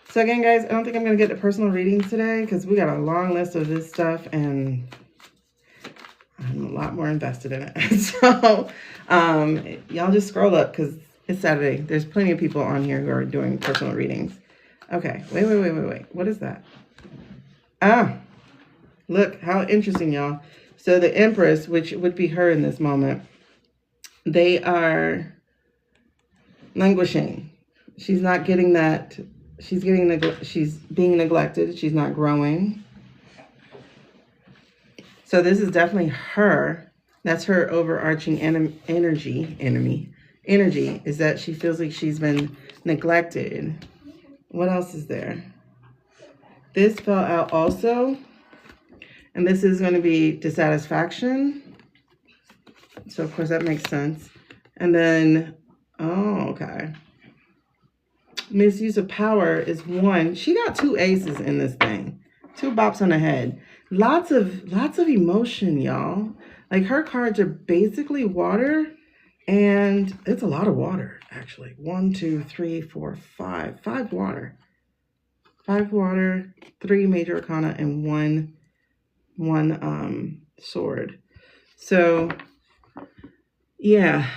So again, guys, I don't think I'm going to get to personal readings today because we got a long list of this stuff and I'm a lot more invested in it. So y'all just scroll up because it's Saturday. There's plenty of people on here who are doing personal readings. Okay. Wait. What is that? Ah, look how interesting, y'all. So the Empress, which would be her in this moment, they are languishing. She's not getting that. She's being neglected. She's not growing. So this is definitely her. That's her overarching energy is that she feels like she's been neglected. What else is there? This fell out also. And this is going to be dissatisfaction. So of course that makes sense. And then, oh, okay. Misuse of power is one. She got 2 aces in this thing. 2 bops on the head. Lots of emotion, y'all. Like her cards are basically water, and it's a lot of water, actually. 1, 2, 3, 4, 5. 5 water. 5 water, 3 major arcana, and one sword. So yeah,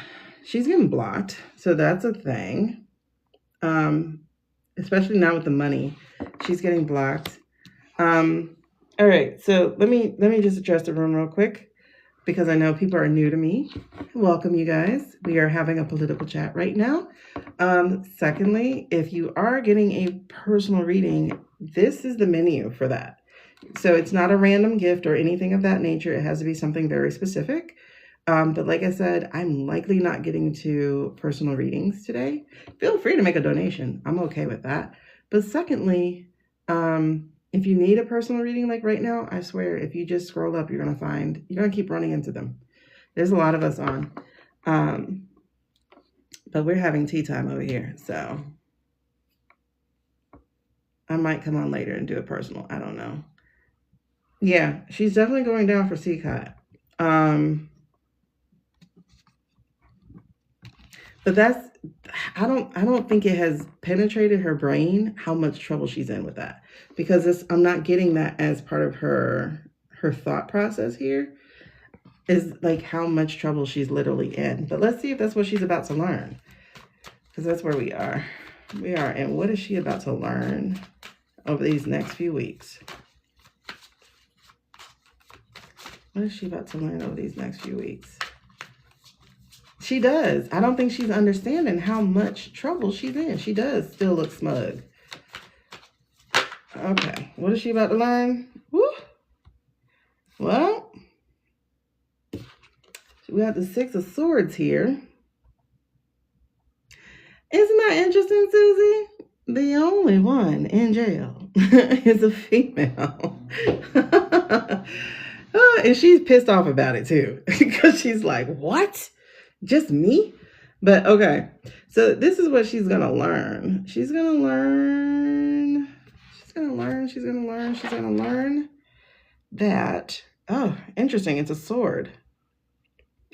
she's getting blocked. So that's a thing. Especially now with the money, she's getting blocked. All right, so let me just address the room real quick because I know people are new to me. Welcome, you guys. We are having a political chat right now. Secondly, if you are getting a personal reading, this is the menu for that. So it's not a random gift or anything of that nature. It has to be something very specific. But like I said, I'm likely not getting to personal readings today. Feel free to make a donation. I'm okay with that. But secondly, if you need a personal reading like right now, I swear, if you just scroll up, you're going to keep running into them. There's a lot of us on. But we're having tea time over here. So I might come on later and do a personal. I don't know. Yeah, she's definitely going down for CCOT. But I don't think it has penetrated her brain how much trouble she's in with that, because I'm not getting that as part of her thought process here, is like how much trouble she's literally in. But let's see if that's what she's about to learn, because that's where we are. And what is she about to learn over these next few weeks? What is she about to learn over these next few weeks? She does. I don't think she's understanding how much trouble she's in. She does still look smug. Okay. What is she about to learn? Woo. Well, we have the 6 of Swords here. Isn't that interesting, Susie? The only one in jail is a female. And she's pissed off about it too. Because she's like, what? Just me? But okay. So this is what she's going to learn. She's going to learn that, oh, interesting. It's a sword.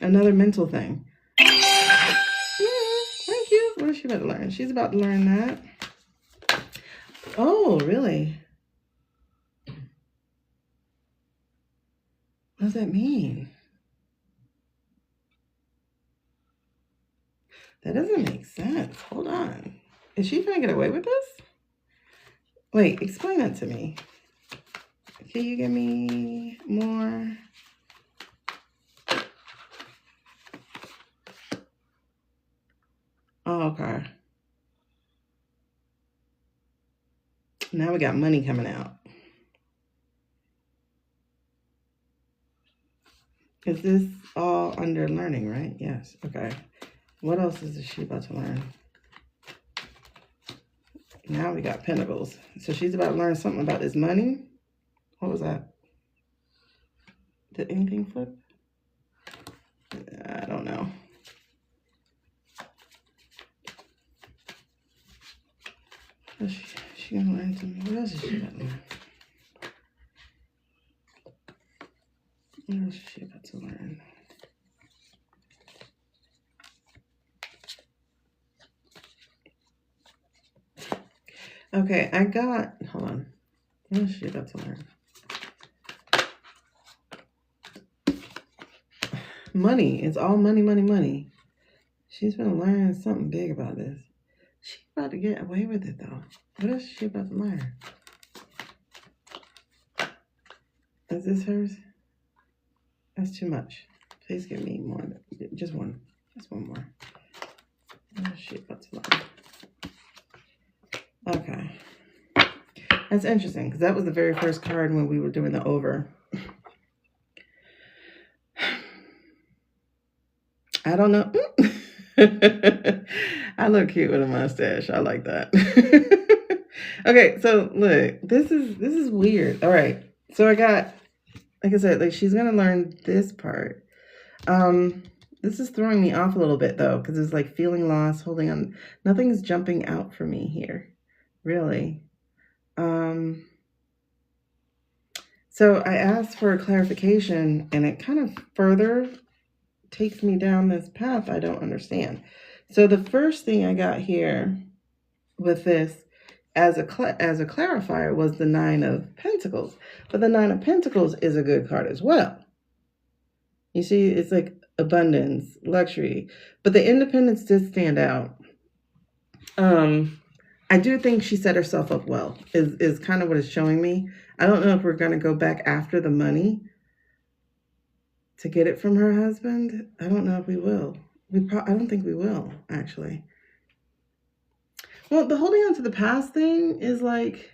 Another mental thing. Thank you. What is she about to learn? She's about to learn that. Oh, really? What does that mean? That doesn't make sense. Hold on. Is she trying to get away with this? Wait, explain that to me. Can you give me more? Oh, okay. Now we got money coming out. Is this all under learning, right? Yes. Okay. What else is she about to learn? Now we got Pentacles. So she's about to learn something about this money. What was that? Did anything flip? I don't know. What's she gonna learn to me? What else is she about to learn? What else is she about to learn? Okay, I got, hold on. What is she about to learn? Money. It's all money, money, money. She's been learning something big about this. She's about to get away with it, though. What is she about to learn? Is this hers? That's too much. Please give me more. Just one. Just one more. What is she about to learn? Okay. That's interesting, because that was the very first card when we were doing the over. I don't know. I look cute with a mustache. I like that. Okay, so look, this is weird. All right. So I got, like I said, like she's gonna learn this part. This is throwing me off a little bit though, because it's like feeling lost, holding on. Nothing's jumping out for me here, really. So I asked for a clarification, and it kind of further takes me down this path I don't understand. So the first thing I got here with this as a clarifier was the 9 of Pentacles. But the 9 of Pentacles is a good card as well. You see, it's like abundance, luxury. But the independence did stand out. I do think she set herself up well, is kind of what it's showing me. I don't know if we're going to go back after the money to get it from her husband. I don't know if we will. I don't think we will, actually. Well, the holding on to the past thing is like,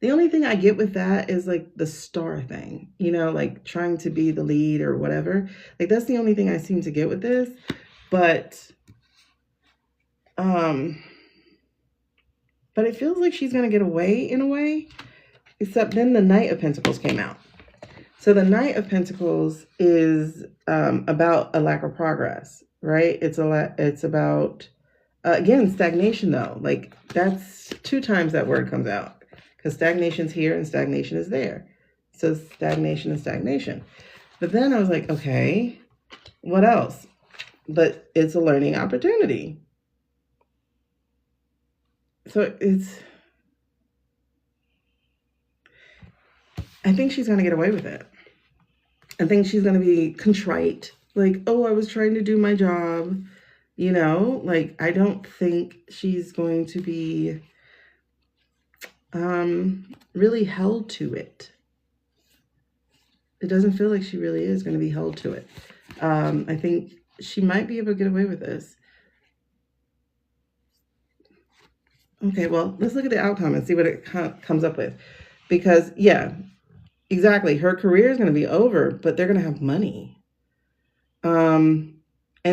the only thing I get with that is like the star thing, you know, like trying to be the lead or whatever. Like that's the only thing I seem to get with this. But it feels like she's going to get away in a way, except then the Knight of Pentacles came out. So the Knight of Pentacles is about a lack of progress, right? It's about, again, stagnation though. Like that's 2 times that word comes out, because stagnation's here and stagnation is there. So stagnation and stagnation. But then I was like, okay, what else? But it's a learning opportunity. So I think she's going to get away with it. I think she's going to be contrite. Like, oh, I was trying to do my job. You know, like, I don't think she's going to be really held to it. It doesn't feel like she really is going to be held to it. I think she might be able to get away with this. Okay, well, let's look at the outcome and see what it comes up with. Because, yeah, exactly. Her career is going to be over, but they're going to have money. And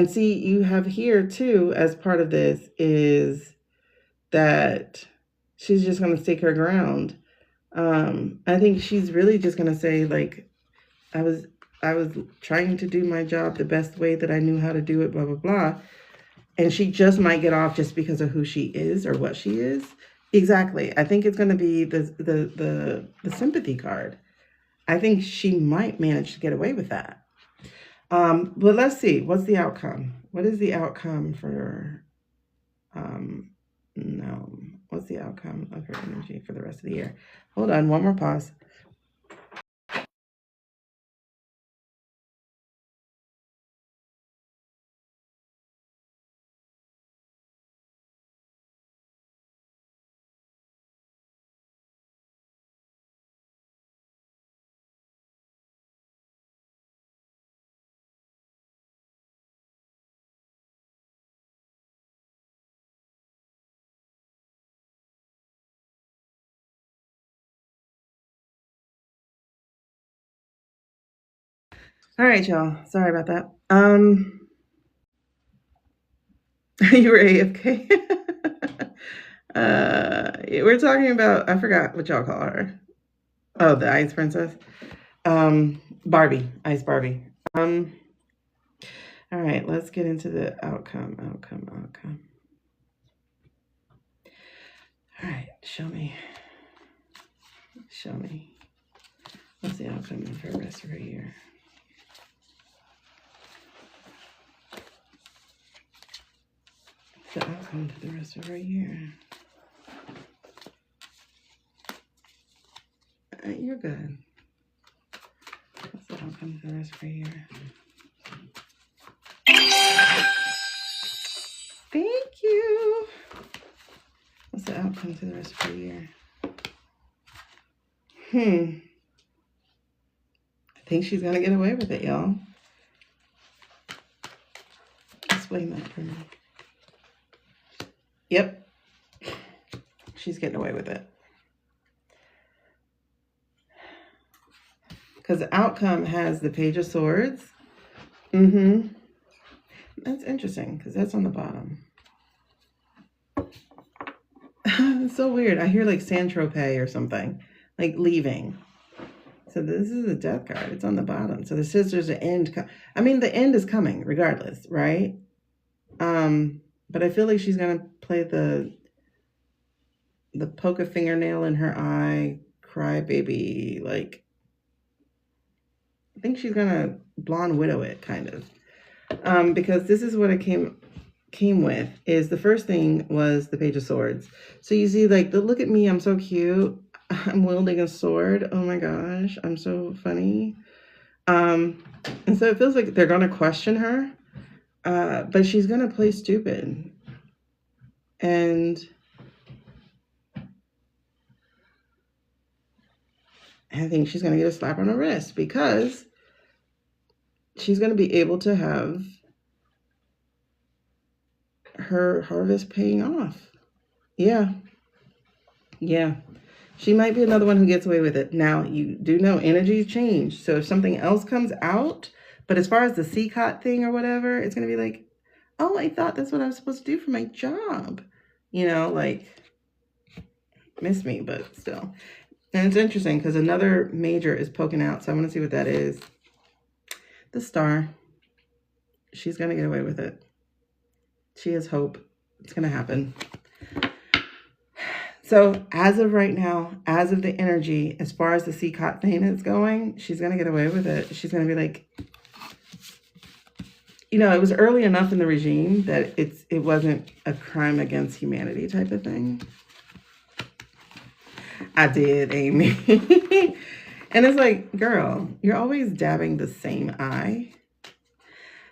see, you have here, too, as part of this, is that she's just going to stake her ground. I think she's really just going to say, like, I was trying to do my job the best way that I knew how to do it, blah, blah, blah. And she just might get off just because of who she is or what she is. Exactly. I think it's going to be the sympathy card. I think she might manage to get away with that. But let's see. What's the outcome? What is the outcome for... no. What's the outcome of her energy for the rest of the year? Hold on. One more pause. All right, y'all. Sorry about that. You were AFK. We're talking about, I forgot what y'all call her. Oh, the Ice Princess. Barbie. Ice Barbie. All right, let's get into the outcome. All right, show me. What's the outcome of her rest of her year? The outcome for the rest of her year. You're good. What's the outcome for the rest of the year? Thank you. What's the outcome to the rest of the year? I think she's gonna get away with it, y'all. Explain that for me. Yep. She's getting away with it. Because the outcome has the Page of Swords. That's interesting because that's on the bottom. It's so weird. I hear like Saint-Tropez or something, like leaving. So this is the Death card. It's on the bottom. So this says there's an end. I mean, the end is coming regardless, right? But I feel like she's gonna play the poke a fingernail in her eye, cry baby. Like, I think she's gonna blonde widow it, kind of. Because this is what it came with. Is the first thing was the Page of Swords. So you see, like, look at me, I'm so cute. I'm wielding a sword. Oh my gosh, I'm so funny. And so it feels like they're gonna question her, but she's gonna play stupid. And I think she's gonna get a slap on her wrist because she's gonna be able to have her harvest paying off. Yeah. She might be another one who gets away with it. Now, you do know energies change. So if something else comes out, but as far as the CCOT thing or whatever, it's going to be like, oh, I thought that's what I was supposed to do for my job. You know, like, miss me, but still. And it's interesting because another major is poking out. So I want to see what that is. The Star. She's going to get away with it. She has hope. It's going to happen. So as of right now, as of the energy, as far as the CCOT thing is going, she's going to get away with it. She's going to be like, you know, it was early enough in the regime that it wasn't a crime against humanity type of thing. I did, Amy. And it's like, girl, you're always dabbing the same eye.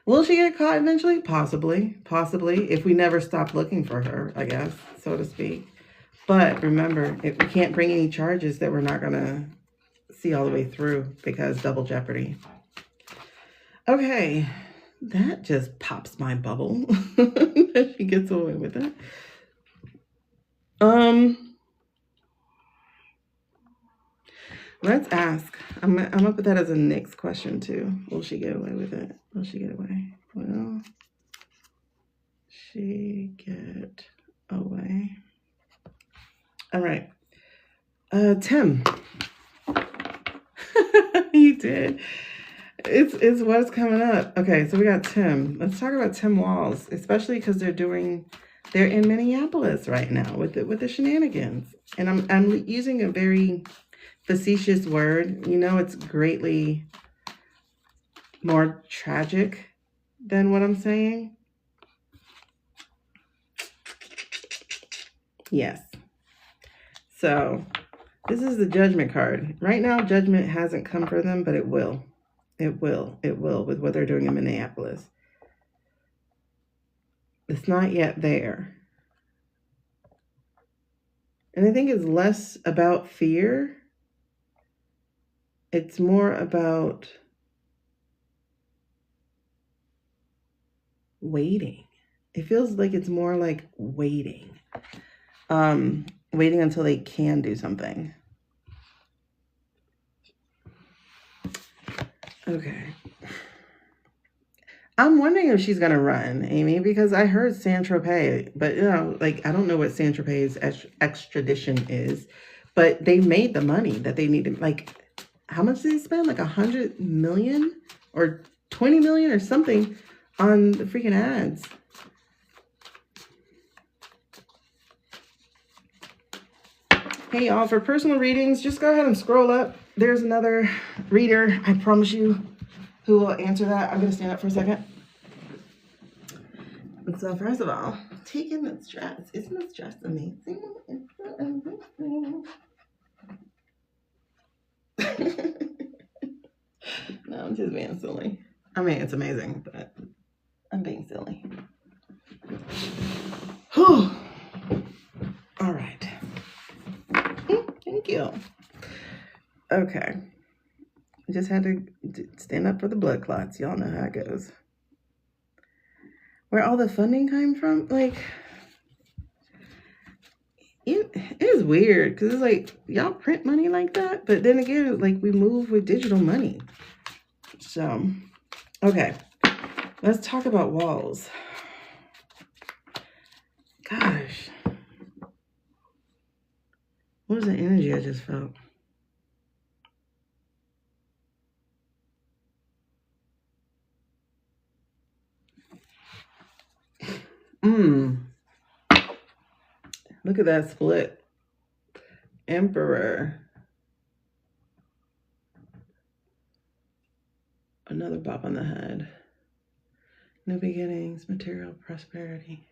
Will she get caught eventually? Possibly. If we never stop looking for her, I guess, so to speak. But remember, we can't bring any charges that we're not going to see all the way through because double jeopardy. Okay, that just pops my bubble that she gets away with it. Let's ask. I'm gonna put that as a next question too. Will she get away with it? Will she get away? Will she get away? All right. Tim. You did. It's what's coming up. Okay, so we got Tim. Let's talk about Tim Walz, especially because they're in Minneapolis right now with the shenanigans. And I'm using a very facetious word. You know, it's greatly more tragic than what I'm saying. Yes. So this is the Judgment card. Right now, judgment hasn't come for them, but it will. It will with what they're doing in Minneapolis. It's not yet there. And I think it's less about fear. It's more about waiting. It feels like it's more like waiting. Waiting until they can do something. Okay. I'm wondering if she's going to run, Amy, because I heard Saint-Tropez, but, you know, like, I don't know what Saint-Tropez's extradition is, but they made the money that they needed. Like, how much did they spend? Like 100 million or 20 million or something on the freaking ads. Hey, y'all, for personal readings, just go ahead and scroll up. There's another reader, I promise you, who will answer that. I'm going to stand up for a second. And so, first of all, take in this dress. Isn't this dress amazing? It's so amazing. No, I'm just being silly. I mean, it's amazing, but I'm being silly. Whew. All right. Thank you. Okay. I just had to stand up for the blood clots. Y'all know how it goes. Where all the funding came from, like, it is weird because it's like y'all print money like that, but then again, like we move with digital money. So, okay, let's talk about walls. Gosh, what was the energy I just felt? Look at that split. Emperor. Another bop on the head. New beginnings, material prosperity.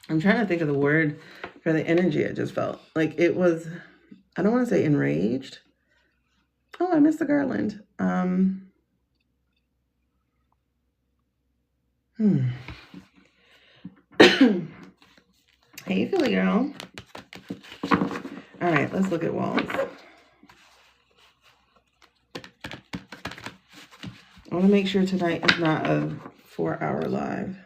I'm trying to think of the word for the energy I just felt. Like it was, I don't want to say enraged. Oh, I missed the garland. How you feeling, girl? All right, let's look at walls. I want to make sure tonight is not a 4-hour live.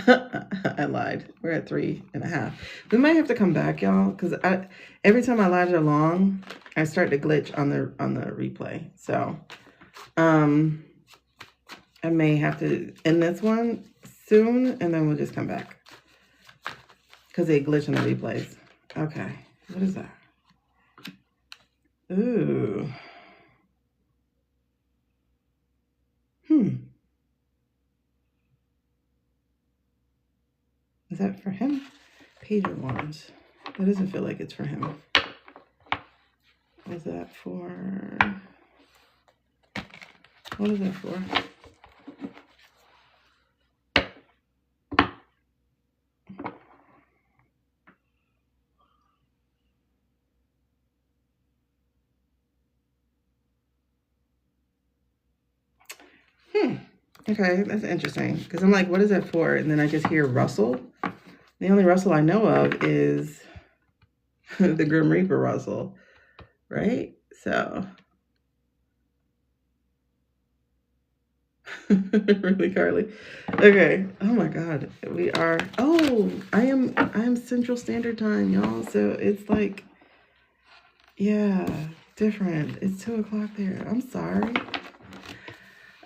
I lied. We're at 3.5. We might have to come back, y'all, because every time my lives are long, I start to glitch on the replay. So, I may have to end this one soon, and then we'll just come back because they glitch on the replays. Okay, what is that? Ooh. Is that for him? Page of Wands. That doesn't feel like it's for him. Is that for... What is that for? Okay, that's interesting. Because I'm like, what is that for? And then I just hear rustle. The only rustle I know of is the Grim Reaper rustle, right? So, really, Carly? Okay. Oh my God, we are. Oh, I am Central Standard Time, y'all. So it's like, yeah, different. It's 2 o'clock there. I'm sorry.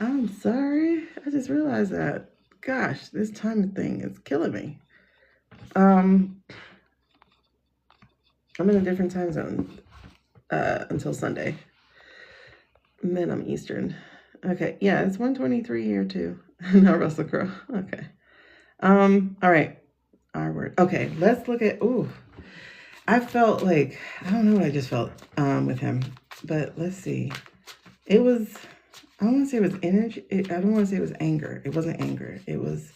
I'm sorry. I just realized that. Gosh, this time thing is killing me. I'm in a different time zone until Sunday. And then I'm Eastern. Okay, yeah, it's 1:23 here too. No, Russell Crowe. Okay. All right. Our word. Okay, let's look at. Ooh, I felt like I don't know what I just felt with him, but let's see. It was. I don't want to say it was energy. I don't want to say it was anger. It wasn't anger. It was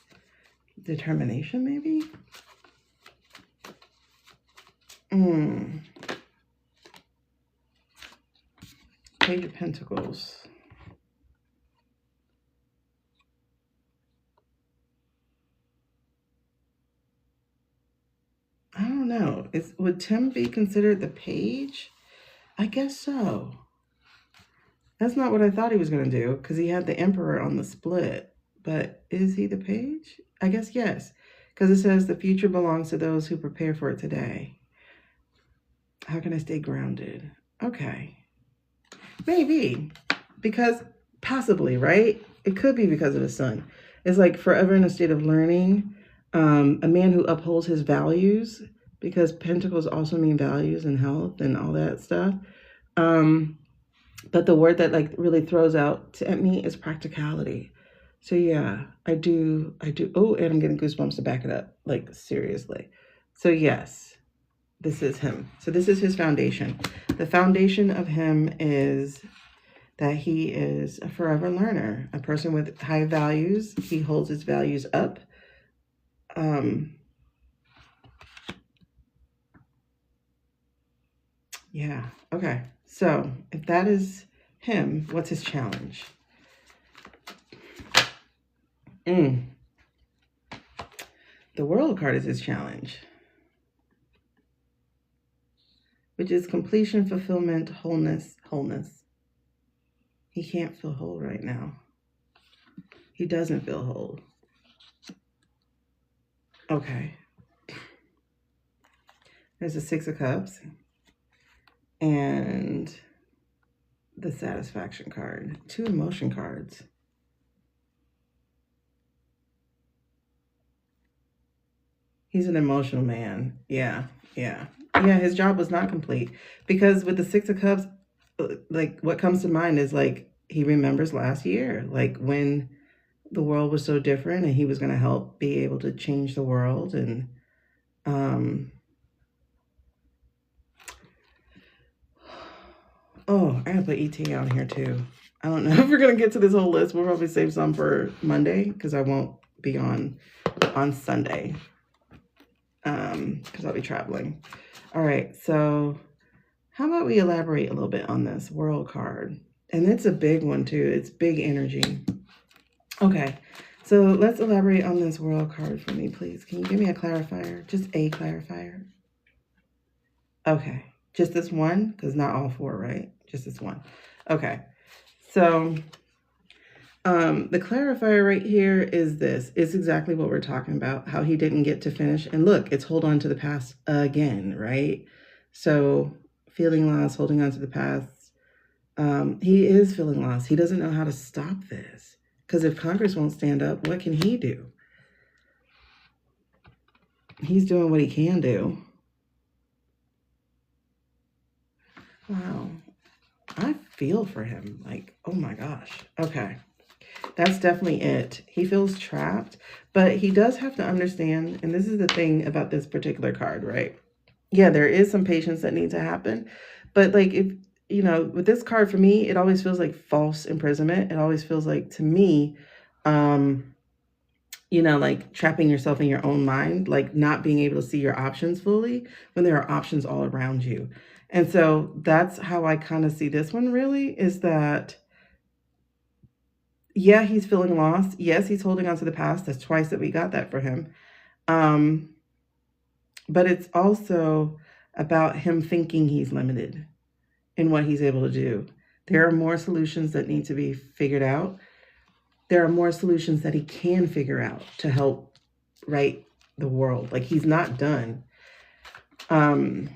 determination, maybe. Page of Pentacles. I don't know. Would Tim be considered the page? I guess so. That's not what I thought he was going to do because he had the Emperor on the split. But is he the page? I guess yes. Because it says the future belongs to those who prepare for it today. How can I stay grounded? Okay. Maybe. Because possibly, right? It could be because of the sun. It's like forever in a state of learning. A man who upholds his values, because pentacles also mean values and health and all that stuff. But the word that like really throws out at me is practicality. So yeah, I do. Oh, and I'm getting goosebumps to back it up. Like seriously. So yes, this is him. So this is his foundation. The foundation of him is that he is a forever learner, a person with high values. He holds his values up. Yeah, okay. So if that is him, what's his challenge? The World card is his challenge, which is completion, fulfillment, wholeness. He can't feel whole right now. He doesn't feel whole. Okay. There's the Six of Cups and the Satisfaction card. 2 emotion cards. He's an emotional man. Yeah. His job was not complete because with the Six of Cups, like what comes to mind is like he remembers last year, like when the world was so different and he was going to help be able to change the world. And oh, I gotta put ETA on here too. I don't know if we're gonna get to this whole list. We'll probably save some for Monday because I won't be on Sunday because I'll be traveling. All right, so how about we elaborate a little bit on this World card? And it's a big one too. It's big energy. Okay, so let's elaborate on this World card for me, please. Can you give me a clarifier? Just a clarifier. Okay, just this one, because not all 4, right? Just this one. Okay, so the clarifier right here is this. It's exactly what we're talking about, how he didn't get to finish. And look, it's hold on to the past again, right? So feeling lost, holding on to the past. He is feeling lost. He doesn't know how to stop this. Because if Congress won't stand up, what can he do? He's doing what he can do. Wow. I feel for him. Like, oh my gosh. Okay. That's definitely it. He feels trapped, but he does have to understand, and this is the thing about this particular card, right? Yeah, there is some patience that needs to happen, but like if, you know, with this card for me, it always feels like false imprisonment. It always feels like, to me, you know, like trapping yourself in your own mind, like not being able to see your options fully when there are options all around you. And so that's how I kind of see this one really, is that, yeah, he's feeling lost. Yes, he's holding on to the past. That's twice that we got that for him. But it's also about him thinking he's limited in what he's able to do. There are more solutions that need to be figured out. There are more solutions that he can figure out to help right the world. Like, he's not done. The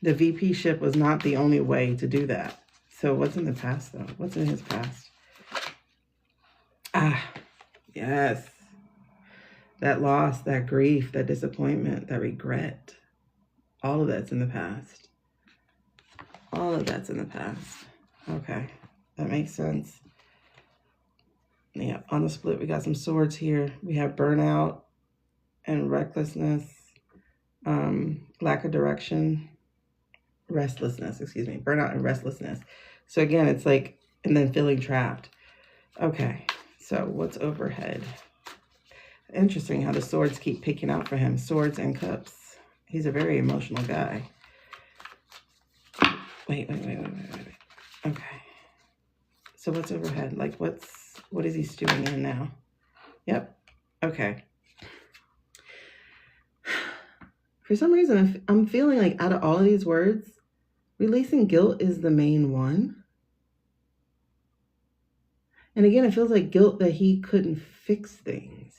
VP ship was not the only way to do that. So what's in the past, though? What's in his past? Ah, yes. That loss, that grief, that disappointment, that regret. All of that's in the past. All of that's in the past. Okay, that makes sense. Yeah, on the split, we got some swords here. We have burnout and recklessness, lack of direction, restlessness, excuse me, burnout and restlessness. So again, it's like, and then feeling trapped. Okay, so what's overhead? Interesting how the swords keep picking out for him. Swords and cups. He's a very emotional guy. Wait. Okay. So what's overhead? Like, what is he stewing in now? Yep. Okay. For some reason, I'm feeling like out of all of these words, releasing guilt is the main one. And again, it feels like guilt that he couldn't fix things.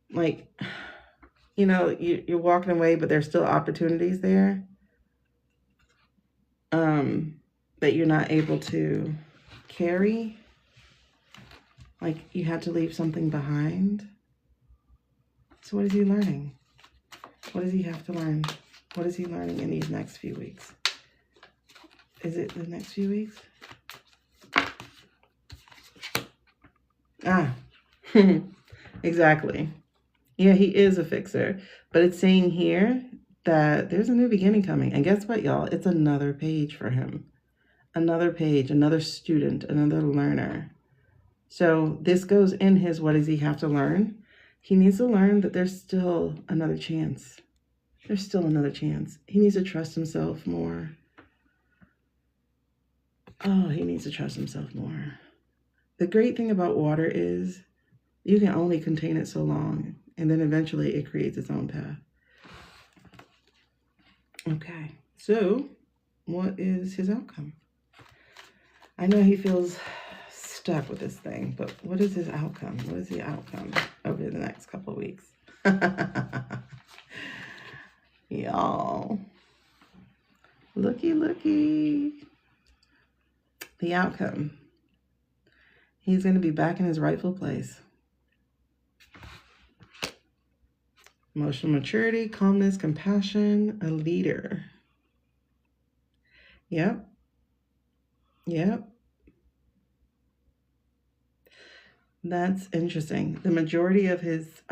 Like, you know, you're walking away, but there's still opportunities there that you're not able to carry. Like, you had to leave something behind. So what is he learning? What does he have to learn? What is he learning in these next few weeks? Is it the next few weeks? Ah, exactly. Yeah, he is a fixer. But it's saying here that there's a new beginning coming. And guess what, y'all? It's another page for him. another page, another student, another learner. So this goes in his, what does he have to learn? He needs to learn that there's still another chance. There's still another chance. He needs to trust himself more. Oh, he needs to trust himself more. The great thing about water is you can only contain it so long, and then eventually it creates its own path. Okay, so what is his outcome? I know he feels stuck with this thing, but what is his outcome? What is the outcome over the next couple of weeks? Y'all, looky. The outcome. He's going to be back in his rightful place. Emotional maturity, calmness, compassion, a leader. Yep. That's interesting. The majority of his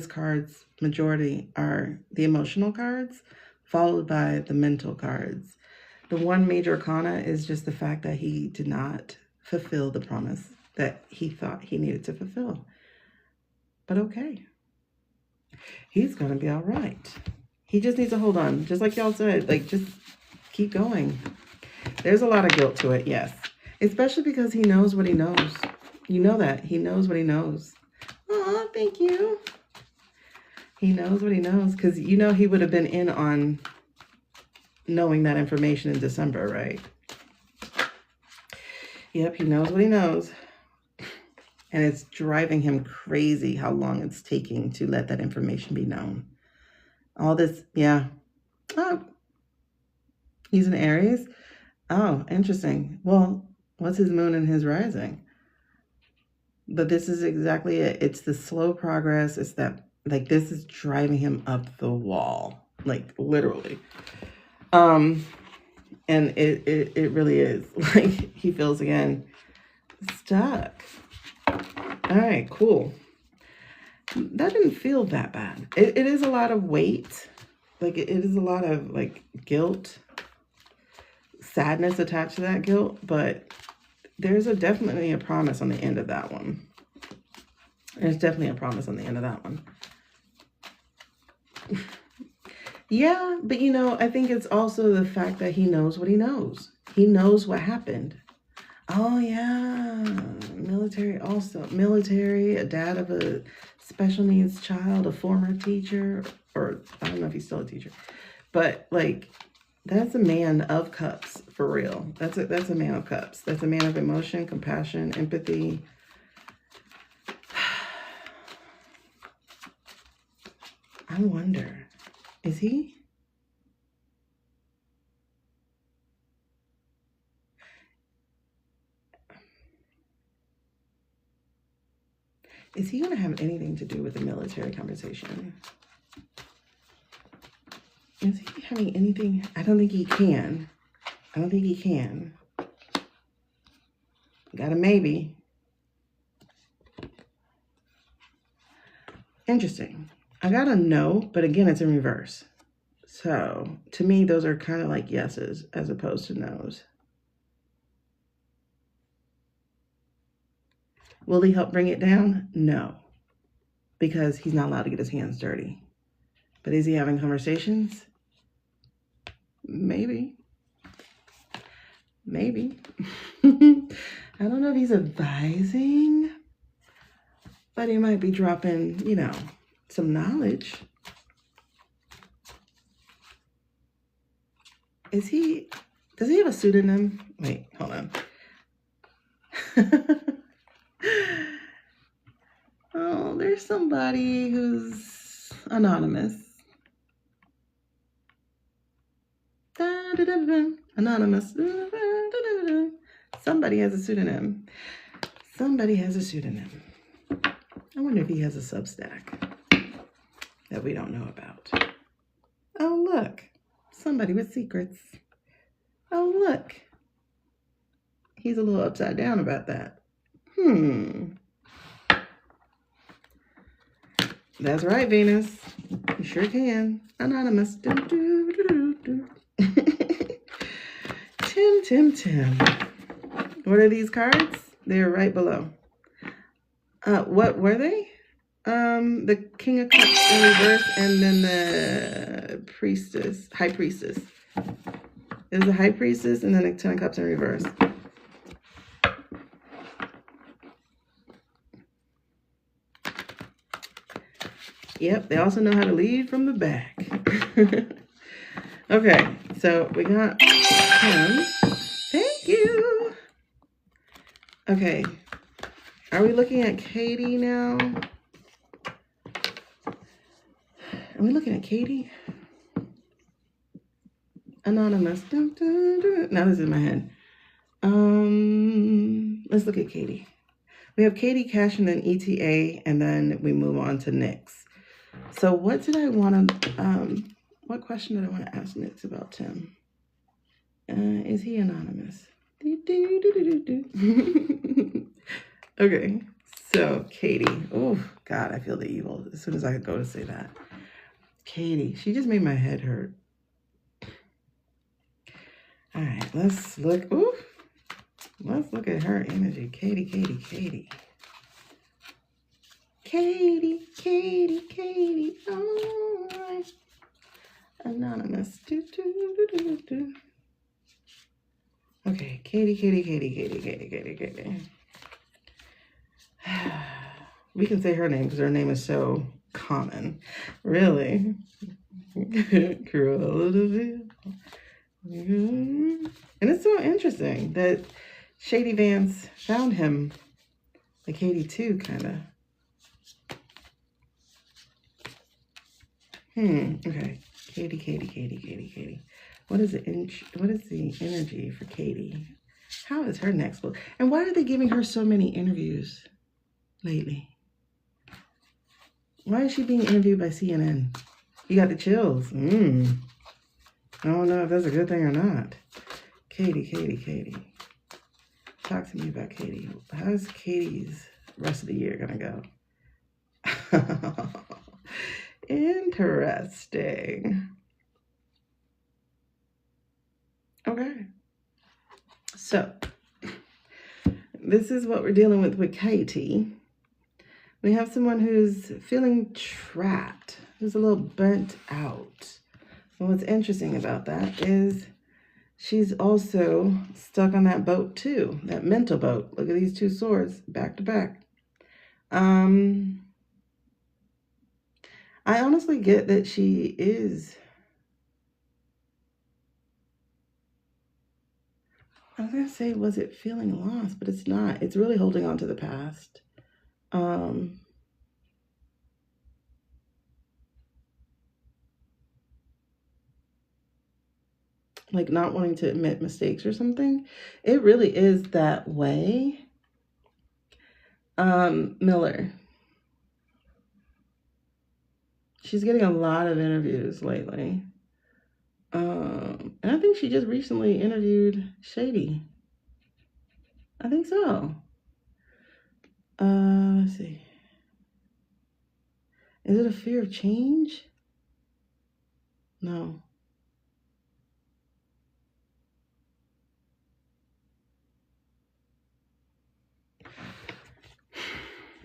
cards, majority are the emotional cards, followed by the mental cards. The one major arcana is just the fact that he did not fulfill the promise that he thought he needed to fulfill. But okay. He's going to be all right. He just needs to hold on. Just like y'all said, like, just keep going. There's a lot of guilt to it, yes. Especially because he knows what he knows. You know that. He knows what he knows. Oh, thank you. He knows what he knows. Because you know he would have been in on knowing that information in December, right? Yep, he knows what he knows. And it's driving him crazy how long it's taking to let that information be known. All this, yeah. Oh, he's an Aries? Oh, interesting. Well, what's his moon and his rising? But this is exactly it. It's the slow progress. It's that, like, this is driving him up the wall. Like, literally. And it really is. Like, he feels, again, stuck. All right, cool. That didn't feel that bad. It is a lot of weight. Like, it is a lot of, like, guilt, sadness attached to that guilt, but there's definitely a promise on the end of that one. There's definitely a promise on the end of that one. Yeah, but you know, I think it's also the fact that he knows what he knows. He knows what happened. Oh yeah, military also. Military, a dad of a special needs child, a former teacher, or I don't know if he's still a teacher. But like, that's a man of cups, for real. That's a man of cups. That's a man of emotion, compassion, empathy. I wonder, is he? Is he going to have anything to do with the military conversation? Is he having anything? I don't think he can. I don't think he can. Got a maybe. Interesting. I got a no, but again, it's in reverse. So to me, those are kind of like yeses as opposed to nos. Will he help bring it down? No, because he's not allowed to get his hands dirty. But is he having conversations? Maybe. Maybe. I don't know if he's advising, but he might be dropping, you know, some knowledge. Does he have a pseudonym? Wait, hold on. Oh, there's somebody who's anonymous. Anonymous. Somebody has a pseudonym. Somebody has a pseudonym. I wonder if he has a Substack that we don't know about. Oh, look. Somebody with secrets. Oh, look. He's a little upside down about that. That's right, Venus. You sure can. Anonymous. Tim. What are these cards? They're right below. What were they? The King of Cups in reverse, and then the Priestess, High Priestess. It was the High Priestess, and then the Ten of Cups in reverse. Yep, they also know how to lead from the back. Okay, so we got him. Thank you. Okay, are we looking at Katie now? Are we looking at Katie? Anonymous. Dun, dun, dun. Now this is in my head. Let's look at Katie. We have Katie, Cash, and then ETA, and then we move on to Nyx. So what did I want to, what question did I want to ask Nyx about Tim? Is he anonymous? Okay, so Katie. Oh, God, I feel the evil as soon as I go to say that. Katie, she just made my head hurt. All right, let's look. Ooh, let's look at her energy. Katie. All right. Anonymous. Okay, Katie. We can say her name because her name is so common. Really? Cruel. And it's so interesting that Shady Vance found him like Katie too, kind of. Okay. Katie. What is the energy for Katie? How is her next book? And why are they giving her so many interviews lately? Why is she being interviewed by CNN? You got the chills. I don't know if that's a good thing or not. Katie. Talk to me about Katie. How's Katie's rest of the year gonna go? Interesting. Okay. So, this is what we're dealing with Katie. We have someone who's feeling trapped, who's a little burnt out. And what's interesting about that is she's also stuck on that boat too, that mental boat. Look at these two swords back to back. I honestly get that she is. I was going to say, was it feeling lost? But it's not. It's really holding on to the past. Like not wanting to admit mistakes or something. It really is that way. Miller. She's getting a lot of interviews lately. And I think she just recently interviewed Shady. I think so. Let's see. Is it a fear of change? No.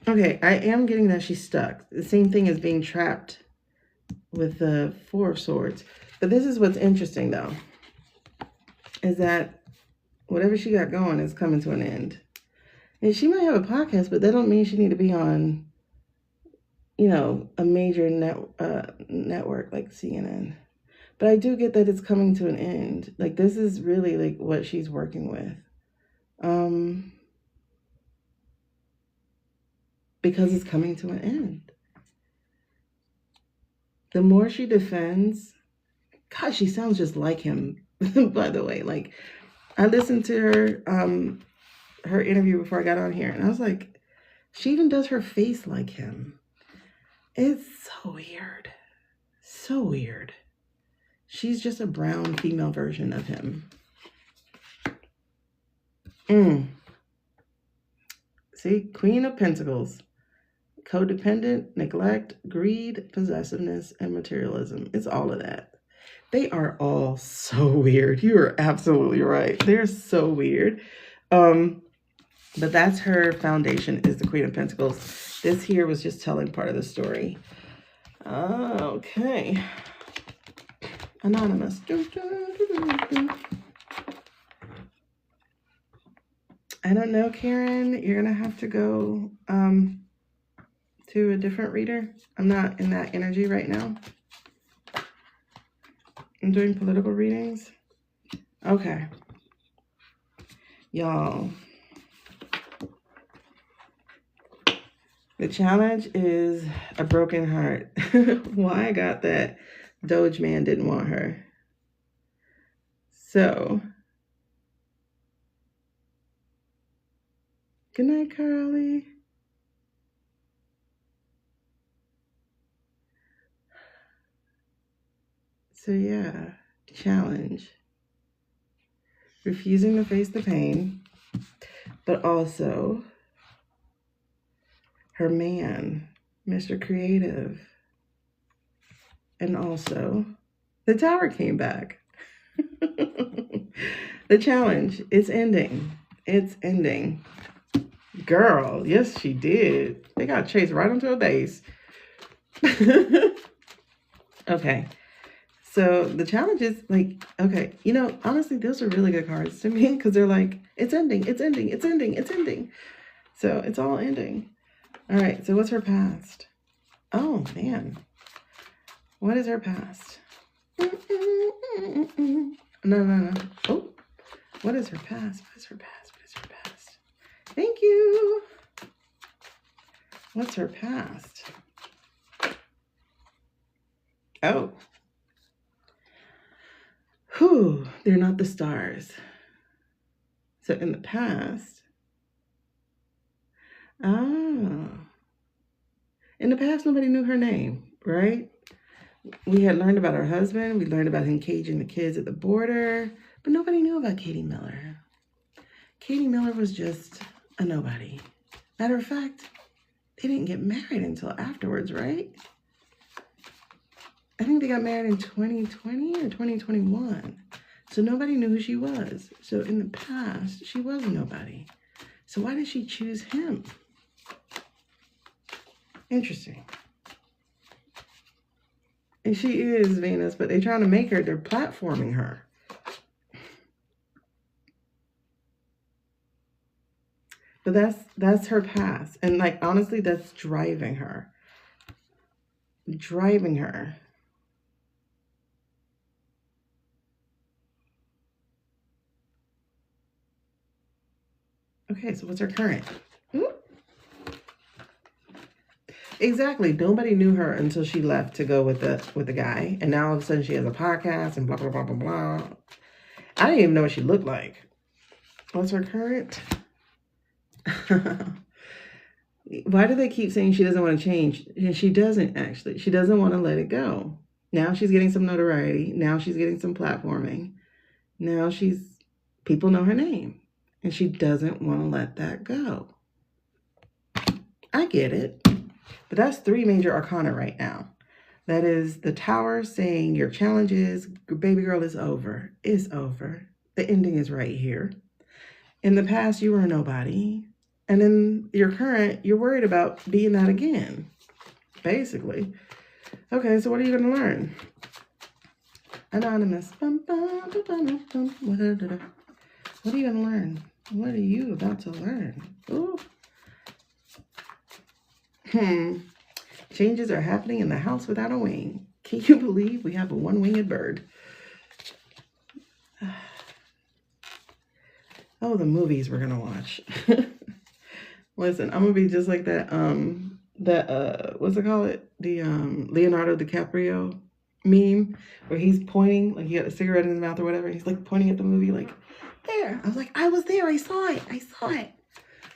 Okay, I am getting that she's stuck. The same thing as being trapped with the Four of Swords. But this is what's interesting, though, is that whatever she got going is coming to an end. And she might have a podcast, but that don't mean she need to be on, you know, a major network like CNN. But I do get that it's coming to an end. Like, this is really, like, what she's working with. Because it's coming to an end. The more she defends, God, she sounds just like him, by the way. Like, I listened to her interview before I got on here, and I was like, she even does her face like him. It's so weird. So weird. She's just a brown female version of him. See, Queen of Pentacles. Codependent, neglect, greed, possessiveness, and materialism. It's all of that. They are all so weird. You are absolutely right. They're so weird. But that's her foundation, is the Queen of Pentacles. This here was just telling part of the story. Okay. Anonymous. I don't know, Karen. You're going to have to go to a different reader. I'm not in that energy right now. I'm doing political readings. Okay. Y'all. The challenge is a broken heart. Why I got that Doge man didn't want her. So, good night, Carly. So yeah, challenge. Refusing to face the pain, but also her man, Mr. Creative. And also, the Tower came back. The challenge, it's ending. It's ending. Girl, yes, she did. They got chased right onto a base. Okay. So the challenge is like, okay, you know, honestly, those are really good cards to me because they're like, it's ending, it's ending, it's ending, it's ending. So it's all ending. All right. So what's her past? Oh, man. What is her past? No. Oh, what is her past? What is her past? What is her past? Thank you. What's her past? Oh. Whew, they're not the stars. So in the past, in the past, nobody knew her name, right? We had learned about her husband. We learned about him caging the kids at the border, but nobody knew about Katie Miller. Katie Miller was just a nobody. Matter of fact, they didn't get married until afterwards, right? I think they got married in 2020 or 2021. So nobody knew who she was. So in the past, she was a nobody. So why did she choose him? Interesting. And she is Venus, but they're trying to make her, they're platforming her. But that's her past. And like, honestly, that's driving her. Driving her. Okay, so what's her current? Ooh. Exactly. Nobody knew her until she left to go with the guy. And now all of a sudden she has a podcast and blah, blah, blah, blah, blah. I didn't even know what she looked like. What's her current? Why do they keep saying she doesn't want to change? And she doesn't actually. She doesn't want to let it go. Now she's getting some notoriety. Now she's getting some platforming. Now people know her name. And she doesn't want to let that go. I get it. But that's 3 major arcana right now. That is the Tower saying your challenges, baby girl, is over. It's over. The ending is right here. In the past, you were a nobody. And in your current, you're worried about being that again. Basically. Okay, so what are you going to learn? Anonymous. What are you going to learn? What are you about to learn? Ooh. Changes are happening in the house without a wing. Can you believe we have a one-winged bird? Oh, the movies we're gonna watch. Listen, I'm gonna be just like that. What's it called? The Leonardo DiCaprio meme where he's pointing, like he got a cigarette in his mouth or whatever. He's like pointing at the movie, like there. I was like, I was there. I saw it. I saw it.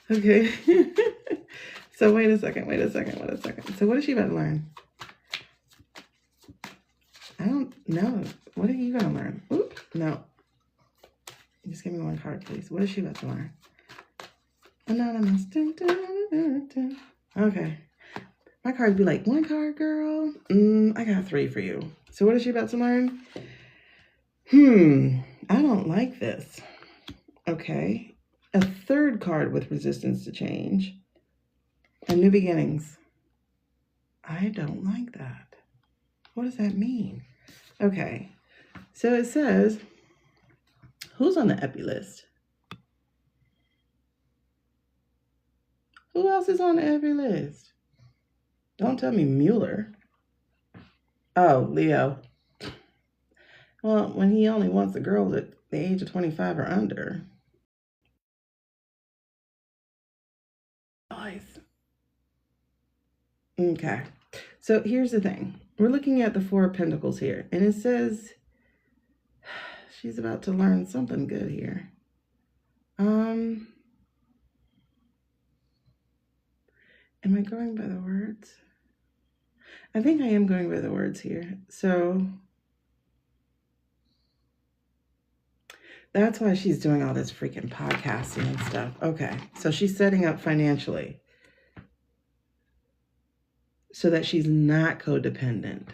Okay. So wait a second. So what is she about to learn? I don't know. What are you going to learn? Ooh, no. Just give me one card, please. What is she about to learn? Anonymous. Dun, dun, dun, dun. Okay. My cards be like, 1 card, girl. I got 3 for you. So what is she about to learn? I don't like this. Okay. A 3rd card with resistance to change. And new beginnings. I don't like that. What does that mean? Okay. So it says, who's on the epi list? Who else is on the epi list? Don't tell me Mueller. Oh, Leo. Well, when he only wants the girls at the age of 25 or under. Nice. Okay. So here's the thing. We're looking at the 4 of Pentacles here. And it says she's about to learn something good here. Am I going by the words? I think I am going by the words here. So that's why she's doing all this freaking podcasting and stuff. Okay. So she's setting up financially so that she's not codependent.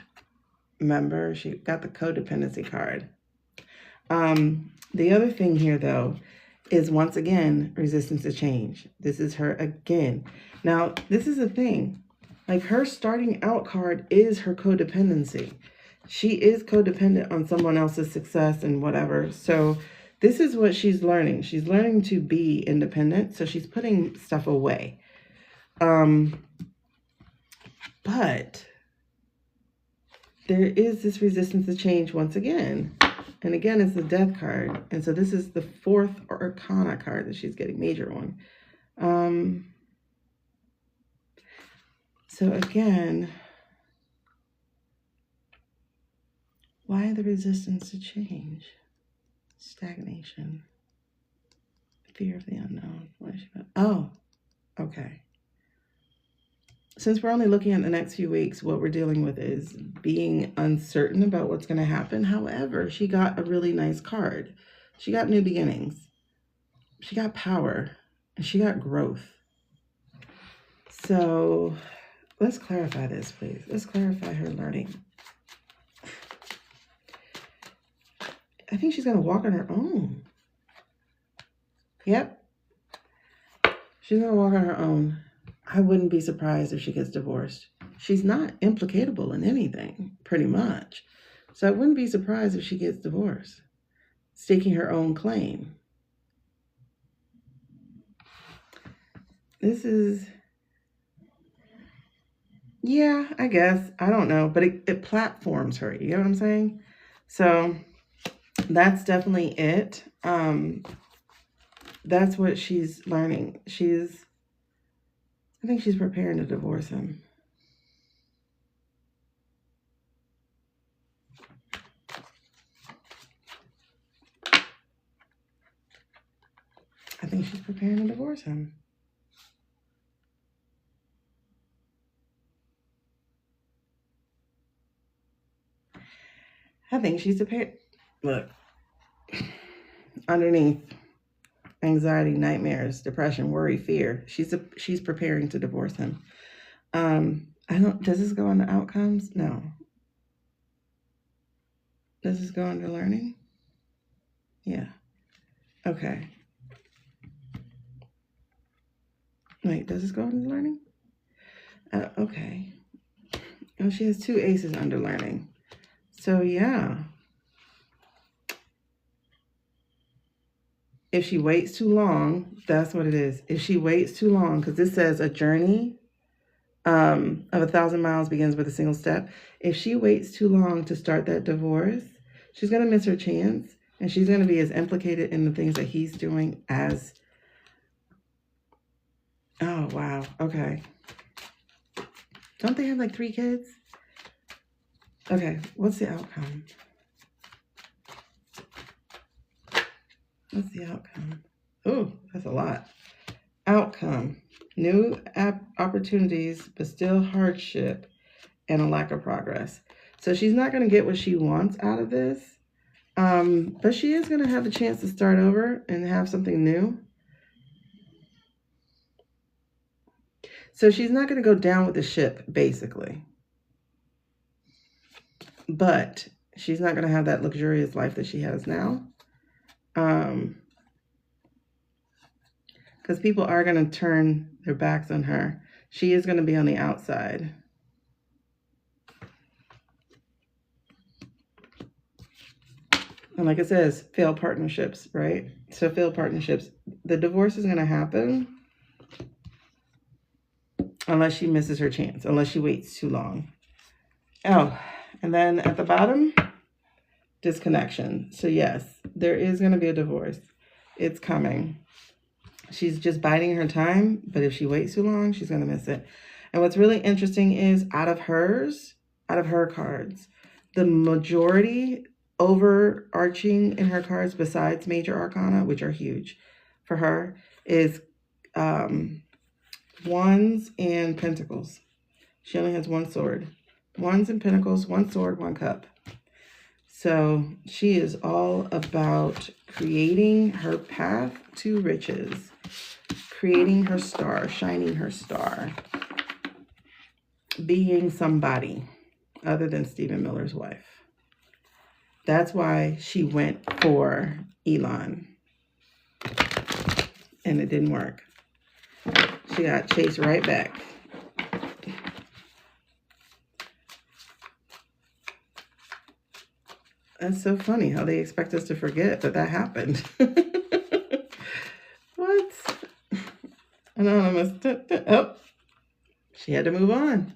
Remember, she got the codependency card. The other thing here, though, is once again, resistance to change. This is her again. Now, this is the thing. Like, her starting out card is her codependency. She is codependent on someone else's success and whatever. So this is what she's learning. She's learning to be independent. So she's putting stuff away. But there is this resistance to change once again. And again, it's the Death card. And so this is the 4th Arcana card that she's getting, major one. So again, why the resistance to change? Stagnation. Fear of the unknown. What is she about? Oh, okay. Since we're only looking at the next few weeks, what we're dealing with is being uncertain about what's going to happen. However, she got a really nice card. She got new beginnings. She got power. And she got growth. So let's clarify this, please. Let's clarify her learning. I think she's going to walk on her own. Yep. She's going to walk on her own. I wouldn't be surprised if she gets divorced. She's not implicatable in anything, pretty much. So I wouldn't be surprised if she gets divorced, staking her own claim. This is, yeah, I guess. I don't know, but it platforms her. You know what I'm saying? So that's definitely it. That's what she's learning. I think she's preparing to divorce him. I think she's preparing to divorce him. I think she's prepared. Look, underneath anxiety, nightmares, depression, worry, fear, she's preparing to divorce him. Does this go under outcomes? No. Does this go under learning? Yeah. Okay. Wait, does this go under learning? Okay. Oh, she has 2 aces under learning. So yeah. If she waits too long, that's what it is. If she waits too long, because this says a journey of 1,000 miles begins with a single step. If she waits too long to start that divorce, she's going to miss her chance. And she's going to be as implicated in the things that he's doing as... Oh, wow. Okay. Don't they have like 3 kids? Okay. What's the outcome? What's the outcome? Oh, that's a lot. Outcome. New opportunities, but still hardship and a lack of progress. So she's not going to get what she wants out of this. But she is going to have a chance to start over and have something new. So she's not going to go down with the ship, basically. But she's not going to have that luxurious life that she has now. Because people are going to turn their backs on her. She is going to be on the outside. And like it says, failed partnerships, right? So failed partnerships. The divorce is going to happen unless she misses her chance, unless she waits too long. Oh, and then at the bottom, disconnection. So yes, there is going to be a divorce. It's coming. She's just biding her time, but if she waits too long, she's going to miss it. And what's really interesting is out of her cards, the majority overarching in her cards, besides major arcana, which are huge for her, is wands and pentacles. She only has one sword. Wands and pentacles, one sword, one cup. So she is all about creating her path to riches, creating her star, shining her star, being somebody other than Stephen Miller's wife. That's why she went for Elon. And it didn't work. She got chased right back. That's so funny how they expect us to forget that happened. What? Anonymous. Oh, she had to move on.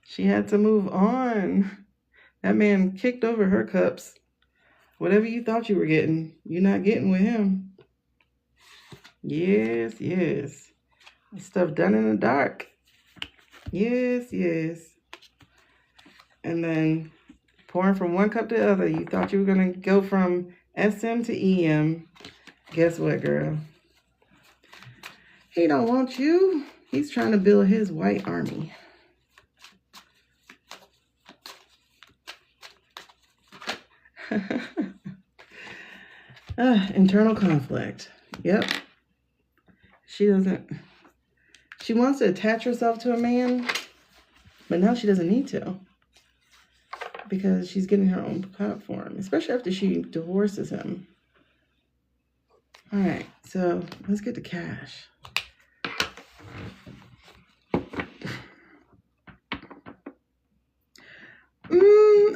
She had to move on. That man kicked over her cups. Whatever you thought you were getting, you're not getting with him. Yes, yes. Stuff done in the dark. Yes, yes. And then pouring from one cup to the other. You thought you were going to go from SM to EM. Guess what, girl? He don't want you. He's trying to build his white army. Internal conflict. Yep. She wants to attach herself to a man, but now she doesn't need to. Because she's getting her own platform, especially after she divorces him. All right, so let's get to cash.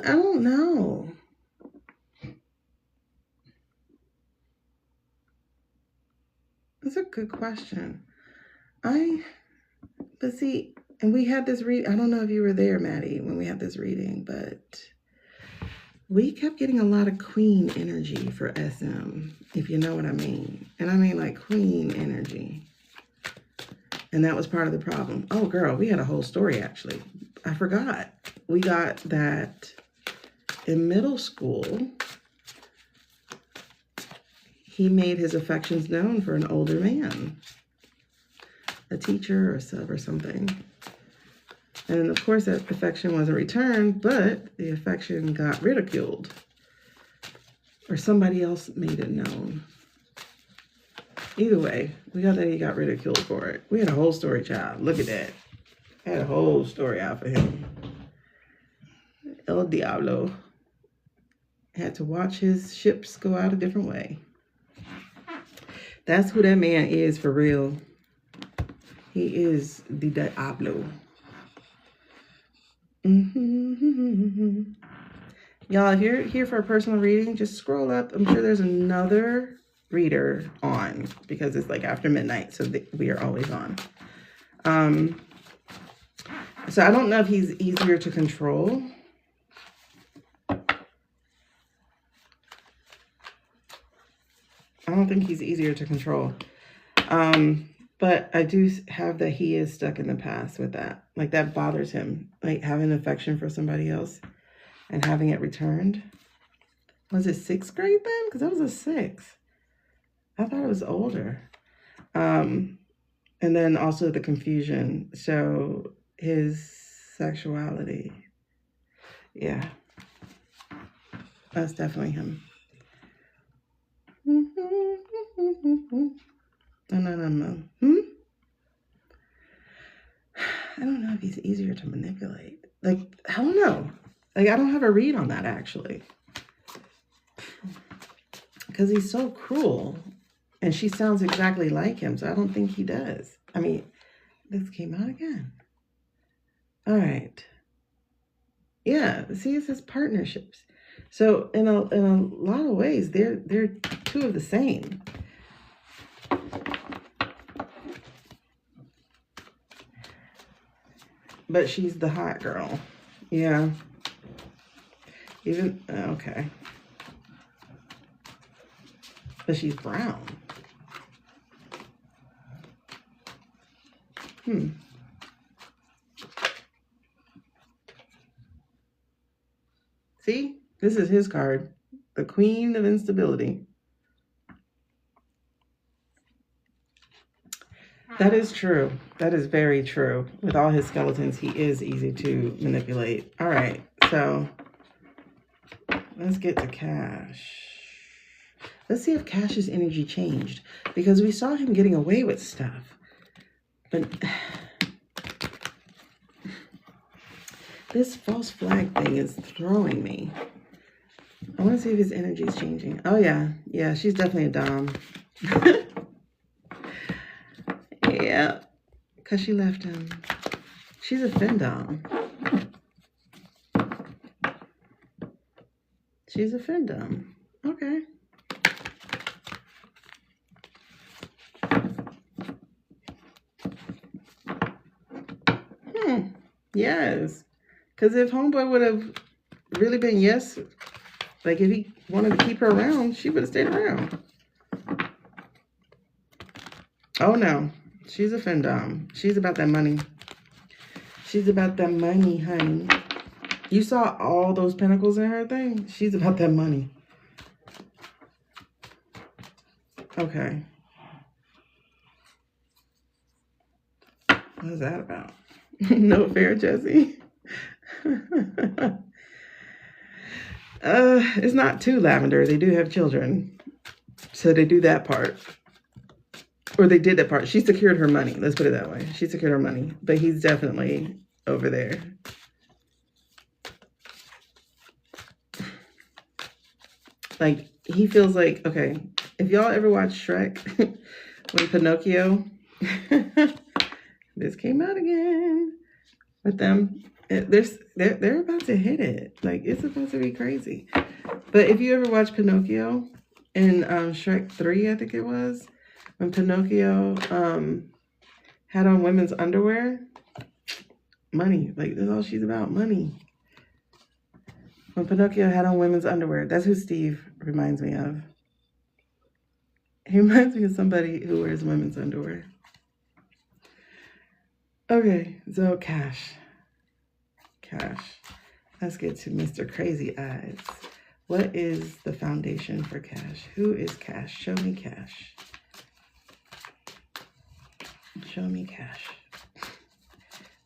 I don't know. That's a good question. But see, and we had this I don't know if you were there, Maddie, when we had this reading, but we kept getting a lot of queen energy for SM, if you know what I mean. And I mean like queen energy. And that was part of the problem. Oh, girl, we had a whole story, actually. I forgot. We got that in middle school. He made his affections known for an older man. A teacher or a sub or something. And of course that affection wasn't returned, but the affection got ridiculed. Or somebody else made it known. Either way, we got that he got ridiculed for it. We had a whole story, child. Look at that. I had a whole story out for him. El Diablo. Had to watch his ships go out a different way. That's who that man is for real. He is the Diablo. Y'all, if you're here for a personal reading, just scroll up. I'm sure there's another reader on because it's like after midnight, so we are always on. So I don't know if he's easier to control. I don't think he's easier to control. But I do have that he is stuck in the past with that. Like that bothers him. Like having affection for somebody else and having it returned. Was it 6th grade then? Because that was a 6. I thought it was older. And then also the confusion. So his sexuality. Yeah. That's definitely him. No. don't know if he's easier to manipulate. Like, I don't know. Like, I don't have a read on that, actually. Because he's so cruel. And she sounds exactly like him, so I don't think he does. I mean, this came out again. All right. Yeah, see, it says partnerships. So in a lot of ways, they're two of the same. But she's the hot girl. Yeah. Even, okay. But she's brown. See? This is his card. The Queen of Instability. That is true. That is very true. With all his skeletons, he is easy to manipulate. All right. So let's get to Cash. Let's see if Cash's energy changed. Because we saw him getting away with stuff. But this false flag thing is throwing me. I want to see if his energy is changing. Oh, yeah. Yeah, she's definitely a dom. Yeah, because she left him. She's a fendom. She's a fendom. Okay. Yes. Because if Homeboy would have really been yes, like if he wanted to keep her around, she would have stayed around. Oh, no. She's a fendom. She's about that money. She's about that money, honey. You saw all those pentacles in her thing? She's about that money. Okay. What is that about? No fair, Jesse. It's not too lavender. They do have children. So they do that part. Or they did that part. She secured her money. Let's put it that way. She secured her money. But he's definitely over there. Like, he feels like, okay, if y'all ever watch Shrek, when Pinocchio, this came out again with them. They're about to hit it. Like, it's about to be crazy. But if you ever watch Pinocchio in Shrek 3, I think it was, when Pinocchio had on women's underwear, money. Like, that's all she's about, money. When Pinocchio had on women's underwear, that's who Steve reminds me of. He reminds me of somebody who wears women's underwear. Okay, so Cash. Let's get to Mr. Crazy Eyes. What is the foundation for Cash? Who is Cash? Show me Cash. Show me Cash.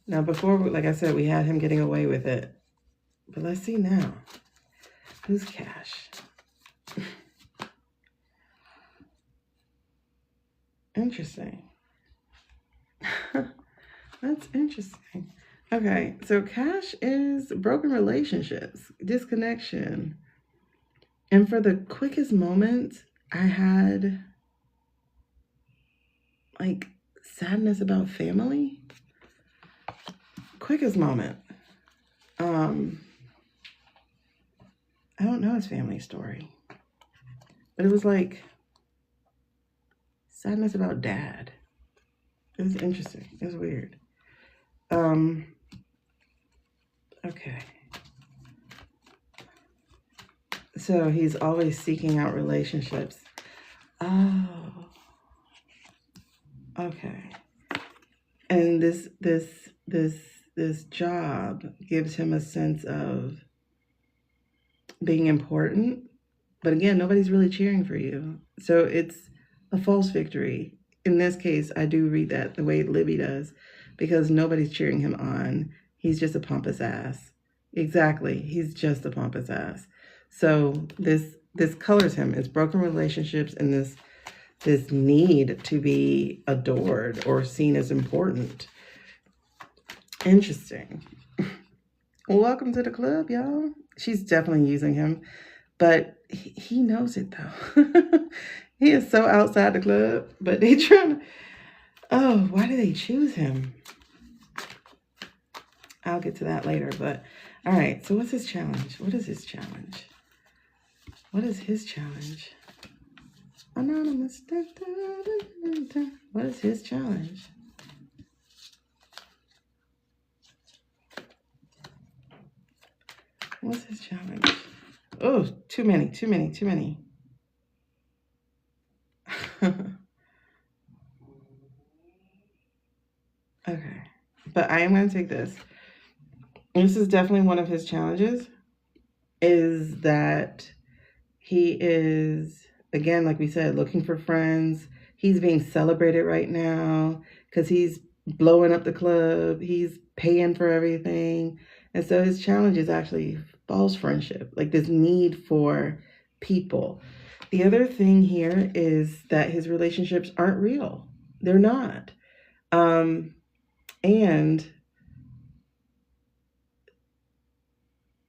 Now, before, like I said, we had him getting away with it. But let's see now. Who's Cash? Interesting. That's interesting. Okay, so Cash is broken relationships, disconnection. And for the quickest moment, I had like sadness about family. Quickest moment. I don't know his family story, but it was like sadness about dad. It was interesting. It was weird. Okay. So he's always seeking out relationships. Oh. Okay. And this job gives him a sense of being important. But again, nobody's really cheering for you. So it's a false victory. In this case, I do read that the way Libby does, because nobody's cheering him on. He's just a pompous ass. Exactly. He's just a pompous ass. So this colors him. It's broken relationships and this need to be adored or seen as important. Interesting. Welcome to the club, y'all. She's definitely using him, but he knows it though. He is so outside the club, but they trying to, oh, why do they choose him? I'll get to that later, but all right, so what's his challenge? What is his challenge? What is his challenge? Anonymous. What is his challenge? What's his challenge? Oh, too many. Okay, but I am going to take this. This is definitely one of his challenges, is that he is, again, like we said, looking for friends. He's being celebrated right now because he's blowing up the club. He's paying for everything. And so his challenge is actually false friendship, like this need for people. The other thing here is that his relationships aren't real. They're not. And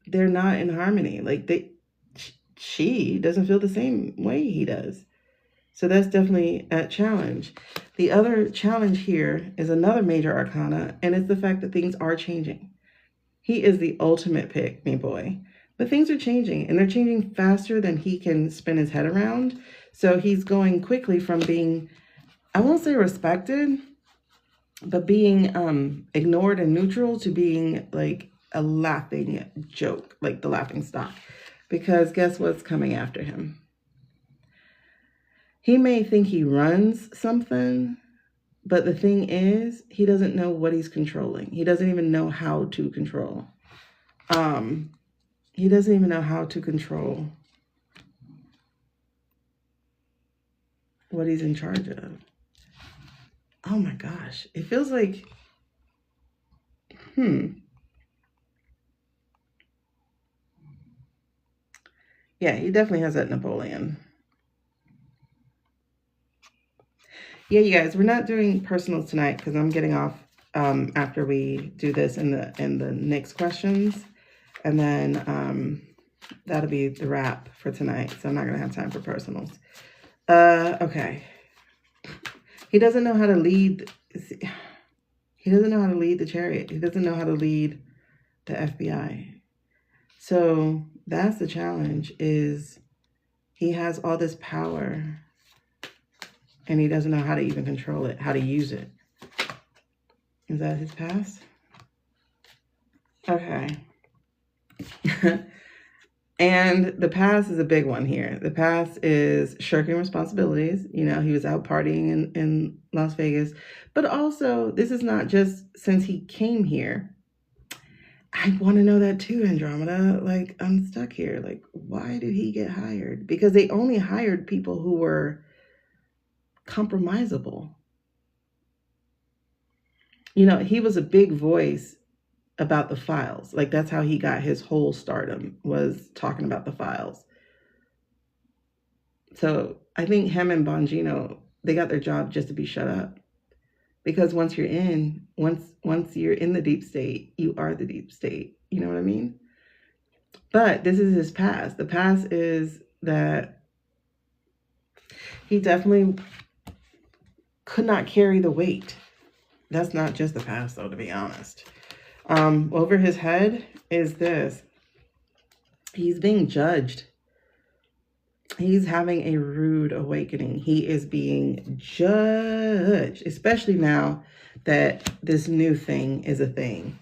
they're not in harmony. Like she doesn't feel the same way he does. So that's definitely a challenge. The other challenge here is another major arcana, and it's the fact that things are changing. He is the ultimate pick me boy, but things are changing, and they're changing faster than he can spin his head around. So he's going quickly from being, I won't say respected, but being ignored and neutral to being like a laughing joke, like the laughing stock. Because guess what's coming after him? He may think he runs something, but the thing is, he doesn't know what he's controlling. He doesn't even know how to control. He doesn't even know how to control what he's in charge of. Oh my gosh. It feels like, yeah, he definitely has that Napoleon. Yeah, you guys, we're not doing personals tonight because I'm getting off after we do this in the next questions. And then that'll be the wrap for tonight. So I'm not going to have time for personals. Okay. He doesn't know how to lead. He doesn't know how to lead the chariot. He doesn't know how to lead the FBI. So that's the challenge, is he has all this power and he doesn't know how to even control it, how to use it. Is that his past? Okay. And the past is a big one here. The past is shirking responsibilities. You know, he was out partying in Las Vegas. But also, this is not just since he came here. I want to know that too, Andromeda. Like, I'm stuck here. Like, why did he get hired? Because they only hired people who were compromisable. You know, he was a big voice about the files. Like, that's how he got his whole stardom, was talking about the files. So I think him and Bongino, they got their job just to be shut up. Because once you're in the deep state, you are the deep state. You know what I mean? But this is his past. The past is that he definitely could not carry the weight. That's not just the past, though, to be honest. Over his head is this. He's being judged. He's having a rude awakening. He is being judged, especially now that this new thing is a thing.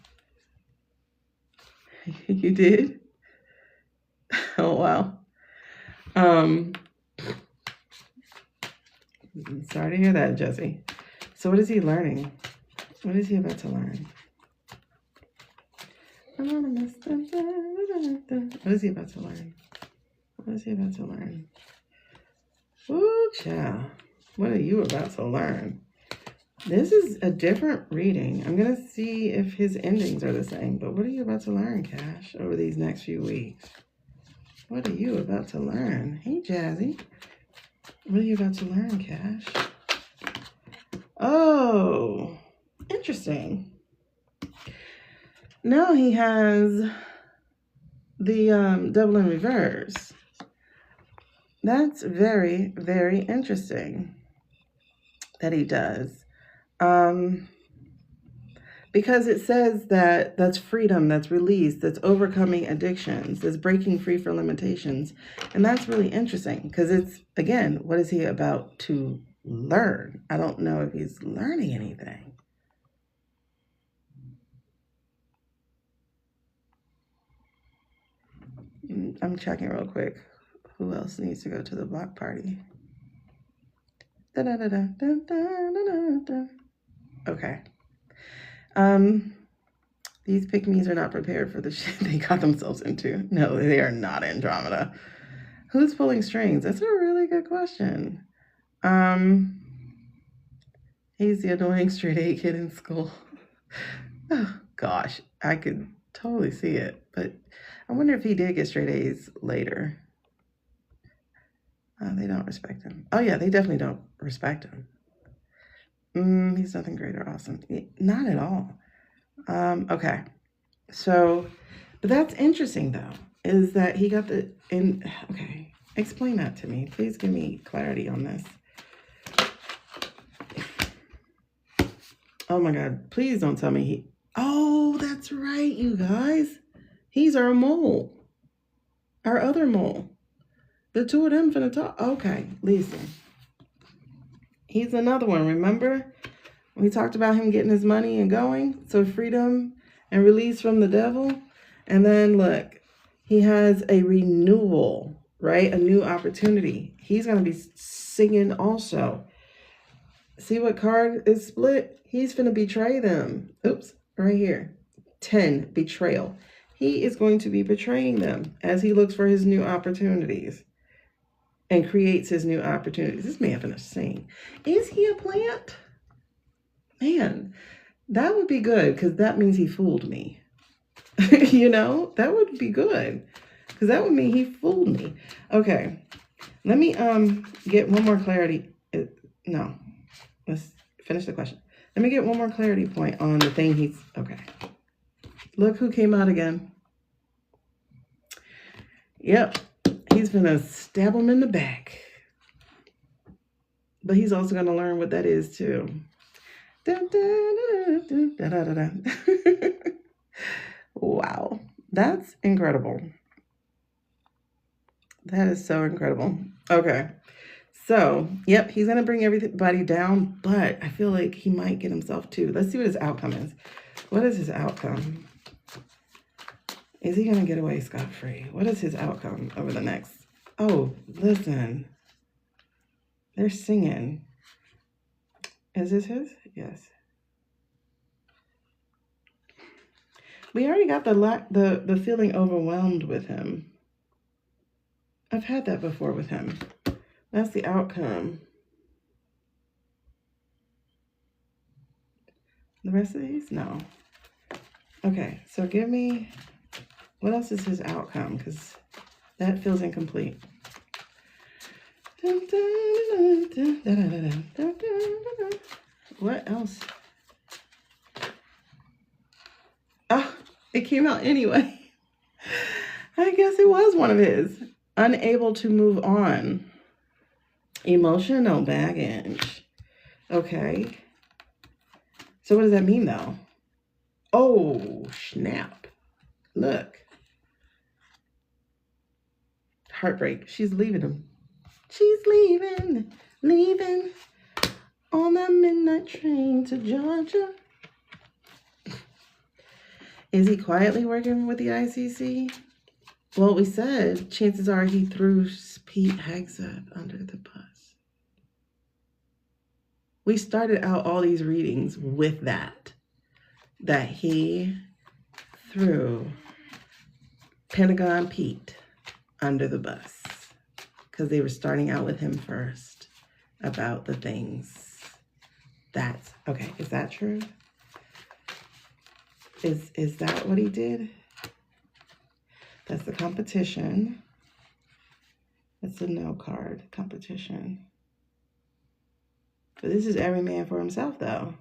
You did? Oh, wow. Sorry to hear that, Jesse. So what is he learning? What is he about to learn? What is he about to learn? What is he about to learn? Ooh, child. What are you about to learn? This is a different reading. I'm going to see if his endings are the same. But what are you about to learn, Cash, over these next few weeks? What are you about to learn? Hey, Jazzy. What are you about to learn, Cash? Oh, interesting. Now he has the double in reverse. That's very, very interesting that he does. Because it says that that's freedom, that's release, that's overcoming addictions, that's breaking free from limitations. And that's really interesting because it's, again, what is he about to learn? I don't know if he's learning anything. I'm checking real quick. Who else needs to go to the block party? Okay. These pick-me's are not prepared for the shit they got themselves into. No, they are not Andromeda. Who's pulling strings? That's a really good question. He's the annoying straight A kid in school. Oh, gosh, I could totally see it. But I wonder if he did get straight A's later. They don't respect him. Oh, yeah, they definitely don't respect him. He's nothing great or awesome. Not at all. Okay. So, but that's interesting, though, is that he got okay, explain that to me. Please give me clarity on this. Oh, my God. Please don't tell me oh, that's right, you guys. He's our mole. Our other mole. The two of them finna talk. Okay, listen. He's another one, remember? We talked about him getting his money and going. So freedom and release from the devil. And then look, he has a renewal, right? A new opportunity. He's going to be singing also. See what card is split? He's going to betray them. Oops, right here. 10, betrayal. He is going to be betraying them as he looks for his new opportunities and creates his new opportunities. This man finna sing. Is he a plant? Man, that would be good because that means he fooled me. You know, that would be good because that would mean he fooled me. Okay, let me get one more clarity. No, let's finish the question. Let me get one more clarity point on the thing he's, okay. Look who came out again. Yep, he's gonna stab him in the back. But he's also gonna learn what that is too. Wow, that's incredible. That is so incredible. Okay, so yep, he's gonna bring everybody down, but I feel like he might get himself too. Let's see what his outcome is. What is his outcome? Is he gonna get away scot-free? What is his outcome over the next? Oh, listen, they're singing. Is this his? Yes. We already got the feeling overwhelmed with him. I've had that before with him. That's the outcome. The rest of these? No. Okay, so give me, what else is his outcome? Because that feels incomplete. What else? Oh, it came out anyway. I guess it was one of his. Unable to move on. Emotional baggage. Okay. So what does that mean though? Oh, snap. Look. Heartbreak. She's leaving him. She's leaving on that midnight train to Georgia. Is he quietly working with the ICC? Well, we said chances are he threw Pete Hegseth under the bus. We started out all these readings with that he threw Pentagon Pete under the bus because they were starting out with him first about the things. That's okay. Is that true? Is that what he did? That's the competition. That's the no card, competition. But this is every man for himself, though.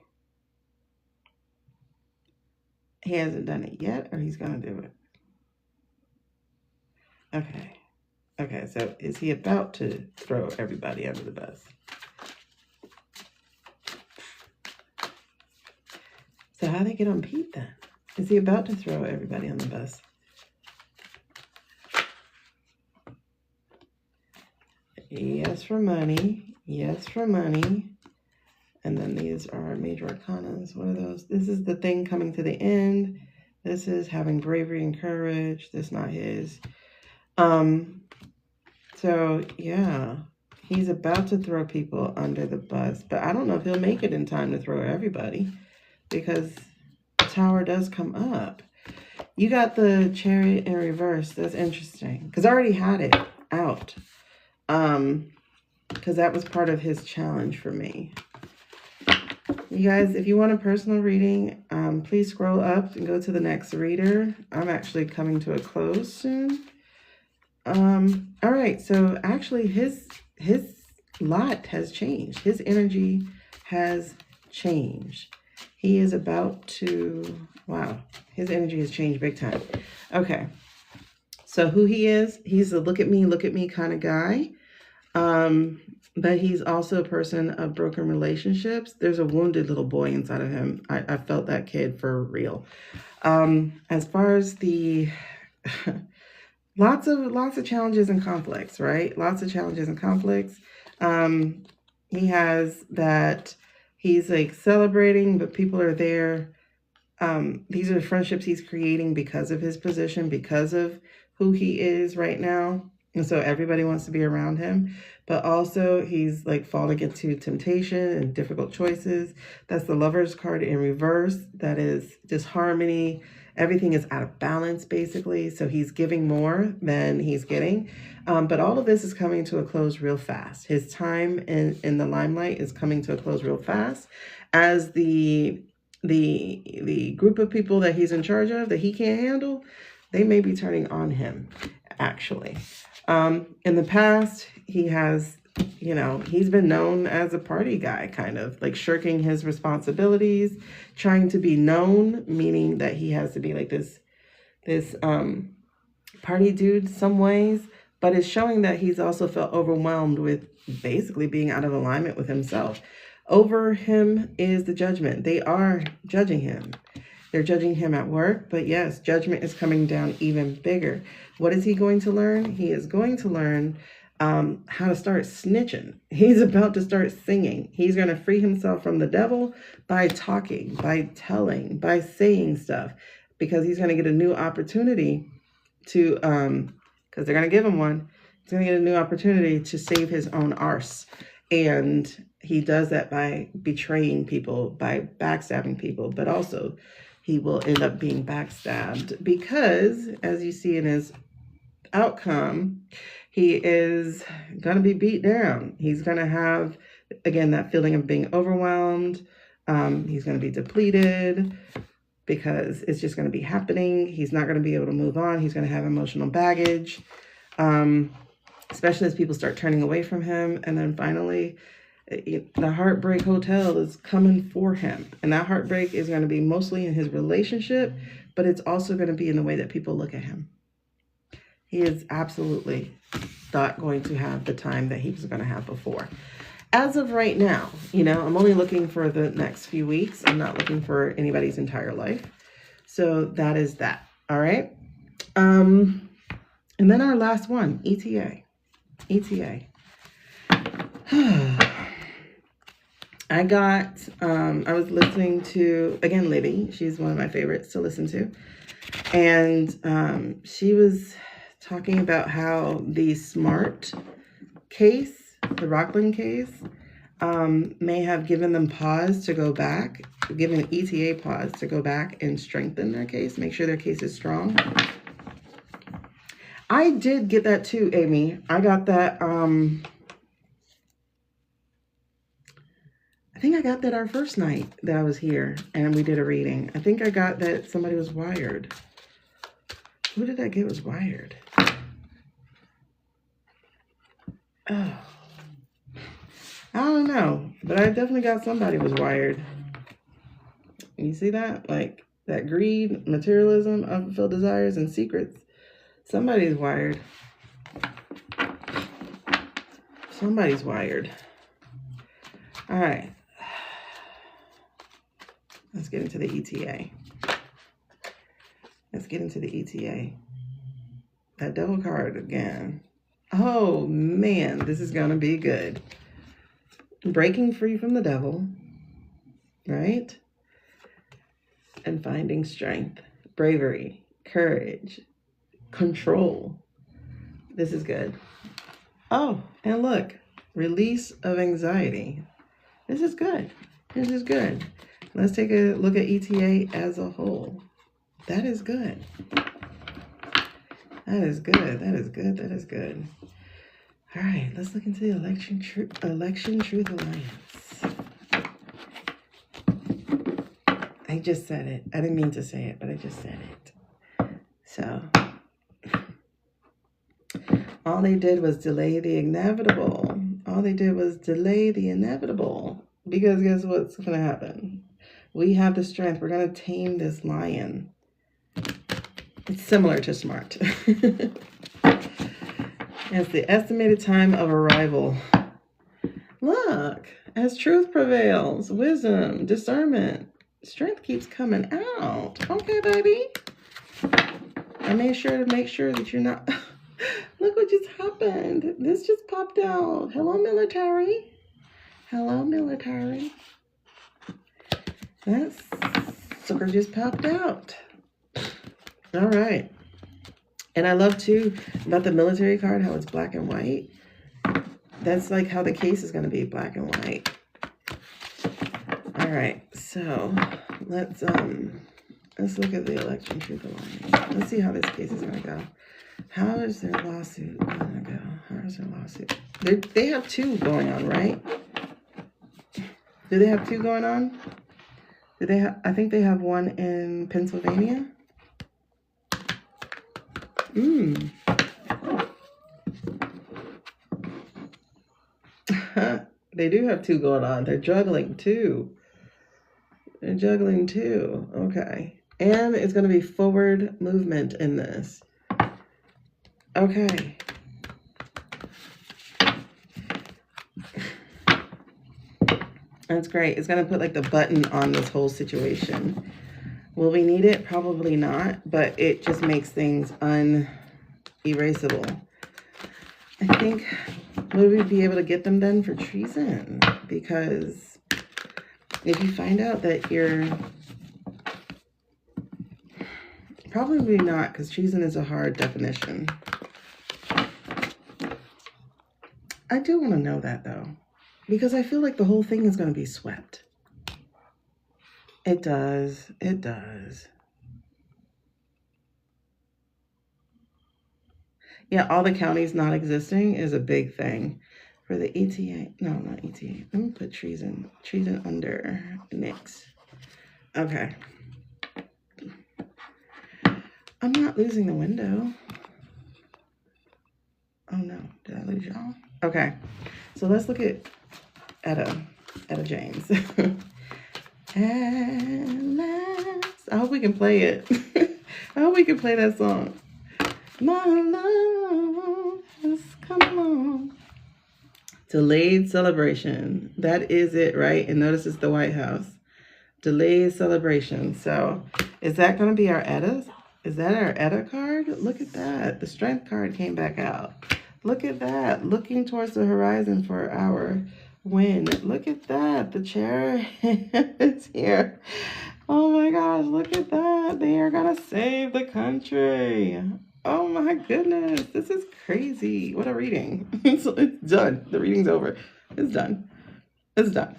He hasn't done it yet, or he's going to do it? Okay. Okay, so is he about to throw everybody under the bus? So how do they get on Pete then? Is he about to throw everybody on the bus? Yes for money. Yes for money. And then these are major arcanas. What are those? This is the thing coming to the end. This is having bravery and courage. This is not his. So yeah, he's about to throw people under the bus, but I don't know if he'll make it in time to throw everybody, because Tower does come up. You got the Chariot in reverse. That's interesting, because I already had it out, because that was part of his challenge for me. You guys, if you want a personal reading, please scroll up and go to the next reader. I'm actually coming to a close soon. All right, so actually his lot has changed. His energy has changed. He is about to, wow, his energy has changed big time. Okay, so who he is, he's a look at me kind of guy. But he's also a person of broken relationships. There's a wounded little boy inside of him. I felt that kid for real. As far as the lots of challenges and conflicts, right? Lots of challenges and conflicts. He has that he's like celebrating, but people are there. These are friendships he's creating because of his position, because of who he is right now. And so everybody wants to be around him, but also he's like falling into temptation and difficult choices. That's the Lover's card in reverse. That is disharmony. Everything is out of balance, basically. So he's giving more than he's getting. But all of this is coming to a close real fast. His time in the limelight is coming to a close real fast, as the group of people that he's in charge of that he can't handle, they may be turning on him, actually. In the past, he has, you know, he's been known as a party guy, kind of like shirking his responsibilities, trying to be known, meaning that he has to be like this party dude some ways, but it's showing that he's also felt overwhelmed with basically being out of alignment with himself. Over him is the judgment. They are judging him. They're judging him at work, but yes, judgment is coming down even bigger. What is he going to learn? He is going to learn how to start snitching. He's about to start singing. He's going to free himself from the devil by talking, by telling, by saying stuff, because he's going to get a new opportunity to, because they're going to give him one. He's going to get a new opportunity to save his own arse. And he does that by betraying people, by backstabbing people, but also he will end up being backstabbed because, as you see in his outcome, he is going to be beat down. He's going to have, again, that feeling of being overwhelmed. He's going to be depleted because it's just going to be happening. He's not going to be able to move on. He's going to have emotional baggage, especially as people start turning away from him. And then finally, the heartbreak hotel is coming for him. And that heartbreak is going to be mostly in his relationship, but it's also going to be in the way that people look at him. He is absolutely not going to have the time that he was going to have before. As of right now, you know, I'm only looking for the next few weeks. I'm not looking for anybody's entire life. So that is that. All right. And then our last one, ETA. ETA. I was listening to, again, Libby. She's one of my favorites to listen to. And she was talking about how the SMART case, the Rockland case, may have given them pause to go back, given ETA pause to go back and strengthen their case, make sure their case is strong. I did get that too, Amy. I got that, I think I got that our first night that I was here and we did a reading. I think I got that somebody was wired. Who did I get was wired? Oh, I don't know, but I definitely got somebody was wired. You see that? Like, that greed, materialism, unfulfilled desires, and secrets. Somebody's wired. Somebody's wired. All right. Let's get into the ETA. Let's get into the ETA. That devil card again. Oh, man, this is going to be good. Breaking free from the devil, right? And finding strength, bravery, courage, control. This is good. Oh, and look, release of anxiety. This is good. This is good. Let's take a look at ETA as a whole. That is good. That is good. That is good. That is good. All right, let's look into the Election Truth Alliance. I just said it. I didn't mean to say it, but I just said it. So, all they did was delay the inevitable. All they did was delay the inevitable. Because guess what's going to happen? We have the strength. We're going to tame this lion. It's similar to smart. It's the estimated time of arrival. Look, as truth prevails, wisdom, discernment, strength keeps coming out. Okay, baby. I made sure to make sure that you're not... Look what just happened. This just popped out. Hello, military. Hello, military. That sucker just popped out. All right. And I love, too, about the military card, how it's black and white. That's like how the case is going to be, black and white. All right. So let's look at the Election Truth Alliance. Let's see how this case is going to go. How is their lawsuit going to go? How is their lawsuit? They have two going on, right? Do they have two going on? Do they have? I think they have one in Pennsylvania. They do have two going on. They're juggling two. They're juggling two. Okay. And it's going to be forward movement in this. Okay. That's great. It's going to put like the button on this whole situation. Will we need it? Probably not, but it just makes things unerasable. I think, would we be able to get them then for treason? Because if you find out that you're... Probably not, because treason is a hard definition. I do want to know that, though, because I feel like the whole thing is going to be swept. It does. It does. Yeah, all the counties not existing is a big thing. For the ETA, no, not ETA. Let me put treason. Treason under Nix. Okay. I'm not losing the window. Oh no, did I lose y'all? Okay, so let's look at Etta James. And last, I hope we can play it. I hope we can play that song. My love has come along. Delayed celebration. That is it, right? And notice it's the White House. Delayed celebration. So is that going to be our Etta? Is that our Etta card? Look at that. The strength card came back out. Look at that. Looking towards the horizon for our win. Look at that. The chair is here. Oh my gosh. Look at that. They are going to save the country. Oh my goodness. This is crazy. What a reading. It's done. The reading's over. It's done. It's done.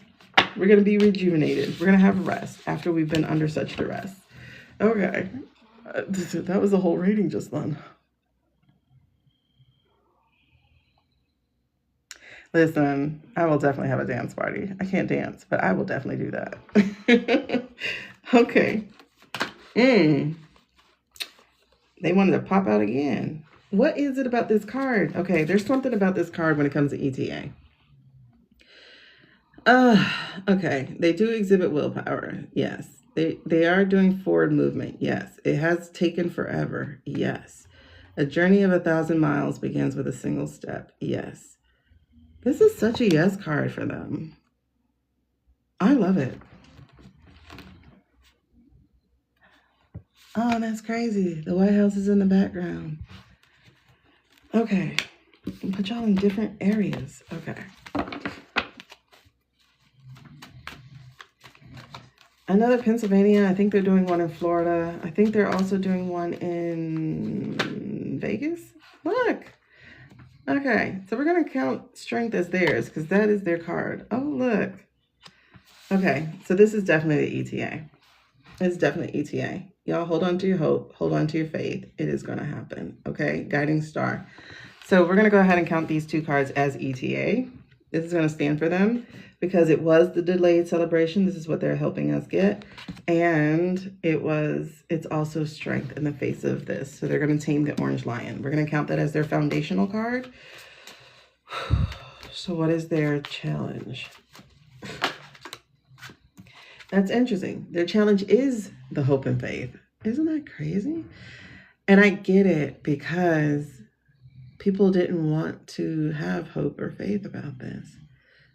We're going to be rejuvenated. We're going to have rest after we've been under such duress. Okay. That was the whole reading just then. Listen, I will definitely have a dance party. I can't dance, but I will definitely do that. Okay. They wanted to pop out again. What is it about this card? Okay, there's something about this card when it comes to ETA. Okay, they do exhibit willpower. Yes, They are doing forward movement. Yes. It has taken forever. Yes. A journey of 1,000 miles begins with a single step. Yes. This is such a yes card for them. I love it. Oh, that's crazy. The White House is in the background. Okay. Put y'all in different areas. Okay. Another Pennsylvania. I think they're doing one in Florida. I think they're also doing one in Vegas. Look. Okay. So we're going to count strength as theirs because that is their card. Oh, look. Okay. So this is definitely the ETA. It's definitely ETA. Y'all hold on to your hope. Hold on to your faith. It is going to happen. Okay. Guiding star. So we're going to go ahead and count these two cards as ETA. This is going to stand for them because it was the delayed celebration. This is what they're helping us get. And it's also strength in the face of this. So they're going to tame the orange lion. We're going to count that as their foundational card. So what is their challenge? That's interesting. Their challenge is the hope and faith. Isn't that crazy? And I get it because people didn't want to have hope or faith about this.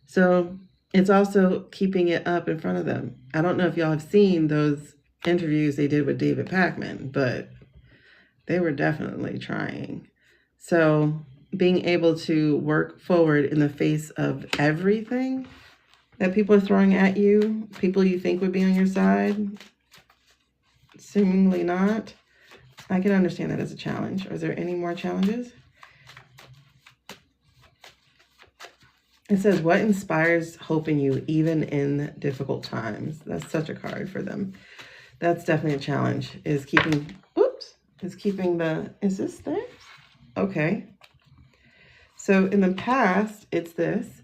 So it's also keeping it up in front of them. I don't know if y'all have seen those interviews they did with David Pakman, but they were definitely trying. So being able to work forward in the face of everything that people are throwing at you, people you think would be on your side, seemingly not. I can understand that as a challenge. Is there any more challenges? It says, what inspires hope in you even in difficult times? That's such a card for them. That's definitely a challenge, is keeping is this theirs? Okay. So in the past, it's this.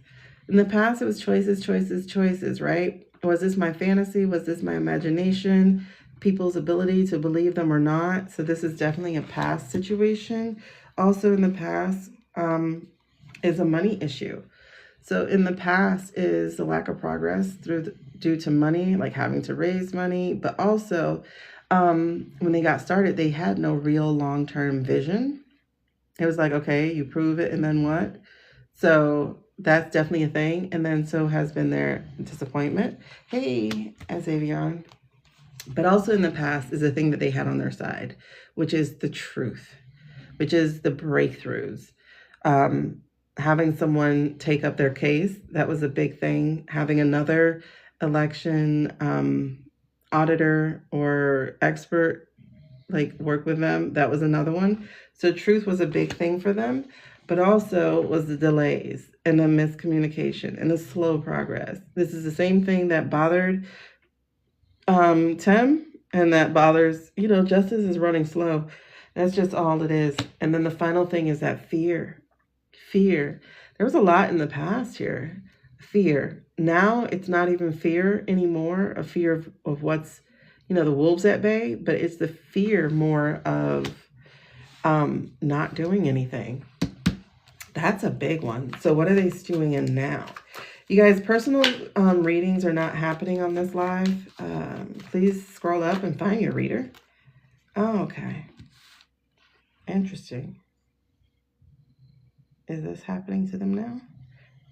In the past, it was choices, choices, choices, right? Was this my fantasy? Was this my imagination? People's ability to believe them or not. So this is definitely a past situation. Also in the past is a money issue. So in the past is the lack of progress due to money, like having to raise money, but also when they got started, they had no real long-term vision. It was like, okay, you prove it and then what? So that's definitely a thing. And then so has been their disappointment. Hey, Xavion. But also in the past is a thing that they had on their side, which is the truth, which is the breakthroughs. Having someone take up their case, that was a big thing. Having another election auditor or expert like work with them, that was another one. So truth was a big thing for them, but also was the delays and the miscommunication and the slow progress. This is the same thing that bothered Tim, and that bothers, justice is running slow. That's just all it is. And then the final thing is that fear. There was a lot in the past here. Fear. Now it's not even fear anymore, a fear of what's, the wolves at bay, but it's the fear more of not doing anything. That's a big one. So what are they stewing in now? You guys, personal readings are not happening on this live. Please scroll up and find your reader. Oh, okay. Interesting. Is this happening to them now?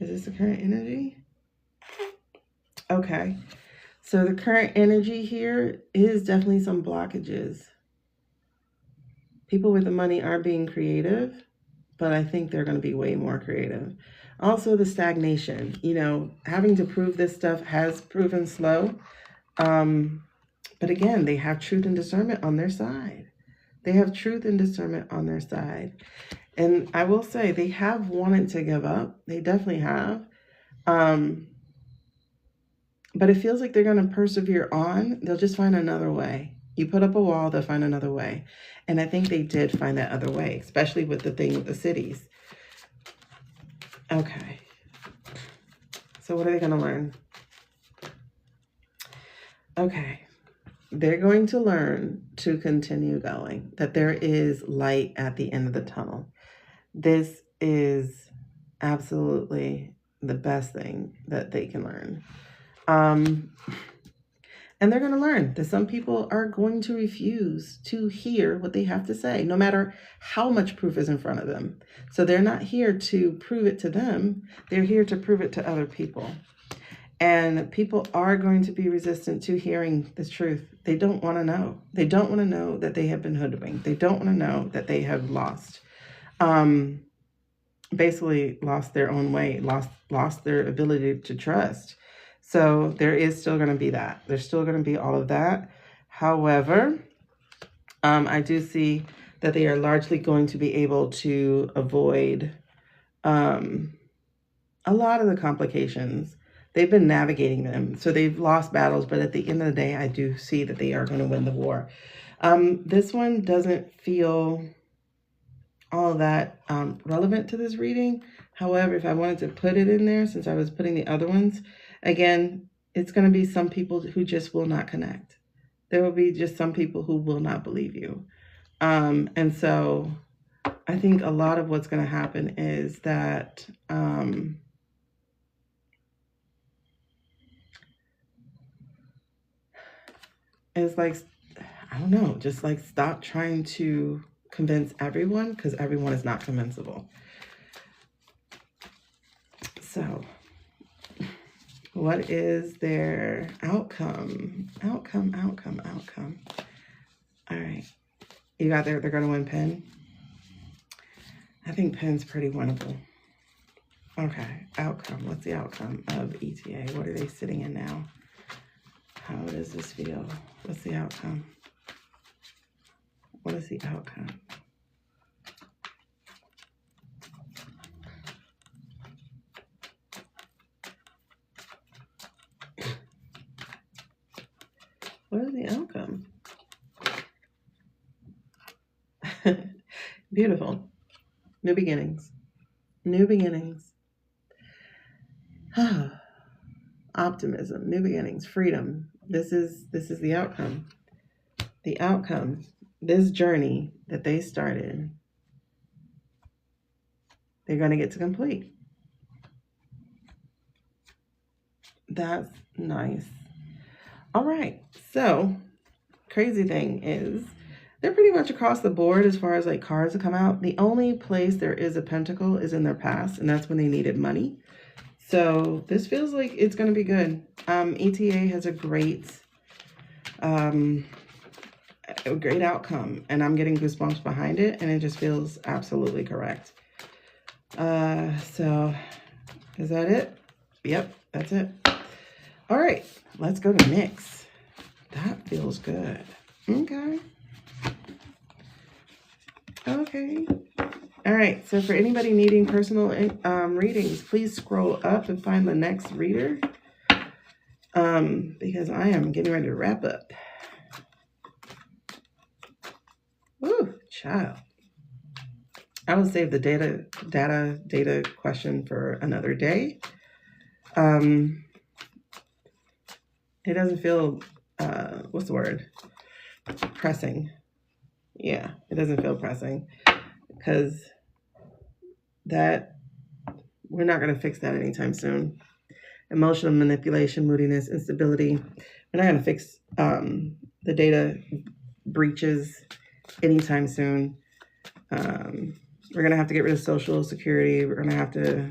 Is this the current energy? Okay. So the current energy here is definitely some blockages. People with the money are being creative, but I think they're going to be way more creative. Also the stagnation, having to prove this stuff has proven slow. But again, they have truth and discernment on their side. They have truth and discernment on their side. And I will say they have wanted to give up. They definitely have. But it feels like they're going to persevere on. They'll just find another way. You put up a wall, they'll find another way. And I think they did find that other way, especially with the thing with the cities. Okay. So what are they going to learn? Okay. They're going to learn to continue going, that there is light at the end of the tunnel. This is absolutely the best thing that they can learn. And they're going to learn that some people are going to refuse to hear what they have to say, no matter how much proof is in front of them. So they're not here to prove it to them. They're here to prove it to other people. And people are going to be resistant to hearing the truth. They don't want to know. They don't want to know that they have been hoodwinked. They don't want to know that they have basically lost their own way, lost their ability to trust. So there is still going to be that. There's still going to be all of that. However, I do see that they are largely going to be able to avoid a lot of the complications. They've been navigating them. So they've lost battles, but at the end of the day, I do see that they are going to win the war. This one doesn't feel all that relevant to this reading. However, if I wanted to put it in there, since I was putting the other ones, again, it's going to be some people who just will not connect. There will be just some people who will not believe you. And so I think a lot of what's going to happen is that it's like, I don't know, just like stop trying to convince everyone, because everyone is not convincible. So what is their outcome? Outcome. All right. You got there, they're going to win pen. I think pen's pretty winnable. Okay, outcome. What's the outcome of ETA? What are they sitting in now? How does this feel? What's the outcome? What is the outcome? What is the outcome? Beautiful. New beginnings. New beginnings. Optimism, new beginnings, freedom. This is the outcome. The outcome, this journey that they started, they're going to get to complete. That's nice. All right. So, crazy thing is, they're pretty much across the board as far as like cards that come out. The only place there is a pentacle is in their past, and that's when they needed money. So this feels like it's going to be good. ETA has a great outcome, and I'm getting goosebumps behind it, and it just feels absolutely correct. So is that it? Yep, that's it. All right, let's go to mix. That feels good. Okay. Okay. All right, so for anybody needing personal readings, please scroll up and find the next reader, because I am getting ready to wrap up. Ooh, child. I will save the data question for another day. It doesn't feel, what's the word? Pressing. Yeah, it doesn't feel pressing, because we're not going to fix that anytime soon. Emotional manipulation, moodiness, instability. We're not going to fix the data breaches anytime soon. We're going to have to get rid of Social Security. We're going to have to,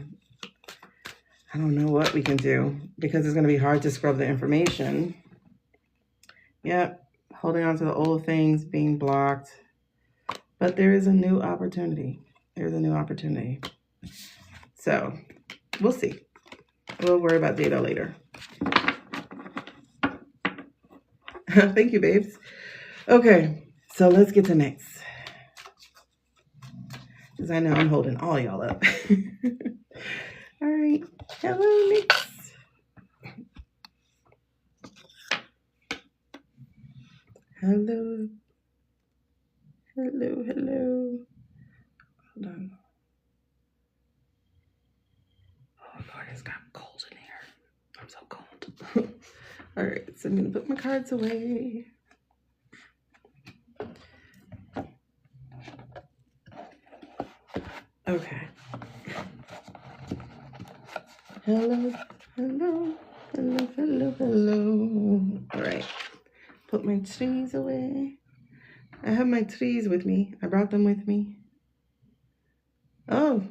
I don't know what we can do, because it's going to be hard to scrub the information. Yep, holding on to the old things, being blocked. But there is a new opportunity. There's a new opportunity. So we'll see. We'll worry about data later. Thank you, babes. Okay, so let's get to next. Because I know I'm holding all y'all up. All right. Hello, Nix. Hello. Hello, hello. Hold on. Oh, Lord, it's got cold in here. I'm so cold. All right, so I'm going to put my cards away. Okay. Hello, hello, hello. hello, hello, hello. All right, put my trees away. I have my trees with me. I brought them with me. Oh,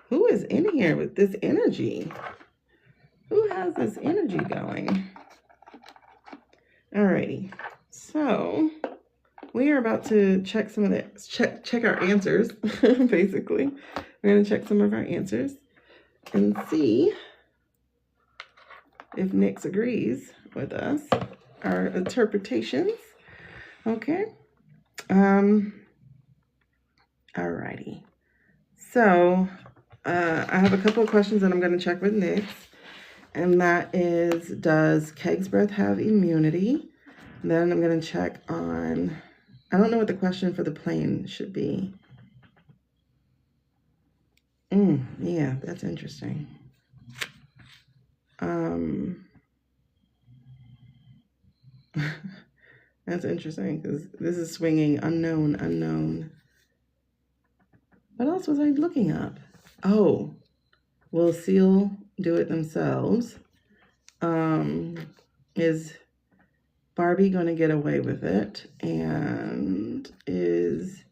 who is in here with this energy? Who has this energy going? Alrighty, so we are about to check some of the check our answers. Basically, we're going to check some of our answers and see if Nyx agrees with us, our interpretations. Okay. Alrighty. So I have a couple of questions that I'm going to check with Nyx. And that is, does Keg's breath have immunity? Then I'm going to check on, I don't know what the question for the plane should be. Yeah, that's interesting. That's interesting because this is swinging unknown, unknown. What else was I looking up? Oh, will Seal do it themselves? Is Barbie going to get away with it? And is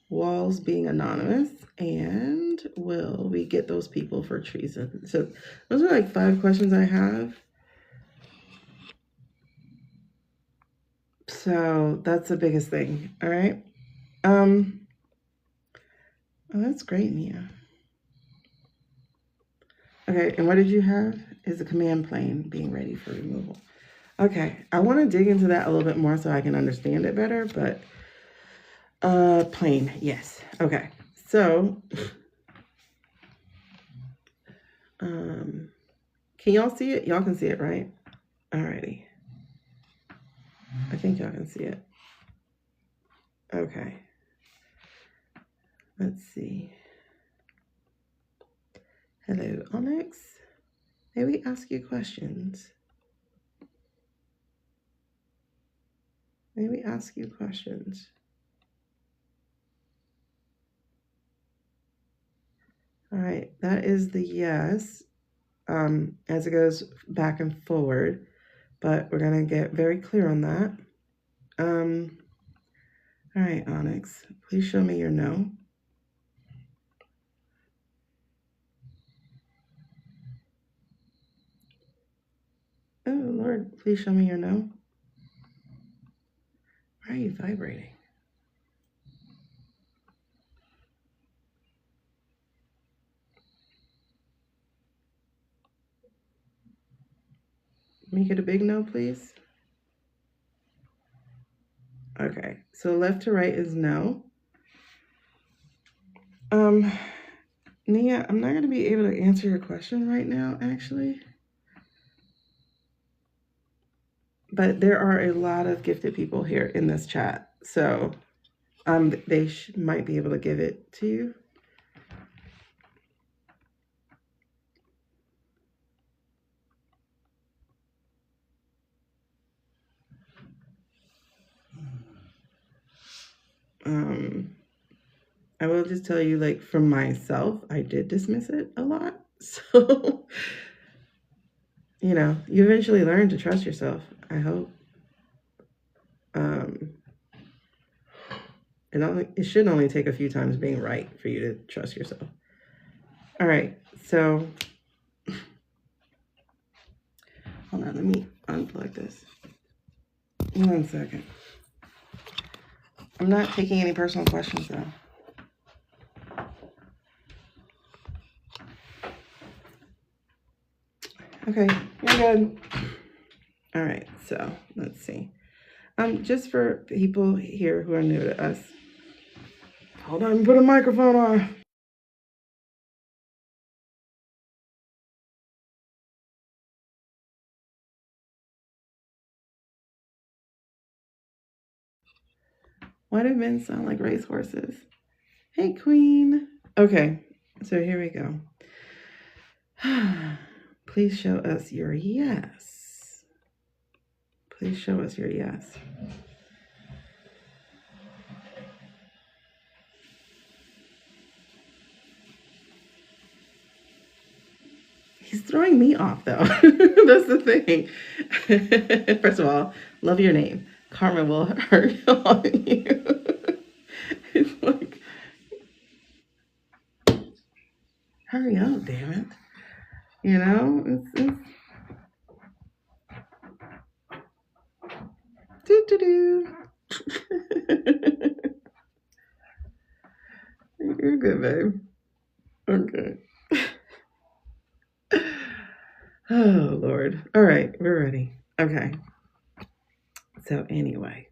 Walls being anonymous? And will we get those people for treason? So those are like 5 questions I have. So that's the biggest thing. All right. Oh, that's great, Mia. Okay, and what did you have? Is a command plane being ready for removal. Okay, I want to dig into that a little bit more so I can understand it better, but plane, yes. Okay, so can y'all see it? Y'all can see it, right? Alrighty. I think y'all can see it. Okay. Let's see. Hello, Onyx. May we ask you questions? May we ask you questions? All right, that is the yes, as it goes back and forward, but we're gonna get very clear on that. All right, Onyx, please show me your no. Oh, Lord, please show me your no. Why are you vibrating? Make it a big no, please. Okay, so left to right is no. Nia, I'm not going to be able to answer your question right now, actually. But there are a lot of gifted people here in this chat, so they might be able to give it to you. I will just tell you, like, for myself, I did dismiss it a lot. So, you know, you eventually learn to trust yourself, I hope. It should only take a few times being right for you to trust yourself. All right, so hold on, let me unplug this. 1 second. I'm not taking any personal questions though. Okay, you're good. All right, so let's see. Just for people here who are new to us. Hold on, put a microphone on. Why do men sound like racehorses? Hey, Queen. Okay, so here we go. Please show us your yes. Please show us your yes. He's throwing me off, though. That's the thing. First of all, love your name. Karma will hurt on you. It's like, hurry up, damn it. You know, it's do. You're good, babe. Okay. Oh, Lord. All right, we're ready. Okay. So anyway,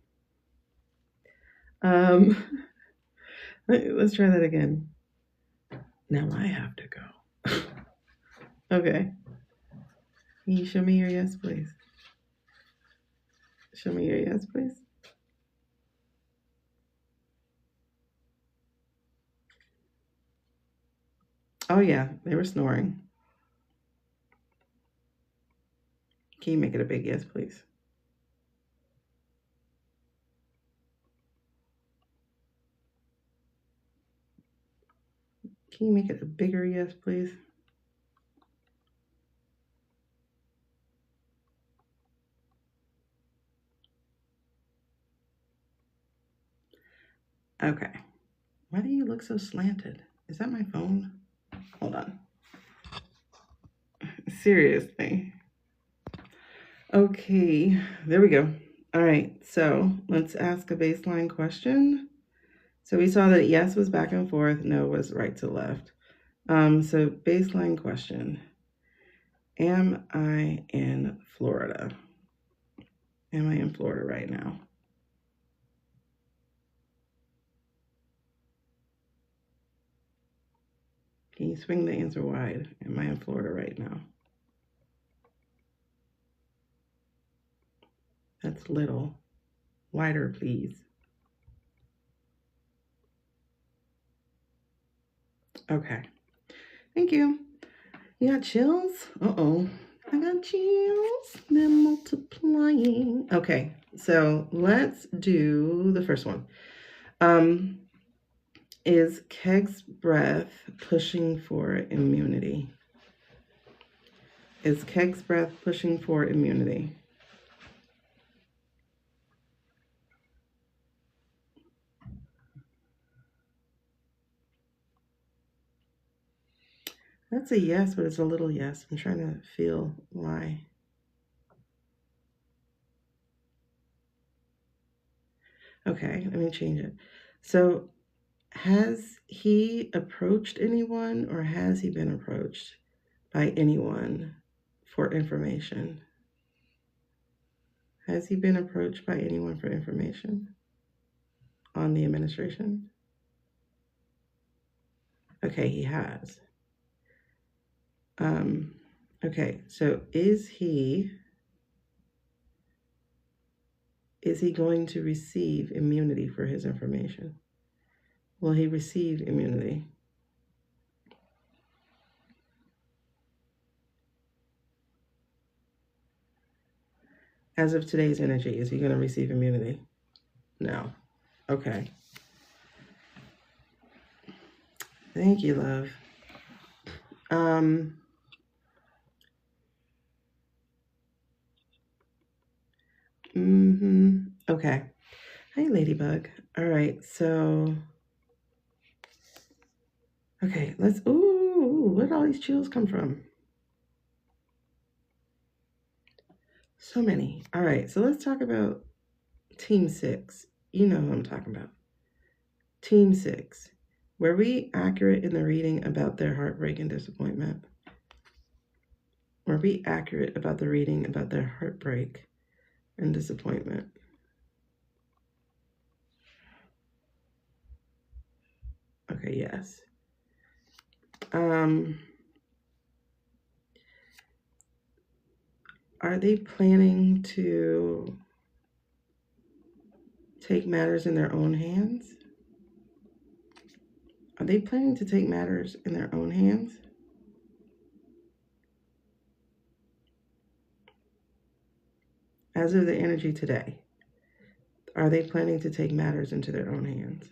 let's try that again. Now I have to go. Okay. Can you show me your yes, please? Show me your yes, please. Oh, yeah, they were snoring. Can you make it a big yes, please? Can you make it a bigger yes, please? Okay. Why do you look so slanted? Is that my phone? Hold on. Seriously. Okay, there we go. All right, so let's ask a baseline question. So we saw that yes was back and forth, no was right to left. So baseline question. Am I in Florida? Am I in Florida right now? Can you swing the answer wide? Am I in Florida right now? That's little. Wider, please. Okay. Thank you. You got chills? Uh-oh. I got chills. They're multiplying. Okay, so let's do the first one. Is Keg's breath pushing for immunity? Is Keg's breath pushing for immunity? That's a yes, but it's a little yes. I'm trying to feel why. Okay, let me change it. So has he approached anyone, or has he been approached by anyone for information? Has he been approached by anyone for information on the administration? Okay, he has. Okay, so is he going to receive immunity for his information? Will he receive immunity? As of today's energy, is he going to receive immunity? No. Okay. Thank you, love. Okay. Hey, Ladybug. All right, so okay, let's where did all these chills come from? So many. All right, so let's talk about Team 6. You know who I'm talking about. Team 6. Were we accurate in the reading about their heartbreak and disappointment? Were we accurate about the reading about their heartbreak and disappointment? Okay, yes. Are they planning to take matters in their own hands? Are they planning to take matters in their own hands? As of the energy today, are they planning to take matters into their own hands?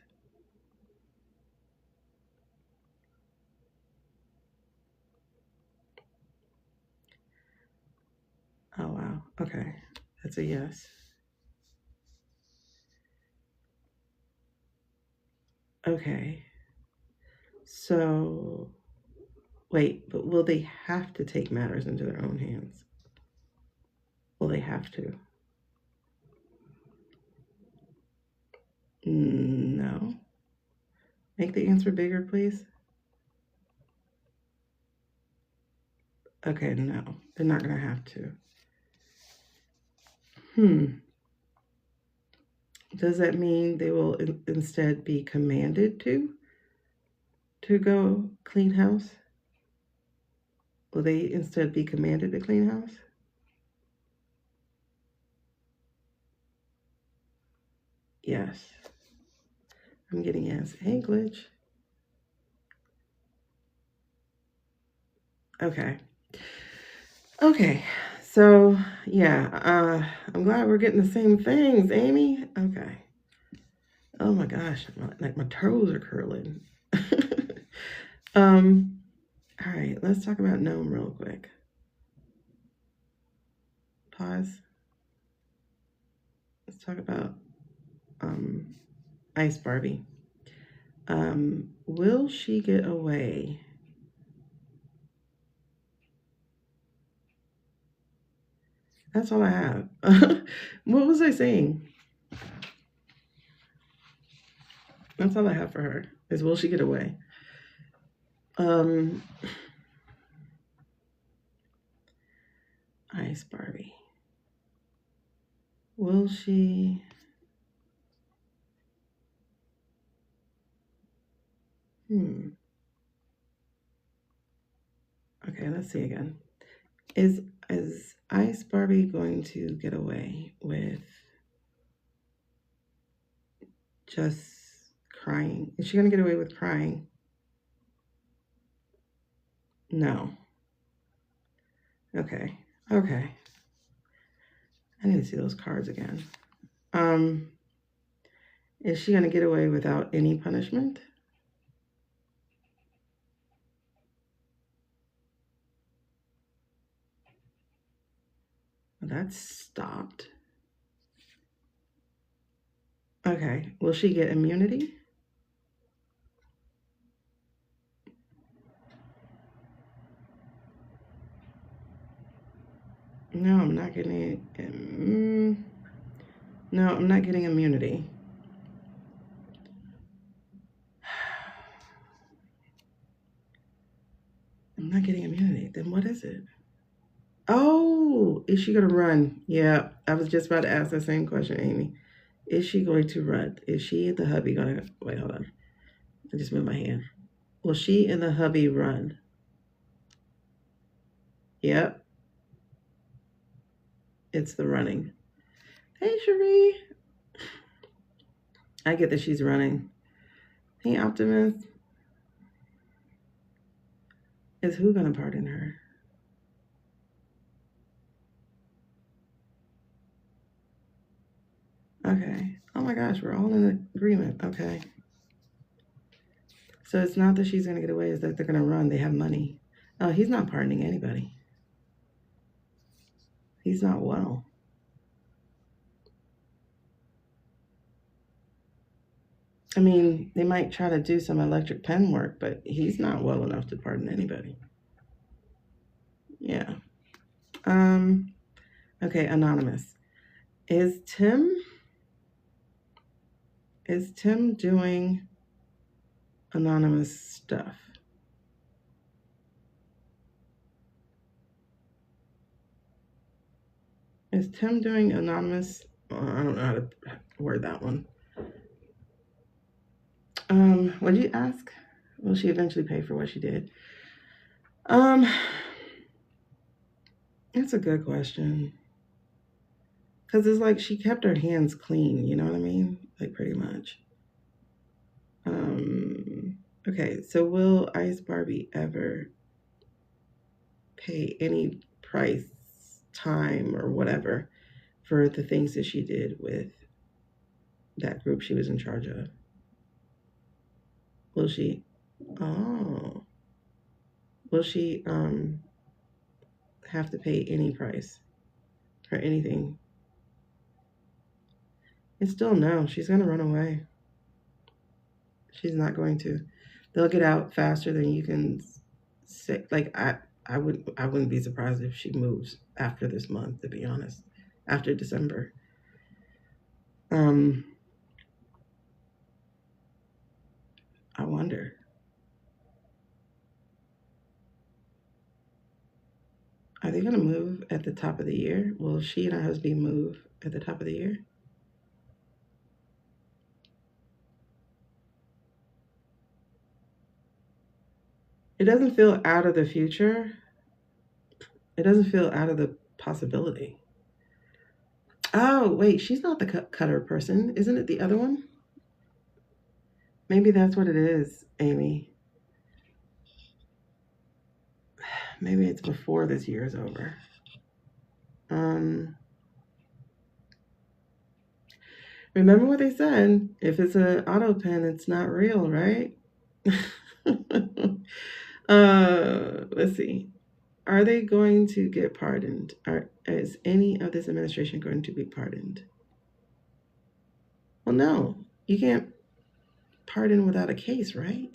Okay, that's a yes. Okay, so wait, but will they have to take matters into their own hands? Will they have to? No. Make the answer bigger, please. Okay, no, they're not going to have to. Does that mean they will instead be commanded to go clean house? Will they instead be commanded to clean house? Yes. I'm getting yes. Hey, glitch. Okay. Okay. So, yeah, I'm glad we're getting the same things, Amy. Okay. Oh my gosh, my toes are curling. All right, let's talk about gnome real quick. Pause. Let's talk about Ice Barbie. Will she get away? That's all I have. What was I saying? That's all I have for her, is will she get away? Ice Barbie. Will she? Okay, let's see again. Is Ice Barbie going to get away with just crying? Is she going to get away with crying? No. Okay. Okay. I need to see those cards again. Is she going to get away without any punishment? That's stopped. Okay. Will she get immunity? No, I'm not getting it. No, I'm not getting immunity. I'm not getting immunity. Then what is it? Oh, is she going to run? Yeah, I was just about to ask that same question, Amy. Is she going to run? Is she and the hubby going to... Wait, hold on. I just moved my hand. Will she and the hubby run? Yep. It's the running. Hey, Cherie. I get that she's running. Hey, Optimist. Is who going to pardon her? Okay. Oh my gosh, we're all in agreement. Okay. So it's not that she's going to get away, it's that they're going to run. They have money. Oh, he's not pardoning anybody. He's not well. I mean, they might try to do some electric pen work, but he's not well enough to pardon anybody. Yeah. Okay, Anonymous. Is Tim doing anonymous stuff? Is Tim doing anonymous? I don't know how to word that one. What did you ask? Will she eventually pay for what she did? It's a good question. Because it's like she kept her hands clean, you know what I mean? Like pretty much. Okay, so will Ice Barbie ever pay any price, time, or whatever for the things that she did with that group she was in charge of? Will she? Oh. Will she have to pay any price? or anything. It's still no. She's going to run away. She's not going to. They'll get out faster than you can say. Like, I wouldn't be surprised if she moves after this month, to be honest. After December. I wonder. Are they going to move at the top of the year? Will she and her husband move at the top of the year? It doesn't feel out of the future. It doesn't feel out of the possibility. Oh, wait, she's not the cutter person. Isn't it the other one? Maybe that's what it is, Amy. Maybe it's before this year is over. Remember what they said? If it's an auto pen, it's not real, right? Let's see. Are they going to get pardoned? Is any of this administration going to be pardoned? Well, no. You can't pardon without a case, right?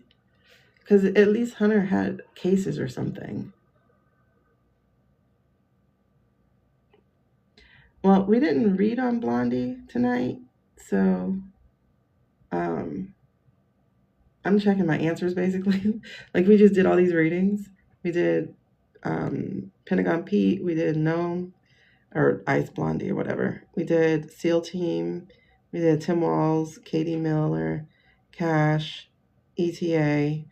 Because at least Hunter had cases or something. Well, we didn't read on Blondie tonight, so I'm checking my answers basically. Like we just did all these readings. We did Pentagon Pete, we did Gnome, or Ice Blondie or whatever. We did SEAL Team, we did Tim Walls, Katie Miller, Cash, ETA.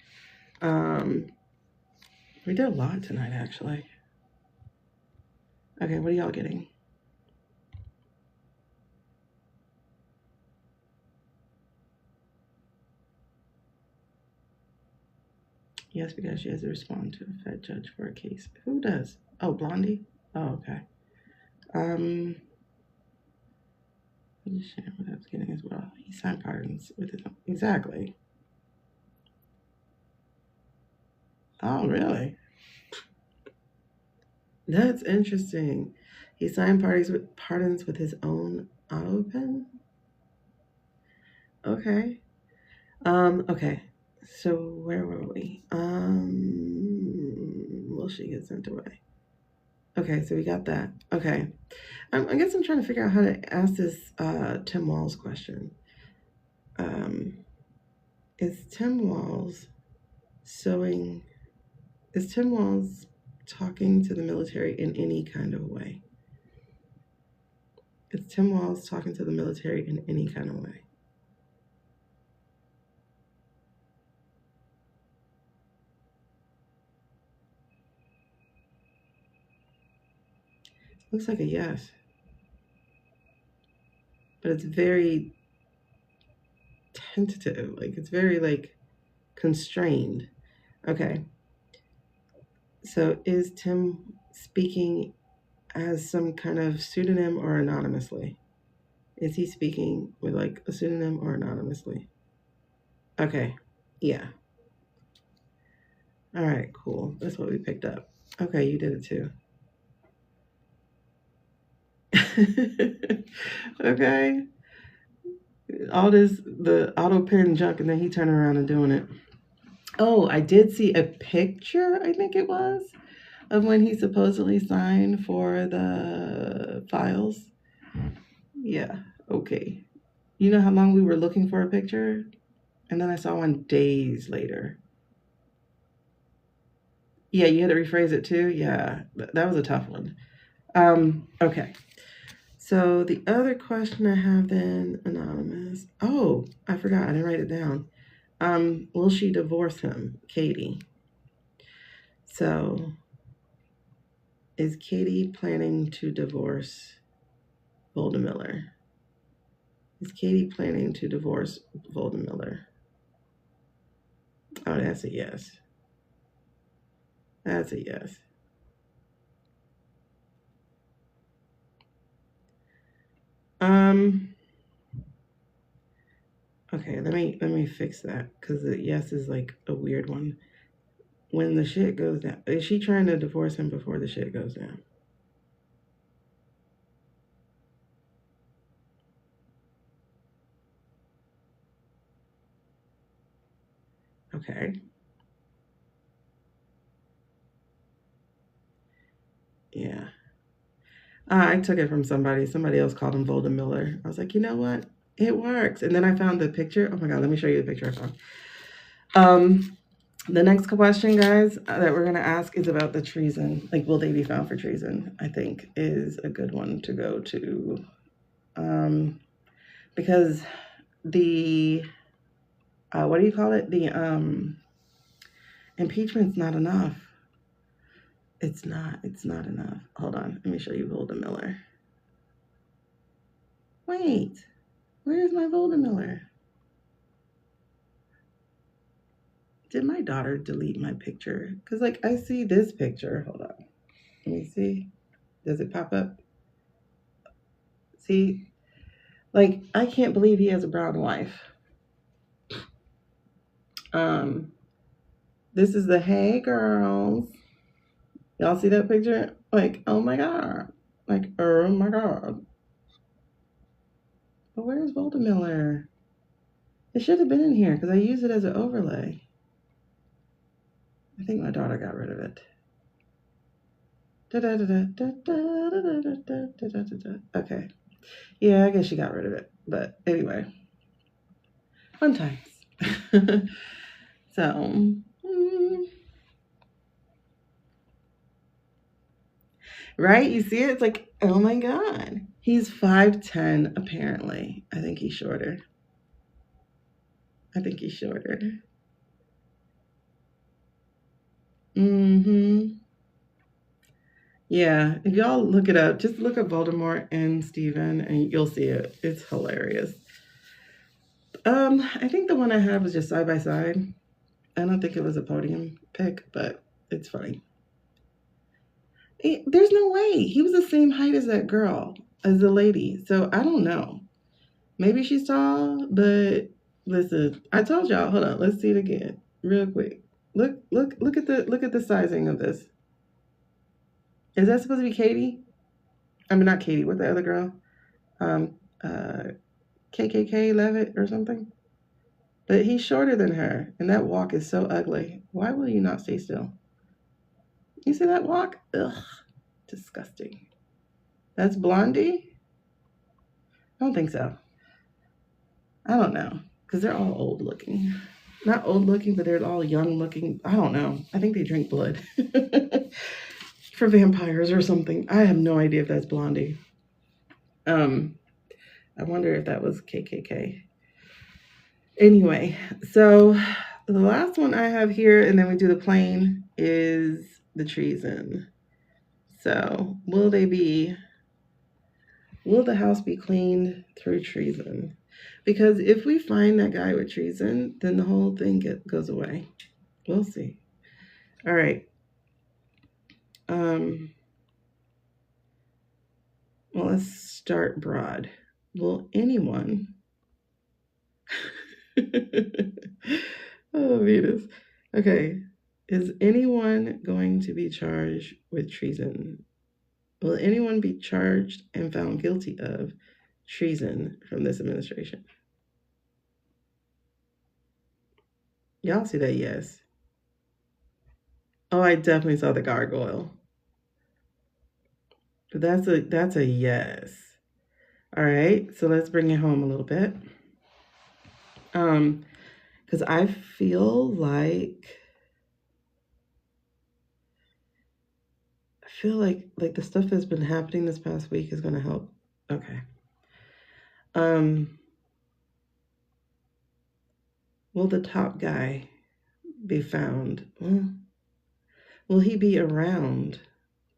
We did a lot tonight actually. Okay, what are y'all getting? Yes, because she has to respond to a Fed judge for a case. Who does? Oh, Blondie? Oh, okay. Let me share what I was getting as well. He signed pardons with his own. Exactly. Oh, really? That's interesting. He signed pardons with his own auto pen? Okay. Okay. So where were we? Will she get sent away? Okay, so we got that. Okay. I guess I'm trying to figure out how to ask this Tim Walls question. Is Tim Walls talking to the military in any kind of way? Is Tim Walls talking to the military in any kind of way? Looks like a yes. But it's very tentative. Like it's very like constrained. Okay. So is Tim speaking as some kind of pseudonym or anonymously? Is he speaking with like a pseudonym or anonymously? Okay. Yeah. All right, cool. That's what we picked up. Okay, you did it too. Okay. All this, the auto pen junk, and then he turned around and doing it. Oh, I did see a picture, I think it was, of when he supposedly signed for the files. Yeah, okay. You know how long we were looking for a picture? And then I saw one days later. Yeah, you had to rephrase it too? Yeah, that was a tough one. Okay. So the other question I have then, anonymous. Oh, I forgot. I didn't write it down. Will she divorce him, Katie? So, is Katie planning to divorce Voldemiller? Is Katie planning to divorce Voldemiller? Oh, that's a yes. That's a yes. Okay, let me fix that because the yes is like a weird one. When the shit goes down, is she trying to divorce him before the shit goes down? Okay. Yeah. I took it from somebody. Somebody else called him Voldemort. I was like, you know what? It works. And then I found the picture. Oh my God, let me show you the picture I found. The next question, guys, that we're going to ask is about the treason. Like, will they be found for treason? I think is a good one to go to. Because the, what do you call it? The impeachment's not enough. It's not enough. Hold on. Let me show you Voldemort. Wait, where's my Voldemort? Did my daughter delete my picture? Because, like, I see this picture. Hold on. Let me see. Does it pop up? See? Like, I can't believe he has a brown wife. This is the Hey Girls. Y'all see that picture? Like, oh my God. Like, oh my God. But where's Voldemort? It should have been in here because I use it as an overlay. I think my daughter got rid of it. Okay. Yeah, I guess she got rid of it. But anyway, fun times. So, right? You see it? It's like, oh my God. He's 5'10", apparently. I think he's shorter. Yeah, if y'all look it up, just look up Voldemort and Steven and you'll see it. It's hilarious. I think the one I had was just side by side. I don't think it was a podium pic, but it's funny. There's no way. He was the same height as that girl, as the lady. So I don't know. Maybe she's tall, but listen, I told y'all. Hold on, let's see it again, real quick. Look at the sizing of this. Is that supposed to be Katie? I mean, not Katie. What's the other girl? KKK Levitt or something. But he's shorter than her, and that walk is so ugly. Why will you not stay still? You see that walk? Ugh, disgusting. That's Blondie? I don't think so. I don't know, because they're all old looking. Not old looking, but they're all young looking. I don't know. I think they drink blood for vampires or something. I have no idea if that's Blondie. I wonder if that was KKK. Anyway, so the last one I have here, and then we do the plane, is the treason. So will the house be cleaned through treason? Because if we find that guy with treason, then the whole thing goes away. We'll see. All right. Well, let's start broad. Will anyone... Oh, Venus. Okay. Is anyone going to be charged with treason? Will anyone be charged and found guilty of treason from this administration? Y'all see that? Yes. Oh, I definitely saw the gargoyle. That's a yes. All right, so let's bring it home a little bit. Because I feel like the stuff that's been happening this past week is going to help. Okay. Will the top guy be found? Will he be around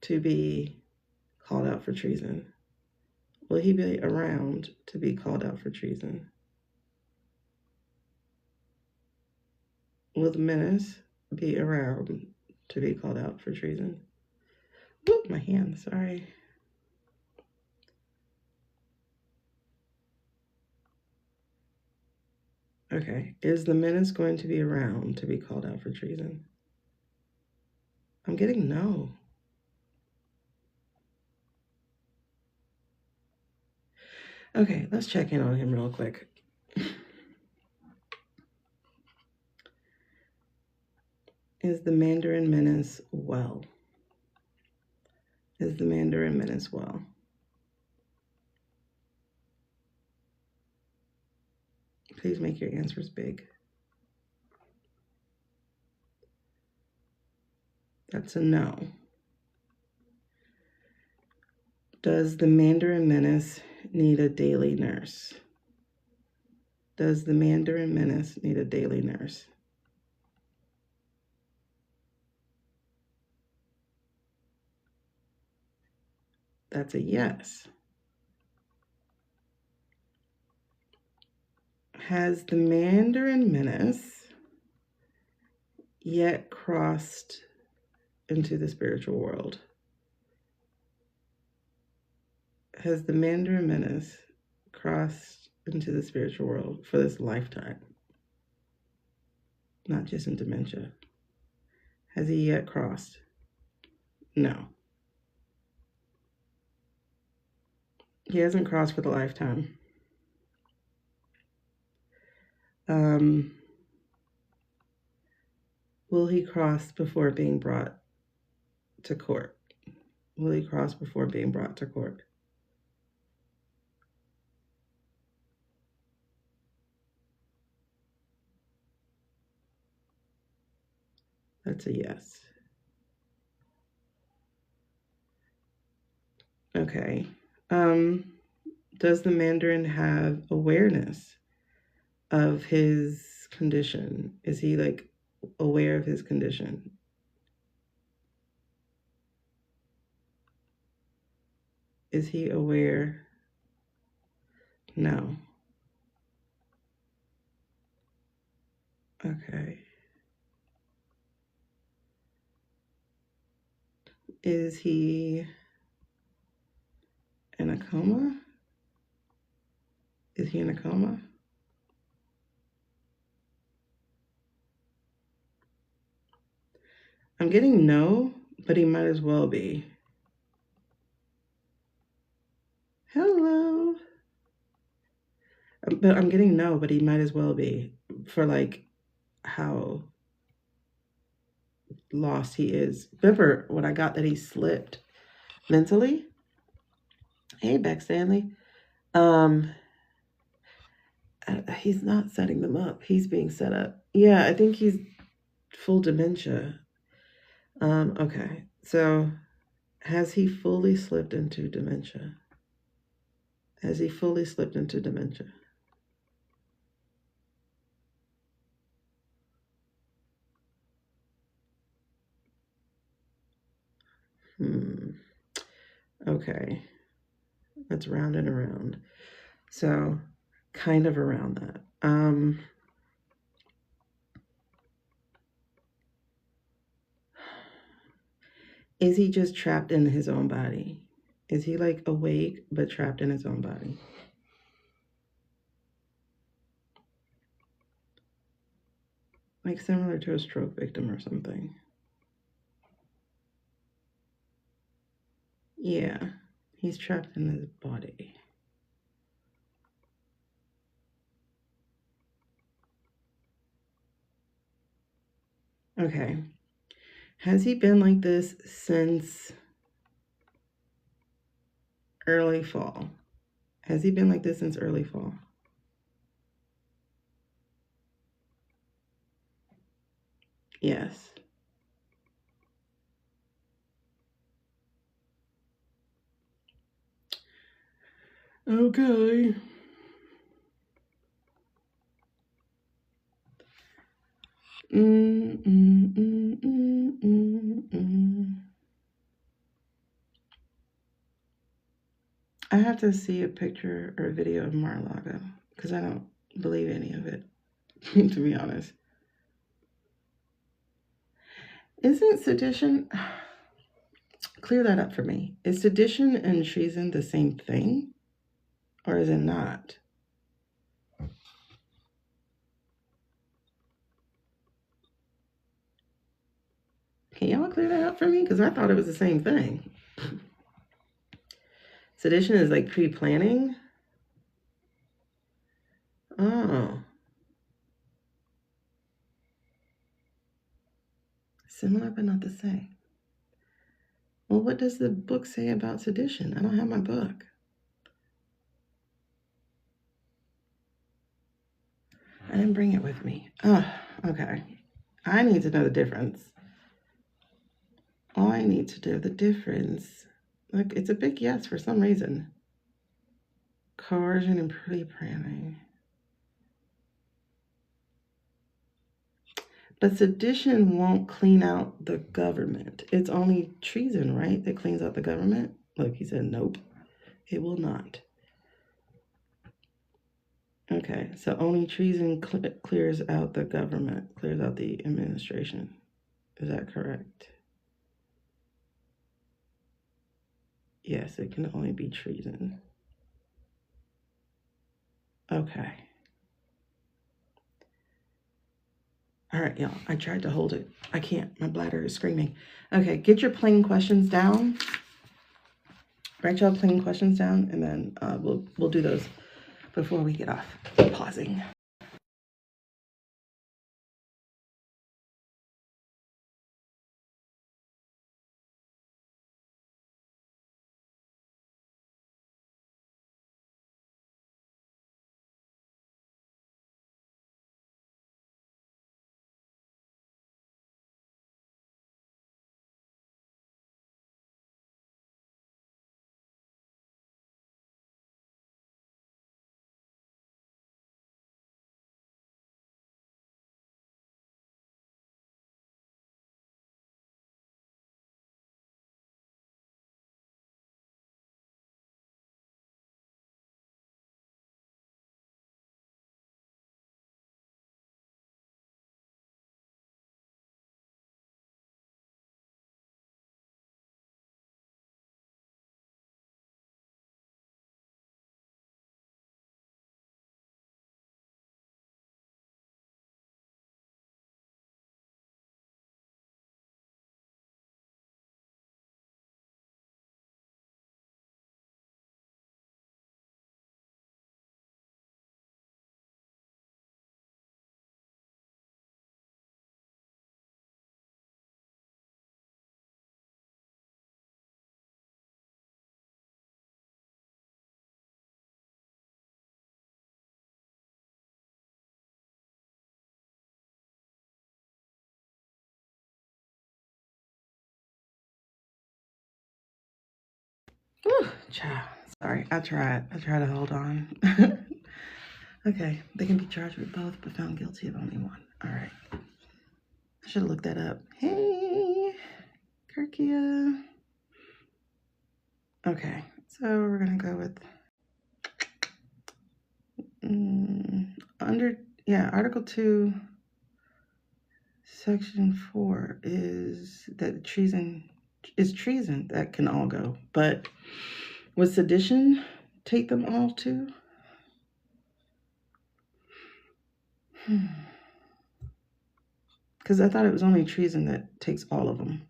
to be called out for treason? Will he be around to be called out for treason? Will the menace be around to be called out for treason? Whoop, my hand, sorry. Okay, is the menace going to be around to be called out for treason? I'm getting no. Okay, let's check in on him real quick. Is the Mandarin Menace well? Is the Mandarin Menace well? Please make your answers big. That's a no. Does the Mandarin Menace need a daily nurse? Does the Mandarin Menace need a daily nurse? That's a yes. Has the Mandarin Menace yet crossed into the spiritual world? Has the Mandarin Menace crossed into the spiritual world for this lifetime? Not just in dementia. Has he yet crossed? No. He hasn't crossed for the lifetime. Will he cross before being brought to court? Will he cross before being brought to court? That's a yes. Okay. Does the Mandarin have awareness of his condition? Is he like aware of his condition? Is he aware? No. Okay. Is he in a coma? Is he in a coma? I'm getting no, but he might as well be. Hello. But I'm getting no, but he might as well be for like how lost he is. Remember when I got that he slipped mentally? Hey, Beck Stanley. He's not setting them up. He's being set up. Yeah, I think he's full dementia. Okay. So has he fully slipped into dementia? Has he fully slipped into dementia? Okay. That's round and around. So kind of around that. Is he just trapped in his own body? Is he like awake but trapped in his own body? Like similar to a stroke victim or something. Yeah, he's trapped in his body. Okay. Has he been like this since early fall? Has he been like this since early fall? Yes. Okay. I have to see a picture or a video of Mar-a-Lago because I don't believe any of it, to be honest. Isn't sedition... Clear that up for me. Is sedition and treason the same thing? Or is it not? Can y'all clear that up for me? Because I thought it was the same thing. Sedition is like pre-planning? Oh. Similar but not the same. Well, what does the book say about sedition? I don't have my book. I didn't bring it with me. Oh, okay. I need to know the difference. I need to know the difference. Look, it's a big yes for some reason. Coercion and pre-planning. But sedition won't clean out the government. It's only treason, right, that cleans out the government? Look, he said, nope, it will not. Okay, so only treason clears out the government, clears out the administration. Is that correct? Yes, it can only be treason. Okay. All right, y'all, I tried to hold it. I can't, my bladder is screaming. Okay, get your plain questions down. Write y'all plain questions down, and then we'll do those before we get off. Pausing. Whew, child. Sorry, I tried to hold on. Okay, they can be charged with both, but found guilty of only one. All right. I should have looked that up. Hey, Kirkia. Okay, so we're gonna go with Article 2, Section 4 is that treason that can all go, but would sedition take them all too? Because I thought it was only treason that takes all of them.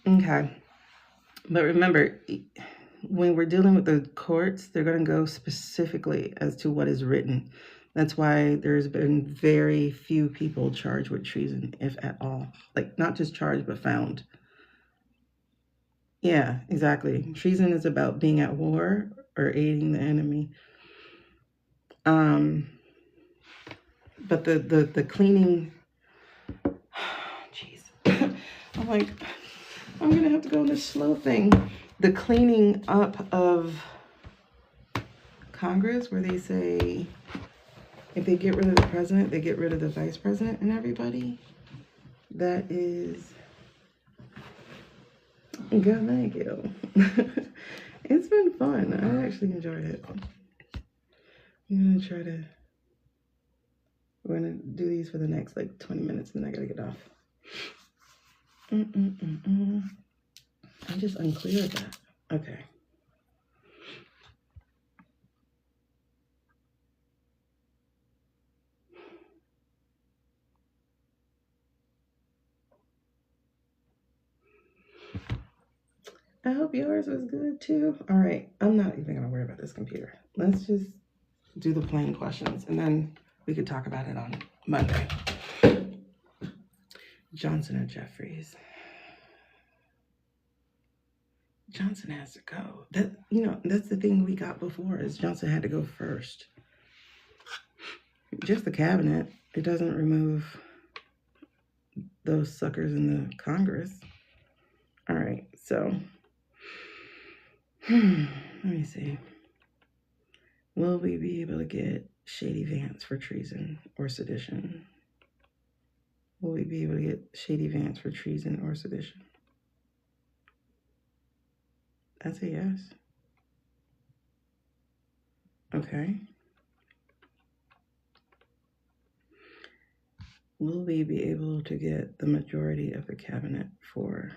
Okay. But remember, when we're dealing with the courts, they're going to go specifically as to what is written. That's why there's been very few people charged with treason, if at all. Like, not just charged, but found. Yeah, exactly. Treason is about being at war or aiding the enemy. But the cleaning, jeez. I'm like, I'm going to have to go on this slow thing. The cleaning up of Congress, where they say if they get rid of the president, they get rid of the vice president and everybody. That is, God, thank you. It's been fun. I actually enjoyed it. I'm gonna we're gonna do these for the next like 20 minutes, and then I gotta get off. I'm just unclear of that. Okay. I hope yours was good too. All right, I'm not even gonna worry about this computer. Let's just do the plain questions, and then we could talk about it on Monday. Johnson or Jeffries? Johnson has to go. That's the thing we got before, is Johnson had to go first. Just the cabinet. It doesn't remove those suckers in the Congress. All right, so let me see. Will we be able to get Shady Vance for treason or sedition? Will we be able to get Shady Vance for treason or sedition? That's a yes. Okay. Will we be able to get the majority of the cabinet for,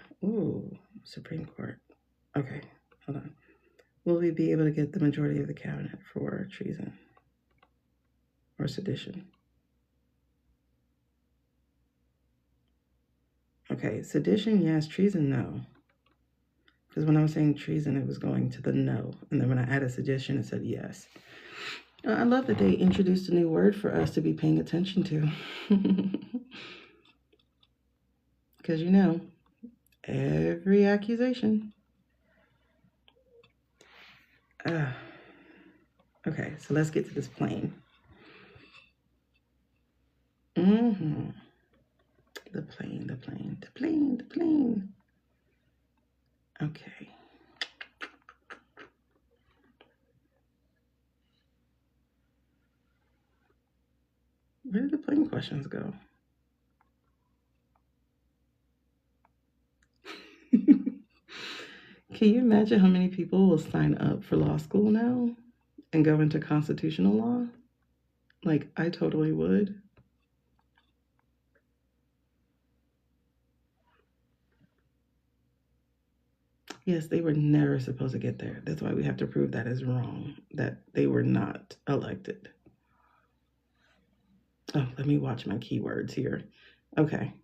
Supreme Court? Okay, hold on. Will we be able to get the majority of the cabinet for treason or sedition? Okay, sedition, yes. Treason, no. Because when I was saying treason, it was going to the no. And then when I added sedition, it said yes. I love that they introduced a new word for us to be paying attention to. Because, every accusation. Okay, so let's get to this plane. The plane. Okay. Where did the plane questions go? Can you imagine how many people will sign up for law school now and go into constitutional law? Like, I totally would. Yes, they were never supposed to get there. That's why we have to prove that is wrong, that they were not elected. Oh, let me watch my keywords here. Okay.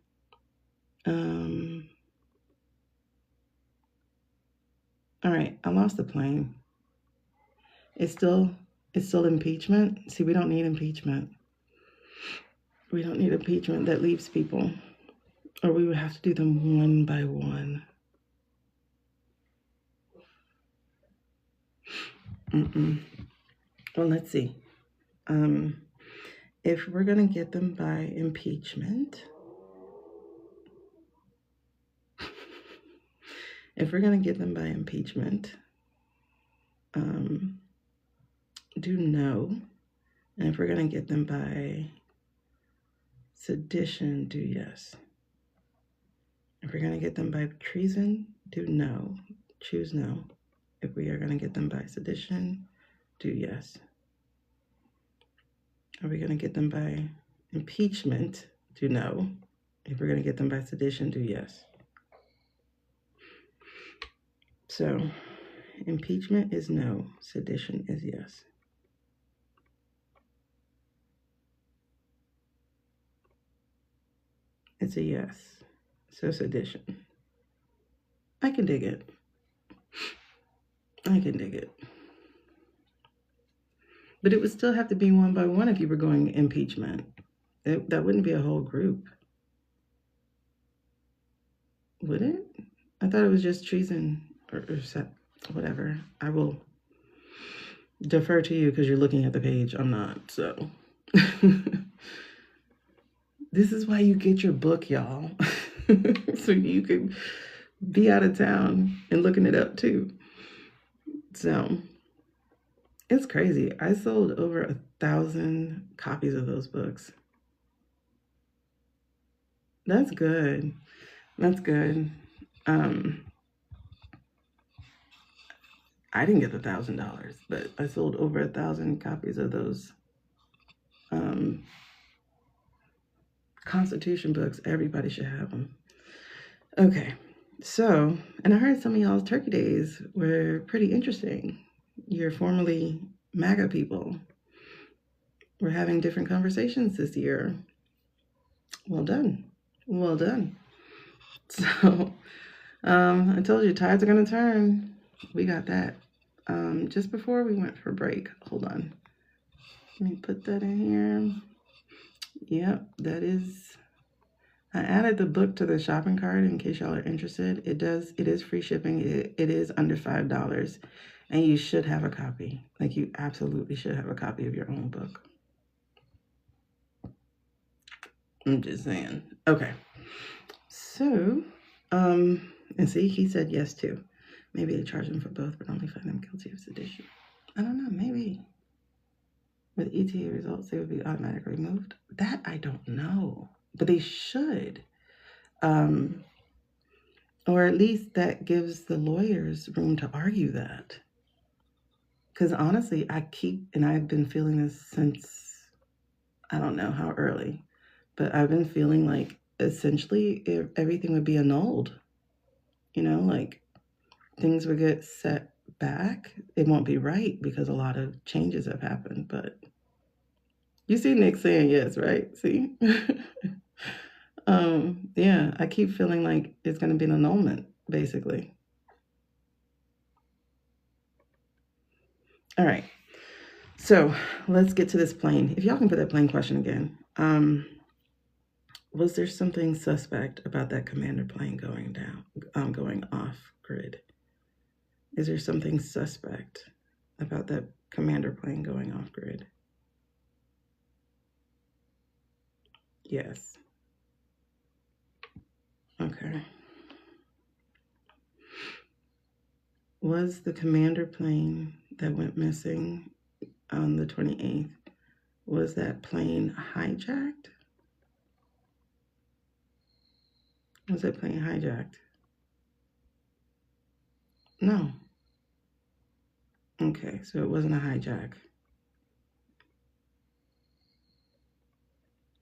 All right, I lost the plane. It's still impeachment. See, we don't need impeachment. We don't need impeachment. That leaves people. Or we would have to do them one by one. Well, let's see. If we're going to get them by impeachment, do no. And if we're going to get them by sedition, do yes. If we're going to get them by treason, do no. Choose no. If we are going to get them by sedition, do yes. Are we going to get them by impeachment, do no. If we're going to get them by sedition, do yes. So impeachment is no, sedition is yes. It's a yes. So sedition. I can dig it. But it would still have to be one by one if you were going impeachment. That wouldn't be a whole group. Would it? I thought it was just treason or whatever. I will defer to you because you're looking at the page. I'm not, so. This is why you get your book, y'all. So you can be out of town and looking it up too. So it's crazy. I sold over 1,000 copies of those books. That's good. I didn't get $1,000, but I sold over 1,000 copies of those Constitution books. Everybody should have them. Okay, so, and I heard some of y'all's turkey days were pretty interesting. You're formerly MAGA people. We're having different conversations this year. Well done. So, I told you tides are going to turn. We got that. Just before we went for break, hold on. Let me put that in here. Yep, that is. I added the book to the shopping cart in case y'all are interested. It is free shipping. It is under $5. And you should have a copy. Like, you absolutely should have a copy of your own book. I'm just saying. Okay. So, and see, he said yes too. Maybe they charge him for both, but only find them guilty of sedition. I don't know, maybe. With ETA results, they would be automatically removed. That I don't know, but they should. Or at least that gives the lawyers room to argue that. Because honestly, I've been feeling this since, I don't know how early, but I've been feeling like essentially everything would be annulled. You know, like things would get set back. It won't be right because a lot of changes have happened, but you see Nick saying yes, right? See? Yeah, I keep feeling like it's going to be an annulment, basically. All right. So let's get to this plane. If y'all can put that plane question again. Was there something suspect about that commander plane going off grid? Is there something suspect about that commander plane going off grid? Yes. Okay. Was the commander plane that went missing on the 28th, was that plane hijacked? Was that plane hijacked? No. Okay, so it wasn't a hijack.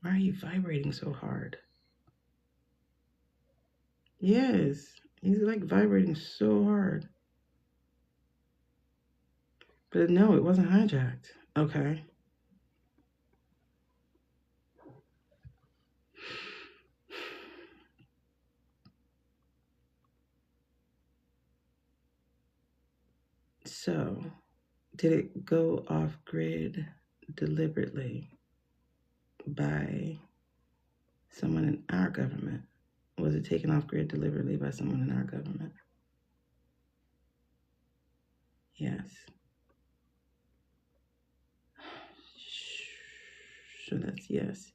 Why are you vibrating so hard? Yes, he's like vibrating so hard. But no, it wasn't hijacked. Okay. So, did it go off grid deliberately by someone in our government? Was it taken off grid deliberately by someone in our government? Yes. So that's yes.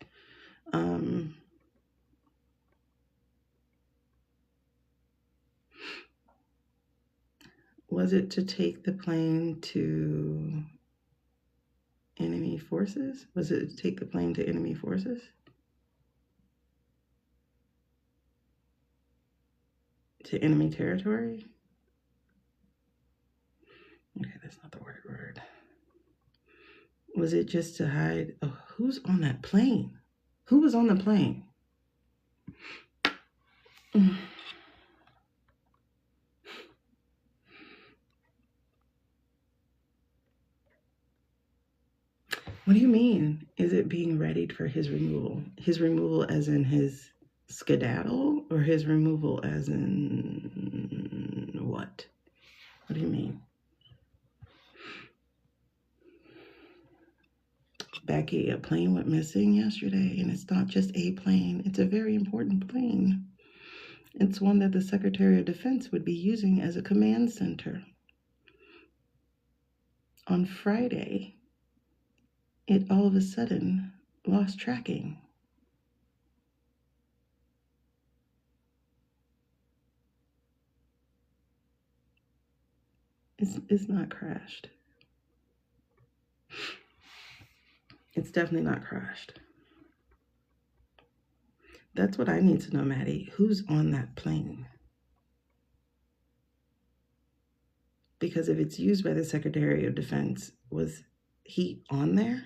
Was it to take the plane to enemy forces? Was it to take the plane to enemy forces? To enemy territory? Okay, that's not the word. Was it just to hide? Oh, who's on that plane? Who was on the plane? What do you mean? Is it being readied for his removal? His removal as in his skedaddle, or his removal as in what? What do you mean? Becky, a plane went missing yesterday, and it's not just a plane. It's a very important plane. It's one that the Secretary of Defense would be using as a command center. On Friday, it all of a sudden lost tracking. It's not crashed. It's definitely not crashed. That's what I need to know, Maddie. Who's on that plane? Because if it's used by the Secretary of Defense, was he on there?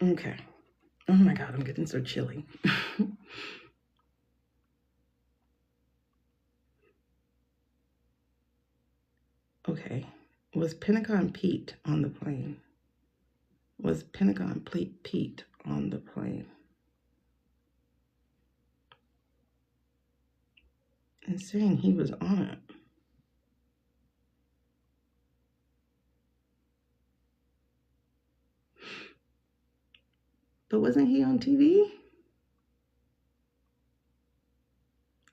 Okay. Oh my God, I'm getting so chilly. Okay. Was Pentagon Pete on the plane? Was Pentagon Pete on the plane? And saying he was on it. But wasn't he on TV?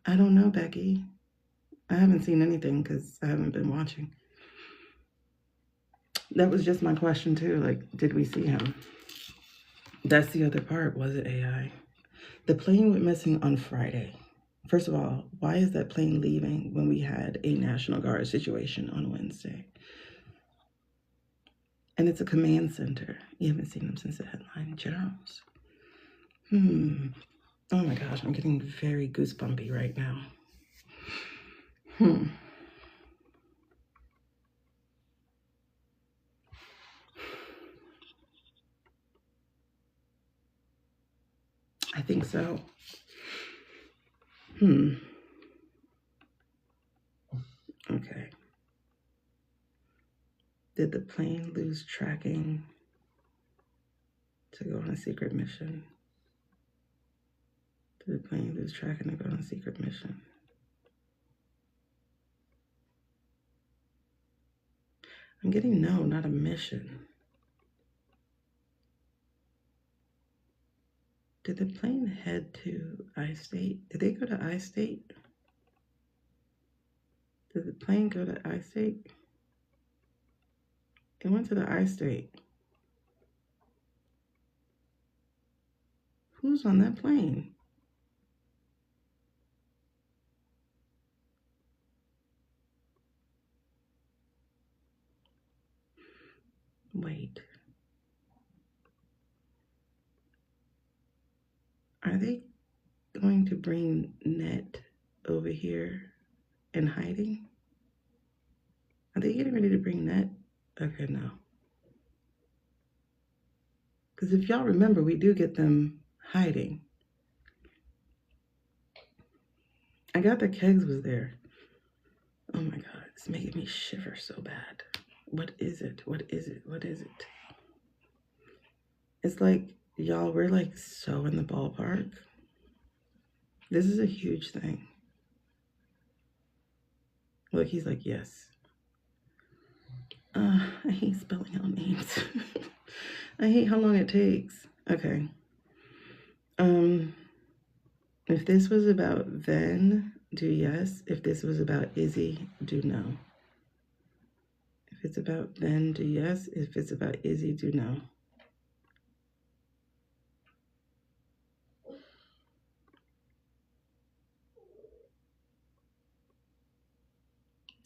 I don't know, Becky. I haven't seen anything because I haven't been watching. That was just my question too. Like, did we see him? That's the other part. Was it AI? The plane went missing on Friday. First of all, why is that plane leaving when we had a National Guard situation on Wednesday? And it's a command center. You haven't seen them since the headline. Generals. Oh my gosh, I'm getting very goosebumpy right now. I think so. Okay. Did the plane lose tracking to go on a secret mission? Did the plane lose tracking to go on a secret mission? I'm getting no, not a mission. Did the plane head to I-State? Did they go to I-State? Did the plane go to I-State? It went to the I-State. Who's on that plane? Wait. Are they going to bring Net over here in hiding? Are they getting ready to bring Net? Okay, no. Because if y'all remember, we do get them hiding. I got the kegs was there. Oh my God, it's making me shiver so bad. What is it? What is it? What is it? It's like, y'all, we're like so in the ballpark. This is a huge thing. Look, he's like, yes. I hate spelling out names. I hate how long it takes. Okay. If this was about then, do yes. If this was about Izzy, do no. If it's about then, do yes. If it's about Izzy, do no.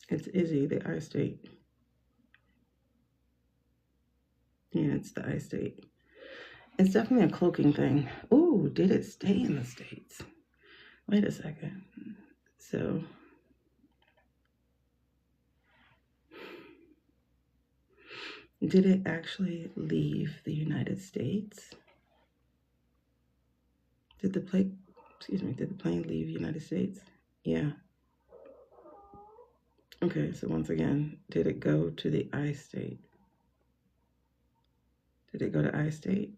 It's Izzy, the I-State. Yeah, it's the I-State. It's definitely a cloaking thing. Ooh, did it stay in the States? Wait a second. So, did it actually leave the United States? Did the plane leave the United States? Yeah. Okay, so once again, did it go to the I-State? Did it go to I-State?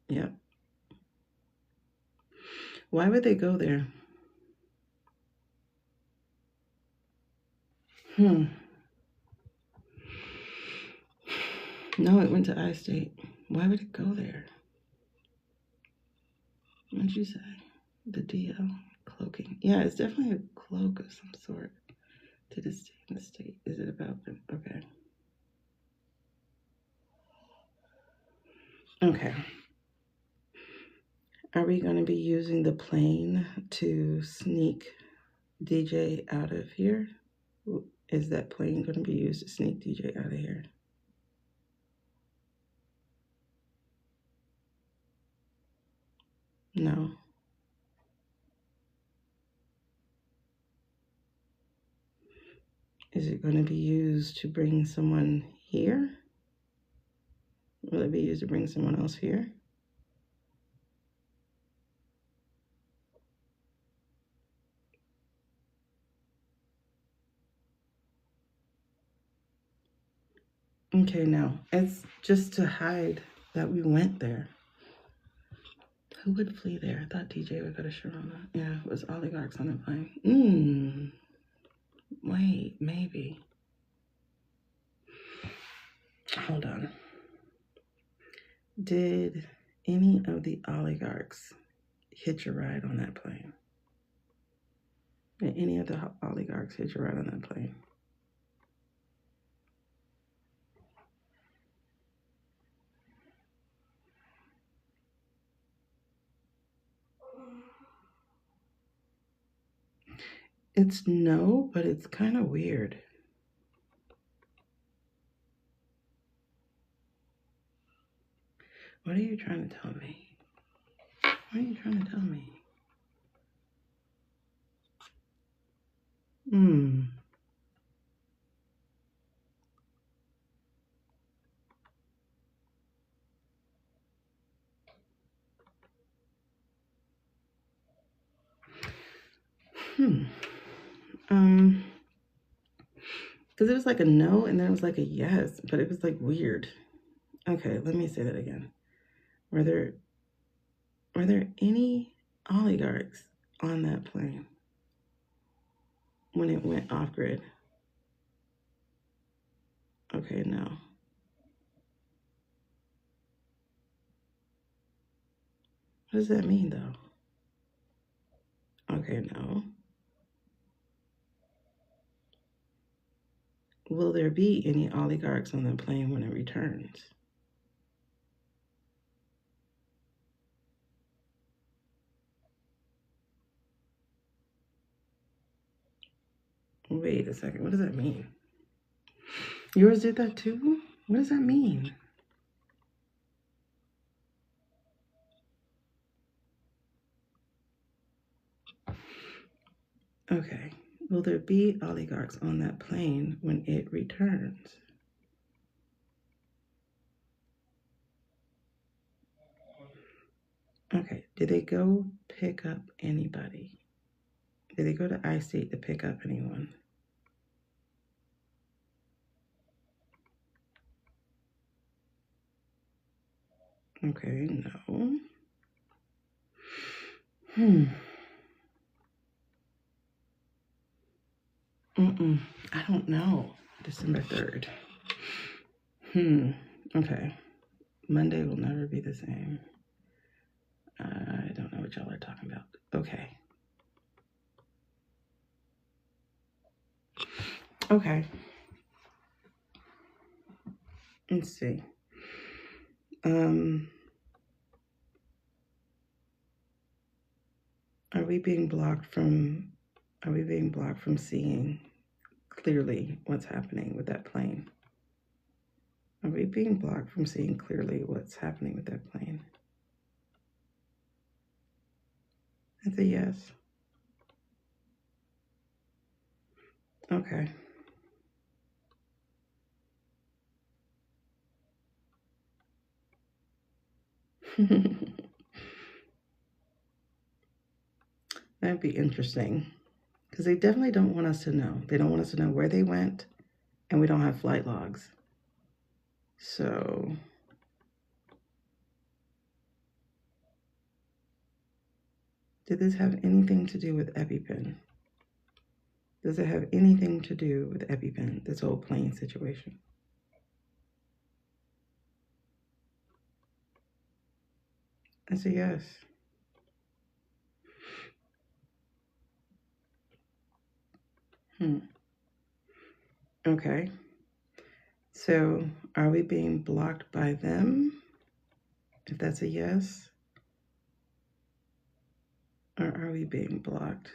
Yep. Why would they go there? No, it went to I-State. Why would it go there? What did you say? The DL cloaking. Yeah, it's definitely a cloak of some sort. Did it stay in the state? Is it about them? Okay. Okay. Are we going to be using the plane to sneak DJ out of here? Is that plane going to be used to sneak DJ out of here? No. Is it going to be used to bring someone here? Will it be used to bring someone else here? Okay, now, it's just to hide that we went there. Who would flee there? I thought DJ would go to Sharona. Yeah, it was oligarchs on the plane. Wait, maybe. Hold on. Did any of the oligarchs hitch a ride on that plane? Did any of the oligarchs hitch a ride on that plane? It's no, but it's kind of weird. What are you trying to tell me? What are you trying to tell me? Because it was like a no and then it was like a yes, but it was like weird. Okay, let me say that again. Were there any oligarchs on that plane when it went off grid? Okay, no. What does that mean though? Okay, no. Will there be any oligarchs on the plane when it returns? Wait a second, what does that mean? Yours did that too? What does that mean? Okay, will there be oligarchs on that plane when it returns? Okay, did they go pick up anybody? Did they go to I-State to pick up anyone? Okay, no. I don't know. December 3rd. Okay. Monday will never be the same. I don't know what y'all are talking about. Okay. Okay. Let's see. Are we being blocked from seeing clearly what's happening with that plane? Are we being blocked from seeing clearly what's happening with that plane? That's a yes. Okay. That'd be interesting. Because they definitely don't want us to know. They don't want us to know where they went, and we don't have flight logs. So did this have anything to do with EpiPen? Does it have anything to do with EpiPen, this whole plane situation? That's a yes. Okay. So are we being blocked by them? If that's a yes. Or are we being blocked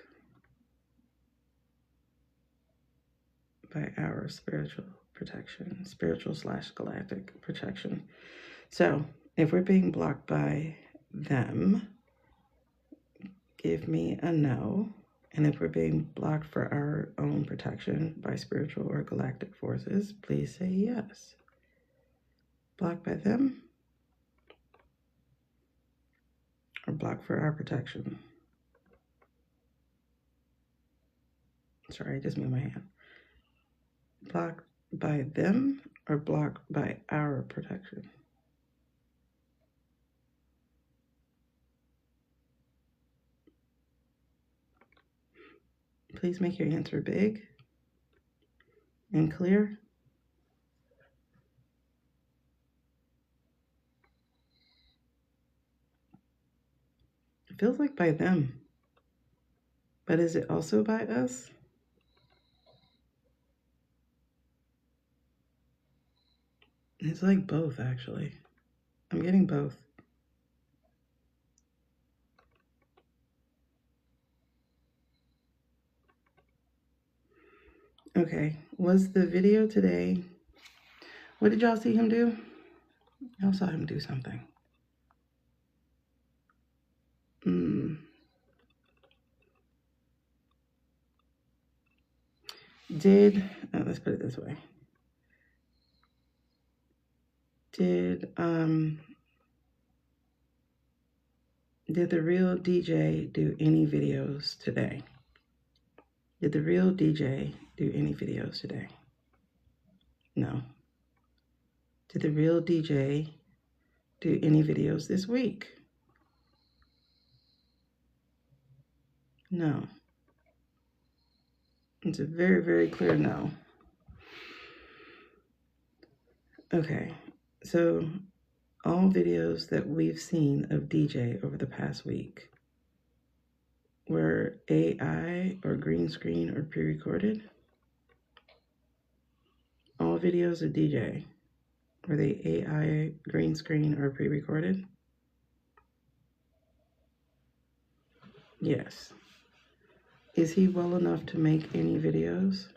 by our spiritual protection, spiritual/galactic protection? So if we're being blocked by them, give me a no. And if we're being blocked for our own protection by spiritual or galactic forces, please say yes. Blocked by them or blocked for our protection? Sorry, I just moved my hand. Blocked by them or blocked by our protection? Please make your answer big and clear. feels like by them. But is it also by us? It's like both, actually. I'm getting both. Okay, was the video today... What did y'all see him do? Y'all saw him do something. Let's put it this way. Did the real DJ do any videos today? Did the real DJ do any videos today? No. Did the real DJ do any videos this week? No. It's a very, very clear no. Okay, so all videos that we've seen of DJ over the past week were AI or green screen or pre-recorded. All videos of DJ, were they AI, green screen, or pre-recorded? Yes. Is he well enough to make any videos?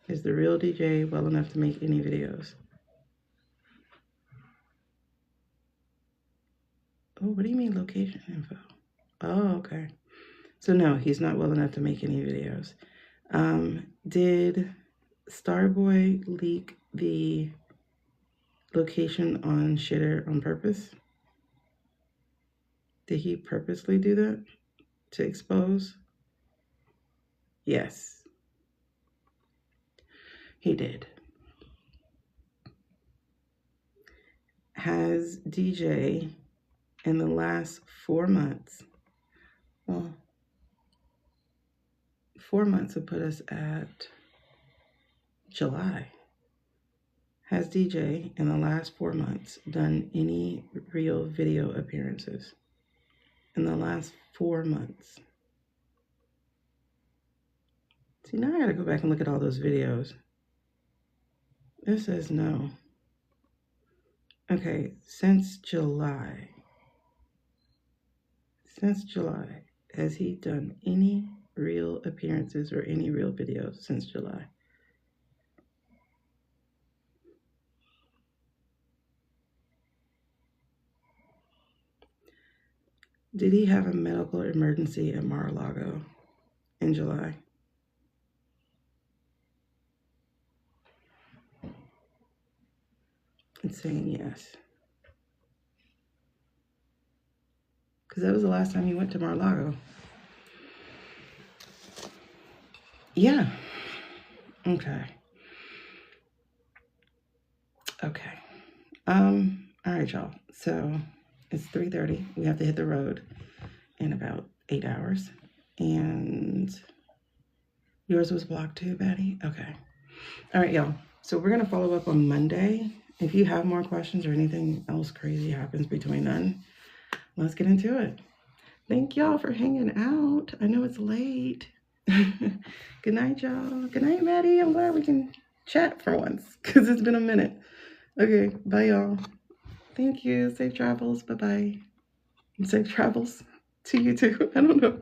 Is the real DJ well enough to make any videos? Oh, what do you mean location info? Oh, okay. So no, he's not well enough to make any videos. Did Starboy leak the location on Shitter on purpose? Did he purposely do that to expose? Yes, he did. Has DJ in the last 4 months, well, 4 months would put us at July. Has DJ in the last 4 months done any real video appearances? In the last 4 months. See, now I gotta go back and look at all those videos. It says no. Okay, since July, has he done any real appearances or any real videos since July? Did he have a medical emergency at Mar-a-Lago in July? It's saying yes. Because that was the last time he went to Mar-a-Lago. Yeah. Okay. Okay. All right, y'all. So it's 3:30. We have to hit the road in about 8 hours. And yours was blocked too, Betty? Okay. All right, y'all. So we're going to follow up on Monday. If you have more questions or anything else crazy happens between then, let's get into it. Thank y'all for hanging out. I know it's late. Good night, y'all. Good night, Maddie. I'm glad we can chat for once because it's been a minute. Okay, bye, y'all. Thank you. Safe travels. Bye-bye. Safe travels to you too. I don't know.